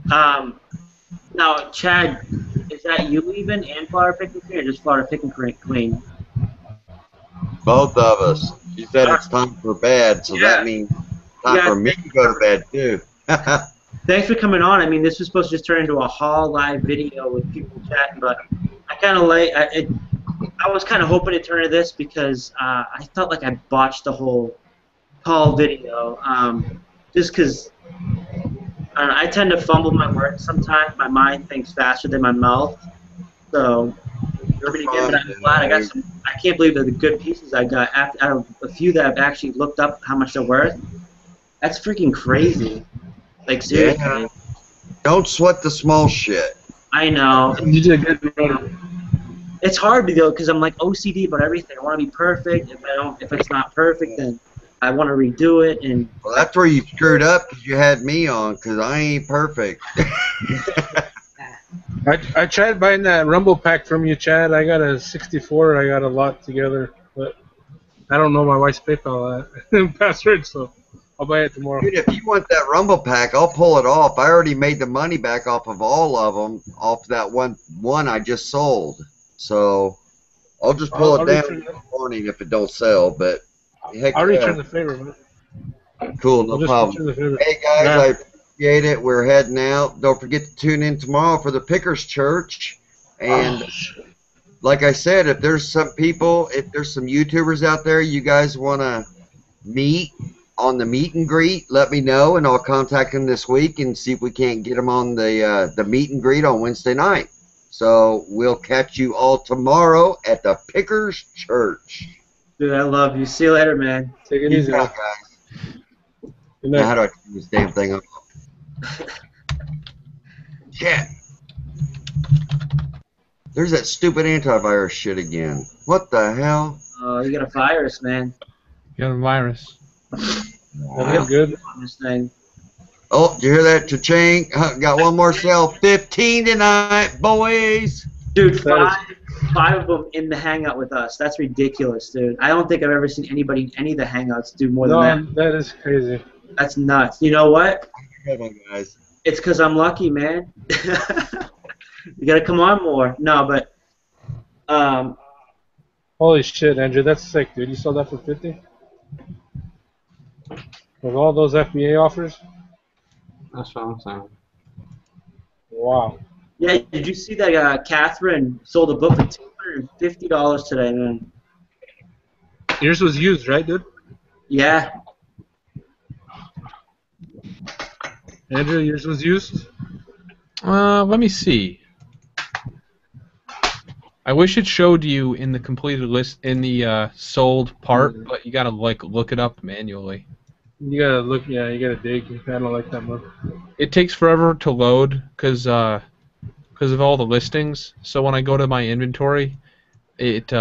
Now, Chad, is that you even and Florida Picking Queen, or just Florida Picking Queen? Both of us. She said it's time for bed, so that means time for me to go to bed too. Thanks for coming on. I mean, this was supposed to just turn into a haul live video with people chatting, but I kind of I was kind of hoping to turn to this because I felt like I botched the whole haul video, just because I tend to fumble my words sometimes. My mind thinks faster than my mouth. So I'm glad I got some. I can't believe the good pieces I got out of a few that I've actually looked up how much they're worth. That's freaking crazy. Like, seriously. Yeah. Don't sweat the small shit. I know. You did a good job. It's hard because I'm like OCD about everything. I want to be perfect. If it's not perfect, then I want to redo it. And well, that's where you screwed up, because you had me on, because I ain't perfect. I tried buying that Rumble pack from you, Chad. I got a 64. I got a lot together, but I don't know my wife's PayPal password, so I'll buy it tomorrow. Dude, if you want that Rumble pack, I'll pull it off. I already made the money back off of all of them, off that one I just sold. So I'll just pull it down in the morning if it don't sell. But heck, I'll return the favor, man. Cool, no problem. Hey guys, I appreciate it. We're heading out. Don't forget to tune in tomorrow for the Pickers Church. And like I said, if there's some people, if there's some YouTubers out there you guys want to meet on the meet and greet, let me know, and I'll contact them this week and see if we can't get them on the meet and greet on Wednesday night. So we'll catch you all tomorrow at the Pickers Church. Dude, I love you. See you later, man. Take it easy, guys. Good Now, night. how do I turn this damn thing off? Shit. There's that stupid antivirus shit again. What the hell? Oh, you got a virus, man. You got a virus. That's good. On this thing. Oh, did you hear that? Cha-ching. Got one more sale. 15 tonight, boys. Dude, five of them in the Hangout with us. That's ridiculous, dude. I don't think I've ever seen anybody in any of the Hangouts do more than that. That is crazy. That's nuts. You know what? Come on, guys. It's because I'm lucky, man. You gotta come on more. No, but Holy shit, Andrew, that's sick, dude. You sold that for 50? With all those FBA offers? That's what I'm saying. Wow. yeah, did you see that Catherine sold a book for $250 today, man? Yours was used, right, dude? Yeah. Andrew, yours was used? Let me see. I wish it showed you in the completed list in the sold part, but you gotta like look it up manually. You gotta look, yeah, you gotta dig. I don't like that much. It takes forever to load because of all the listings. So when I go to my inventory, it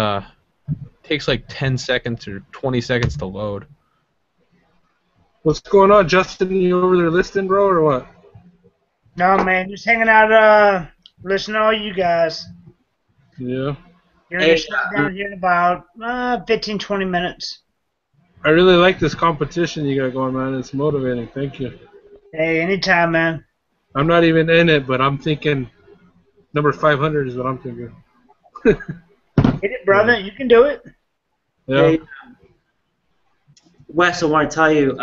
takes like 10 seconds or 20 seconds to load. What's going on, Justin? You over there listing, bro, or what? No, man, just hanging out, listening to all you guys. Yeah. You're going to shut down here in about 15, 20 minutes. I really like this competition you got going, man. It's motivating. Thank you. Hey, anytime, man. I'm not even in it, but I'm thinking number 500 is what I'm thinking. Hit it, brother. You can do it. Yeah. Hey, Wes, I want to tell you,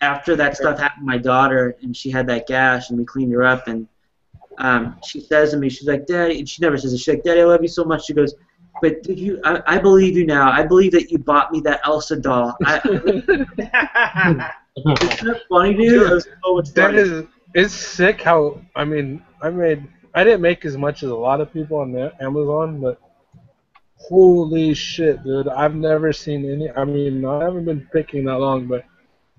after that stuff happened to my daughter, and she had that gash, and we cleaned her up, and she says to me, she's like, Daddy, and she never says it, she's like, Daddy, I love you so much. She goes, but did you? I believe you now. I believe that you bought me that Elsa doll. Isn't that funny, dude? It's sick how, I mean, I didn't make as much as a lot of people on Amazon, but holy shit, dude. I've never seen any, I mean, I haven't been picking that long, but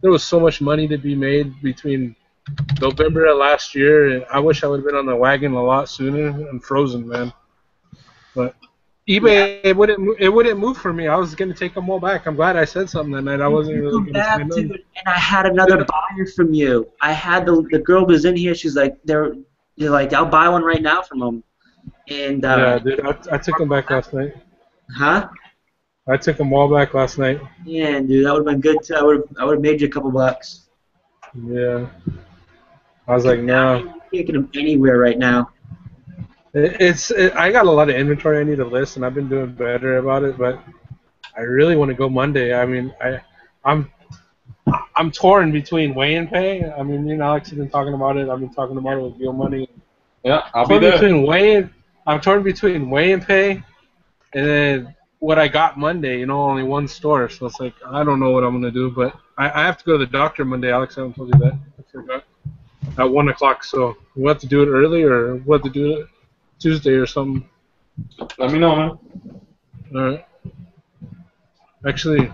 there was so much money to be made between November of last year, and I wish I would have been on the wagon a lot sooner and frozen, man. But eBay, it wouldn't move for me. I was gonna take them all back. I'm glad I said something that night. I wasn't really gonna back, spend dude, them. and I had another buyer from you. I had the girl was in here. She's like, they're like, I'll buy one right now from them. And Yeah, dude, I took them back last night. Huh? I took them all back last night. Yeah, dude, that would have been good too. I would have made you a couple bucks. Yeah. I was like, no. I'm taking them anywhere right now. I got a lot of inventory I need to list, and I've been doing better about it. But I really want to go Monday. I mean, I'm torn between weigh and pay. I mean, me and Alex have been talking about it. I've been talking about it with Deal Money. Yeah, I'll be there. I'm torn between weigh and pay, and then what I got Monday. You know, only one store, so it's like I don't know what I'm gonna do. But I have to go to the doctor Monday. Alex, I haven't told you that. I forgot. At 1 o'clock, so we'll have to do it early, or we'll have to do it Tuesday or something. Let me know, man. All right. Actually,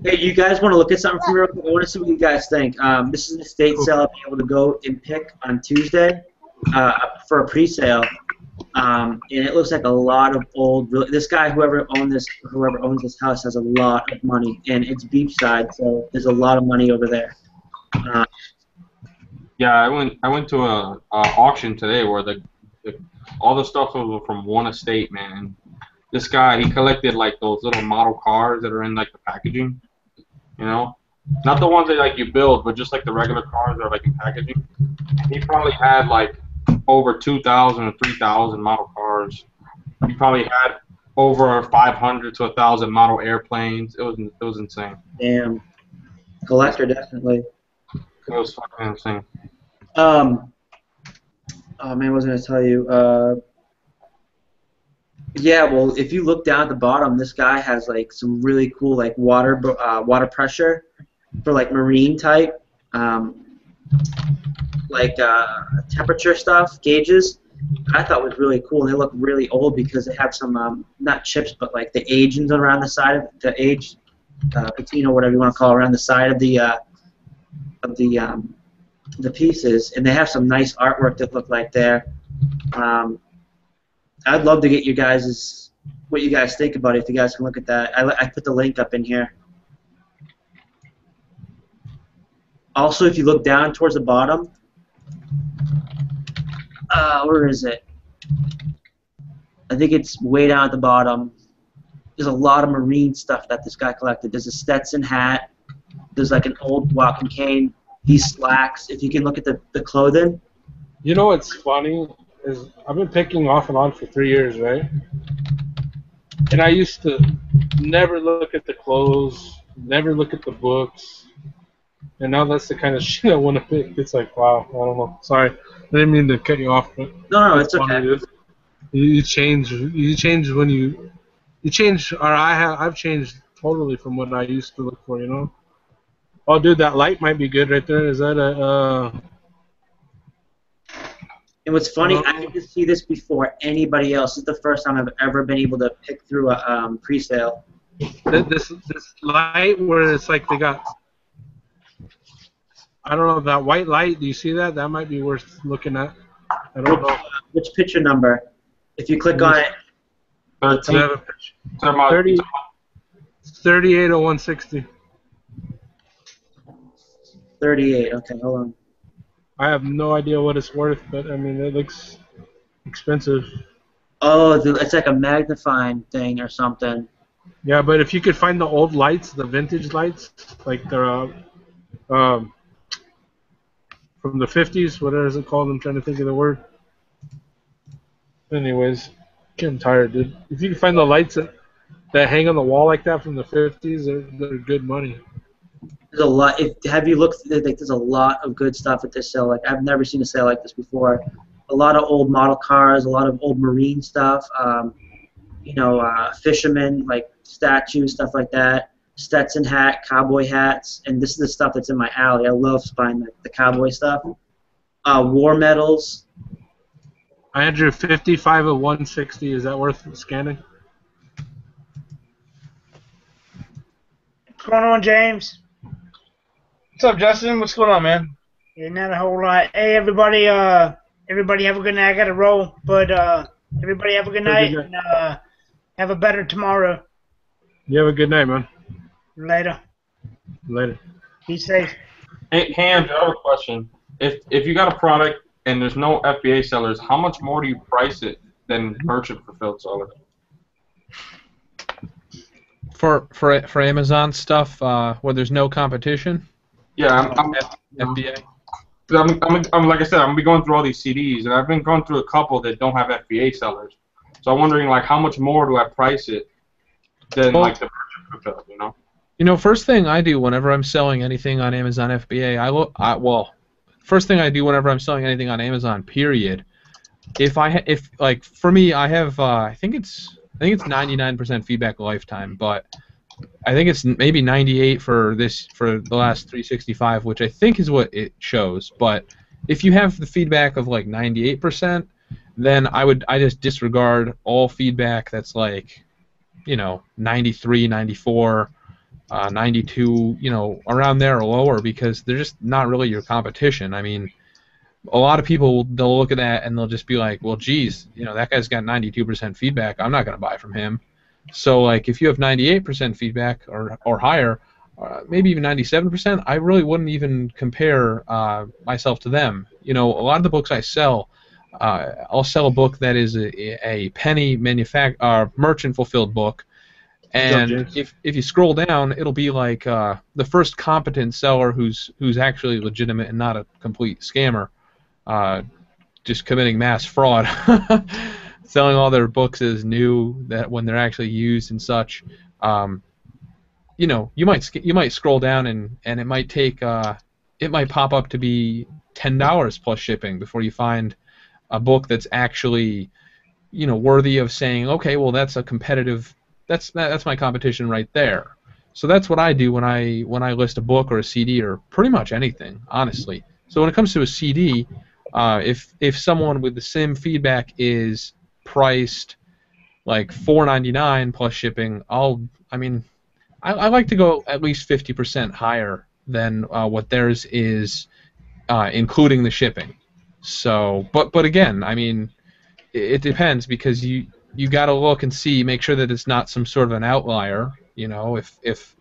Hey, you guys want to look at something from real quick? I want to see what you guys think. This is an estate sale I'll be able to go and pick on Tuesday for a pre-sale. And it looks like a lot of old. This guy, whoever owns this house, has a lot of money, and it's beachside, so there's a lot of money over there. Yeah, I went to a auction today where all the stuff was from one estate, man. This guy, he collected like those little model cars that are in like the packaging, you know, not the ones that like you build, but just like the regular cars that are like in packaging. He probably had like over 2,000 or 3,000 model cars. He probably had over 500 to 1,000 model airplanes. It was insane. Damn, collector definitely. It was fucking insane. Oh man, what was I gonna tell you? Yeah, well, if you look down at the bottom, this guy has like some really cool like water pressure for like marine type, like temperature stuff gauges. I thought was really cool. They look really old because they have some not chips, but like the agents around the side of the age, patina, whatever you want to call it, around the side of the pieces, and they have some nice artwork that look like there. I'd love to get you guys' what you guys think about it. If you guys can look at that, I put the link up in here. Also, if you look down towards the bottom, where is it? I think it's way down at the bottom. There's a lot of marine stuff that this guy collected. There's a Stetson hat. There's like an old walking cane. These slacks. If you can look at the clothing. You know what's funny is I've been picking off and on for 3 years, right? And I used to never look at the clothes, never look at the books. And now that's the kind of shit I want to pick. It's like, wow, I don't know. Sorry, I didn't mean to cut you off, but No, it's okay. You change when you change, or I've changed totally from what I used to look for, you know. Oh, dude, that light might be good right there. Is that a? And what's funny, I didn't see this before anybody else. This is the first time I've ever been able to pick through a pre-sale. This light where it's like they got. I don't know, that white light. Do you see that? That might be worth looking at. I don't know. Which picture number? If you click on it. 13. 380160. 38. Okay, hold on. I have no idea what it's worth, but I mean, it looks expensive. Oh, it's like a magnifying thing or something. Yeah, but if you could find the old lights, the vintage lights, like the from the 50s, whatever is it called? I'm trying to think of the word. Anyways, getting tired, dude. If you can find the lights that hang on the wall like that from the 50s, they're good money. There's a lot. Have you looked? Like, there's a lot of good stuff at this sale. Like I've never seen a sale like this before. A lot of old model cars, a lot of old marine stuff. You know, fishermen like statues, stuff like that. Stetson hat, cowboy hats, and this is the stuff that's in my alley. I love buying the cowboy stuff. War medals. Andrew, 55 of 160. Is that worth scanning? What's going on, James? What's up, Justin? What's going on, man? Yeah, not a whole lot. Hey, everybody. Everybody have a good night. I gotta roll, but everybody have a good night, and have a better tomorrow. You have a good night, man. Later. Later. Be safe. Hey, Hans, I have a question. If you got a product and there's no FBA sellers, how much more do you price it than merchant fulfilled sellers? For Amazon stuff where there's no competition. Yeah, FBA. I'm like I said, I'm gonna be going through all these CDs, and I've been going through a couple that don't have FBA sellers. So I'm wondering, like, how much more do I price it than like the merchant fulfilled, you know? You know, first thing I do whenever I'm selling anything on Amazon FBA, first thing I do whenever I'm selling anything on Amazon, period. If like for me, I have I think it's 99% feedback lifetime, but I think it's maybe 98 for the last 365, which I think is what it shows. But if you have the feedback of like 98%, then I just disregard all feedback that's like, you know, 93, 94. 92, you know, around there or lower, because they're just not really your competition. I mean, a lot of people, they'll look at that and they'll just be like, well, geez, you know, that guy's got 92% feedback. I'm not going to buy from him. So, like, if you have 98% feedback or higher, maybe even 97%, I really wouldn't even compare myself to them. You know, a lot of the books I sell, I'll sell a book that is a penny merchant fulfilled book. And if you scroll down, it'll be like the first competent seller who's actually legitimate and not a complete scammer, just committing mass fraud, selling all their books as new that when they're actually used and such. You know, you might scroll down and it might take it might pop up to be $10 plus shipping before you find a book that's actually worthy of saying, okay, well, that's a competitive, that's my competition right there. So that's what I do when I list a book or a CD or pretty much anything, honestly. So when it comes to a CD, if someone with the same feedback is priced like $4.99 plus shipping, I like to go at least 50% higher than what theirs is, including the shipping. So, but again, I mean, it depends, because you got to look and see, make sure that it's not some sort of an outlier. If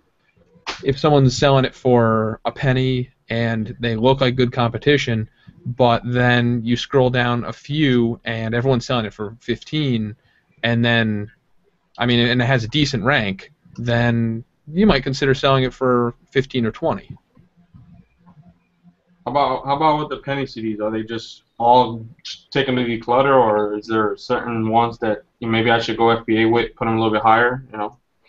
someone's selling it for a penny and they look like good competition, but then you scroll down a few and everyone's selling it for 15, and then, and it has a decent rank, then you might consider selling it for 15 or 20. How about with the penny CDs? Are they just all taken to declutter, or is there certain ones that maybe I should go FBA with, put them a little bit higher?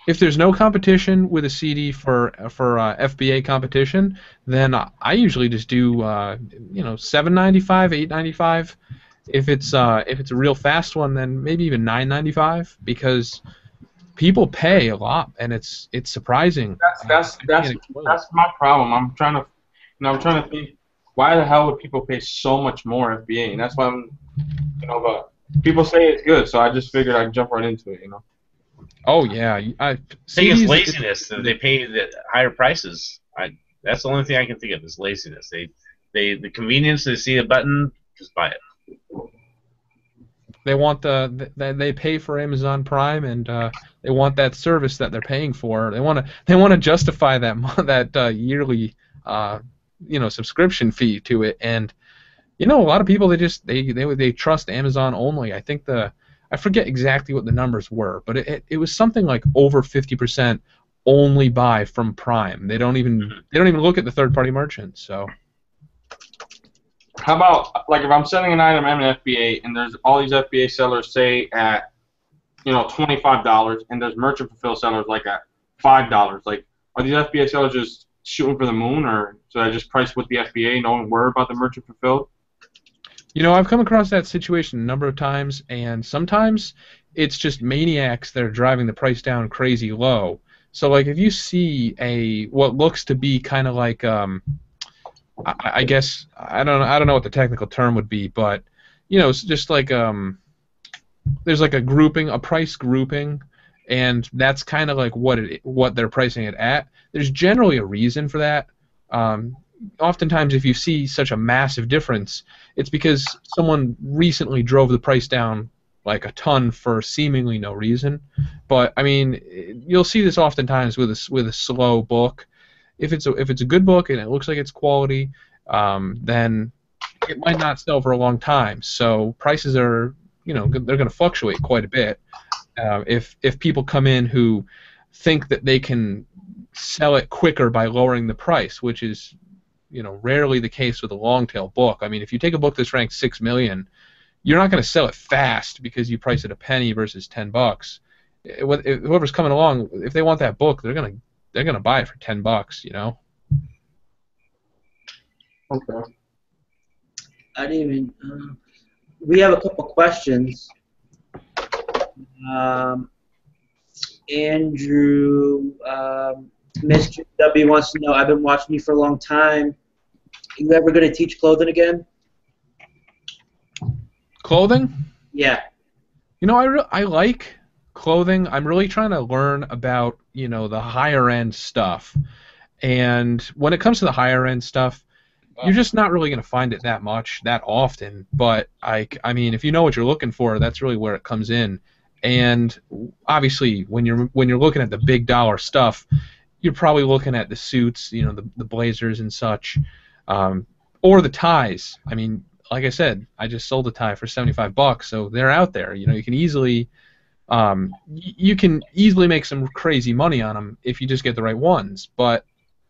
If there's no competition with a CD for FBA competition, then I usually just do $7.95, $8.95. If it's a real fast one, then maybe even $9.95, because people pay a lot, and it's surprising. That's my problem. I'm trying to think, why the hell would people pay so much more FBA? And that's why but people say it's good, so I just figured I'd jump right into it. Oh yeah, I think it's laziness that they pay the higher prices. That's the only thing I can think of is laziness. The convenience. They see a button, just buy it. They want they pay for Amazon Prime, and they want that service that they're paying for. They want to justify that yearly subscription fee to it. And a lot of people, they trust Amazon only. I think I forget exactly what the numbers were, but it was something like over 50% only buy from Prime. They don't even look at the third-party merchants. So how about, like, if I'm selling an item in FBA and there's all these FBA sellers say at $25, and there's merchant fulfilled sellers like at $5, like, are these FBA sellers just shooting for the moon, or should I just price with the FBA, no one worry about the merchant fulfilled? I've come across that situation a number of times, and sometimes it's just maniacs that are driving the price down crazy low. So, like, if you see what looks to be kind of like, I guess, I don't know what the technical term would be, but it's just like there's like a price grouping, and that's kind of like what they're pricing it at. There's generally a reason for that. Oftentimes, if you see such a massive difference, it's because someone recently drove the price down like a ton for seemingly no reason. But you'll see this oftentimes with a slow book. If it's a good book and it looks like it's quality, then it might not sell for a long time. So prices are, they're going to fluctuate quite a bit. If people come in who think that they can sell it quicker by lowering the price, which is rarely the case with a long tail book. If you take a book that's ranked 6 million, you're not going to sell it fast because you price it a penny versus $10. Whoever's coming along, if they want that book, they're gonna buy it for $10. Okay. I didn't even. We have a couple questions. Andrew, Mr. W wants to know, I've been watching you for a long time. Are you ever going to teach clothing again? Clothing? Yeah. I like clothing. I'm really trying to learn about, the higher end stuff. And when it comes to the higher end stuff, you're just not really going to find it that often. But if you know what you're looking for, that's really where it comes in. And obviously, when you're looking at the big dollar stuff, you're probably looking at the suits, the blazers and such, or the ties. Like I said, I just sold a tie for $75, so they're out there. You can easily make some crazy money on them if you just get the right ones. But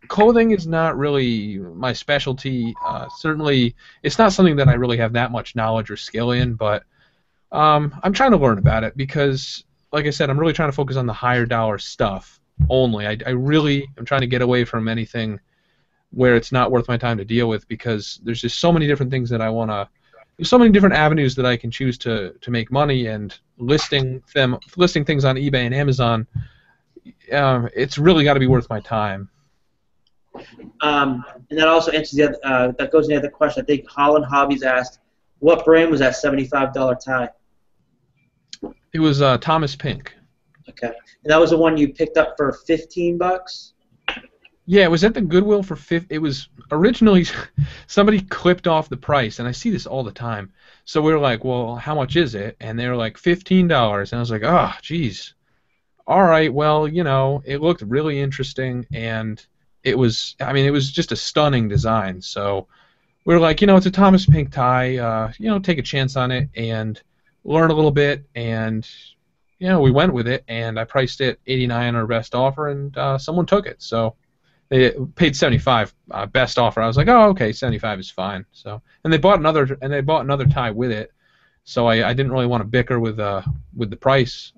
clothing is not really my specialty. Certainly, it's not something that I really have that much knowledge or skill in. But I'm trying to learn about it because, like I said, I'm really trying to focus on the higher dollar stuff only. I really am trying to get away from anything where it's not worth my time to deal with, because there's just so many different things that I want to there's so many different avenues that I can choose to make money, and listing things on eBay and Amazon. It's really got to be worth my time. And that also answers that goes to the other question. I think Holland Hobbies asked, what brand was that $75 tie? It was Thomas Pink. Okay, and that was the one you picked up for $15. Yeah, it was at the Goodwill for It was originally somebody clipped off the price, and I see this all the time. So we were like, "Well, how much is it?" And they were like $15, and I was like, "Oh, geez. All right, well, it looked really interesting, and it was just a stunning design." So we were like, it's a Thomas Pink tie, take a chance on it and learn a little bit, and we went with it, and I priced it $89 on our best offer, and someone took it. So they paid $75 best offer. I was like, oh, okay, $75 is fine. So, and they bought another tie with it. So I didn't really want to bicker with the price.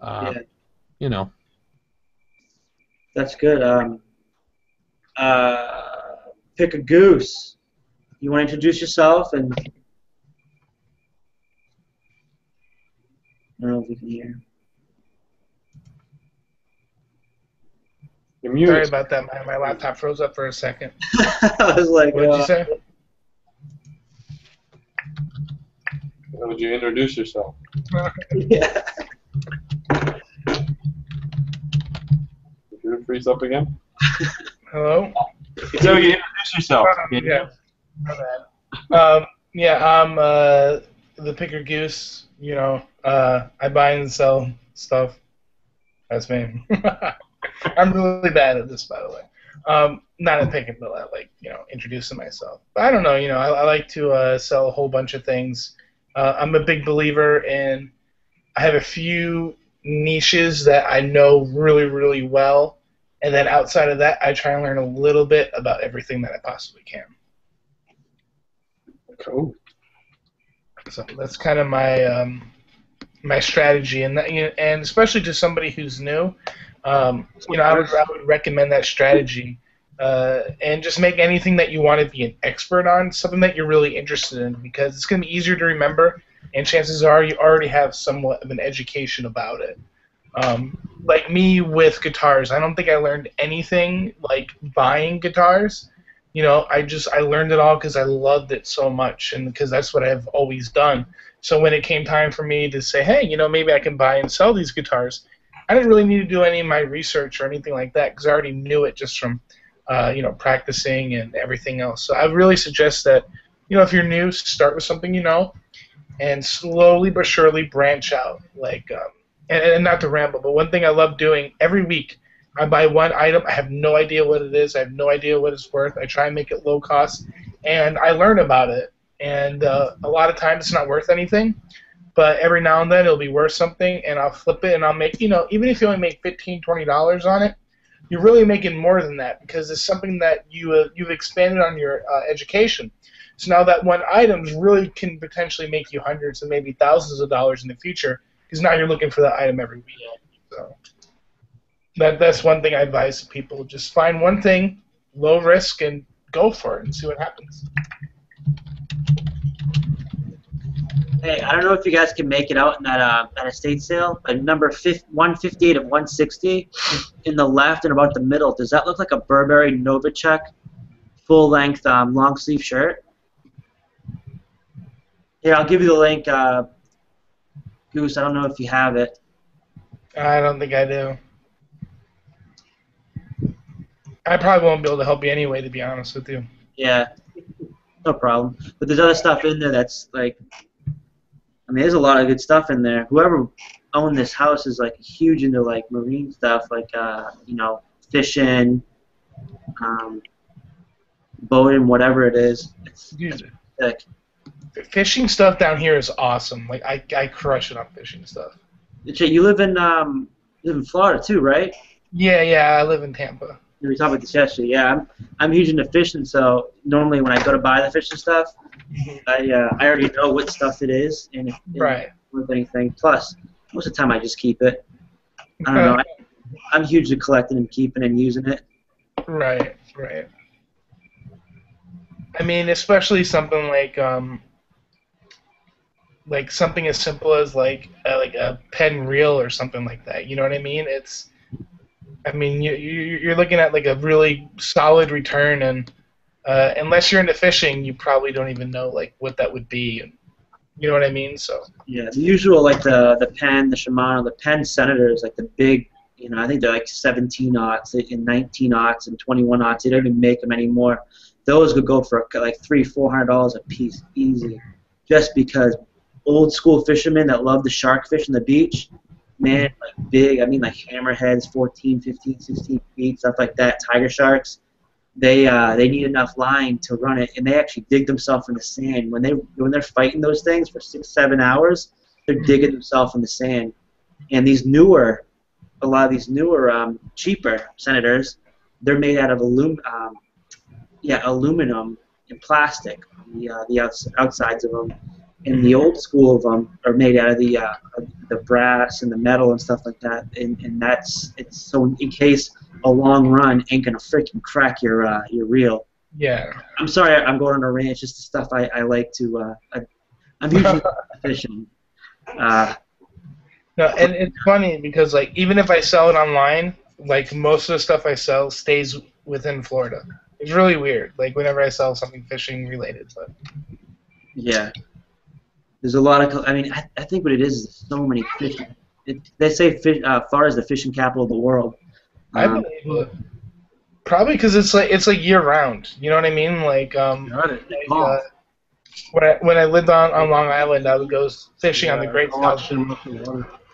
That's good. Pick a goose. You want to introduce yourself and? I don't know if you can hear. You're muted. Sorry about that. My laptop froze up for a second. I was like, what did you say? How would you introduce yourself? Yeah. Did you freeze up again? Hello? So you introduce yourself. Yeah. My bad. I'm the Picker Goose. I buy and sell stuff. That's me. I'm really bad at this, by the way. Not at picking, but at introducing myself. But I don't know. I like to sell a whole bunch of things. I'm a big believer in. I have a few niches that I know really, really well, and then outside of that, I try and learn a little bit about everything that I possibly can. Cool. So that's kind of my my strategy, and and especially to somebody who's new, I would recommend that strategy, and just make anything that you want to be an expert on something that you're really interested in, because it's going to be easier to remember, and chances are you already have somewhat of an education about it. Like me with guitars, I don't think I learned anything like buying guitars. I learned it all because I loved it so much, and because that's what I've always done. So when it came time for me to say, hey, maybe I can buy and sell these guitars, I didn't really need to do any of my research or anything like that, because I already knew it just from, practicing and everything else. So I really suggest that, if you're new, start with something and slowly but surely branch out. And not to ramble, but one thing I love doing every week, I buy one item. I have no idea what it is. I have no idea what it's worth. I try and make it low cost, and I learn about it. And a lot of times it's not worth anything, but every now and then it'll be worth something, and I'll flip it, and I'll make, even if you only make $15, $20 on it, you're really making more than that, because it's something that you've expanded on your education. So now that one item really can potentially make you hundreds and maybe thousands of dollars in the future, because now you're looking for that item every week. So that's one thing I advise people. Just find one thing, low risk, and go for it and see what happens. Hey, I don't know if you guys can make it out in that estate sale, but number 158 of 160 in the left and about the middle, does that look like a Burberry Novacek full-length long-sleeve shirt? Here, I'll give you the link, Goose. I don't know if you have it. I don't think I do. I probably won't be able to help you anyway, to be honest with you. Yeah, no problem. But there's other stuff in there that's like, there's a lot of good stuff in there. Whoever owned this house is huge into marine stuff, fishing, boating, whatever it is. It's sick. Fishing stuff down here is awesome. I crush it on fishing stuff. You live in Florida too, right? Yeah, I live in Tampa. We talked about this yesterday. Yeah, I'm huge into fishing, so normally when I go to buy the fishing stuff, I already know what stuff it is, and with anything. Plus, most of the time I just keep it. I don't know. I'm huge into collecting and keeping and using it. Right. Especially something like like something as simple as like a pen reel or something like that. You know what I mean? I mean, you're looking at like a really solid return, and unless you're into fishing, you probably don't even know like what that would be. You know what I mean? So yeah, the usual like the Penn, the Shimano, the Penn Senators, like the big, I think they're like 17 aughts and 19 aughts and 21 aughts. They don't even make them anymore. Those would go for like $300-400 a piece, easy, just because old school fishermen that love the shark fish on the beach, man, like big, I mean like hammerheads, 14, 15, 16 feet, stuff like that, tiger sharks. They need enough line to run it, and they actually dig themselves in the sand. When they're fighting those things for 6-7 hours, they're digging themselves in the sand. And a lot of these newer, cheaper Senators, they're made out of aluminum and plastic. The outsides of them, and the old school of them are made out of the brass and the metal and stuff like that. And it's so in case a long run ain't gonna freaking crack your reel. Yeah. I'm sorry, I'm going on a rant. It's just the stuff I like to. I'm usually fishing. No, and it's funny because like even if I sell it online, like most of the stuff I sell stays within Florida. It's really weird. Like whenever I sell something fishing related, but yeah, there's a lot of. I mean, I think what it is so many fish. They say Florida's the fishing capital of the world. I believe it. Probably because it's like year round. You know what I mean? Like when I lived on Long Island, I would go fishing on the Great South.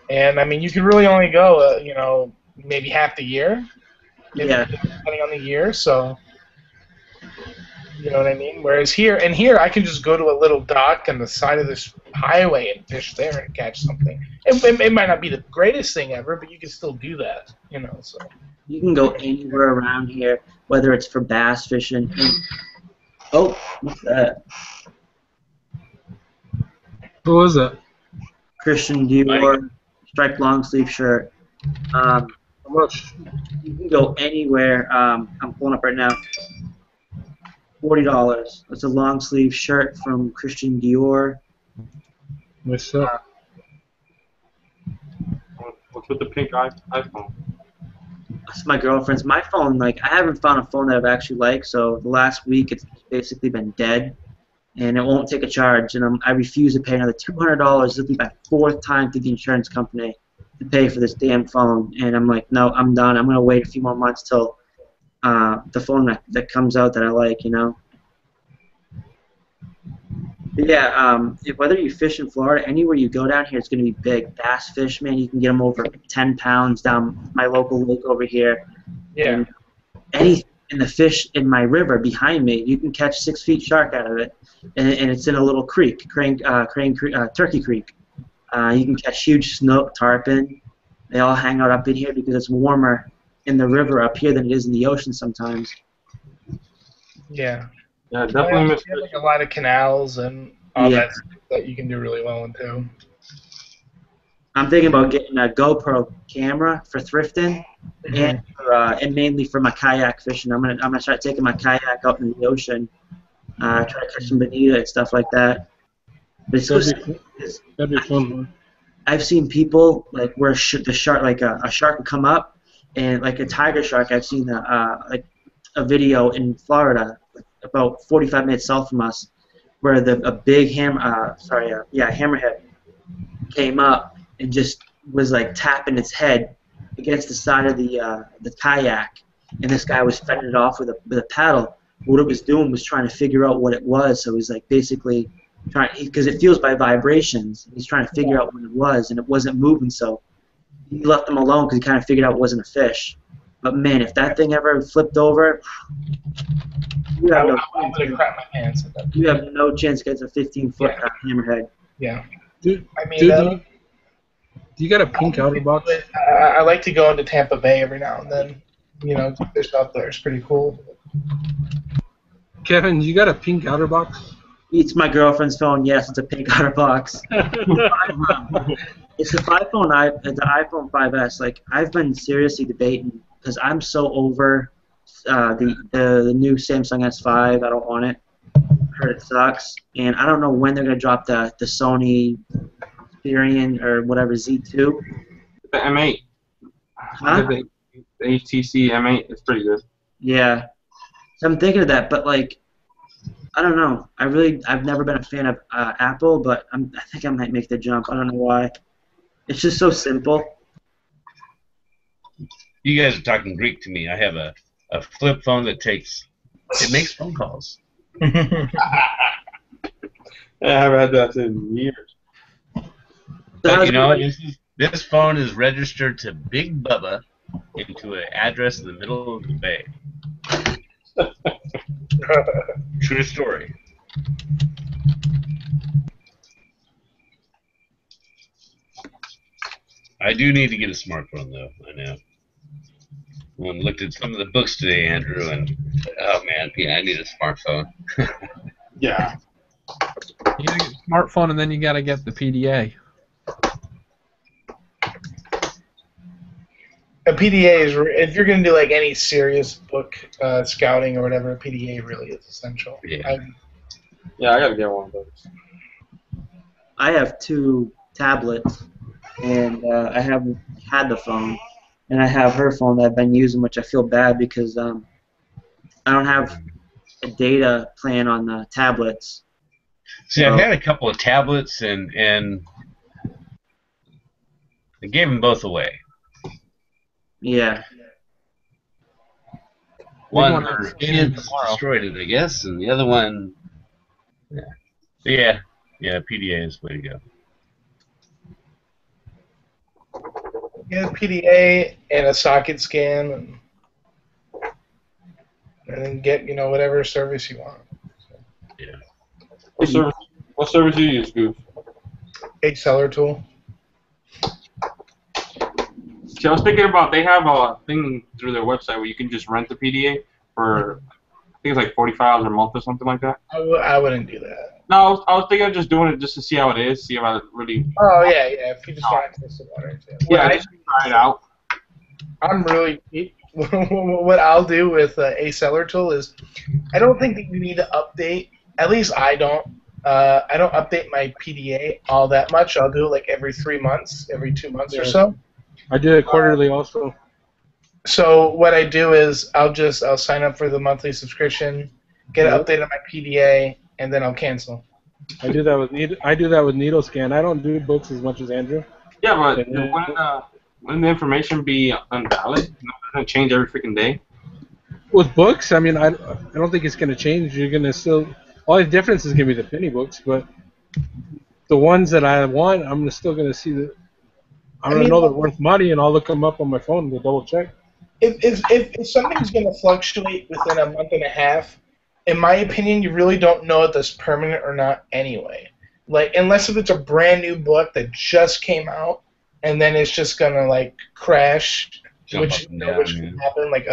And I mean, you could really only go, maybe half the year. Depending on the year, so. You know what I mean? Whereas here I can just go to a little dock on the side of this highway and fish there and catch something. It might not be the greatest thing ever, but you can still do that, so. You can go anywhere around here, whether it's for bass fishing. Oh, what's that? What was that? Christian Dior striped long sleeve shirt. How much? You can go anywhere. I'm pulling up right now. $40. It's a long sleeve shirt from Christian Dior. What's up? What's with the pink iPhone? That's my girlfriend's. My phone, like, I haven't found a phone that I've actually liked, so the last week it's basically been dead, and it won't take a charge, and I refuse to pay another $200. This will be my 4th time to the insurance company to pay for this damn phone, and I'm like, no, I'm done. I'm going to wait a few more months till the phone that comes out that I like, But yeah, whether you fish in Florida, anywhere you go down here, it's going to be big. Bass fish, man, you can get them over 10 pounds down my local lake over here. Yeah. And anything in the fish in my river behind me, you can catch 6 feet shark out of it, and it's in a little creek, Turkey Creek. You can catch huge snook, tarpon. They all hang out up in here because it's warmer in the river up here than it is in the ocean sometimes. Yeah. Yeah, definitely miss like a lot of canals and all that you can do really well in too. I'm thinking about getting a GoPro camera for thrifting, and mainly for my kayak fishing. I'm gonna start taking my kayak out in the ocean, try to catch some bonita and stuff like that. But That'd be fun, man. I've seen people like where the shark, like a shark, would come up, and like a tiger shark. I've seen like a video in Florida, about 45 minutes south from us, where a big hammerhead came up and just was like tapping its head against the side of the kayak, and this guy was fending it off with a paddle. What it was doing was trying to figure out what it was. So he's like basically trying, because it feels by vibrations. He's trying to figure out what it was, and it wasn't moving. So he left him alone because he kind of figured out it wasn't a fish. But man, if that thing ever flipped over, you have crap my pants. You have no chance against a 15-foot hammerhead. Yeah. Dude, I mean, you got a pink outer box? I like to go into Tampa Bay every now and then. To fish out there. It's pretty cool. Kevin, you got a pink outer box? It's my girlfriend's phone. Yes, it's a pink outer box. It's the iPhone 5S. Like, I've been seriously debating because I'm so over the new Samsung S5. I don't want it. heard it sucks, and I don't know when they're gonna drop the Sony Xperion or whatever Z2. The M8. Huh? The HTC M8 is pretty good. Yeah. So I'm thinking of that, but like, I don't know. I've never been a fan of Apple, but I think I might make the jump. I don't know why. It's just so simple. You guys are talking Greek to me. I have a flip phone that makes phone calls. I haven't had that in years. But you know, this phone is registered to Big Bubba into an address in the middle of the bay. True story. I do need to get a smartphone, though. I know. I looked at some of the books today, Andrew, and oh man, yeah, I need a smartphone. Yeah. You gotta get a smartphone, and then you gotta get the PDA. A PDA is, if you're going to do like any serious book scouting or whatever, a PDA really is essential. Yeah, I gotta get one of those. I have 2 tablets, and I haven't had the phone, and I have her phone that I've been using, which I feel bad because I don't have a data plan on the tablets. See, I've had a couple of tablets, and I gave them both away. Yeah. One, her kids destroyed it, I guess, and the other one, yeah, PDA is the way to go. Yeah, PDA and a socket scan, and then get whatever service you want. Yeah. What service do you use, Goof? Seller tool. See, I was thinking about, they have a thing through their website where you can just rent the PDA for, I think it's like $45 a month or something like that. I wouldn't do that. No, I was thinking of just doing it just to see how it is, see if I really... Oh, yeah, if you just want to test it water. Yeah, just try it out. I'm really... What I'll do with a seller tool is, I don't think that you need to update, at least I don't update my PDA all that much. I'll do it like every 3 months, every 2 months or so. I do it quarterly also. So what I do is I'll sign up for the monthly subscription, get an update on my PDA, and then I'll cancel. I do that with Needle Scan. I don't do books as much as Andrew. Yeah, but wouldn't the information be invalid? Doesn't it change every freaking day? With books, I mean, I don't think it's going to change. You're going to still... All the difference is going to be the penny books, but the ones that I want, I'm still going to see that... I don't know they're worth money, and I'll look them up on my phone to double check. If something's going to fluctuate within a month and a half, in my opinion, you really don't know if that's permanent or not anyway. Like, unless if it's a brand new book that just came out, and then it's just going to like crash, which can happen, like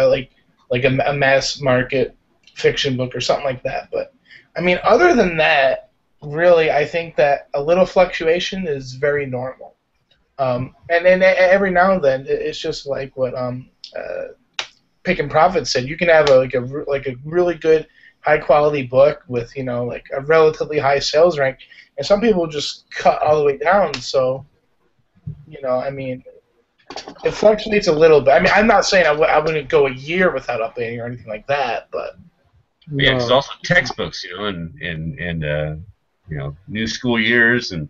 a mass market fiction book or something like that. But I mean, other than that, really, I think that a little fluctuation is very normal. And then every now and then, it's just like what Pick and Profit said. You can have a really good, high quality book with like a relatively high sales rank, and some people just cut all the way down. So, I mean, it fluctuates a little bit. I mean, I'm not saying I wouldn't go a year without updating or anything like that, but yeah, because also textbooks, and new school years and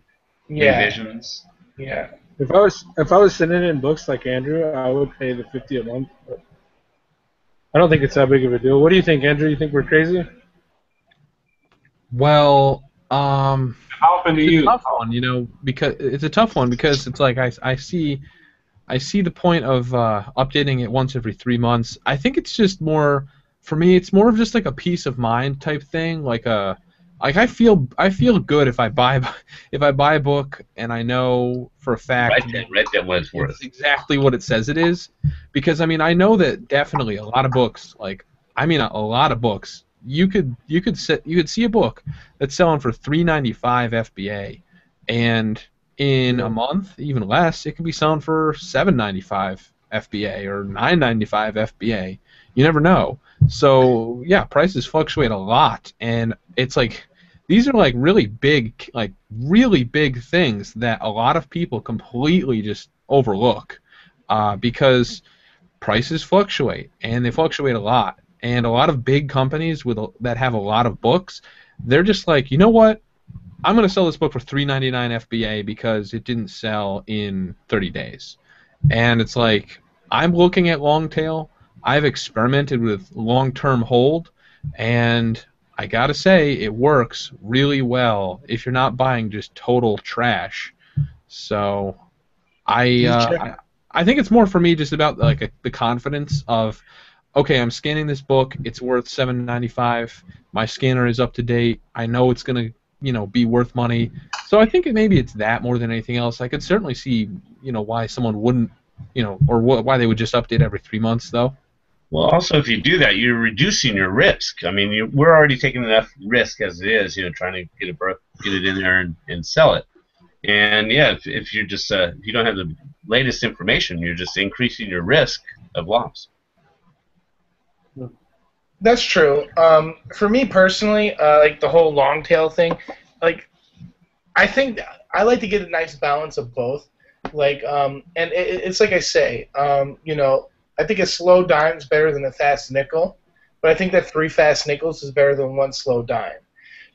new visions. Yeah. If I was sending in books like Andrew, I would pay the $50 a month. But I don't think it's that big of a deal. What do you think, Andrew? You think we're crazy? Well, how often do you? It's a tough one, because it's a tough one because it's like I see the point of updating it once every 3 months. I think it's just more, for me, it's more of just like a peace of mind type thing, I feel good if I buy a book and I know for a fact write that what it's worth. It's exactly what it says it is, because I mean I know that definitely a lot of books, a lot of books, you could see a book that's selling for $3.95 FBA, and in a month, even less, it could be selling for $7.95 FBA or $9.95 FBA. You never know. So yeah, prices fluctuate a lot, and it's like these are like really big things that a lot of people completely just overlook because prices fluctuate, and they fluctuate a lot. And a lot of big companies that have a lot of books, they're just like, you know what? I'm going to sell this book for $3.99 FBA because it didn't sell in 30 days. And it's like, I'm looking at long tail. I've experimented with long-term hold, and I got to say, it works really well if you're not buying just total trash. So I think it's more for me just about like the confidence of, okay, I'm scanning this book. It's worth $7.95. My scanner is up to date. I know it's going to be worth money. So I think maybe it's that more than anything else. I could certainly see why someone wouldn't or why they would just update every 3 months though. Well, also if you do that, you're reducing your risk. I mean, we're already taking enough risk as it is, trying to get it in there and sell it. And yeah, if you're just if you don't have the latest information, you're just increasing your risk of loss. That's true. For me personally, like the whole long tail thing, like I think I like to get a nice balance of both. Like, and it's like I say, I think a slow dime is better than a fast nickel, but I think that 3 fast nickels is better than 1 slow dime.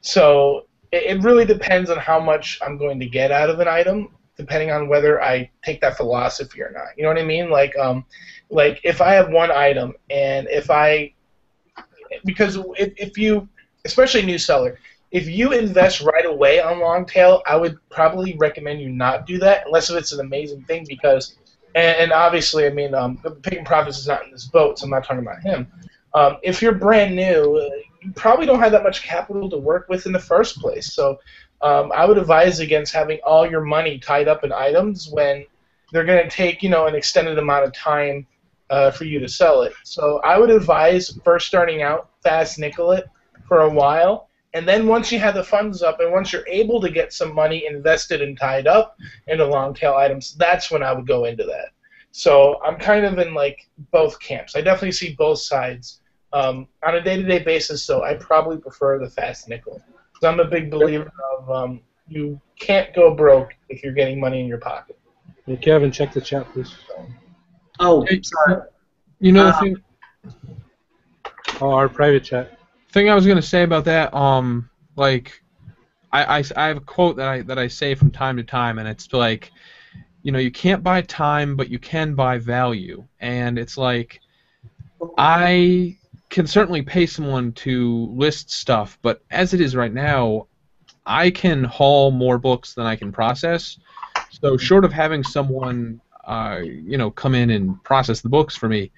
So it really depends on how much I'm going to get out of an item, depending on whether I take that philosophy or not. You know what I mean? Like if I have one item and because if you, especially a new seller, if you invest right away on long tail, I would probably recommend you not do that unless if it's an amazing thing because, and obviously, I mean, Picking Profits is not in this boat, so I'm not talking about him. If you're brand new, you probably don't have that much capital to work with in the first place. So I would advise against having all your money tied up in items when they're going to take, an extended amount of time for you to sell it. So I would advise first starting out, fast nickel it for a while, and then once you have the funds up and once you're able to get some money invested and tied up into long tail items, that's when I would go into that. So I'm kind of in like both camps. I definitely see both sides. On a day-to-day basis, so I probably prefer the fast nickel. So I'm a big believer of you can't go broke if you're getting money in your pocket. Hey, Kevin, check the chat, please. Oh, sorry. The thing. Oh, our private chat. Thing I was gonna say about that, like, I have a quote that I say from time to time, and it's like, you can't buy time, but you can buy value, and it's like, I can certainly pay someone to list stuff, but as it is right now, I can haul more books than I can process. So short of having someone, come in and process the books for me,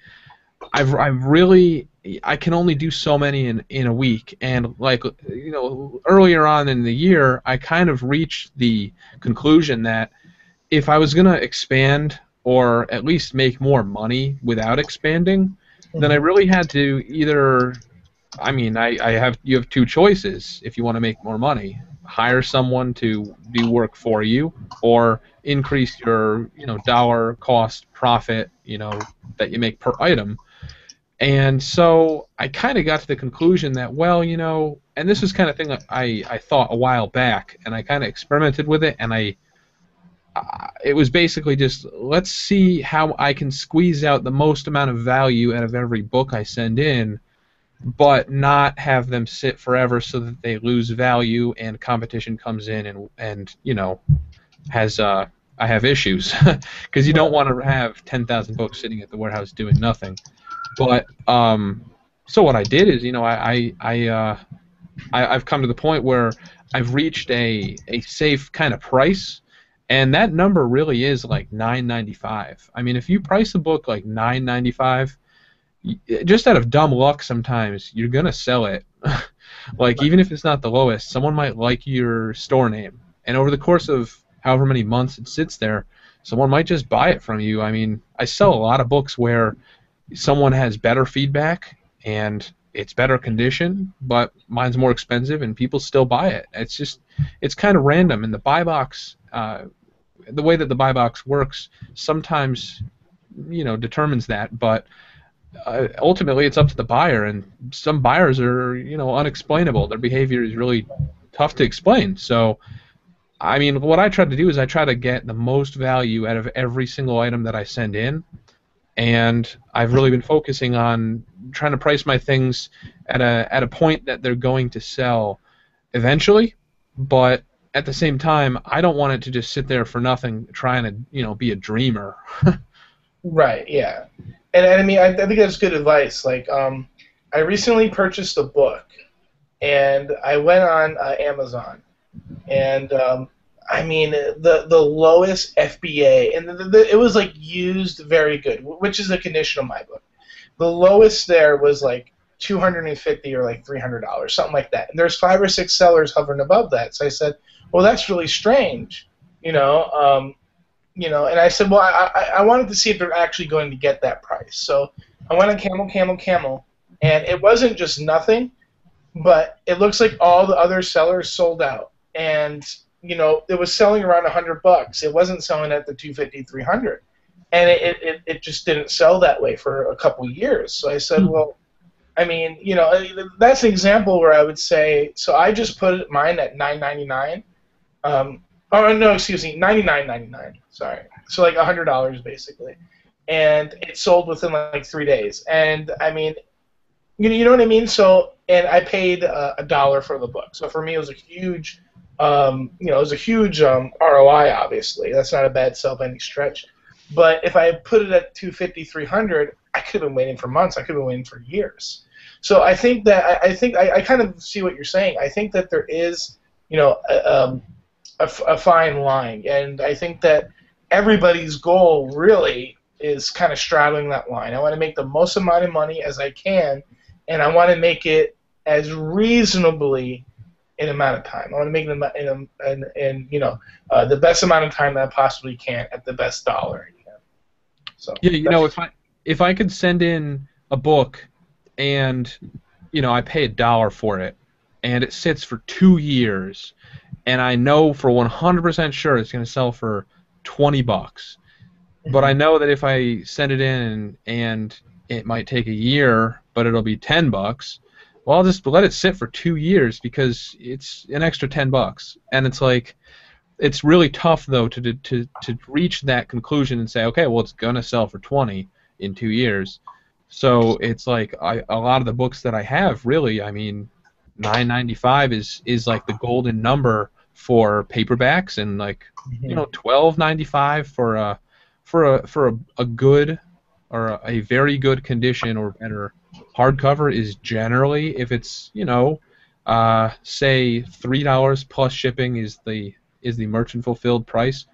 I can only do so many in a week. And like, earlier on in the year, I kind of reached the conclusion that if I was gonna expand or at least make more money without expanding, then I really had to either, you have 2 choices if you want to make more money: hire someone to do work for you, or increase your dollar cost profit that you make per item. And so I kind of got to the conclusion that, well, and this is kind of thing that I thought a while back, and I kind of experimented with it, and it was basically just, let's see how I can squeeze out the most amount of value out of every book I send in, but not have them sit forever so that they lose value and competition comes in and I have issues because you don't want to have 10,000 books sitting at the warehouse doing nothing. But so what I did is, I've come to the point where I've reached a safe kind of price. And that number really is like $9.95. I mean, if you price a book like $9.95, just out of dumb luck sometimes, you're going to sell it. Like, even if it's not the lowest, someone might like your store name. And over the course of however many months it sits there, someone might just buy it from you. I mean, I sell a lot of books where someone has better feedback and it's better condition, but mine's more expensive and people still buy it. It's kind of random. And the buy box, the way that the buy box works sometimes, determines that. But ultimately it's up to the buyer, and some buyers are, unexplainable. Their behavior is really tough to explain. So, I mean, what I try to do is I try to get the most value out of every single item that I send in, and I've really been focusing on trying to price my things at a point that they're going to sell eventually, but at the same time, I don't want it to just sit there for nothing, trying to, be a dreamer. Right. Yeah. And I mean, I think that's good advice. Like, I recently purchased a book, and I went on Amazon, and I mean, the lowest FBA, and it was like used very good, which is the condition of my book. The lowest there was like $250 or like $300, something like that. And there's 5 or 6 sellers hovering above that. So I said, well, that's really strange, And I said, well, I wanted to see if they're actually going to get that price. So I went on Camel, and it wasn't just nothing, but it looks like all the other sellers sold out. And it was selling around $100. It wasn't selling at the $250, $300, and it just didn't sell that way for a couple years. So I said, well, I mean, that's an example where I would say, so I just put mine at $9.99. Oh no, excuse me, $99.99. Sorry, so like $100 basically, and it sold within like 3 days. And I mean, you know what I mean. So, and I paid $1 for the book. So for me, it was a huge. It was a huge ROI, obviously. That's not a bad sell by any stretch. But if I put it at $250, $300, I could have been waiting for months. I could have been waiting for years. So I think that I kind of see what you're saying. I think that there is, a fine line, and I think that everybody's goal really is kind of straddling that line. I want to make the most amount of money as I can, and I want to make it as reasonably in amount of time. I want to make them in the best amount of time that I possibly can at the best dollar. So yeah, if I could send in a book and I pay $1 for it and it sits for 2 years and I know for 100% sure it's going to sell for $20, but I know that if I send it in and it might take a year, but it'll be $10. Well, I'll just let it sit for 2 years because it's an extra $10, and it's like, it's really tough though to reach that conclusion and say, okay, well, it's gonna sell for 20 in 2 years. So it's like a lot of the books that I have, really, I mean, $9.95 is like the golden number for paperbacks, and like $12.95 for a good or a very good condition or better hardcover is generally, if it's say $3 plus shipping is the merchant fulfilled price,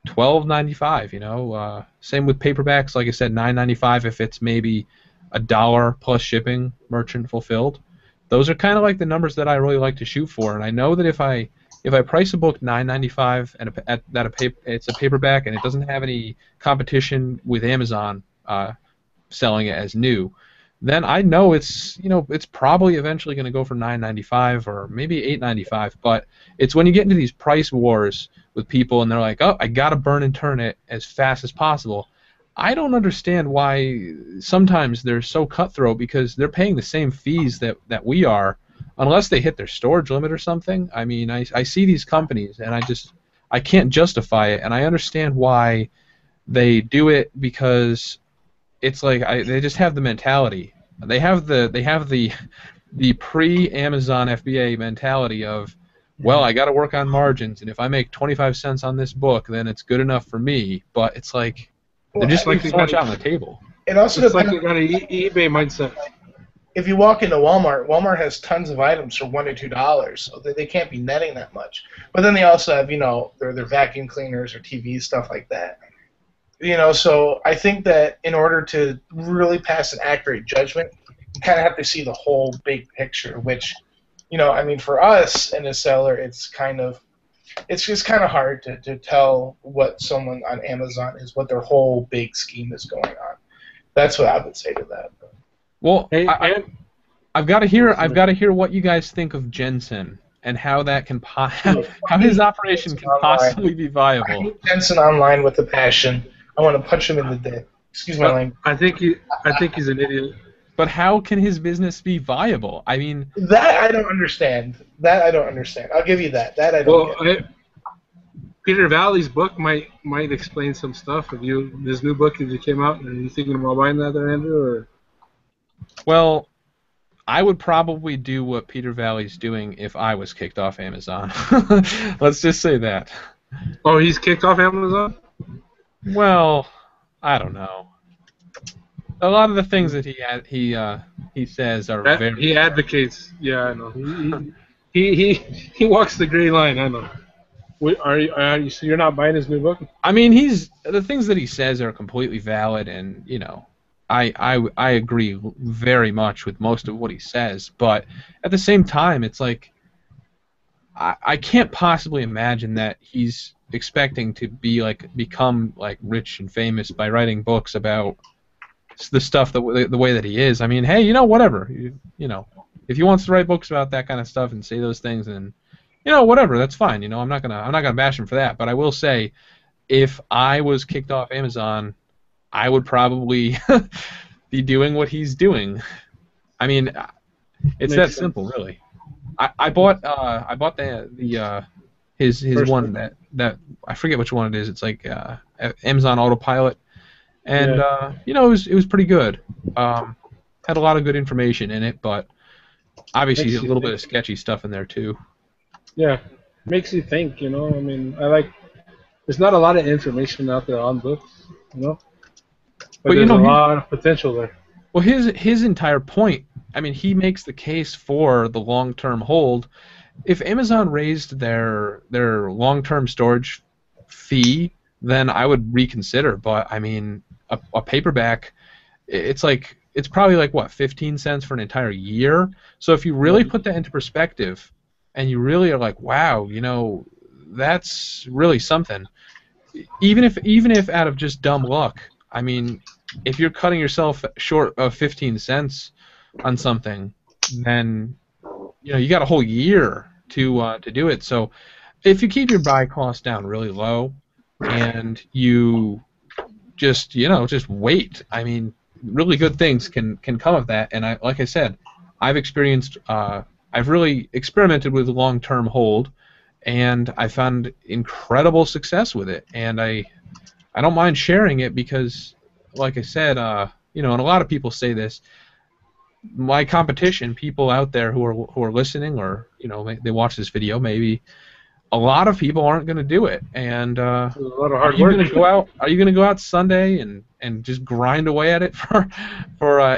$12.95. Same with paperbacks, like I said, $9.95 if it's maybe $1 plus shipping merchant fulfilled. Those are kind of like the numbers that I really like to shoot for, and I know that if I price a book $9.95 and it's a paperback and it doesn't have any competition with Amazon selling it as new, then I know it's probably eventually going to go for $9.95 or maybe $8.95. But it's when you get into these price wars with people and they're like, oh, I got to burn and turn it as fast as possible. I don't understand why sometimes they're so cutthroat, because they're paying the same fees that we are, unless they hit their storage limit or something. I mean, I see these companies and I can't justify it, and I understand why they do it, because it's like they just have the mentality. They have the pre-Amazon FBA mentality of, well, I got to work on margins, and if I make 25 cents on this book, then it's good enough for me. But it's like they're just leaving so much out on the table. It also it's like they got an eBay mindset. If you walk into Walmart has tons of items for $1 or $2, so they can't be netting that much. But then they also have their vacuum cleaners or TVs, stuff like that. So I think that in order to really pass an accurate judgment, you kind of have to see the whole big picture, which, I mean, for us in a seller, it's just kind of hard to tell what someone on Amazon is, what their whole big scheme is going on. That's what I would say to that. Well, I've got to hear what you guys think of Jensen and how that can how his operation can possibly be viable. I hate Jensen online with a passion. I want to punch him in the dick. Excuse my language. I think he's an idiot. But how can his business be viable? I mean, That I don't understand. I'll give you that. That I don't get. Peter Valley's book might explain some stuff. This new book that came out, are you thinking about buying that there, Andrew? Or? Well, I would probably do what Peter Valley's doing if I was kicked off Amazon. Let's just say that. Oh, he's kicked off Amazon? Well, I don't know. A lot of the things that he says are very. He advocates. Yeah, I know. He walks the gray line. I know. So you're not buying his new book? I mean, the things that he says are completely valid, and you know, I agree very much with most of what he says. But at the same time, it's like I can't possibly imagine that he's expecting to become rich and famous by writing books about the stuff the way that he is. I mean, hey, whatever. You know, if he wants to write books about that kind of stuff and say those things, then whatever, that's fine. I'm not gonna bash him for that. But I will say, if I was kicked off Amazon, I would probably be doing what he's doing. I mean, it's that simple, really. I bought his one that I forget which one it is. It's like Amazon Autopilot, and it was pretty good. Had a lot of good information in it, but obviously a little bit of sketchy stuff in there too. Yeah, makes you think. I mean, there's not a lot of information out there on books, but there's a lot of potential there. Well, his entire point, I mean, he makes the case for the long-term hold. If Amazon raised their long-term storage fee, then I would reconsider. But I mean, a paperback, it's probably like what, 15 cents for an entire year. So if you really put that into perspective, and you really are like, wow, that's really something. Even if out of just dumb luck, I mean, if you're cutting yourself short of 15 cents on something, then you got a whole year to do it. So if you keep your buy cost down really low, and you just wait, I mean, really good things can come of that. And like I said, I've really experimented with long-term hold, and I found incredible success with it. And I don't mind sharing it because, like I said, and a lot of people say this. My competition, people out there who are listening, or they watch this video, maybe a lot of people aren't going to do it. And a lot of hard are you work. going to go out? Are you going to go out Sunday and just grind away at it for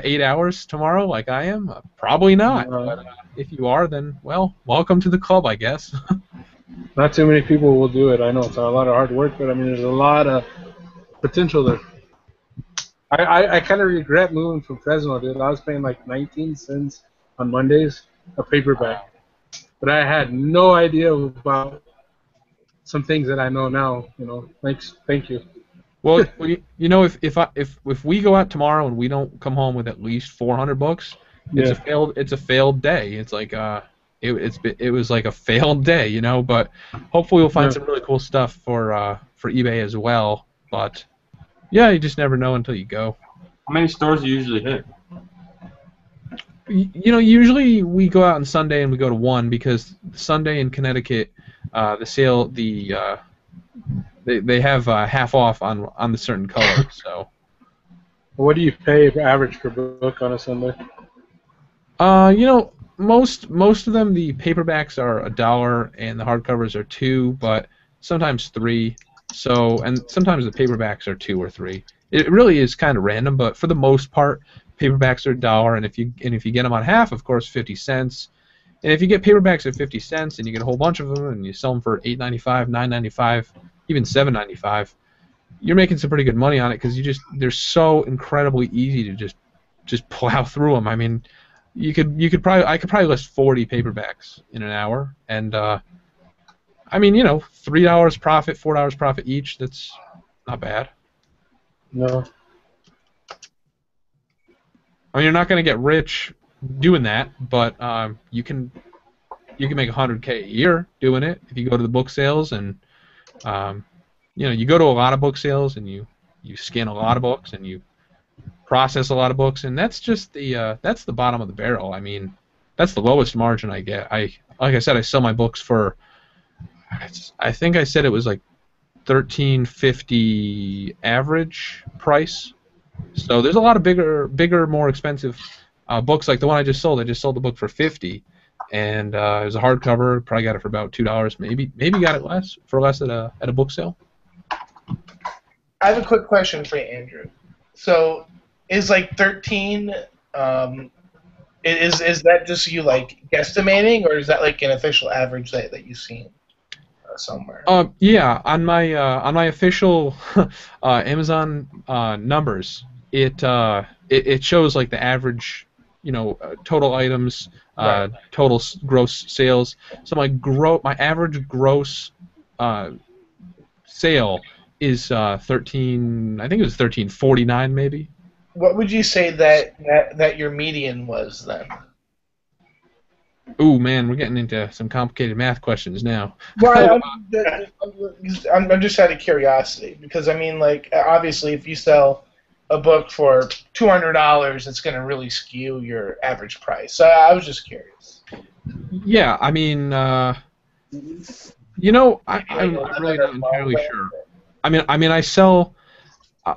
8 hours tomorrow, like I am? Probably not. But if you are, then welcome to the club, I guess. Not too many people will do it. I know it's a lot of hard work, but I mean, there's a lot of potential there. I kind of regret moving from Fresno, dude. I was paying like 19 cents on Mondays a paperback, but I had no idea about some things that I know now. Thank you. Well, if we go out tomorrow and we don't come home with at least 400 books, it's a failed day. It's like it was like a failed day, But hopefully we'll find some really cool stuff for eBay as well. But yeah, you just never know until you go. How many stores do you usually hit? Usually we go out on Sunday and we go to one, because Sunday in Connecticut, the sale, they have half off on the certain color. So. What do you pay average per book on a Sunday? Most of them, the paperbacks are $1 and the hardcovers are $2, but sometimes $3. So, and sometimes the paperbacks are $2 or $3. It really is kind of random, but for the most part, paperbacks are $1, and if you get them on half, of course, 50 cents. And if you get paperbacks at 50 cents and you get a whole bunch of them and you sell them for $8.95, $9.95, even $7.95, you're making some pretty good money on it, because they're so incredibly easy to just plow through them. I mean, I could probably list 40 paperbacks in an hour, and I mean, $3 profit, $4 profit each. That's not bad. No. I mean, you're not going to get rich doing that, but you can make $100K a year doing it if you go to the book sales, and you go to a lot of book sales and you scan a lot of books and you process a lot of books, and that's just that's the bottom of the barrel. I mean, that's the lowest margin I get. Like I said, I sell my books for, I think I said it was like $13.50 average price. So there's a lot of bigger, more expensive books like the one I just sold. I just sold the book for $50, and it was a hardcover. Probably got it for about $2. Maybe got it less at a book sale. I have a quick question for you, Andrew. So, is like 13? Is that just you like guesstimating, or is that like an official average that you've seen somewhere? Yeah, on my official Amazon numbers, it shows like the average, total items, Right. total gross sales. So my average gross sale is 13. I think it was 13.49 maybe. What would you say that your median was then? Ooh, man, we're getting into some complicated math questions now. Well, I'm just out of curiosity because I mean, like, obviously, if you sell a book for $200, it's going to really skew your average price. So I was just curious. Yeah, I mean, I'm really not entirely sure. I mean, I sell.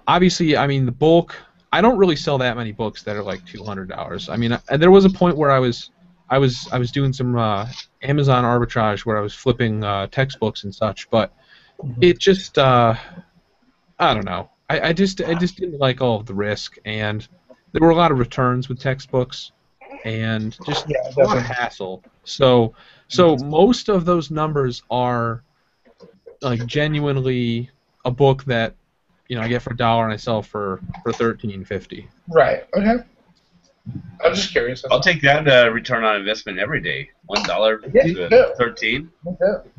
Obviously, I mean, the bulk. I don't really sell that many books that are like $200. I mean, there was a point where I was doing some Amazon arbitrage where I was flipping textbooks and such, but it just I don't know. I just didn't like all of the risk, and there were a lot of returns with textbooks, and just a lot of hassle. So most of those numbers are like genuinely a book that I get for $1 and I sell for $13.50. Right. Okay. I'm just curious. I'll take that return on investment every day. $1 to 13.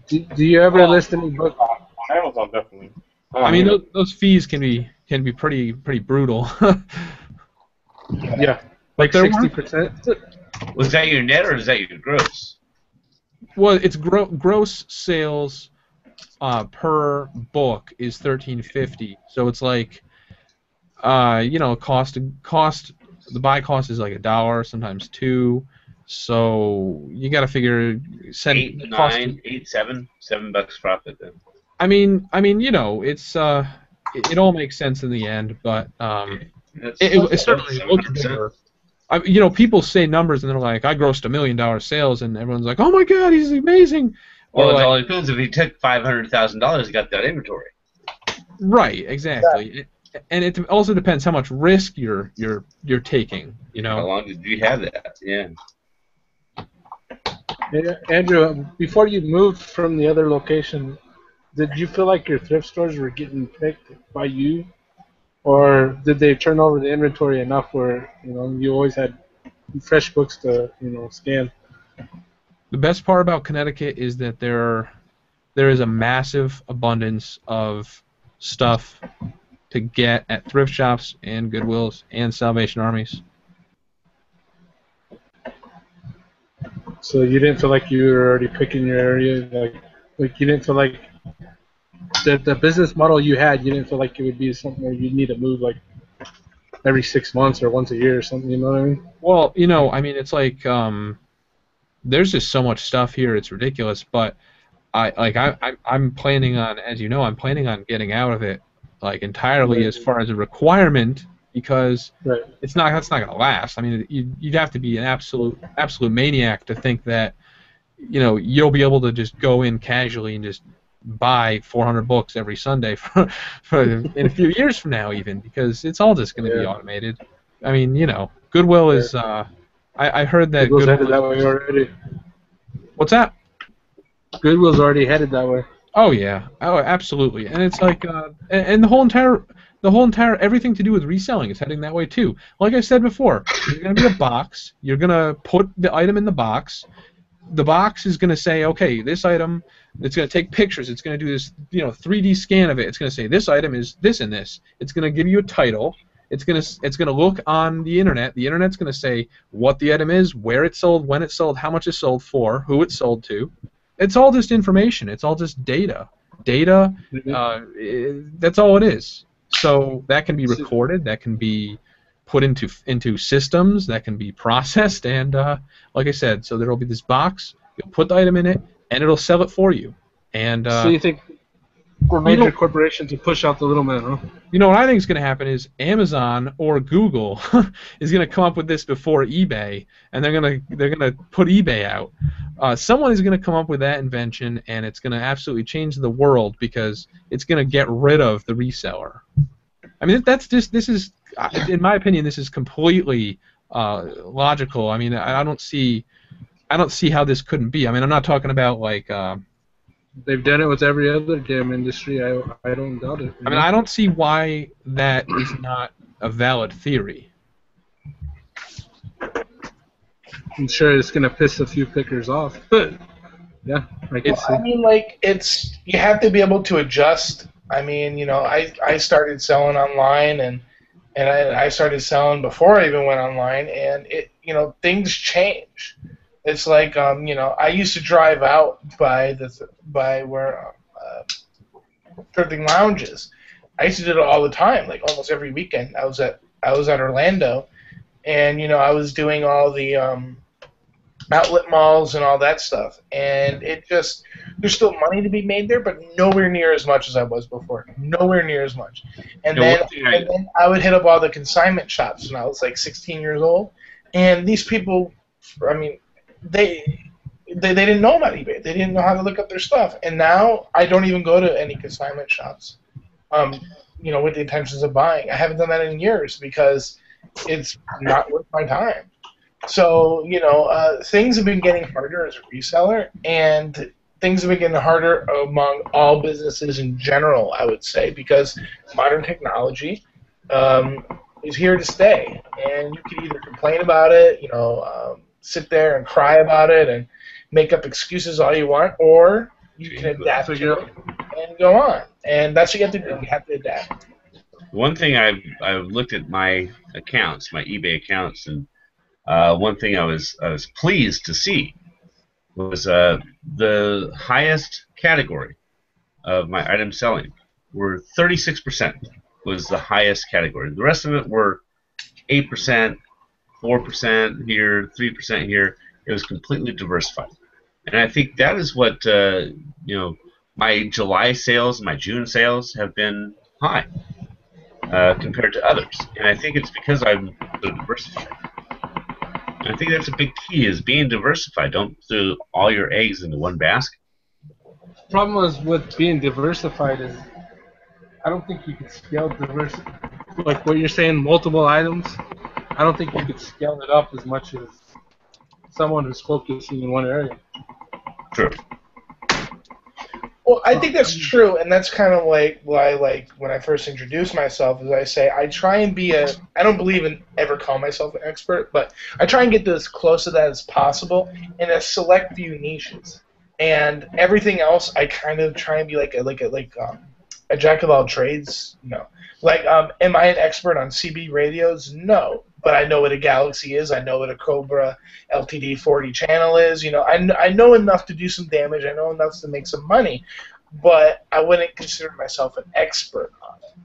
Do you ever list any book on Amazon? Definitely. I mean, those fees can be pretty brutal. Yeah, like 60%. Was that your net or is that your gross? Well, it's gross sales per book is $13.50. So it's like, cost. The buy cost is like $1, sometimes $2. So you got to figure $8, $9, $8, $7 profit then. I mean, it's it all makes sense in the end, but it certainly looks bigger. People say numbers and they're like, I grossed $1 million sales, and everyone's like, oh my God, he's amazing. Well, it all depends. If he took $500,000, he got that inventory. Right, exactly. And it also depends how much risk you're taking. How long did you have that? Yeah. Andrew, before you moved from the other location, did you feel like your thrift stores were getting picked by you, or did they turn over the inventory enough where you always had fresh books to scan? The best part about Connecticut is that there is a massive abundance of stuff to get at thrift shops and Goodwills and Salvation Armies. So you didn't feel like you were already picking your area, like you didn't feel like the business model you had, you didn't feel like it would be something where you need to move like every 6 months or once a year or something, you know what I mean? Well, I mean, it's like there's just so much stuff here, it's ridiculous. But I'm planning on, as you know, I'm planning on getting out of it like entirely as far as a requirement, because that's not gonna last. I mean, you'd have to be an absolute maniac to think that you'll be able to just go in casually and just buy 400 books every Sunday for in a few years from now, even, because it's all just going to be automated. I mean, Goodwill is. I heard that Goodwill's headed that way already. What's that? Goodwill's already headed that way. Oh yeah. Oh, absolutely. And it's like, and the whole entire everything to do with reselling is heading that way too. Like I said before, there's going to be a box. You're going to put the item in the box. The box is going to say, okay, this item, it's going to take pictures. It's going to do this, 3D scan of it. It's going to say this item is this and this. It's going to give you a title. It's going to look on the internet. The internet's going to say what the item is, where it's sold, when it's sold, how much it's sold for, who it's sold to. It's all just information. It's all just data. That's all it is. So that can be recorded. That can be put into systems that can be processed, and like I said, so there will be this box. You'll put the item in it, and it'll sell it for you. And so you think for major corporations to push out the little man, huh? You know what I think is going to happen is Amazon or Google is going to come up with this before eBay, and they're gonna put eBay out. Someone is going to come up with that invention, and it's going to absolutely change the world because it's going to get rid of the reseller. I mean, this is, in my opinion, this is completely logical. I mean, I don't see how this couldn't be. I mean, I'm not talking about like. They've done it with every other damn industry. I don't doubt it. I mean, I don't see why that is not a valid theory. I'm sure it's gonna piss a few pickers off, but yeah, I can see. I mean, like you have to be able to adjust. I mean, you know, I started selling online and I started selling before I even went online, and things change. It's like I used to drive out by where Thrifting Lounge is. I used to do it all the time, like almost every weekend. I was at Orlando, and I was doing all the outlet malls and all that stuff. And there's still money to be made there, but nowhere near as much as I was before. Nowhere near as much. And then I would hit up all the consignment shops when I was like 16 years old, and these people, I mean. They didn't know about eBay. They didn't know how to look up their stuff. And now I don't even go to any consignment shops, with the intentions of buying. I haven't done that in years because it's not worth my time. So, things have been getting harder as a reseller, and things have been getting harder among all businesses in general, I would say, because modern technology is here to stay. And you can either complain about it, sit there and cry about it and make up excuses all you want, or you can adapt to it and go on. And that's what you have to do. You have to adapt. One thing I've looked at my accounts, my eBay accounts, and one thing I was pleased to see was the highest category of my item selling were 36% was the highest category. The rest of it were 8%. 4% here, 3% here. It was completely diversified, and I think that is what my July sales, my June sales have been high compared to others, and I think it's because I'm so diversified. And I think that's a big key: is being diversified. Don't throw all your eggs into one basket. The problem is with being diversified is I don't think you can scale diversity like what you're saying, multiple items. I don't think you could scale it up as much as someone who's focusing in one area. True. Well, I think that's true, and that's kind of like why, when I first introduce myself, is I say I try and be I don't believe in ever call myself an expert, but I try and get as close to that as possible in a select few niches, and everything else I kind of try and be like a jack of all trades. No, am I an expert on CB radios? No. But I know what a Galaxy is. I know what a Cobra LTD 40 channel is. I know enough to do some damage. I know enough to make some money, but I wouldn't consider myself an expert on it.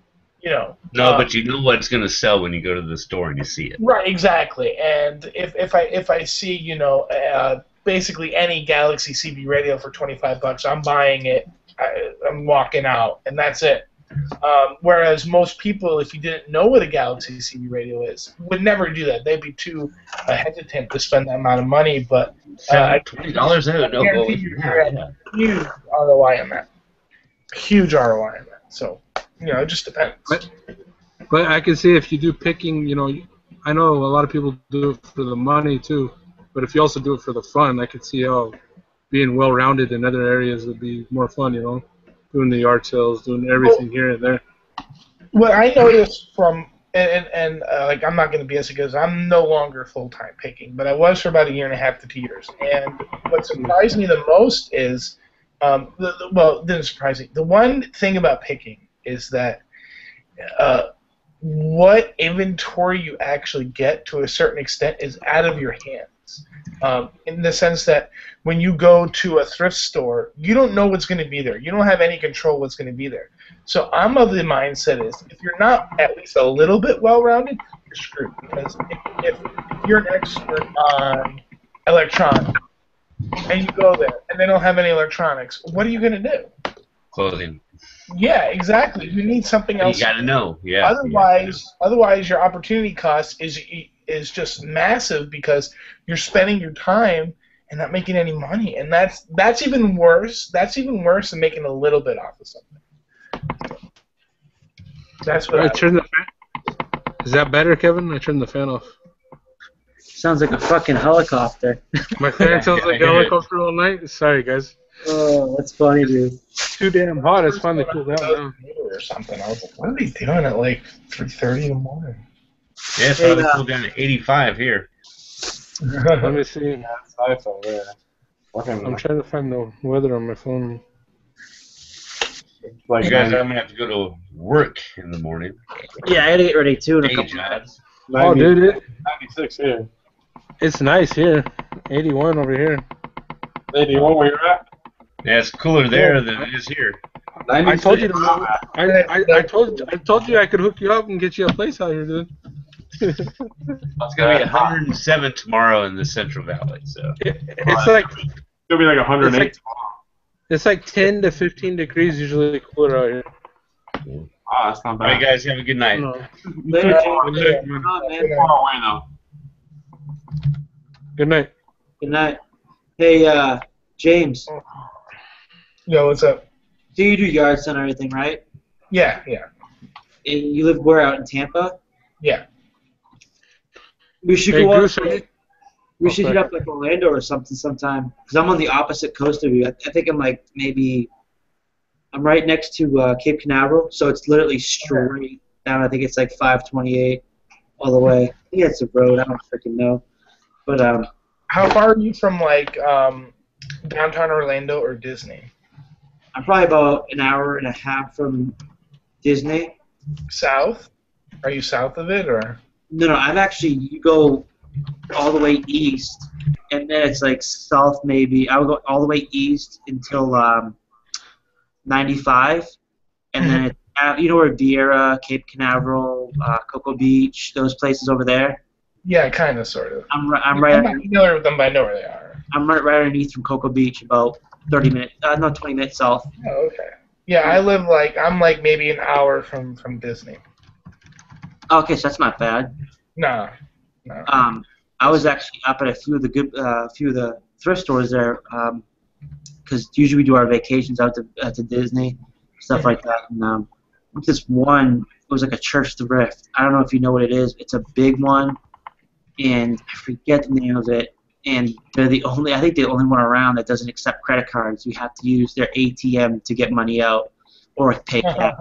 No, but you know what's going to sell when you go to the store and you see it. Right, exactly. And if I see basically any Galaxy CB radio for $25, I'm buying it. I'm walking out, and that's it. Whereas most people, if you didn't know what a Galaxy CB radio is, would never do that. They'd be too hesitant to spend that amount of money. But $20 out, no guarantee you get a huge ROI on that. Huge ROI on that. So, it just depends. But I can see if you do picking, I know a lot of people do it for the money too. But if you also do it for the fun, I could see how being well-rounded in other areas would be more fun, doing the yard sales, doing everything here and there. What I noticed from, and I'm not going to BS it because I'm no longer full-time picking, but I was for about 1.5 to 2 years. And what surprised me the most is, didn't surprise me. The one thing about picking is that what inventory you actually get to a certain extent is out of your hands. In the sense that when you go to a thrift store, you don't know what's going to be there. You don't have any control what's going to be there. So I'm of the mindset is if you're not at least a little bit well-rounded, you're you're screwed. Because if you're an expert on electronics and you go there and they don't have any electronics, what are you going to do? Clothing. Yeah, exactly. You need something else. You got to know. Yeah. Otherwise, your opportunity cost is just massive because you're spending your time and not making any money, and that's even worse. That's even worse than making a little bit off of something. That's what I turned the fan. Is that better, Kevin? I turned the fan off. Sounds like a fucking helicopter. My fan sounds like a helicopter all night. Sorry, guys. Oh, that's funny, dude. It's too damn hot. It's finally cooled down now. Or something. I was like, what are they doing at like 3:30 in the morning? Yeah, it's probably cooled down to 85 here. Let me see. I'm trying to find the weather on my phone. Like, guys, I'm gonna have to go to work in the morning. Yeah, I gotta get ready too in a Hey, couple jobs. Oh, dude, 96 here. it's nice here. 81 over here. 81 where you're at? Yeah, it's cooler there than it is here. I told you to. I told you I could hook you up and get you a place out here, dude. It's gonna be 107 tomorrow in the Central Valley. So It's like It'll be like 108 it's like 10 to 15 degrees usually cooler out here. Ah, that's not all bad. right, guys, have a good night. Later, Good James. Oh, man. away, though. Good night. Good night. Hey, James. Yo, what's up? So you do yard sale and everything, right? Yeah. And you live where, out in Tampa? Yeah. We should Hey, go Goose, up. We should hit up like Orlando or something sometime. Because I'm on the opposite coast of you. I think I'm like maybe. I'm right next to Cape Canaveral, so it's literally straight down. I think it's like 528 all the way. I think it's a road. I don't freaking know. But How far are you from like downtown Orlando or Disney? I'm probably about an hour and a half from Disney. South? Are you south of it or? No, I'm actually. You go all the way east, and then it's like south maybe. I would go all the way east until 95, and then it's, you know where Vieira, Cape Canaveral, Cocoa Beach, those places over there. Yeah, kind of, sort of. I'm right. I'm not familiar with them, but I know where they are. I'm right underneath from Cocoa Beach, about 30 minutes. No, 20 minutes south. Oh, okay. Yeah, I'm like maybe an hour from Disney. Okay, so that's not bad. No. I was actually up at a few of the thrift stores there, because usually we do our vacations out to Disney, stuff like that. And this one, it was like a church thrift. I don't know if you know what it is. It's a big one, and I forget the name of it. And they're I think the only one around that doesn't accept credit cards. You have to use their ATM to get money out, or pay cash.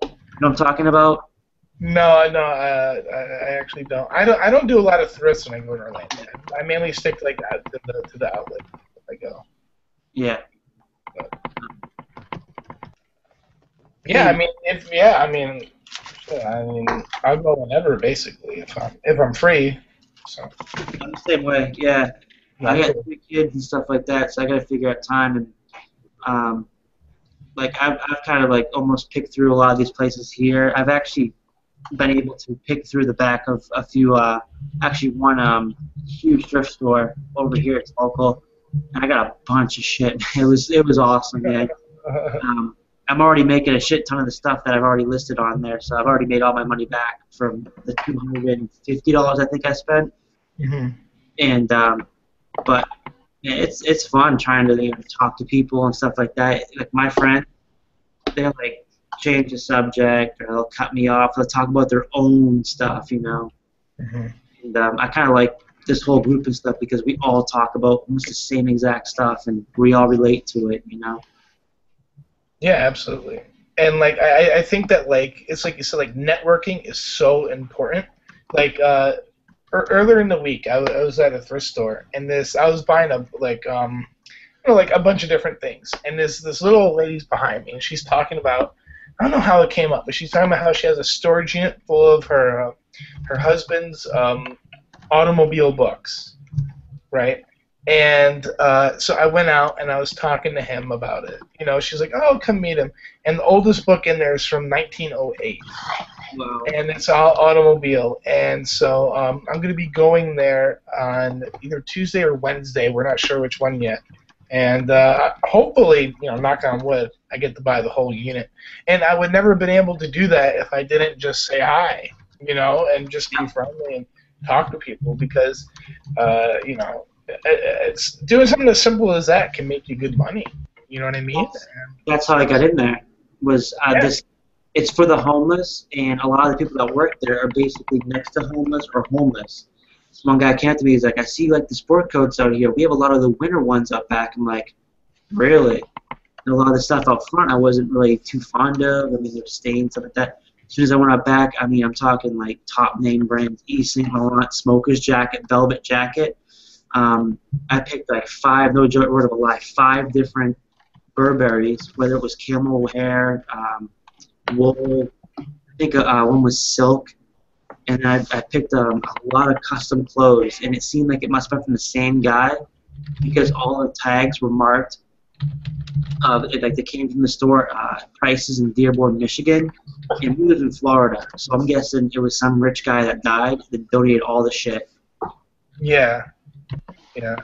You know what I'm talking about? No, I actually don't. I don't do a lot of thrifts when I go to Orlando. I mainly stick like that to the outlet if I go. Yeah. Yeah, I mean, I'll go whenever basically if I'm free. So. I'm the same way. Yeah. I got 3 kids and stuff like that, so I got to figure out time. And like I've kind of like almost picked through a lot of these places here. I've actually been able to pick through the back of a few, actually one huge thrift store over here. It's local, and I got a bunch of shit. It was awesome, man. I'm already making a shit ton of the stuff that I've already listed on there, so I've already made all my money back from the $250 I think I spent. Mm-hmm. And but yeah, it's fun trying to talk to people and stuff like that. Like my friend, they'll like change the subject, or they'll cut me off. They'll talk about their own stuff, Mm-hmm. And I kind of like this whole group and stuff because we all talk about almost the same exact stuff, and we all relate to it, Yeah, absolutely. And like I think that like it's like you said, like networking is so important. Like earlier in the week, I was at a thrift store, and I was buying like a bunch of different things, and this little old lady's behind me, and she's talking about, I don't know how it came up, but she's talking about how she has a storage unit full of her husband's automobile books, right? And so I went out and I was talking to him about it. You know, she's like, "Oh, come meet him." And the oldest book in there is from 1908. Wow. And it's all automobile. And so I'm going to be going there on either Tuesday or Wednesday. We're not sure which one yet. And hopefully, you know, knock on wood, I get to buy the whole unit. And I would never have been able to do that if I didn't just say hi, you know, and just be friendly and talk to people because, you know, it's doing something as simple as that can make you good money. You know what I mean? That's how I got in there. Was this? It's for the homeless, and a lot of the people that work there are basically next to homeless or homeless. So one guy came up to me, he's like, "I see like the sport coats out here. We have a lot of the winter ones out back." I'm like, "Really?" And a lot of the stuff out front I wasn't really too fond of. I mean, there's stains, stuff like that. As soon as I went out back, I mean, I'm talking like top name brands, East St. Laurent, Smoker's Jacket, Velvet Jacket. I picked like 5, no joke, word of a lie, 5 different Burberrys, whether it was camel hair, wool, I think one was silk, and I picked a lot of custom clothes, and it seemed like it must have been from the same guy because all the tags were marked. Like they came from the store, prices in Dearborn, Michigan, and we live in Florida, so I'm guessing it was some rich guy that died that donated all the shit. Yeah. Yeah.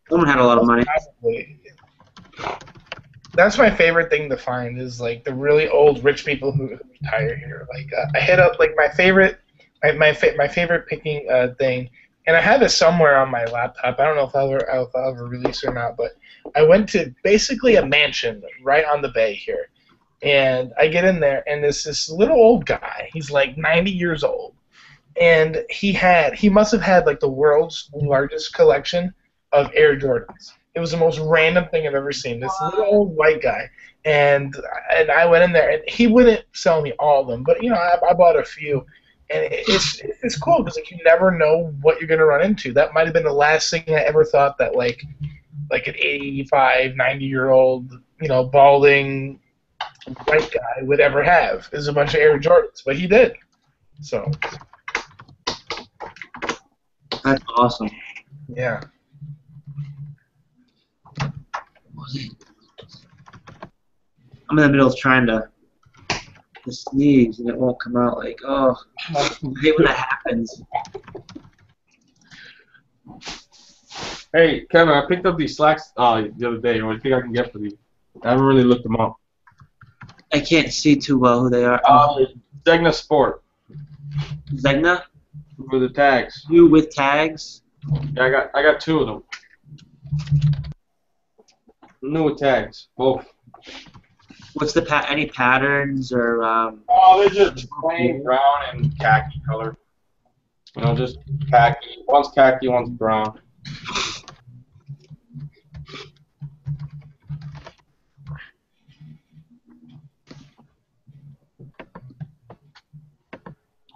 Someone had a lot of money. Probably. That's my favorite thing to find is like the really old rich people who retire here. Like I hit up like my favorite picking thing, and I have it somewhere on my laptop. I don't know if I'll ever release it or not, but I went to basically a mansion right on the bay here, and I get in there, and there's this little old guy. He's like 90 years old, and he must have had like the world's largest collection of Air Jordans. It was the most random thing I've ever seen. This little old white guy, and I went in there, and he wouldn't sell me all of them, but you know I bought a few, and it's cool because like you never know what you're gonna run into. That might have been the last thing I ever thought that like an 85, 90-year-old, you know, balding white guy would ever have is a bunch of Air Jordans, but he did. So that's awesome. Yeah. I'm in the middle of trying to sneeze and it won't come out. Like, oh, I hate when that happens. Hey, Kevin, I picked up these slacks the other day. What do you think I can get for these? I haven't really looked them up. I can't see too well who they are. Zegna Sport. Zegna? With the tags. You with tags? Yeah, I got 2 of them. New with tags, both. What's the any patterns or? Oh, they're just plain brown and khaki color. You know, just khaki. One's khaki, one's brown.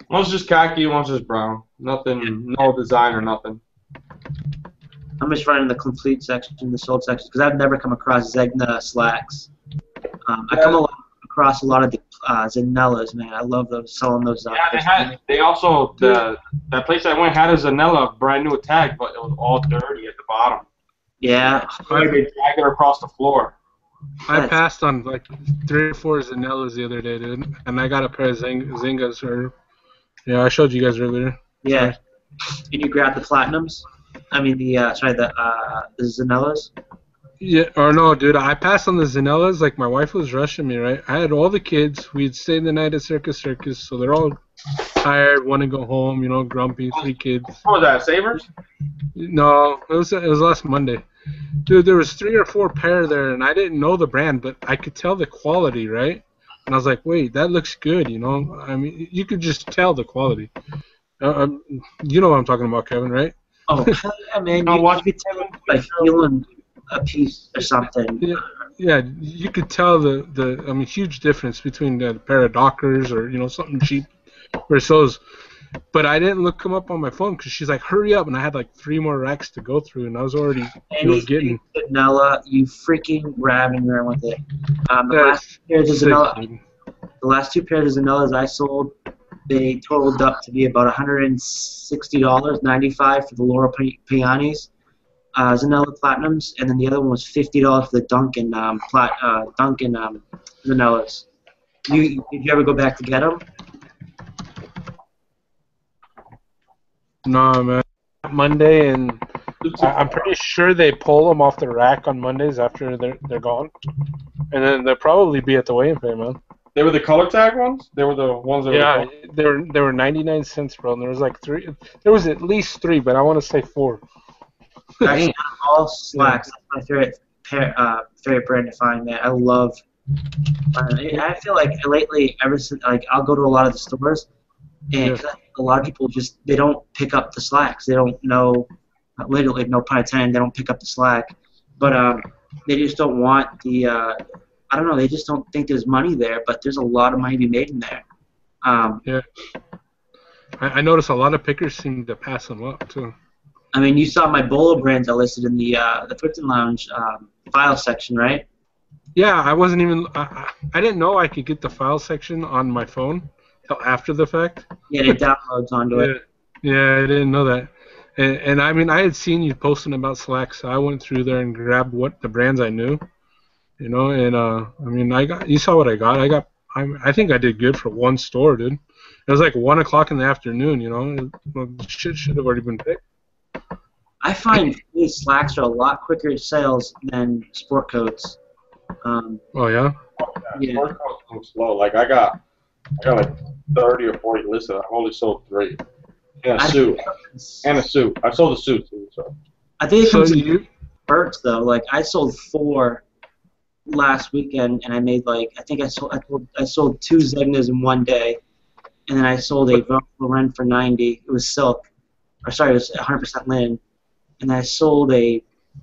One's just khaki, one's just brown. Nothing, no design or nothing. I'm just running the complete section, the sold section, because I've never come across Zegna slacks. I come across a lot of the Zanellas, man. I love those, selling those. Yeah, they also, that place I went had a Zanella brand new tag, but it was all dirty at the bottom. Yeah. They dragged it across the floor. I passed on like 3 or 4 Zanellas the other day, dude, and I got a pair of Zingas. Yeah, I showed you guys earlier. Yeah. Did you grab the Platinums? I mean the Zanellas? Yeah, or no, dude, I passed on the Zanellas. Like, my wife was rushing me, right? I had all the kids. We'd stayed the night at Circus, so they're all tired, want to go home, you know, grumpy, 3 kids. What was that, Savers? No, it was last Monday. Dude, there was 3 or 4 pair there, and I didn't know the brand, but I could tell the quality, right? And I was like, wait, that looks good, you know? I mean, you could just tell the quality. You know what I'm talking about, Kevin, right? Oh, yeah, man. You could tell by feeling a piece or something. Yeah, you could tell the huge difference between a pair of Dockers or, you know, something cheap versus those. But I didn't look them up on my phone because she's like, hurry up, and I had like 3 more racks to go through, and I was already getting. Vanilla, you freaking grab and run with it. The last 2 pairs of Zanellas I sold, they totaled up to be about $160, $95 for the Laura Pianis, Zanella Platinums, and then the other one was $50 for the Dunkin' Zanellas. Did you ever go back to get them? No, man. Monday, and I'm pretty sure they pull them off the rack on Mondays after they're gone, and then they'll probably be at the weigh-in pay, man. They were the color tag ones. They were the ones that were. They were 99 cents, bro. And there was like 3. There was at least 3, but I want to say 4. Actually, all slacks. That's my favorite brand to find. Man, I love. I feel like lately, ever since I'll go to a lot of the stores, and a lot of people they don't pick up the slacks. They don't know. Literally, no pun intended. They don't pick up the slack, but they just don't want the. I don't know. They just don't think there's money there, but there's a lot of money to be made in there. Yeah. I noticed a lot of pickers seem to pass them up too. I mean, you saw my Bolo brands I listed in the Thrifting Lounge file section, right? Yeah, I wasn't even. I didn't know I could get the file section on my phone till after the fact. Yeah, it downloads onto it. Yeah, I didn't know that. And I mean, I had seen you posting about slacks, so I went through there and grabbed the brands I knew, you know. And I mean, you saw what I got. I think I did good for one store, dude. It was like 1 o'clock in the afternoon, you know. Shit should have already been picked. I find these slacks are a lot quicker sales than sport coats. Oh yeah. Yeah. Sport coats go slow. Like I got like 30 or 40 listed. I only sold 3. And a suit. I sold a suit too. So. I think it comes in spurts though. Like I sold 4 last weekend, and I made I sold 2 Zegnas in one day, and then I sold a Ralph Lauren for 90. It was silk, or sorry, it was 100% linen, and I sold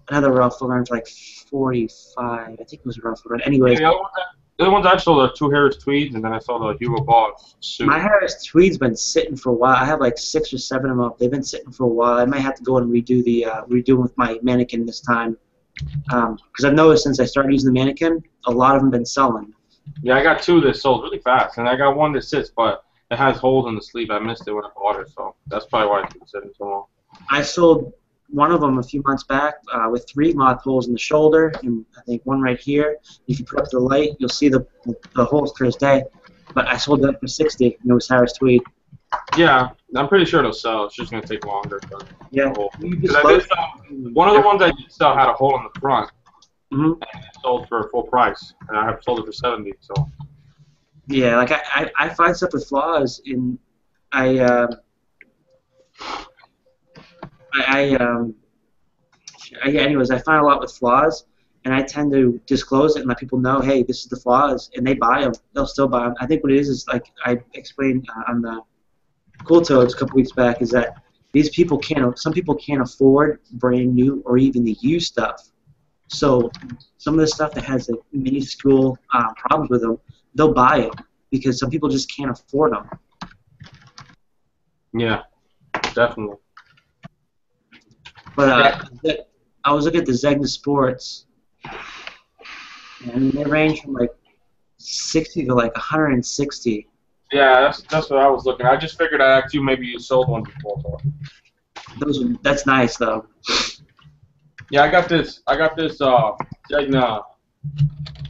another Ralph Lauren for like 45. I think it was Ralph Lauren. Anyways. Yeah, the other ones I sold are 2 Harris Tweeds, and then I sold a Hugo Boss suit. My Harris Tweed's been sitting for a while. I have like 6 or 7 of them up. They've been sitting for a while. I might have to go and redo them with my mannequin this time, because I've noticed since I started using the mannequin, a lot of them been selling. Yeah, I got 2 that sold really fast, and I got 1 that sits, but it has holes in the sleeve. I missed it when I bought it, so that's probably why it's been sitting so long. I sold one of them a few months back with 3 moth holes in the shoulder, and I think 1 right here. If you put up the light, you'll see the holes clear as day. But I sold that for 60, and it was Harris Tweed. Yeah, I'm pretty sure it'll sell. It's just gonna take longer. Yeah. One of the ones I did sell had a hole in the front, and it sold for full price, and I have sold it for 70. So. Yeah, like I find stuff with flaws, and anyways, I find a lot with flaws, and I tend to disclose it and let people know, hey, this is the flaws, and they buy them. They'll still buy them. I think what it is like I explained on the Cool Toads a couple weeks back is that some people can't afford brand new or even the used stuff. So some of the stuff that has like minuscule problems with them, they'll buy it because some people just can't afford them. Yeah, definitely. But I was looking at the Zegna Sports, and they range from like 60 to like 160. Yeah, that's what I was looking. I just figured I'd ask you, maybe you sold one before. So. That's nice though. Yeah, I got this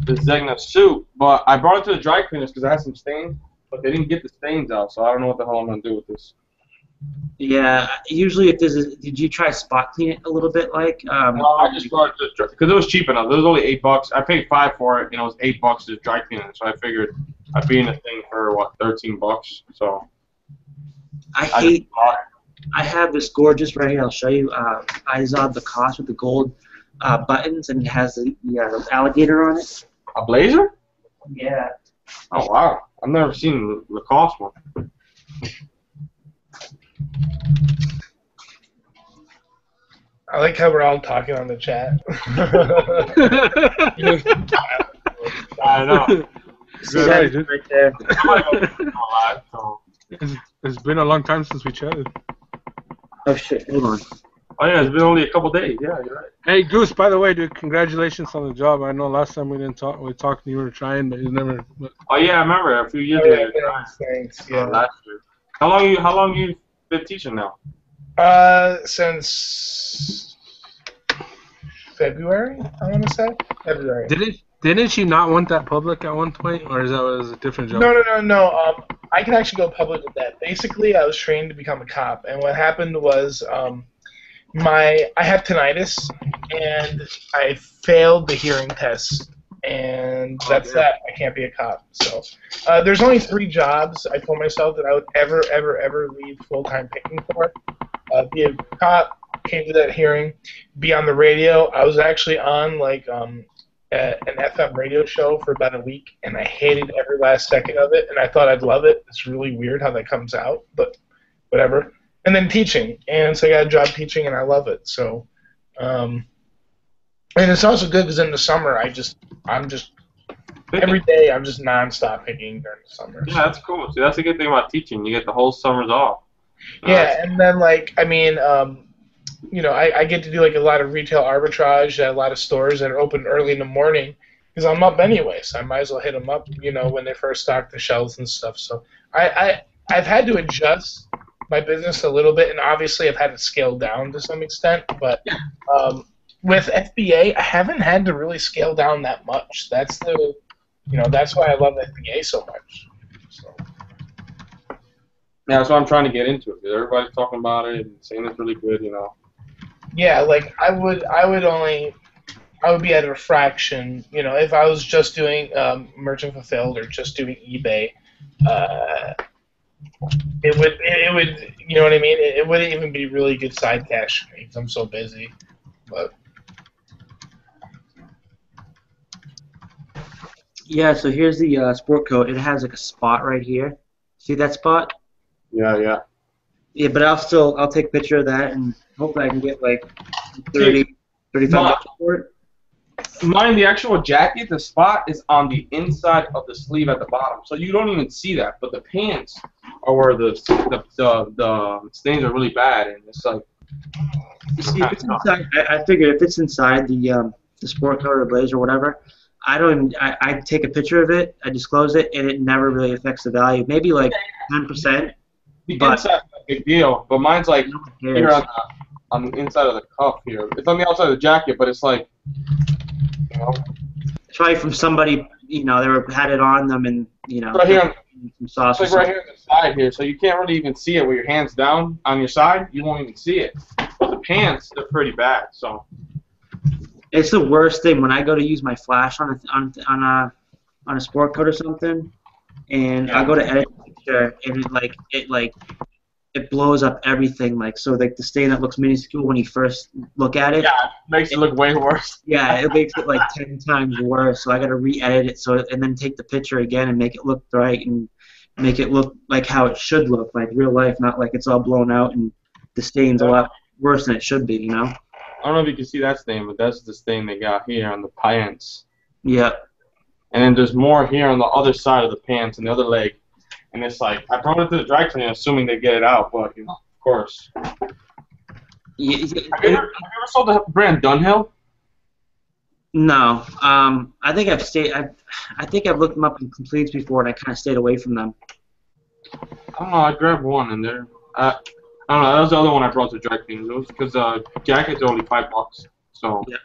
Zegna suit, but I brought it to the dry cleaners because I had some stains, but they didn't get the stains out, so I don't know what the hell I'm gonna do with this. Yeah, usually if did you try spot clean it a little bit like? No, I just brought it because it was cheap enough. It was only $8. I paid $5 for it, and it was $8 to dry clean it. So I figured I'd be in the thing for what, $13. So I have this gorgeous right here. I'll show you. Izod Lacoste with the gold buttons, and it has the alligator on it. A blazer? Yeah. Oh wow! I've never seen the Lacoste one. I like how we're all talking on the chat. I know. Right there. It's been a long time since we chatted. Oh shit! Hold on. Oh yeah, it's been only a couple days. Yeah, you're right. Hey Goose, by the way, dude, congratulations on the job. I know last time we didn't talk. We talked and you were trying, but you never. Oh yeah, I remember a few years ago. Thanks. Yeah. Last year. How long you been teaching now? Since February, I want to say. February. Didn't she not want that public at one point, or is that was a different job? No. I can actually go public with that. Basically, I was trained to become a cop, and what happened was I have tinnitus, and I failed the hearing test, and that's that. I can't be a cop. So there's only 3 jobs I told myself that I would ever leave full-time picking for. Be a cop, came to that hearing, be on the radio. I was actually on an FM radio show for about a week, and I hated every last second of it, and I thought I'd love it. It's really weird how that comes out, but whatever. And then teaching, and so I got a job teaching, and I love it. So, and it's also good because in the summer, I'm just every day I'm just nonstop picking during the summer. Yeah, that's cool. See, that's a good thing about teaching. You get the whole summers off. Yeah, and then I get to do a lot of retail arbitrage at a lot of stores that are open early in the morning because I'm up anyway, so I might as well hit them up, when they first stock the shelves and stuff. So I've had to adjust my business a little bit, and obviously I've had to scale down to some extent, but with FBA, I haven't had to really scale down that much. That's that's why I love FBA so much. So. Yeah, that's why I'm trying to get into it, because everybody's talking about it and saying it's really good, Yeah, I would be at a fraction, if I was just doing merchant fulfilled or just doing eBay, it would, you know what I mean? It wouldn't even be really good side cash for me because I'm so busy. But yeah, so here's the sport coat. It has a spot right here. See that spot? Yeah. Yeah, but I'll take a picture of that and hopefully I can get 30, $35 for it. Mine, the actual jacket, the spot is on the inside of the sleeve at the bottom, so you don't even see that. But the pants are where the stains are really bad, and it's like. You see, if it's inside, I figure if it's inside the sport coat or blazer or whatever, I take a picture of it, I disclose it, and it never really affects the value. Maybe 10%. The inside's not a big deal, but mine's here on the inside of the cuff here. It's on the outside of the jacket, but it's It's probably from somebody, they had it on them and, right here, some sauce. it's right here on the side here, so you can't really even see it with your hands down on your side. You won't even see it. But the pants, they're pretty bad. So it's the worst thing when I go to use my flash on a sport coat or something, and I go to edit the picture, and it blows up everything. So the stain that looks minuscule when you first look at it. Yeah, it makes it look way worse. Yeah, it makes it 10 times worse. So I got to re-edit it and then take the picture again and make it look right and make it look like how it should look, like real life, not like it's all blown out and the stain's a lot worse than it should be, I don't know if you can see that stain, but that's the stain they got here on the pants. Yeah. And then there's more here on the other side of the pants and the other leg. And it's I brought it to the dry cleaner assuming they get it out, but, of course. Have you ever sold the brand Dunhill? No. I think I've looked them up in completes before, and I kind of stayed away from them. I don't know. I grabbed one in there. I don't know. That was the other one I brought to dry cleaners. It was because jackets are only $5. So. Yeah.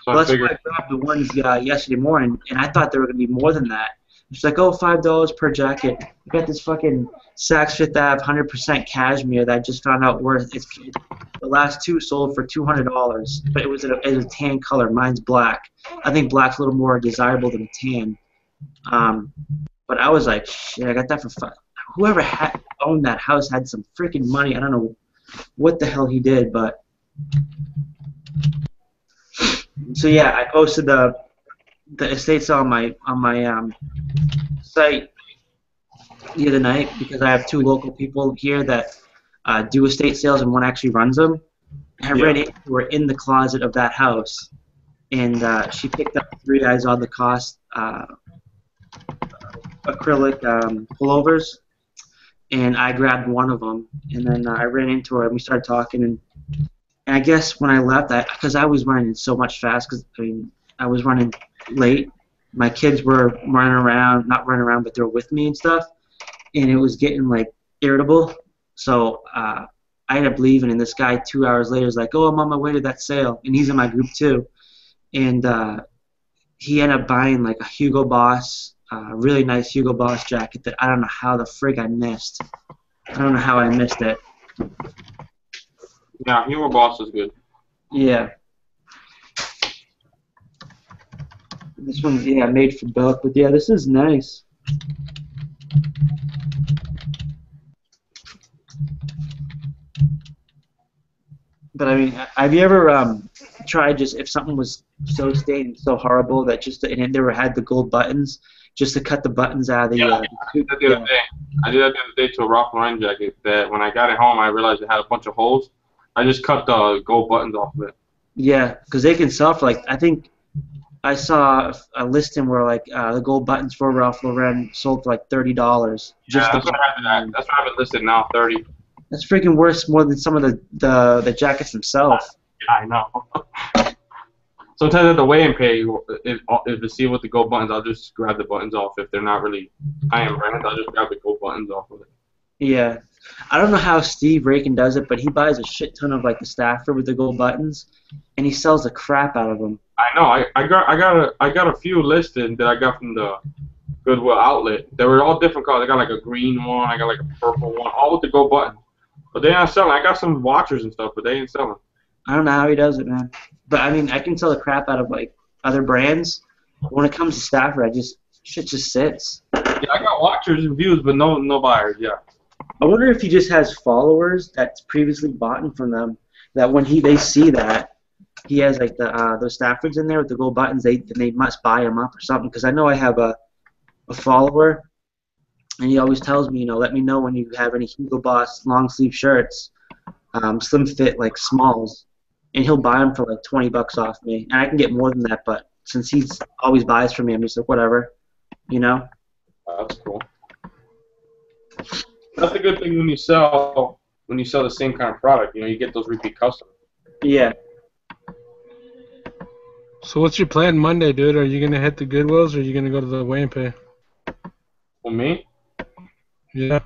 So well, that's why I grabbed the ones yesterday morning, and I thought they were going to be more than that. It's $5 per jacket. I got this fucking Saks Fifth Ave 100% cashmere that I just found out worth. The last 2 sold for $200, but it was a tan color. Mine's black. I think black's a little more desirable than tan. But I was like, shit, I got that for $5. Whoever owned that house had some freaking money. I don't know what the hell he did, but. So yeah, I posted the estate sale on my site the other night because I have 2 local people here that do estate sales and one actually runs them. I ran into her in the closet of that house, and she picked up 3 eyes on the cost acrylic pullovers, and I grabbed one of them, and then I ran into her and we started talking, and I guess when I left, because I was running so much fast, because I was running late. My kids were running around, not running around, but they were with me and stuff, and it was getting irritable. So I ended up leaving, and this guy 2 hours later is like, "Oh, I'm on my way to that sale," and he's in my group too, and he ended up buying like a Hugo Boss, really nice Hugo Boss jacket that I don't know how the frig I missed. I don't know how I missed it. Yeah, Hugo Boss is good. Yeah. This one's, yeah, made for bulk, but yeah, this is nice. But I mean, have you ever tried just if something was so stained, so horrible that just and it never had the gold buttons, just to cut the buttons out of the? I did that the other day. I did that the other day to a Ralph Lauren jacket. That when I got it home, I realized it had a bunch of holes. I just cut the gold buttons off of it. Yeah, because they can sell for like, I think I saw a listing where like the gold buttons for Ralph Lauren sold for like $30. Yeah, that's what I have it listed now, 30. That's freaking worse more than some of the jackets themselves. Yeah, I know. Sometimes at the weigh-in pay, if you see with the gold buttons, I'll just grab the buttons off. If they're not really high-end brands, I'll just grab the gold buttons off of it. Yeah. I don't know how Steve Rakin does it, but he buys a shit ton of like the Stafford with the gold buttons, and he sells the crap out of them. I know. I got a few listed that I got from the Goodwill outlet. They were all different colors. I got like a green one. I got like a purple one, all with the gold buttons. But they're not selling. I got some watchers and stuff, but they ain't selling. I don't know how he does it, man. But I mean, I can sell the crap out of like other brands. But when it comes to Stafford, shit just sits. Yeah, I got watchers and views, but no buyers. Yeah. I wonder if he just has followers that's previously bought from them. That when they see that he has like those Staffords in there with the gold buttons, they must buy them up or something. Because I know I have a follower, and he always tells me, let me know when you have any Hugo Boss long sleeve shirts, slim fit like smalls, and he'll buy them for like $20 off me, and I can get more than that. But since he's always buys from me, I'm just like whatever, That's cool. That's a good thing when you sell the same kind of product. You get those repeat customers. Yeah. So what's your plan Monday, dude? Are you gonna hit the Goodwills or are you gonna go to the weigh and pay? For me? Yeah.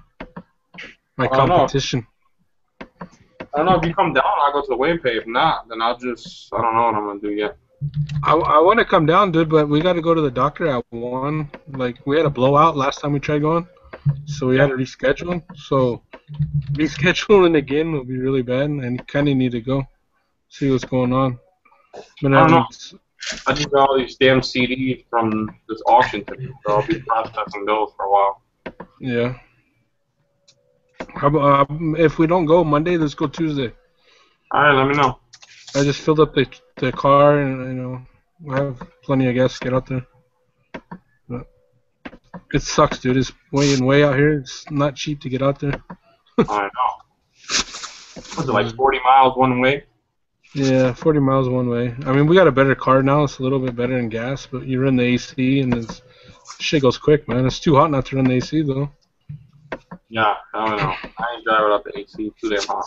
My competition. I don't know if you come down, I'll go to the weigh and pay. If not, then I don't know what I'm gonna do yet. I want to come down, dude, but we got to go to the doctor at 1. Like we had a blowout last time we tried going. So we had to reschedule. So rescheduling again will be really bad, and you kind of need to go see what's going on. But I don't know. I just got all these damn CDs from this auction today, so I'll be processing those for a while. Yeah. How about, if we don't go Monday, let's go Tuesday. All right, let me know. I just filled up the car, and we have plenty of gas to get out there. But it sucks, dude. It's way out here. It's not cheap to get out there. I know. Was it like 40 miles one way? Yeah, 40 miles one way. I mean, we got a better car now. It's a little bit better in gas, but you run the AC, and shit goes quick, man. It's too hot not to run the AC, though. Yeah, I don't know. I ain't driving up the AC. Too damn hot.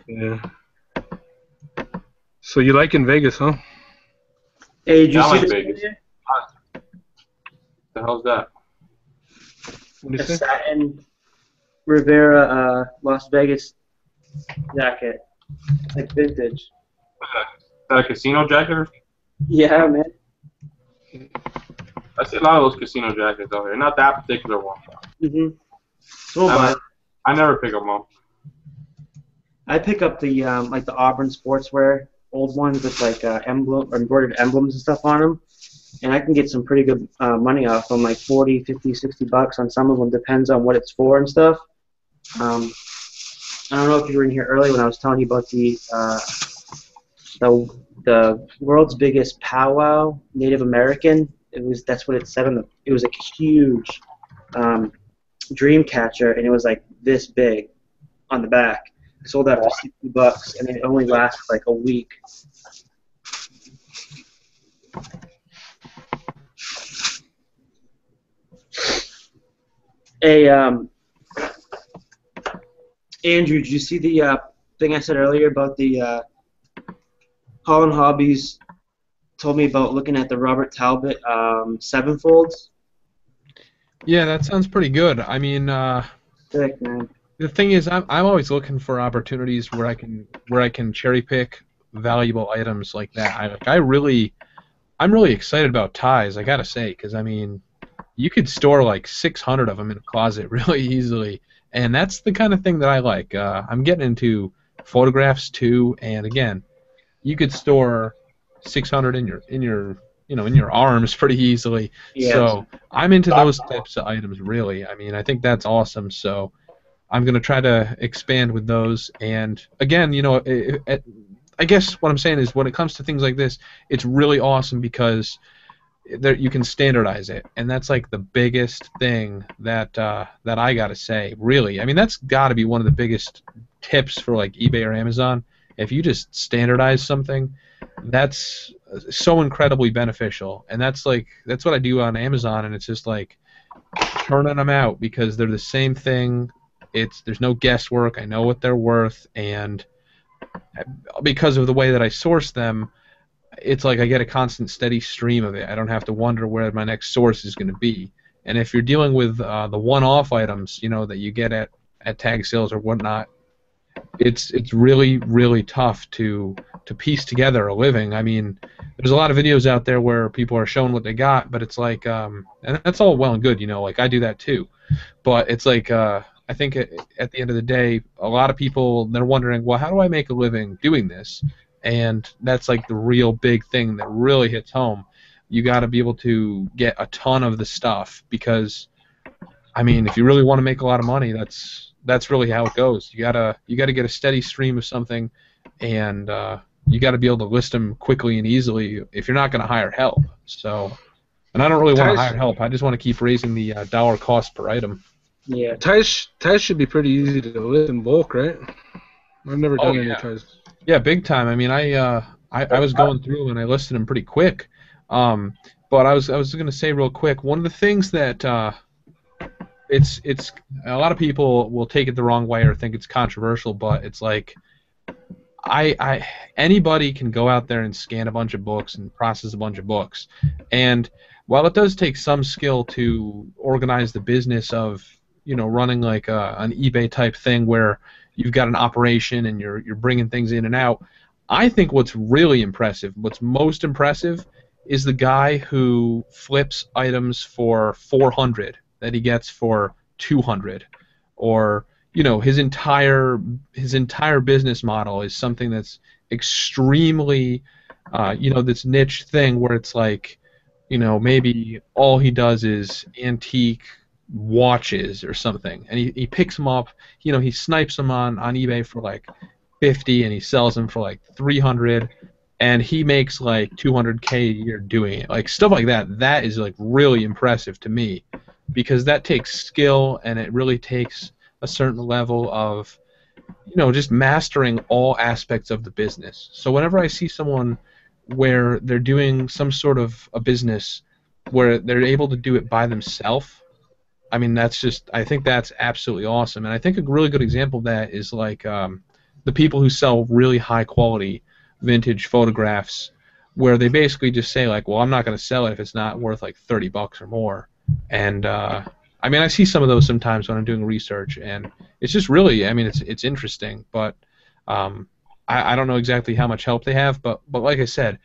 Yeah. So you like in Vegas, huh? Hey, did you see like this Vegas. What the hell's that? What do you a say? satin Rivera Las Vegas jacket. It's like vintage. Is that a casino jacket? Yeah, man. I see a lot of those casino jackets out here. Not that particular one. I never pick them up. I pick up the like the Auburn sportswear, old ones with like embroidered emblems and stuff on them, and I can get some pretty good money off them, like 40, 50, 60 bucks on some of them. Depends on what it's for and stuff. I don't know if you were in here earlier when I was telling you about the world's biggest powwow Native American. That's what it said on it was like a huge dream catcher, and it was like this big on the back. I sold that for 60 bucks, and it only lasted like a week. Hey, Andrew, did you see the thing I said earlier about the Holland Hobbies told me about looking at the Robert Talbot 7-folds? Yeah, that sounds pretty good. I mean, Sick, man. The thing is, I'm always looking for opportunities where I can cherry pick valuable items like that. I'm really excited about ties. I gotta say, because I mean, you could store like 600 of them in a closet really easily, and that's the kind of thing that I like. I'm getting into photographs too, and again, you could store 600 in your arms pretty easily. Yes. So I'm into those types of items really. I mean, I think that's awesome. So I'm going to try to expand with those. And again, I guess what I'm saying is when it comes to things like this, it's really awesome because you can standardize it, and that's like the biggest thing that I got to say. Really, I mean, that's got to be one of the biggest tips for like eBay or Amazon. If you just standardize something, that's so incredibly beneficial. And that's what I do on Amazon, and it's just like turning them out because they're the same thing. There's no guesswork. I know what they're worth, and because of the way that I source them, it's like I get a constant steady stream of it. I don't have to wonder where my next source is going to be. And if you're dealing with the one-off items, that you get at tag sales or whatnot, it's really, really tough to piece together a living. I mean, there's a lot of videos out there where people are showing what they got, but it's like, and that's all well and good, like I do that too. But it's like, I think at the end of the day, a lot of people, they're wondering, well, how do I make a living doing this? And that's like the real big thing that really hits home. You got to be able to get a ton of the stuff because, I mean, if you really want to make a lot of money, that's really how it goes. You gotta get a steady stream of something, and you got to be able to list them quickly and easily if you're not going to hire help. So, and I don't really want to hire help. I just want to keep raising the dollar cost per item. Yeah. Ties should be pretty easy to list in bulk, right? I've never done any ties. Yeah, big time. I mean, I was going through and I listed them pretty quick. But I was going to say real quick, one of the things that it's a lot of people will take it the wrong way or think it's controversial, but it's like anybody can go out there and scan a bunch of books and process a bunch of books. And while it does take some skill to organize the business of running like an eBay type thing where you've got an operation and you're bringing things in and out, I think what's really impressive, what's most impressive, is the guy who flips items for 400 that he gets for 200, or his entire business model is something that's extremely this niche thing where it's like maybe all he does is antique watches or something, and he picks them up, he snipes them on eBay for like 50 and he sells them for like 300, and he makes like 200K a year doing it. Like stuff like that is like really impressive to me, because that takes skill and it really takes a certain level of just mastering all aspects of the business. So whenever I see someone where they're doing some sort of a business where they're able to do it by themselves, I mean, I think that's absolutely awesome. And I think a really good example of that is like the people who sell really high quality vintage photographs, where they basically just say like, well, I'm not going to sell it if it's not worth like $30 or more. And I mean, I see some of those sometimes when I'm doing research, and it's just really, I mean, it's interesting, but I don't know exactly how much help they have, but like I said,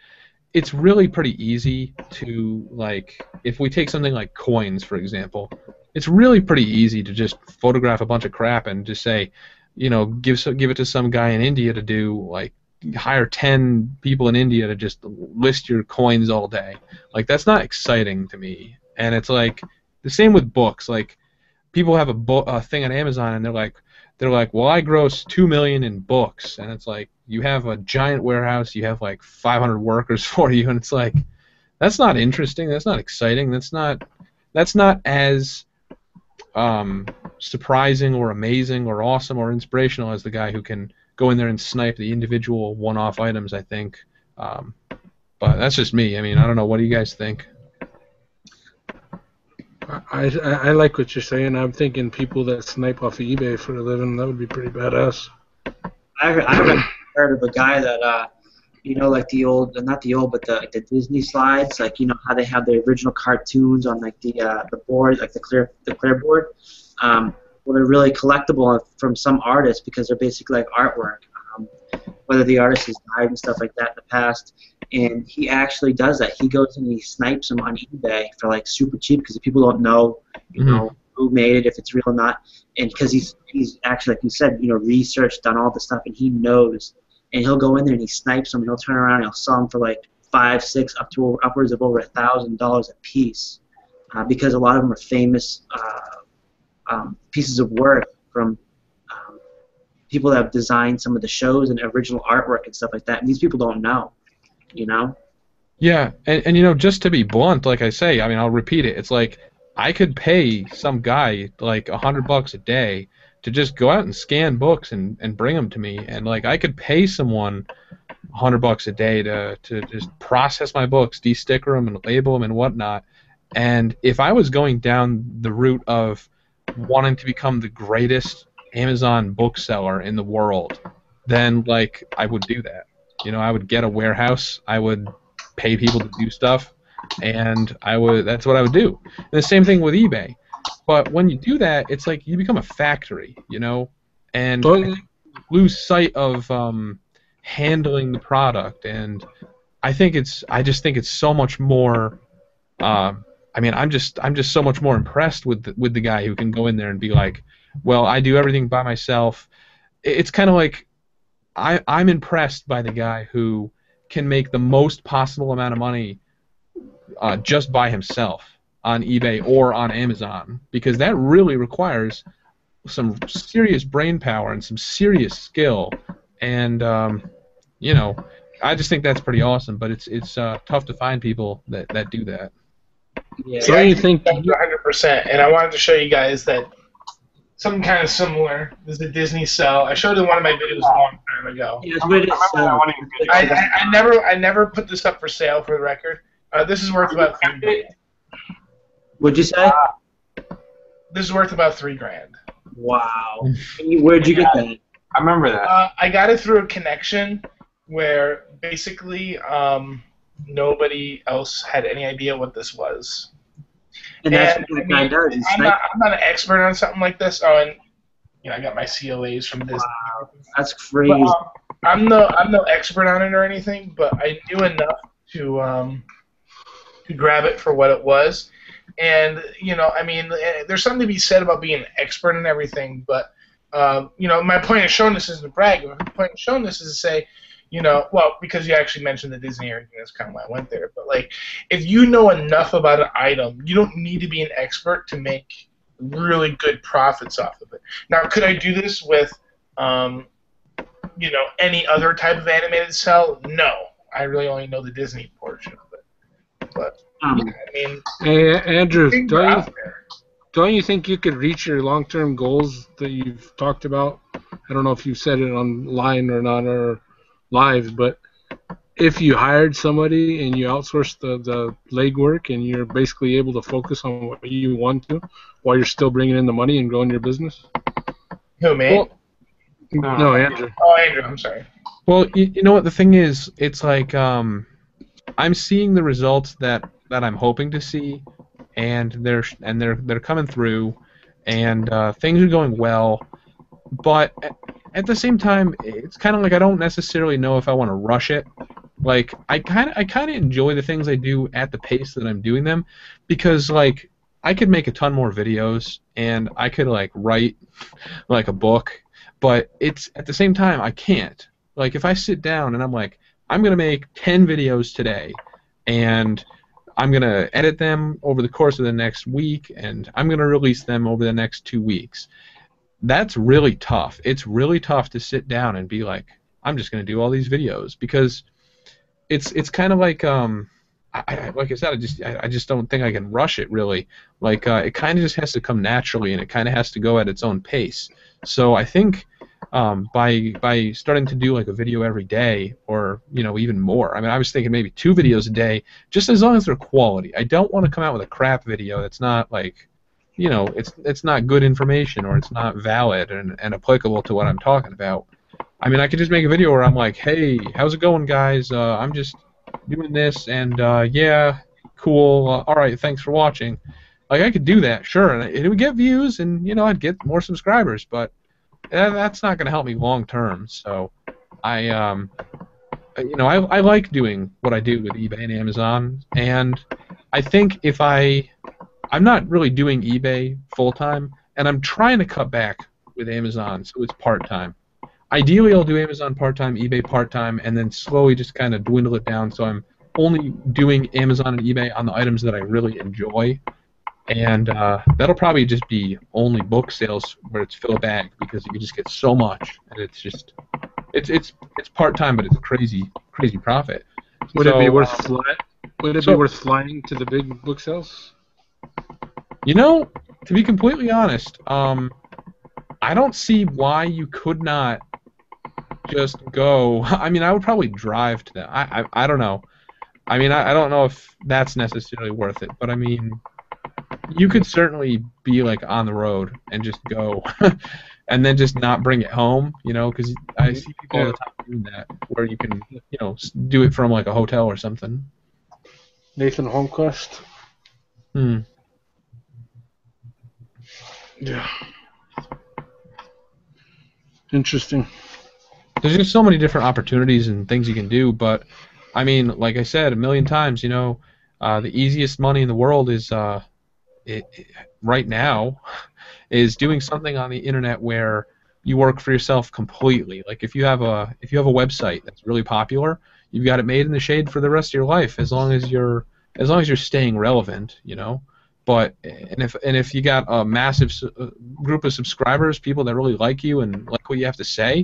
it's really pretty easy to, like, if we take something like coins, for example, it's really pretty easy to just photograph a bunch of crap and just say, give it to some guy in India to do, like, hire 10 people in India to just list your coins all day. Like, that's not exciting to me. And it's like the same with books. Like, people have a thing on Amazon, and they're like, well, I gross $2 million in books, and it's like, you have a giant warehouse, you have like 500 workers for you, and it's like, that's not interesting, that's not exciting, that's not as surprising or amazing or awesome or inspirational as the guy who can go in there and snipe the individual one-off items, I think. But that's just me. I mean, I don't know. What do you guys think? I like what you're saying. I'm thinking people that snipe off of eBay for a living, that would be pretty badass. I heard of a guy that, like the old, not the old, but the Disney slides, like, how they have the original cartoons on like the board, like the clear board. well, they're really collectible from some artists because they're basically like artwork, whether the artist has died and stuff like that in the past. And he actually does that. He goes and he snipes them on eBay for like super cheap because people don't know, you know, who made it, if it's real or not. And because he's actually, like you said, you know, researched, done all the stuff, and he knows. And he'll go in there and he snipes them, and he'll turn around and he'll sell them for like $5, $6, upwards of over $1,000 a piece, because a lot of them are famous pieces of work from people that have designed some of the shows and original artwork and stuff like that. And these people don't know, you know? Yeah, and you know, just to be blunt, like I say, I mean, I'll repeat it. It's like I could pay some guy like $100 a day to just go out and scan books and bring them to me, and like I could pay someone $100 a day to just process my books, de-sticker them and label them and whatnot. And if I was going down the route of wanting to become the greatest Amazon bookseller in the world, then like I would do that. You know, I would get a warehouse, I would pay people to do stuff, and that's what I would do. And the same thing with eBay. But when you do that, it's like you become a factory, you know, and you lose sight of handling the product. And I just think it's so much more. I mean, I'm just so much more impressed with the guy who can go in there and be like, well, I do everything by myself. It's kind of like I'm impressed by the guy who can make the most possible amount of money just by himself on eBay or on Amazon, because that really requires some serious brain power and some serious skill. And you know, I just think that's pretty awesome. But it's tough to find people that do that. Yeah, so you think 100%, and I wanted to show you guys that something kind of similar. There's a Disney sell. I showed it in one of my videos a long time ago. Yeah, I never put this up for sale, for the record. This is worth about $3. What'd you say? This is worth about $3,000. Wow. Where'd you get that? I remember that. I got it through a connection where basically nobody else had any idea what this was. And that's what the guy does. I'm not an expert on something like this. Oh, and you know, I got my COAs from Disney. Wow, that's crazy. But, I'm no expert on it or anything, but I knew enough to grab it for what it was. And you know, I mean, there's something to be said about being an expert in everything. But you know, my point of showing this isn't to brag. My point of showing this is to say, you know, well, because you actually mentioned the Disney and everything, that's kind of why I went there. But, like, if you know enough about an item, you don't need to be an expert to make really good profits off of it. Now, could I do this with, you know, any other type of animated cell? No. I really only know the Disney portion of it. But, I mean... Hey, Andrew, don't you think you could reach your long-term goals that you've talked about? I don't know if you said it online or not, or live, but if you hired somebody and you outsourced the legwork and you're basically able to focus on what you want to while you're still bringing in the money and growing your business? Who, me? Well, no, Andrew. Oh, Andrew, I'm sorry. Well, you know what the thing is? It's like I'm seeing the results that I'm hoping to see, and they're coming through, and things are going well, but at the same time, it's kind of like I don't necessarily know if I want to rush it. Like I kind of enjoy the things I do at the pace that I'm doing them, because like I could make a ton more videos and I could like write like a book, but it's at the same time I can't. Like if I sit down and I'm like, I'm gonna make 10 videos today, and I'm gonna edit them over the course of the next week, and I'm gonna release them over the next 2 weeks. That's really tough. It's really tough to sit down and be like, I'm just going to do all these videos, because it's kind of like like I said, I just don't think I can rush it really. Like it kind of just has to come naturally, and it kind of has to go at its own pace. So I think by starting to do like a video every day, or you know, even more. I mean, I was thinking maybe 2 videos a day, just as long as they're quality. I don't want to come out with a crap video that's not like, you know, it's not good information, or it's not valid and applicable to what I'm talking about. I mean, I could just make a video where I'm like, hey, how's it going, guys? I'm just doing this, and yeah, cool. All right, thanks for watching. Like, I could do that, sure, and it would get views, and, you know, I'd get more subscribers, but that's not going to help me long term. So I like doing what I do with eBay and Amazon, and I think if I'm not really doing eBay full time, and I'm trying to cut back with Amazon, so it's part time. Ideally, I'll do Amazon part time, eBay part time, and then slowly just kind of dwindle it down so I'm only doing Amazon and eBay on the items that I really enjoy. And that'll probably just be only book sales where it's fill a bag, because you just get so much, and it's just it's part time, but it's a crazy profit. Would it be worth flying to the big book sales? You know, to be completely honest, I don't see why you could not just go. I mean, I would probably drive to them. I don't know. I mean, I don't know if that's necessarily worth it, but I mean, you could certainly be like on the road and just go, and then just not bring it home, you know, because I see people all the time doing that, where you can, you know, do it from like a hotel or something. Nathan Holmquist. Yeah. Interesting. There's just so many different opportunities and things you can do, but I mean, like I said a million times, you know, the easiest money in the world is right now is doing something on the internet where you work for yourself completely. Like if you have a website that's really popular, you've got it made in the shade for the rest of your life, as long as you're staying relevant, you know. But if you got a massive group of subscribers, people that really like you and like what you have to say,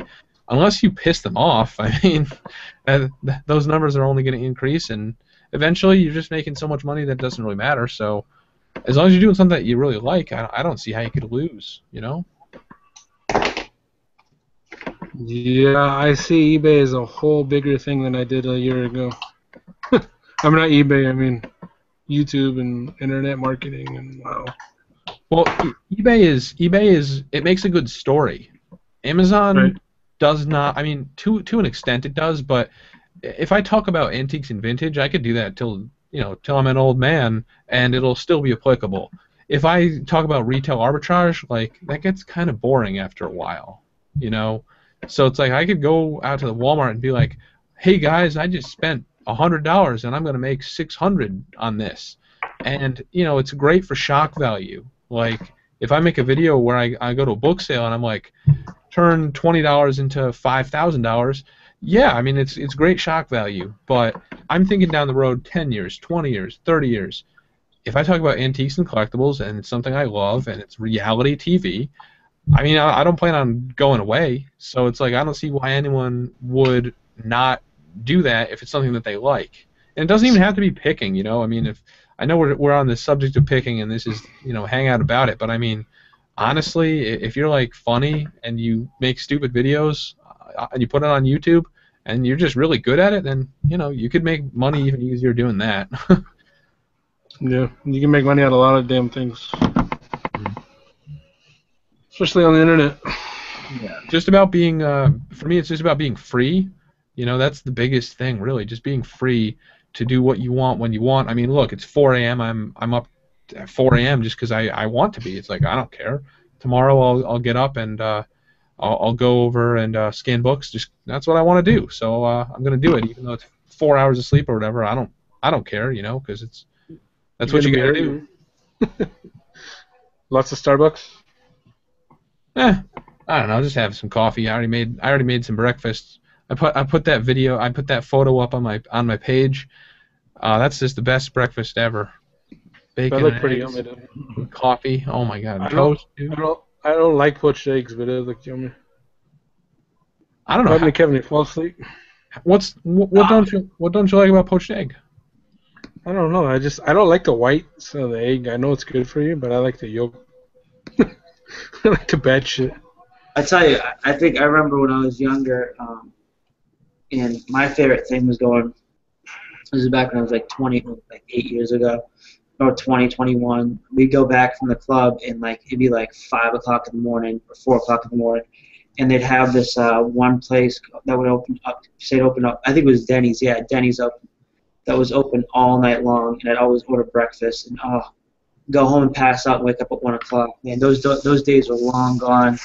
unless you piss them off, I mean, those numbers are only going to increase, and eventually you're just making so much money that it doesn't really matter. So as long as you're doing something that you really like, I don't see how you could lose, you know? Yeah, I see eBay as a whole bigger thing than I did a year ago. I mean, not eBay, I mean YouTube and internet marketing, and wow. Well, eBay is it makes a good story. Amazon does not. I mean, to an extent it does, but if I talk about antiques and vintage, I could do that till I'm an old man, and it'll still be applicable. If I talk about retail arbitrage, like, that gets kind of boring after a while, you know. So it's like I could go out to the Walmart and be like, "Hey guys, I just spent $100 and I'm going to make $600 on this," and you know, it's great for shock value. Like if I make a video where I go to a book sale and I'm like, turn $20 into $5,000. Yeah, I mean, it's great shock value, but I'm thinking down the road 10 years, 20 years, 30 years. If I talk about antiques and collectibles and it's something I love and it's reality TV, I mean, I don't plan on going away. So it's like I don't see why anyone would not do that if it's something that they like. And it doesn't even have to be picking, you know. I mean, if I know we're on the subject of picking and this is, you know, Hangout about it, but I mean, honestly, if you're like funny and you make stupid videos and you put it on YouTube and you're just really good at it, then you know you could make money even easier doing that. Yeah, you can make money out of a lot of damn things, especially on the internet. Yeah, just about being for me, it's just about being free. You know, that's the biggest thing, really, just being free to do what you want when you want. I mean, look, it's 4 a.m. I'm up at 4 a.m. just because I want to be. It's like I don't care. Tomorrow I'll get up and I'll go over and scan books. Just that's what I want to do. So I'm gonna do it, even though it's 4 hours of sleep or whatever. I don't care, you know, because that's what you gotta do. Lots of Starbucks. I don't know. Just have some coffee. I already made some breakfast. I put that photo up on my page. That's just the best breakfast ever. Bacon, that looked pretty yummy, though. Coffee. Oh my God. Toast. I don't like poached eggs, but it looked yummy. I don't know. Probably Kevin, you fall asleep. What don't you like about poached egg? I don't know. I don't like the whites of the egg. I know it's good for you, but I like the yolk. I like the bad shit. I tell you, I think I remember when I was younger, and my favorite thing was going. This is back when I was like 8 years ago, or 20, 21. We'd go back from the club, and like it'd be like 5 o'clock in the morning or 4 o'clock in the morning, and they'd have this one place that would open up. Say open up. I think it was Denny's. Yeah, Denny's open. That was open all night long, and I'd always order breakfast. And go home and pass out and wake up at 1 o'clock. Man, those days are long gone.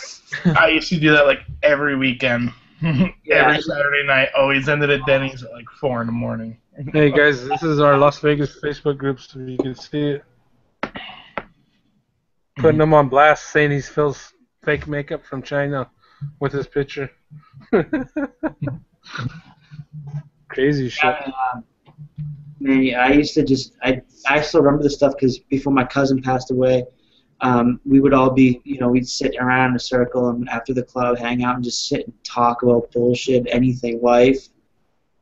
I used to do that like every weekend. Every Saturday night, always ended at Denny's at like 4 in the morning. Hey guys, this is our Las Vegas Facebook group, so you can see it. Putting him on blast, saying he feels fake makeup from China with his picture. Crazy shit. Man, yeah, I used to just I still remember this stuff because before my cousin passed away, we would all be, we'd sit around in a circle and after the club, hang out and just sit and talk about bullshit, anything, life.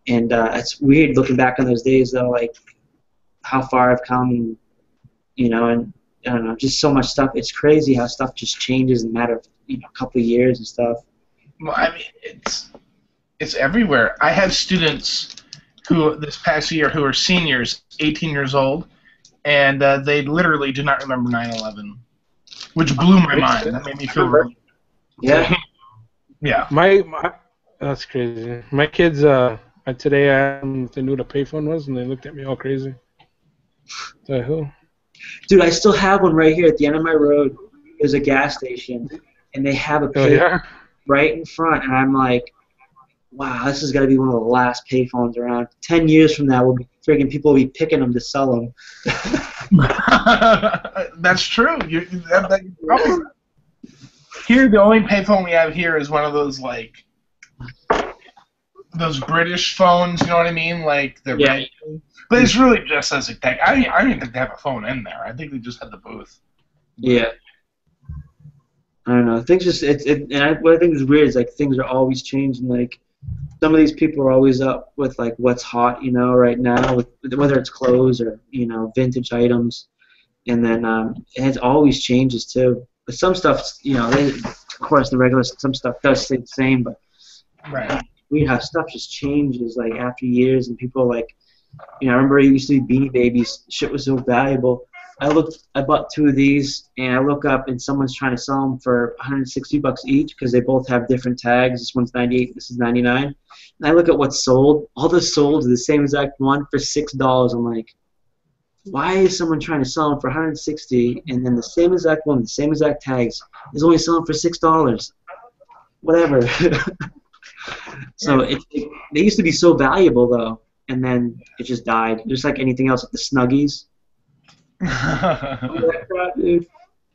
And it's weird looking back on those days, though, like how far I've come, and I don't know, just so much stuff. It's crazy how stuff just changes in a matter of, a couple of years and stuff. Well, I mean, it's everywhere. I have students who this past year who are seniors, 18 years old, and they literally do not remember 9/11, which blew my mind. That made me feel really. Yeah. Yeah. My that's crazy. My kids today I asked them if they knew what a payphone was, and they looked at me all crazy. The hell? Dude, I still have one right here at the end of my road. There's a gas station, and they have a payphone right in front, and I'm like, wow, this is got to be one of the last payphones around. 10 years from now, people will be picking them to sell them. That's true. Here, the only payphone we have here is one of those, like, those British phones, you know what I mean? Like, they're red. But it's really just as a tech. I don't even think they have a phone in there. I think they just have the booth. Yeah. I don't know. Things just what I think is weird is like things are always changing. Like some of these people are always up with like what's hot, right now, with whether it's clothes or vintage items, and then it always changes too. But some stuff, of course, the regular some stuff does stay the same, but weird how stuff just changes like after years, and people like. I remember it used to be Beanie Babies. Shit was so valuable. I bought 2 of these, and I look up, and someone's trying to sell them for $160 each because they both have different tags. This one's 98, this is 99. And I look at what's sold. All the sold are the same exact one for $6. I'm like, why is someone trying to sell them for $160, and then the same exact one, the same exact tags, is only selling for $6? Whatever. So they used to be so valuable, though. And then it just died. Just like anything else, like the Snuggies.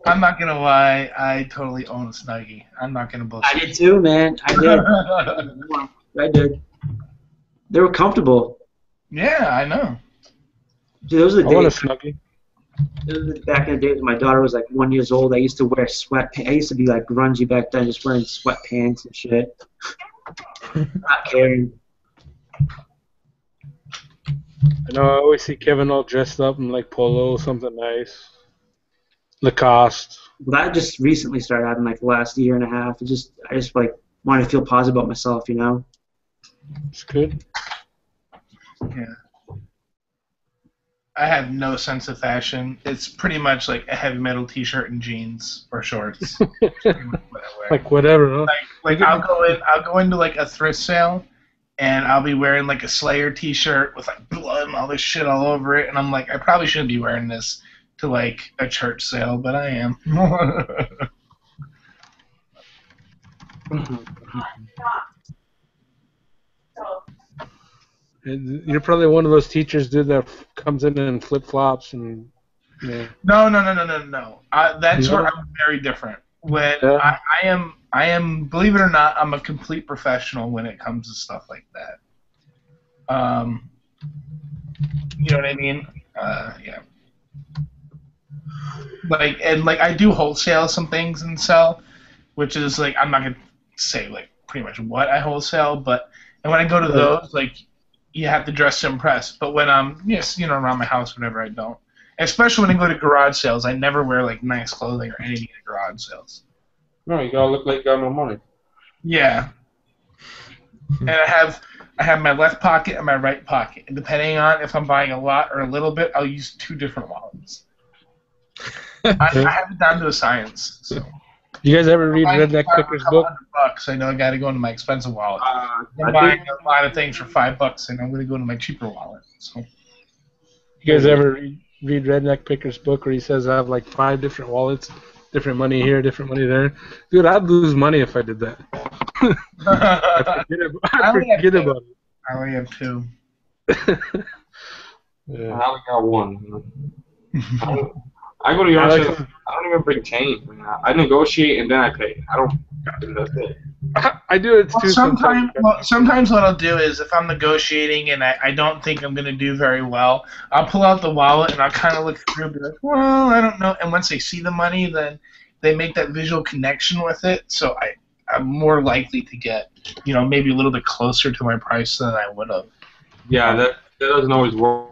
I'm not gonna lie, I totally own a Snuggie. I'm not gonna bullshit. I did too, man. I did. They were comfortable. Yeah, I know. Dude, those are the days. I want a Snuggie. Back in the days when my daughter was like 1 year old, I used to wear sweatpants. I used to be like grungy back then, just wearing sweatpants and shit. Not caring. I know I always see Kevin all dressed up in like polo, something nice. Lacoste. Well, that just recently started happening like the last year and a half. I just like want to feel positive about myself, It's good. Yeah. I have no sense of fashion. It's pretty much like a heavy metal T-shirt and jeans or shorts. Like whatever, huh? Like I'll go into like a thrift sale. And I'll be wearing like a Slayer T-shirt with like blood and all this shit all over it, and I'm like, I probably shouldn't be wearing this to like a church sale, but I am. You're probably one of those teachers, dude, that comes in flip flops and. Yeah. No. That's where I'm very different. When I am, believe it or not, I'm a complete professional when it comes to stuff like that. You know what I mean? Yeah. Like I do wholesale some things and sell, which is like I'm not gonna say like pretty much what I wholesale, but and when I go to those, like you have to dress to impress. But when I'm around my house, whatever, I don't. Especially when I go to garage sales, I never wear like nice clothing or anything at garage sales. No, you gotta look like you got no money. Yeah. And I have my left pocket and my right pocket. And depending on if I'm buying a lot or a little bit, I'll use 2 different wallets. I have it down to a science. So. You guys ever read Redneck Picker's book? $100, I know I got to go into my expensive wallet. I'm buying a lot of things for $5, and I'm going to go to my cheaper wallet. So. You guys ever read read Redneck Picker's book where he says I have like 5 different wallets, different money here, different money there. Dude, I'd lose money if I did that. I forget about it. I only have 2. Yeah. I only got 1. I go to yard sales. I don't even bring change. I negotiate and then I pay. I don't. That's it. I do it too. Sometimes what I'll do is if I'm negotiating and I don't think I'm going to do very well, I'll pull out the wallet and I'll kind of look through and be like, well, I don't know. And once they see the money, then they make that visual connection with it. So I'm more likely to get, maybe a little bit closer to my price than I would have. Yeah, that doesn't always work.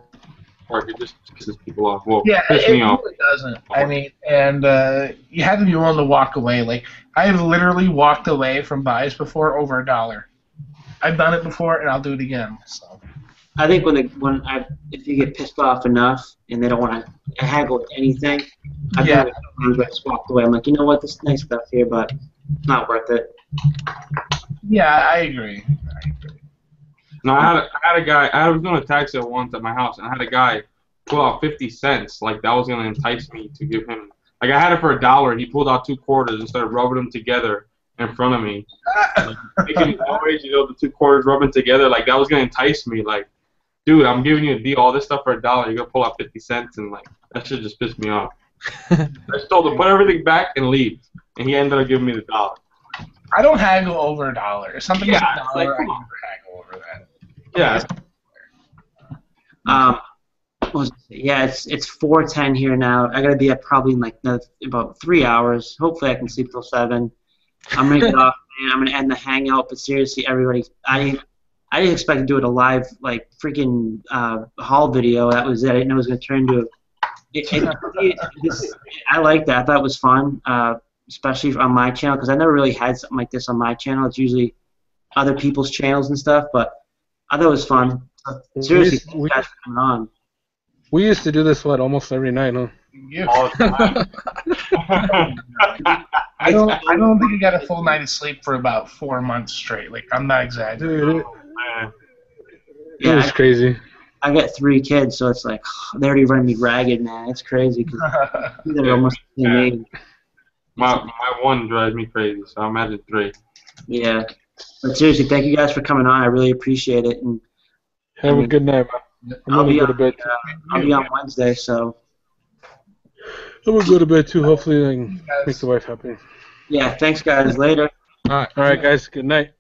It just pisses people off. Well, yeah, piss it me off. really doesn't. I mean, and you have to be willing to walk away. Like, I have literally walked away from buys before over $1. I've done it before, and I'll do it again. So. I think if you get pissed off enough and they don't want to haggle with anything, I've just walked away. I'm like, you know what, this is nice stuff here, but it's not worth it. Yeah, I agree. No, I had a guy. I was doing a tag sale once at my house, and I had a guy pull out 50 cents. Like that was gonna entice me to give him. Like I had it for $1. He pulled out 2 quarters and started rubbing them together in front of me. Like, making noise, the 2 quarters rubbing together. Like that was gonna entice me. Like, dude, I'm giving you a deal. All this stuff for $1. You're gonna pull out 50 cents, and like that shit just pissed me off. I just told him put everything back and leave, and he ended up giving me the $1. I don't haggle over $1. If something's $1, like, I never haggle over that. Yeah. It's 4:10 here now. I gotta be up probably in like about 3 hours. Hopefully, I can sleep till 7. I'm gonna get off and I'm gonna end the hangout. But seriously, everybody, I didn't expect to do it a live like freaking haul video. That was it. I didn't know it was gonna turn into I like that. I thought it was fun, especially on my channel because I never really had something like this on my channel. It's usually other people's channels and stuff, but I thought it was fun. Seriously, thank you guys for coming on. We used to do this almost every night, huh? Yeah. All the time. I don't think I got a full night of sleep for about 4 months straight. Like I'm not exaggerating. It was crazy. I got 3 kids, so it's like they're already running me ragged, man. It's crazy because they're almost the same age. My 1 drives me crazy, so I imagine 3. Yeah. But seriously, thank you guys for coming on. I really appreciate it. And have a good night, man. I'm gonna go to bed. I'll be on Wednesday, so. I'm gonna go to bed too. Hopefully, I can make the wife happy. Yeah. Thanks, guys. Later. All right, guys. Good night.